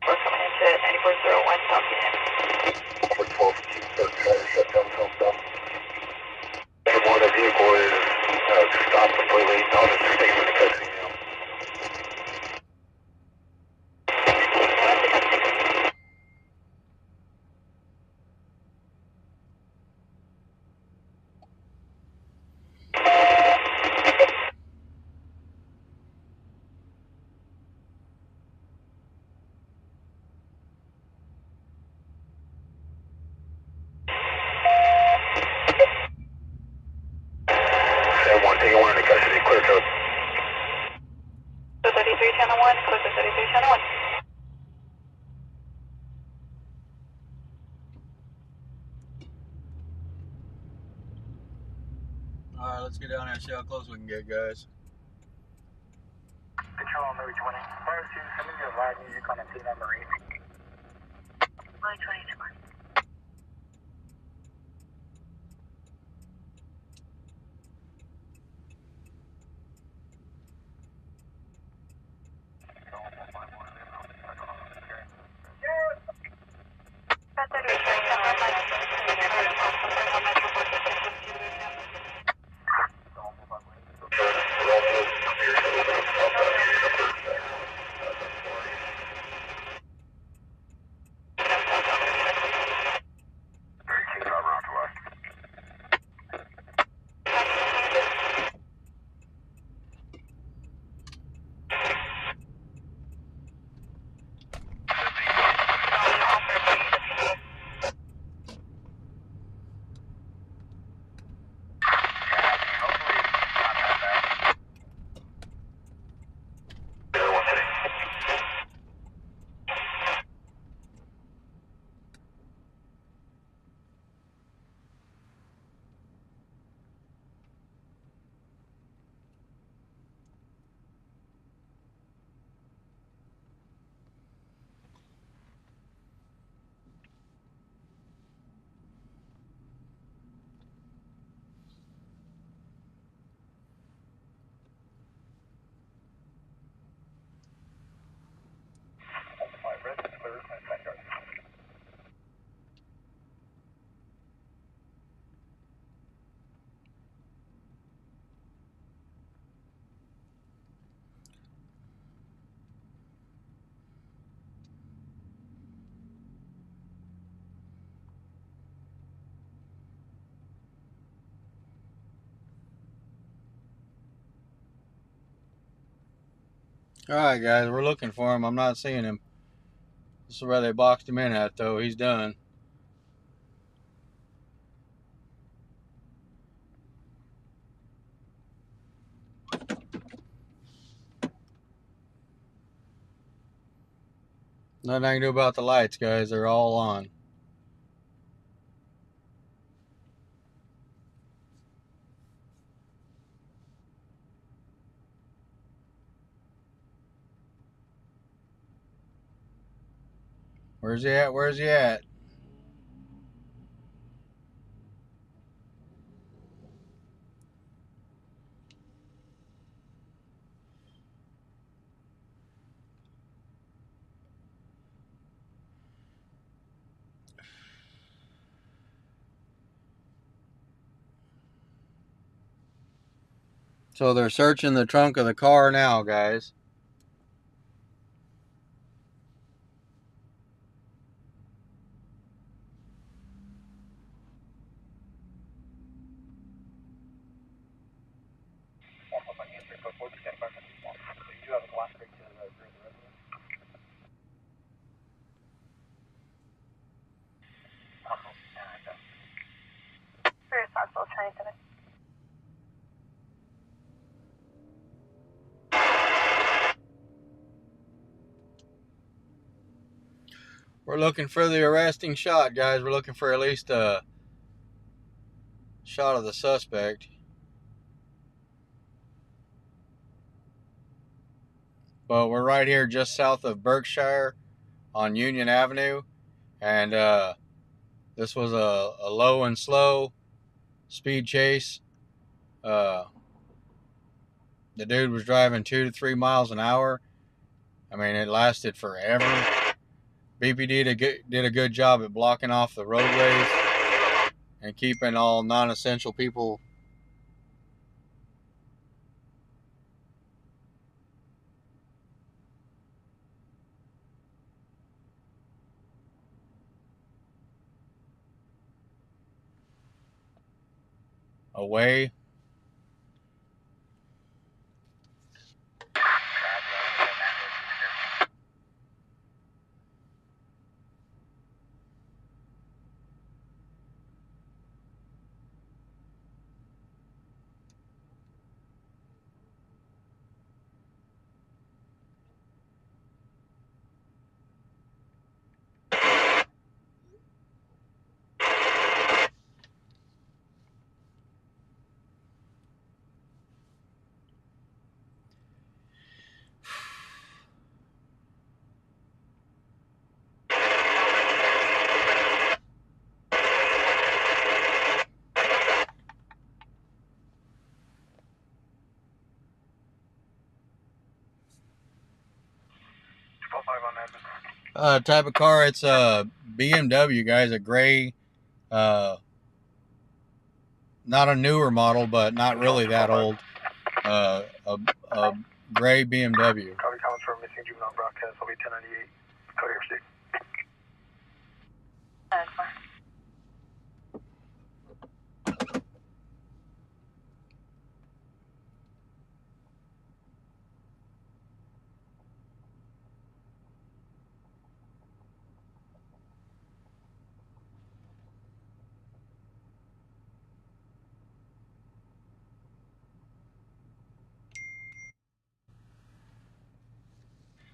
We're coming into 9401, talk to him. Number 12, third tire, shut down, film down. Number one, the vehicle is stopped completely. Officer taking the custody now. Taking one into custody, clear code. 3310-1, clear to 3310-1. get down there and see how close we can get, guys. Control on Louis 20. Fire 2, sending you a live music on a team on Marine. Louis 20. Alright, guys, we're looking for him. I'm not seeing him. This is where they boxed him in at, though. He's done. Nothing I can do about the lights, guys. They're all on. Where's he at? Where's he at? So they're searching the trunk of the car now, guys. Responsible 27. We're looking for the arresting shot, guys. We're looking for at least a shot of the suspect. But we're right here just south of Berkshire on Union Avenue. And this was a low and slow speed chase. The dude was driving 2 to 3 miles an hour. I mean, it lasted forever. BPD did a good job at blocking off the roadways and keeping all non-essential people away. Type of car. It's a BMW, guys. A gray, not a newer model, but not really that old. A gray BMW. Copy comments for missing juvenile broadcast. I'll be 1098. Cody received.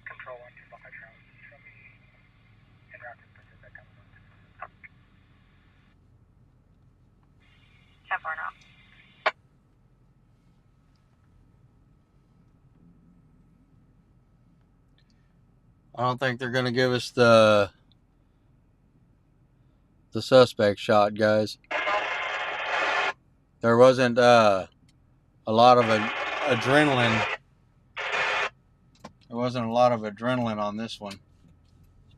Control 1, 2, 5, Charles. Show me en route to Pacific. 10-4 now. I don't think they're gonna give us the suspect shot, guys. There wasn't a lot of adrenaline. There wasn't a lot of adrenaline on this one. It's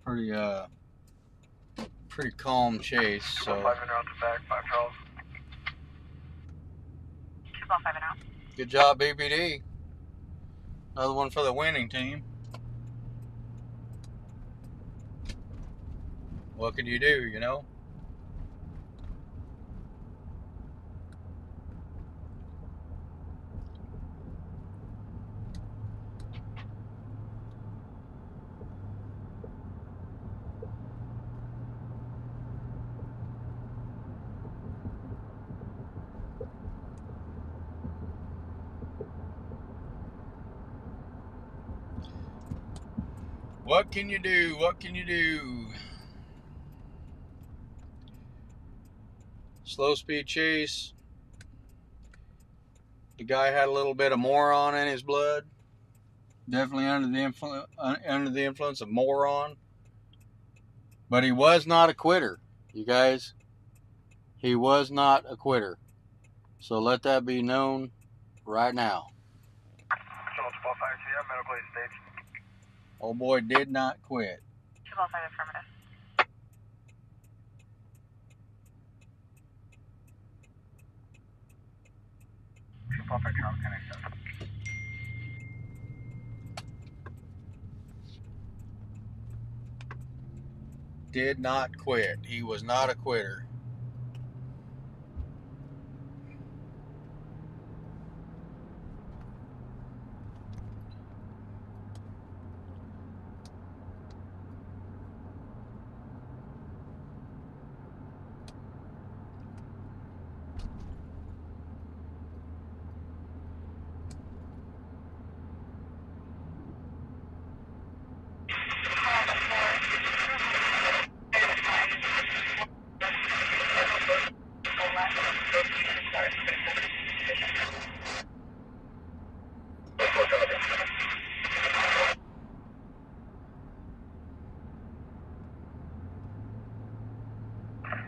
pretty calm chase. So 5 in route to back, 5 Charles. 2-5 and out. good job, BPD. Another one for the winning team. What can you do, you know? What can you do? What can you do? Slow speed chase. The guy had a little bit of moron in his blood. Definitely under the influence of moron. But he was not a quitter, you guys. He was not a quitter. So let that be known right now. Charles 12 5 CM, medical aid stage. Old boy did not quit. 2-5 affirmative. Perfect, Charles, can I accept? Did not quit. He was not a quitter.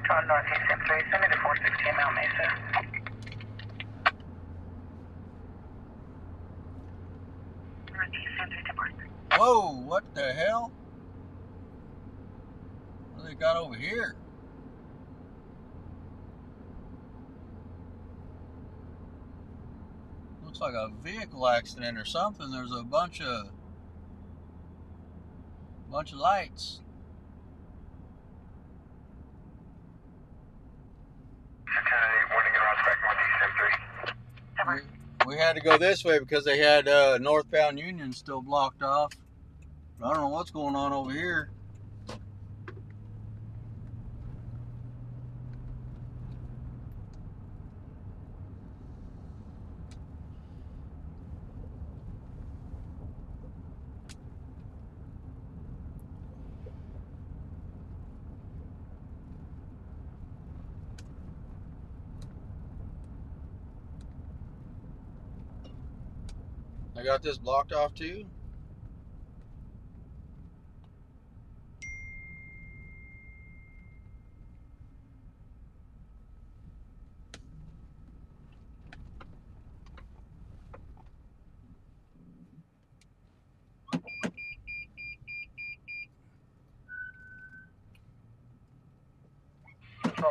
John Northeast M3, send me the 416 Mount Mesa. Northeast M3 to mark. Whoa, what the hell? What do they got over here? Looks like a vehicle accident or something. There's a bunch of lights. We had to go this way because they had northbound Union still blocked off. But I don't know what's going on over here. I got this blocked off too.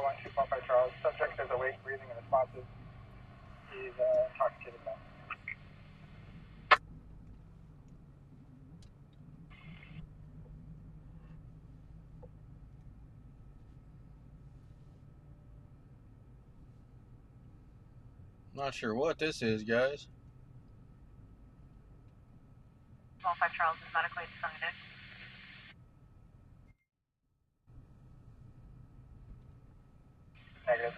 1245 Charles. Subject is awake, breathing, and responsive. He's intoxicated now. Not sure what this is, guys. 125 Charles is medically suspended. Negative.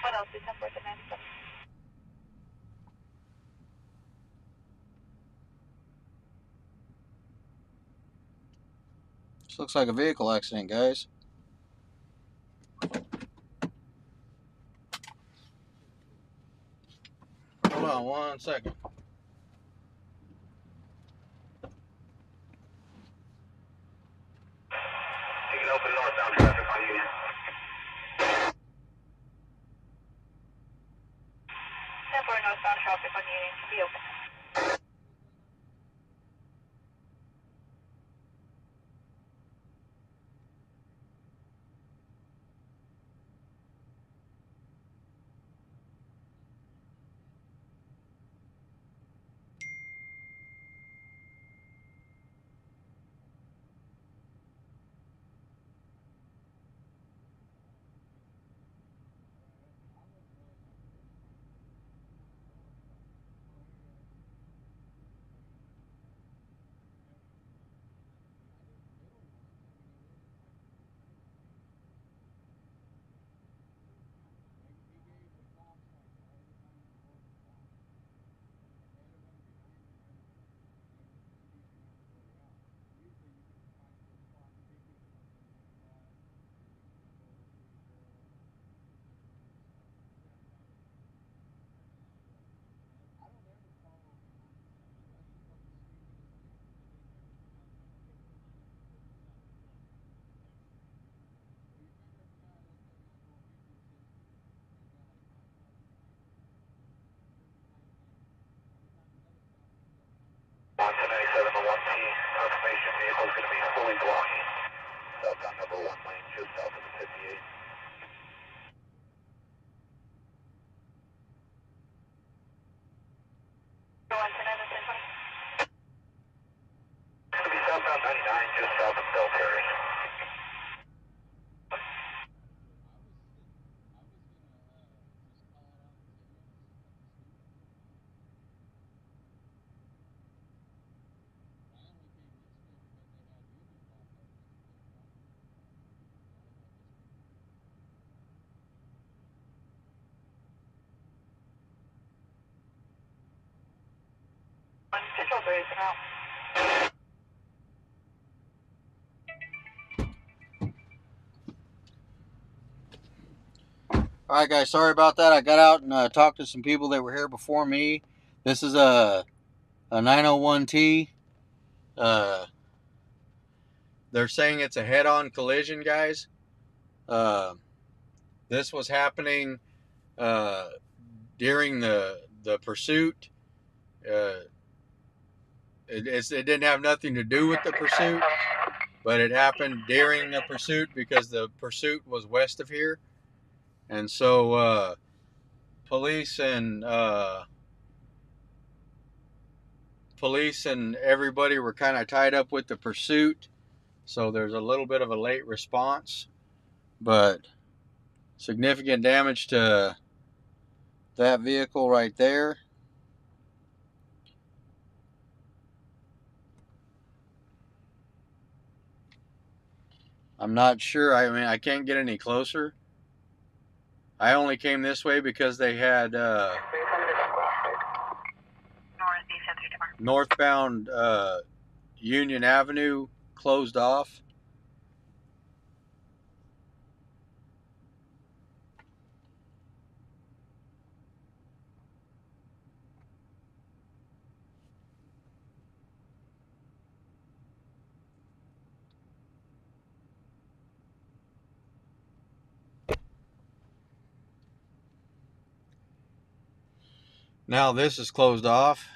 What else? December the 9th. This looks like a vehicle accident, guys. Hold on 1 second. You can open northbound traffic on Union. Temporary northbound traffic on Union to be open. On to 97 to 1T. Confirmation vehicle is going to be fully blocking. Southbound number 1 lane, just south of the 58. Go on to 91020. It's going to be southbound 99, just south of Belterry. Control 3 is out. All right, guys. Sorry about that. I got out and talked to some people that were here before me. This is a 901T. They're saying it's a head-on collision, guys. This was happening during the pursuit. It didn't have nothing to do with the pursuit, but it happened during the pursuit because the pursuit was west of here. And so police and everybody were kind of tied up with the pursuit. So there's a little bit of a late response, but significant damage to that vehicle right there. I'm not sure. I mean, I can't get any closer. I only came this way because they had northbound Union Avenue closed off. Now this is closed off.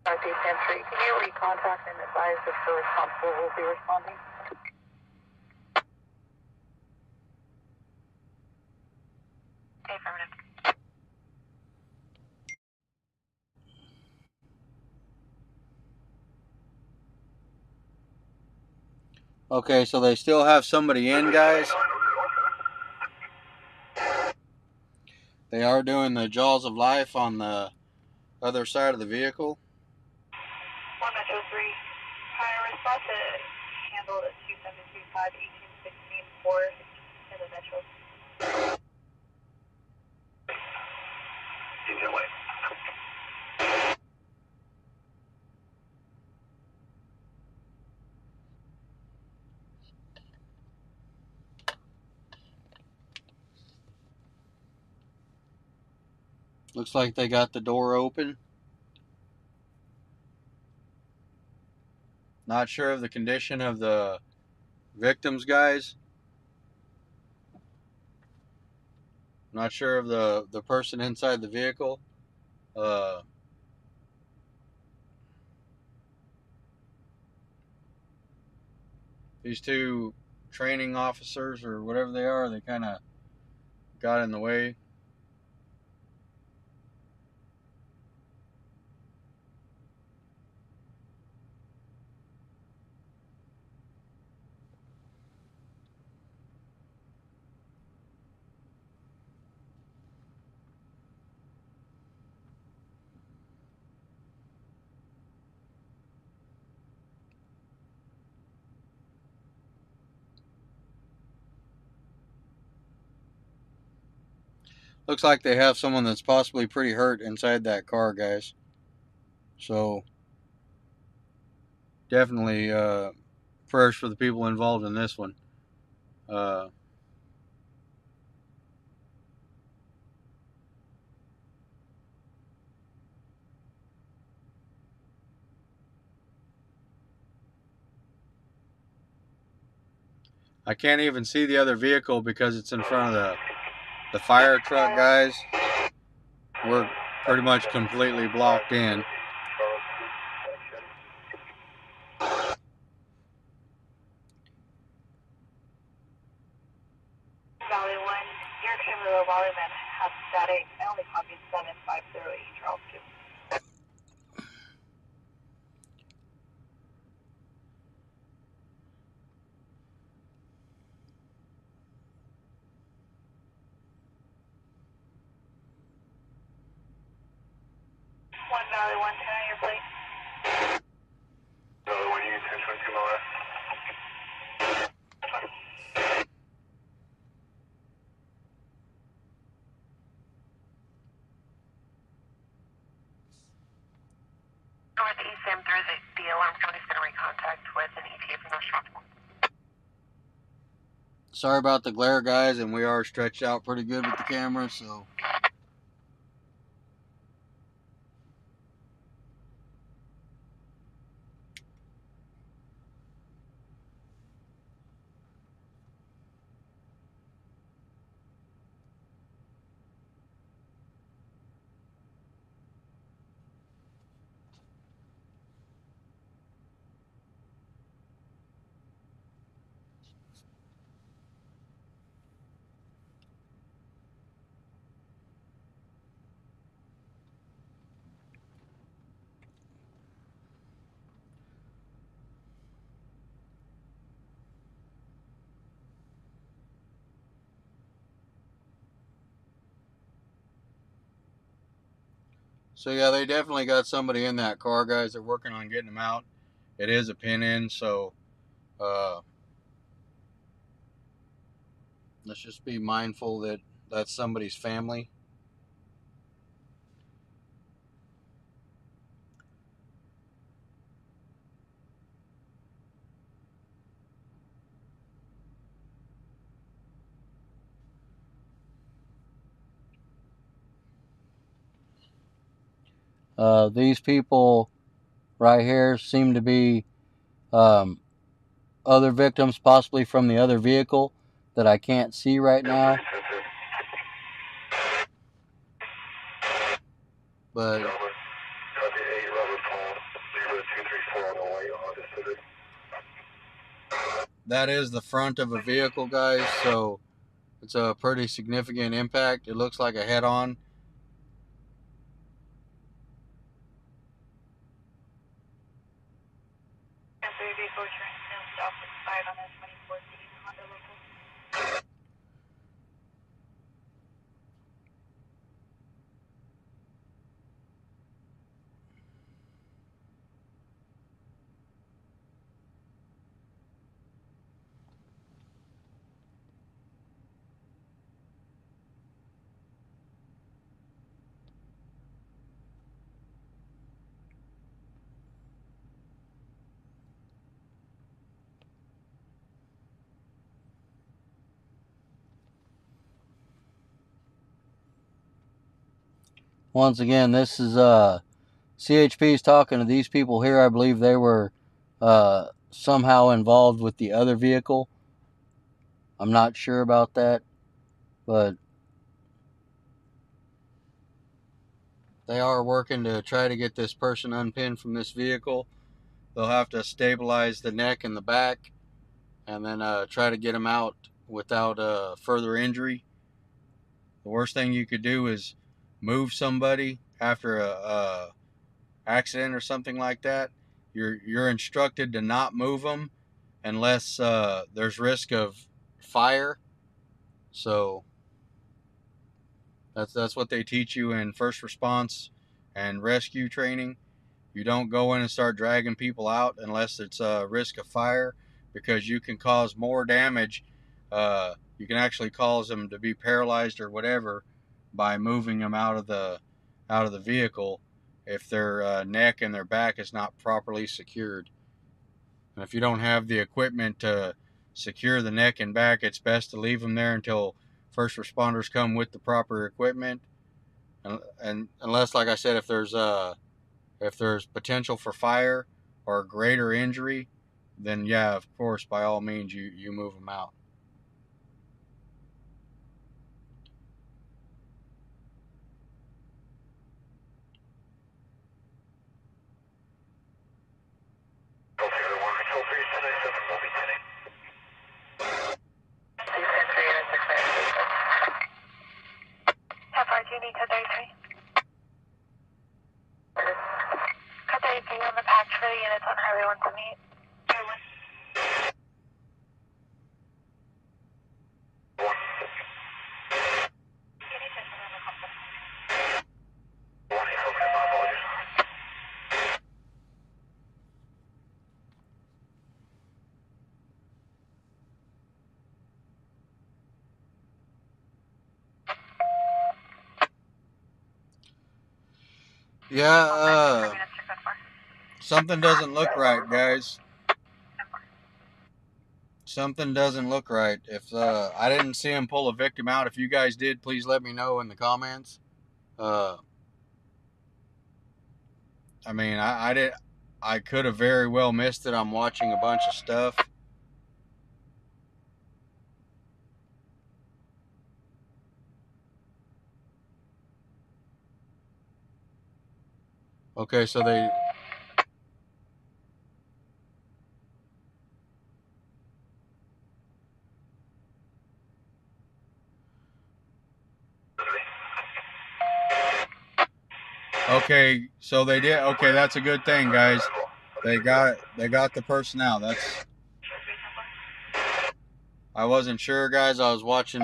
Northeast entry. Can you recontact and advise if the responsible will be responding? Affirmative. Okay, so they still have somebody in, guys. They are doing the jaws of life on the other side of the vehicle. 1 Metro 3. Fire response handled at 2725 1816 4 in the Metro. Detail way. Looks like they got the door open. Not sure of the condition of the victims, guys. Not sure of the person inside the vehicle. These two training officers or whatever they are, they kind of got in the way. Looks like they have someone that's possibly pretty hurt inside that car, guys. So definitely prayers for the people involved in this one. I can't even see the other vehicle because it's in front of the fire truck, guys. We're pretty much completely blocked in. Valley 1, your Kimberly Wallerman has static. I only copied 7508 Charles 2. One Valley 1, 10 on your plate. Valley 1, you 1022 Miller. Northeast M through the alarm company's going to recontact with an ETA from those shots. Sorry about the glare, guys, and we are stretched out pretty good with the camera, so. So yeah, they definitely got somebody in that car, guys. They're working on getting them out. It is a pin-in, so let's just be mindful that that's somebody's family. These people right here seem to be other victims, possibly from the other vehicle that I can't see right now. But that is the front of a vehicle, guys, so it's a pretty significant impact. It looks like a head-on. Once again, this is CHP is talking to these people here. I believe they were somehow involved with the other vehicle. I'm not sure about that, but they are working to try to get this person unpinned from this vehicle. They'll have to stabilize the neck and the back, and then try to get him out without further injury. The worst thing you could do is move somebody after a accident or something like that. You're instructed to not move them unless there's risk of fire. So that's what they teach you in first response and rescue training. You don't go in and start dragging people out unless it's a risk of fire, because you can cause more damage. You can actually cause them to be paralyzed or whatever by moving them out of the vehicle if their neck and their back is not properly secured. And if you don't have the equipment to secure the neck and back, it's best to leave them there until first responders come with the proper equipment. And unless, like I said, if there's potential for fire or greater injury, then yeah, of course, by all means, you move them out. On the patch for the units on Highway 178. Yeah, something doesn't look right, guys. Something doesn't look right. If I didn't see him pull a victim out, if you guys did, please let me know in the comments. I mean, I could have very well missed it. I'm watching a bunch of stuff. Okay, so they... Okay, so they did. Okay, that's a good thing, guys. They got the person out. I wasn't sure, guys. I was watching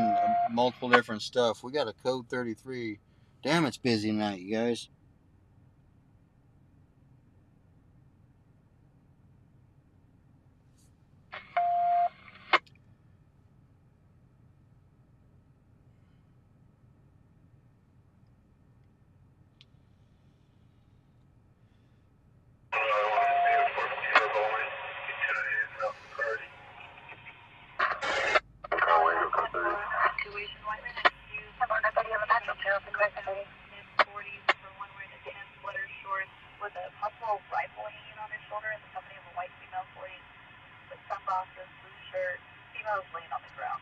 multiple different stuff. We got a code 33. Damn, it's busy tonight, you guys. shirt. Female is laying on the ground.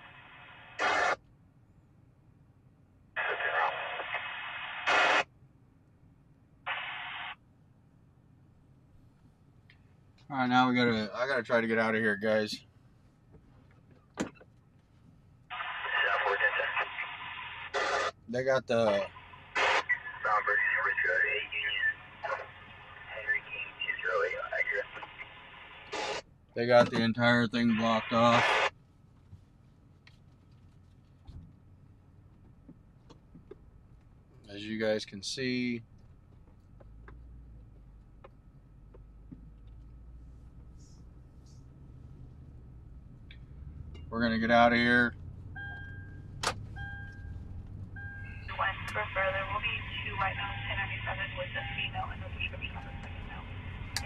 All right, now I gotta try to get out of here, guys. They got the entire thing blocked off. As you guys can see. We're gonna get out of here. West for further will be 2 right now, 1097 with a female and no description of the second male.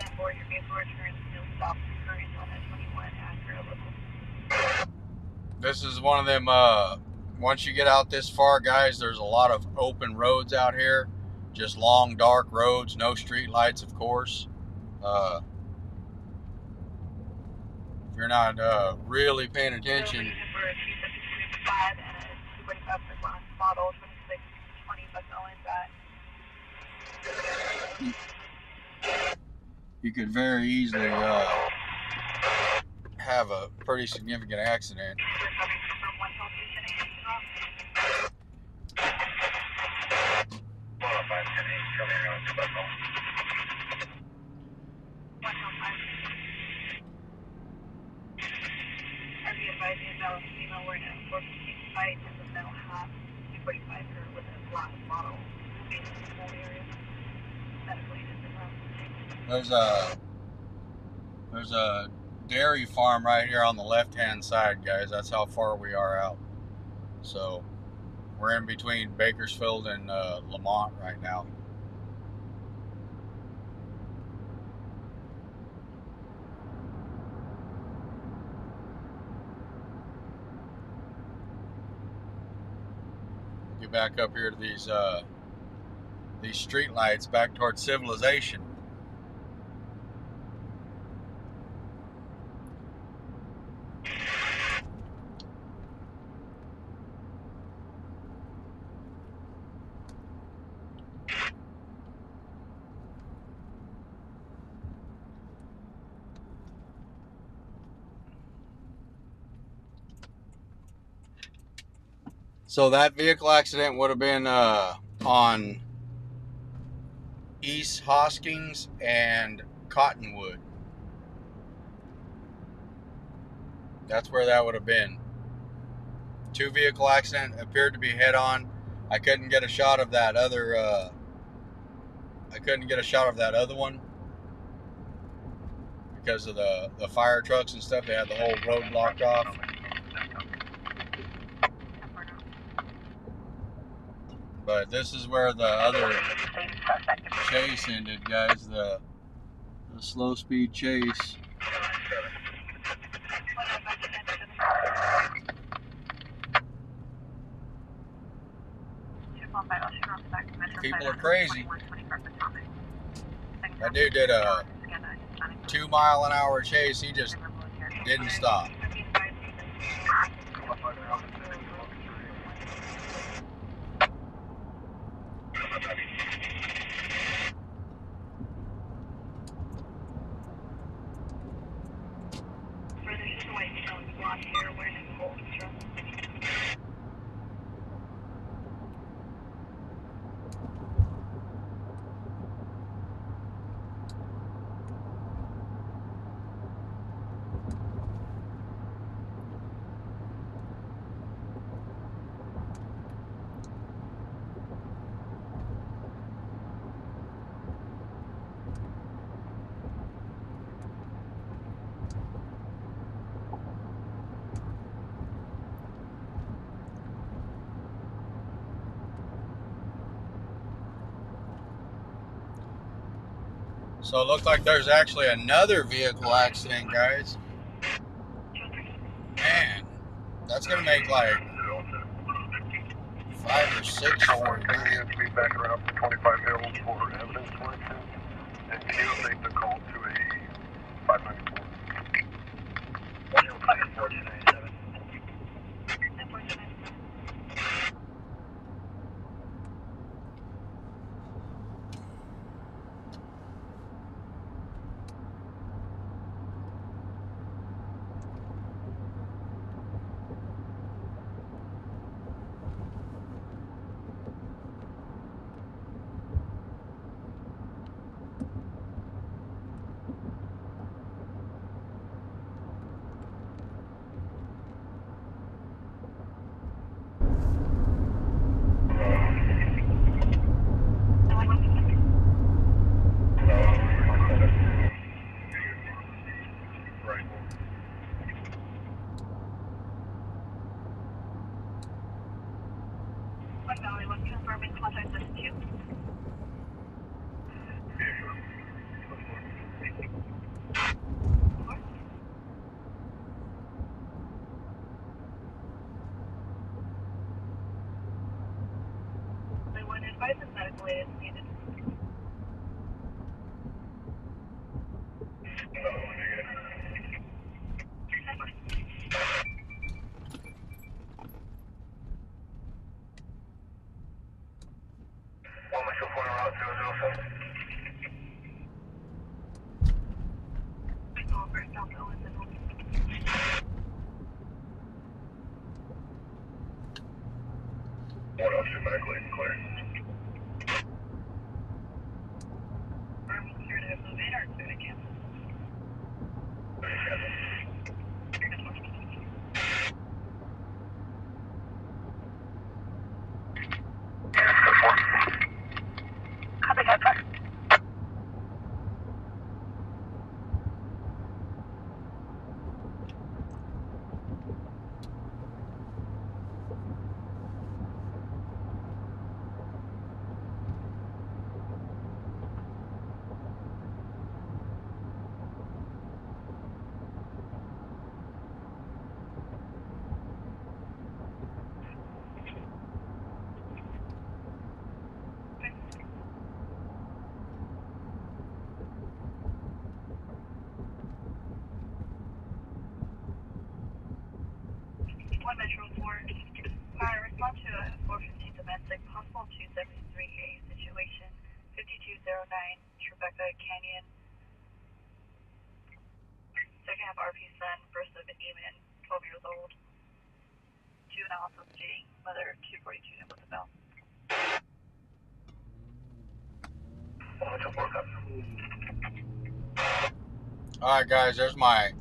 And for your vehicle returns, no stop current on that 21 after a little. This is one of them, once you get out this far, guys, there's a lot of open roads out here. Just long, dark roads, no street lights, of course. If you're not really paying attention, For a 275 and a 245 for glass model, 2620 back. you could very easily have a pretty significant accident. There's a dairy farm right here on the left-hand side, guys. That's how far we are out. So we're in between Bakersfield and Lamont right now. Get back up here to these street lights back towards civilization. So that vehicle accident would have been on East Hoskins and Cottonwood. That's where that would have been. 2 vehicle accident, appeared to be head on. I couldn't get a shot of that other one because of the fire trucks and stuff. They had the whole road blocked off. But this is where the other chase ended, guys. The slow speed chase. People are crazy. That dude did a 2-mile-an-hour chase. He just didn't stop. So it looked like there's actually another vehicle accident, guys. Man, that's gonna make like 5 or 6 for me. Be back around 25 Hills for evidence collection, and Q make the call to a 594. 4297. 4297. Valley 1 confirming contact with 2. Valley 1 advises medical aid is needed. One Metro 4. Respond to a 415 domestic, possible 273A situation, 5209 Tribeca Canyon. Second half RP son, birth of Eamon, 12 years old. Juvenile associating, mother 242 and with the bell. Alright guys, there's my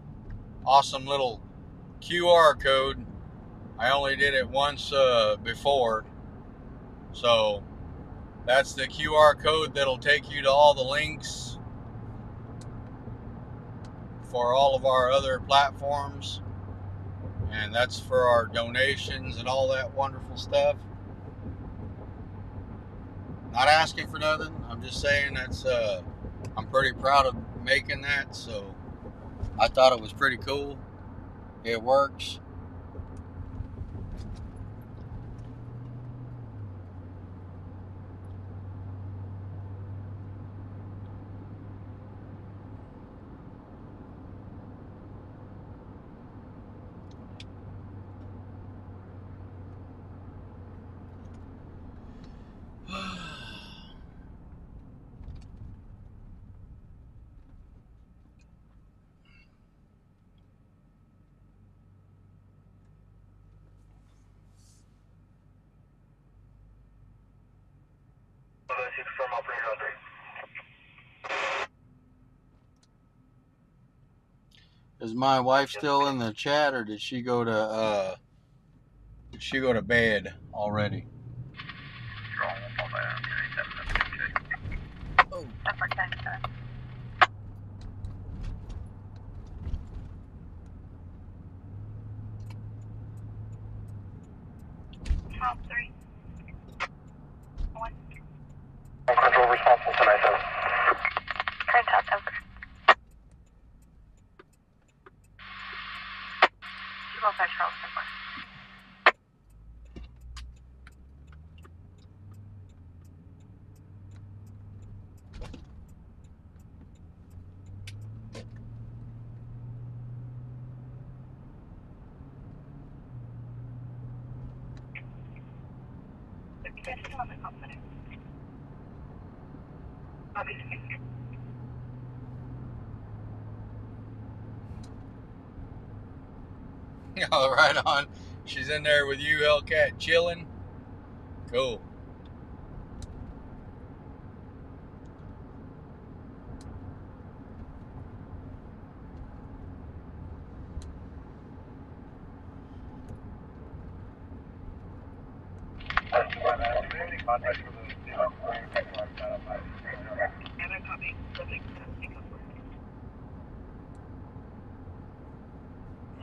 awesome little QR code. I only did it once before, so that's the QR code that'll take you to all the links for all of our other platforms, and that's for our donations and all that wonderful stuff. Not asking for nothing, I'm just saying that's I'm pretty proud of making that, so I thought it was pretty cool. It works. Is my wife still in the chat, or did she go to bed already? Oh. Top 3. 1. Control responsible for 97. Current top over. 205 Charleston. They're still on the call center. Obviously. Oh, right on. She's in there with you, Hellcat, chilling. Cool.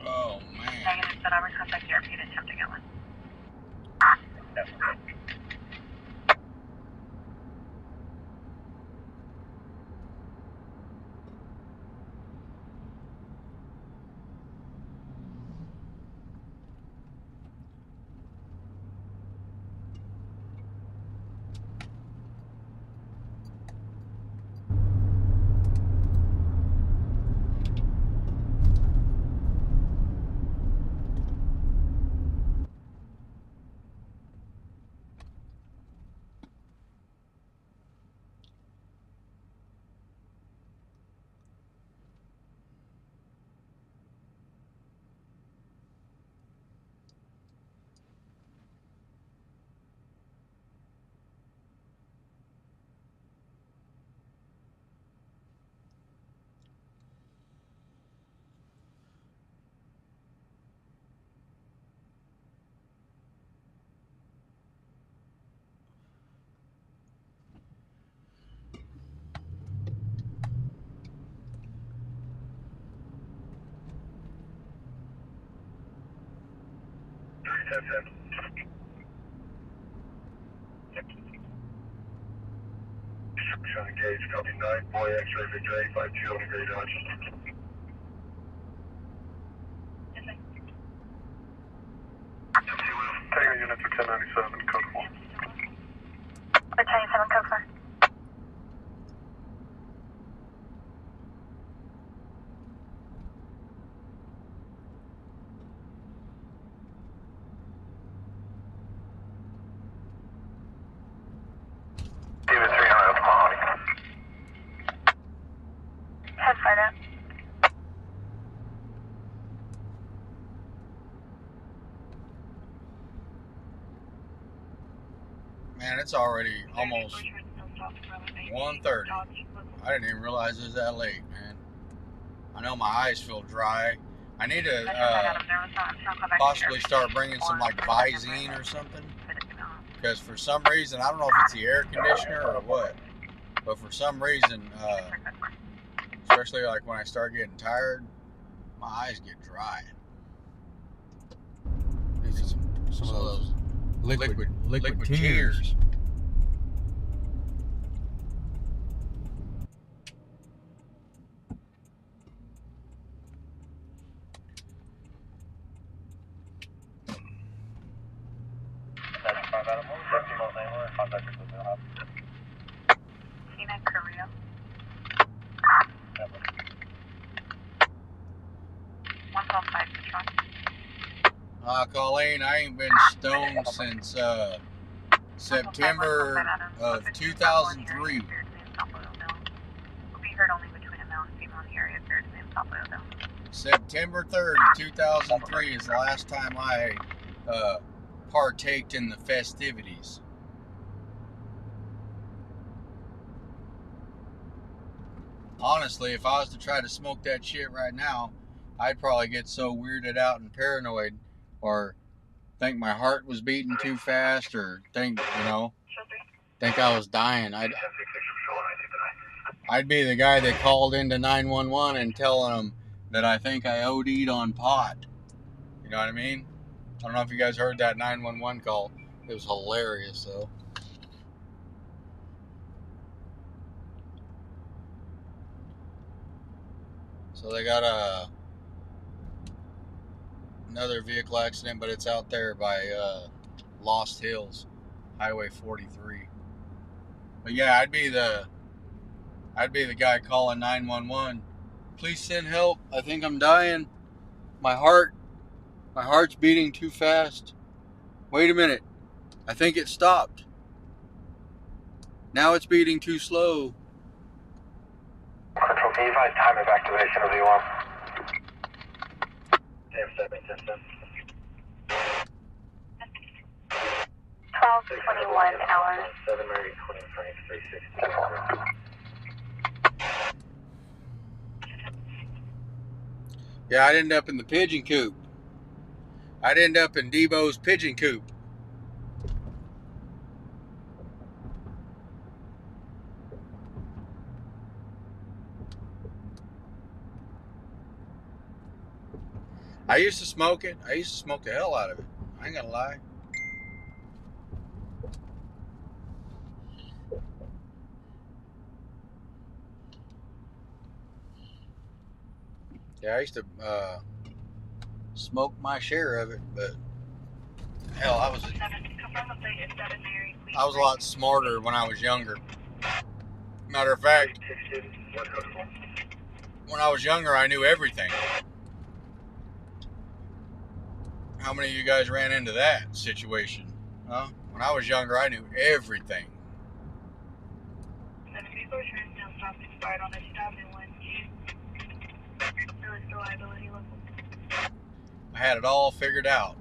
Oh, man. Negative, but I will contact the RP to attempt to get one. Engage, copy 9, boy, X-ray, Victor 852 on the Great Dodge. Tango unit for 1097, code 4. For 27, code 4. David 300 up Mahoney. Head flight out. Man, it's already almost 1:30. I didn't even realize it was that late, man. I know my eyes feel dry. I need to possibly start bringing some like Visine or something. Because for some reason, I don't know if it's the air conditioner or what, but for some reason, especially like when I start getting tired, my eyes get dry. Need some of those liquid tears. Tina Korea. Colleen, I ain't been stoned since September of 2003. Will be heard only between a male and female in the area. Fair to name South Oilville. September 3rd, 2003 is the last time I partaked in the festivities. Honestly, if I was to try to smoke that shit right now, I'd probably get so weirded out and paranoid, or think my heart was beating too fast, or think I was dying. I'd be the guy that called into 911 and telling them that I think I OD'd on pot. You know what I mean? I don't know if you guys heard that 911 call. It was hilarious, though. So they got another vehicle accident, but it's out there by Lost Hills, Highway 43. But yeah, I'd be the guy calling 911. Please send help. I think I'm dying. My heart's beating too fast. Wait a minute. I think it stopped. Now it's beating too slow. Control, can you advise time evacuation of the alarm? 12:21 hours. 7 Mary 20 Frank 360. Yeah, I'd end up in the pigeon coop. I'd end up in Debo's pigeon coop. I used to smoke it. I used to smoke the hell out of it. I ain't gonna lie. Yeah, I used to smoke my share of it, but hell, I was a lot smarter when I was younger. Matter of fact, when I was younger, I knew everything. How many of you guys ran into that situation? Huh? When I was younger, I knew everything. I had it all figured out.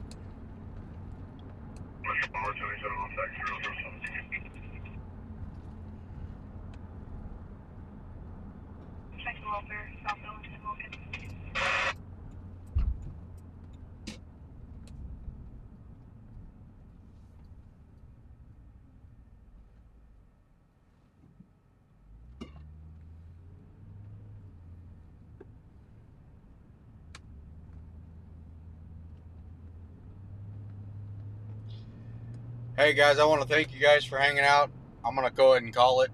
Hey guys, I want to thank you guys for hanging out. I'm going to go ahead and call it.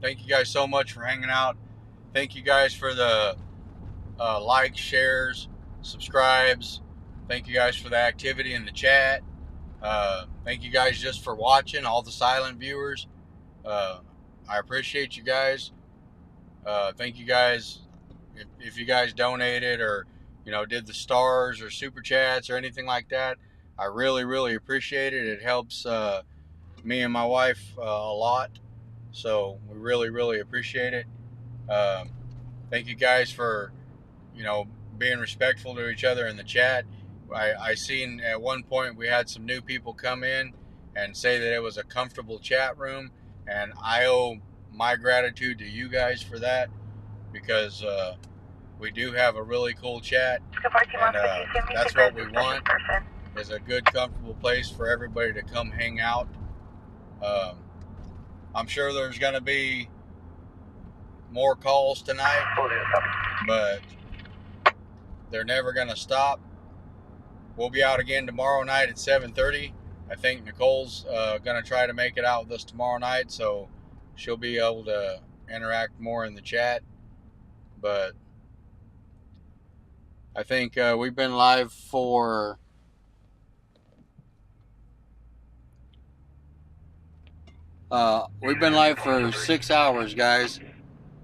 Thank you guys so much for hanging out. Thank you guys for the likes, shares, subscribes. Thank you guys for the activity in the chat. Thank you guys just for watching, all the silent viewers. I appreciate you guys. Thank you guys if you guys donated or did the stars or super chats or anything like that. I really appreciate it. It helps me and my wife a lot, so we really appreciate it. Thank you guys for being respectful to each other in the chat. I seen at one point we had some new people come in and say that it was a comfortable chat room, and I owe my gratitude to you guys for that, because we do have a really cool chat, and that's what we want, is a good, comfortable place for everybody to come hang out. I'm sure there's going to be more calls tonight, but they're never going to stop. We'll be out again tomorrow night at 7:30. I think Nicole's going to try to make it out with us tomorrow night, so she'll be able to interact more in the chat. But I think we've been live for we've been live for 6 hours, guys.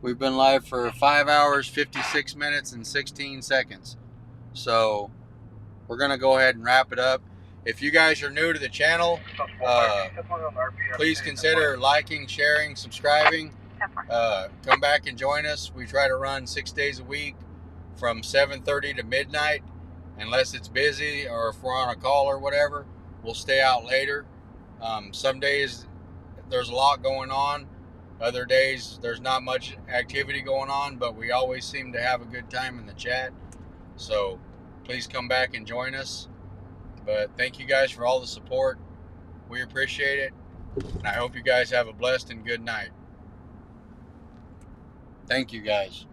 We've been live for 5 hours, 56 minutes, and 16 seconds. So we're going to go ahead and wrap it up. If you guys are new to the channel, please consider liking, sharing, subscribing. Come back and join us. We try to run 6 days a week from 7:30 to midnight. Unless it's busy or if we're on a call or whatever, we'll stay out later. Some days there's a lot going on. Other days there's not much activity going on, but we always seem to have a good time in the chat. So please come back and join us. But thank you guys for all the support. We appreciate it. And I hope you guys have a blessed and good night. Thank you guys.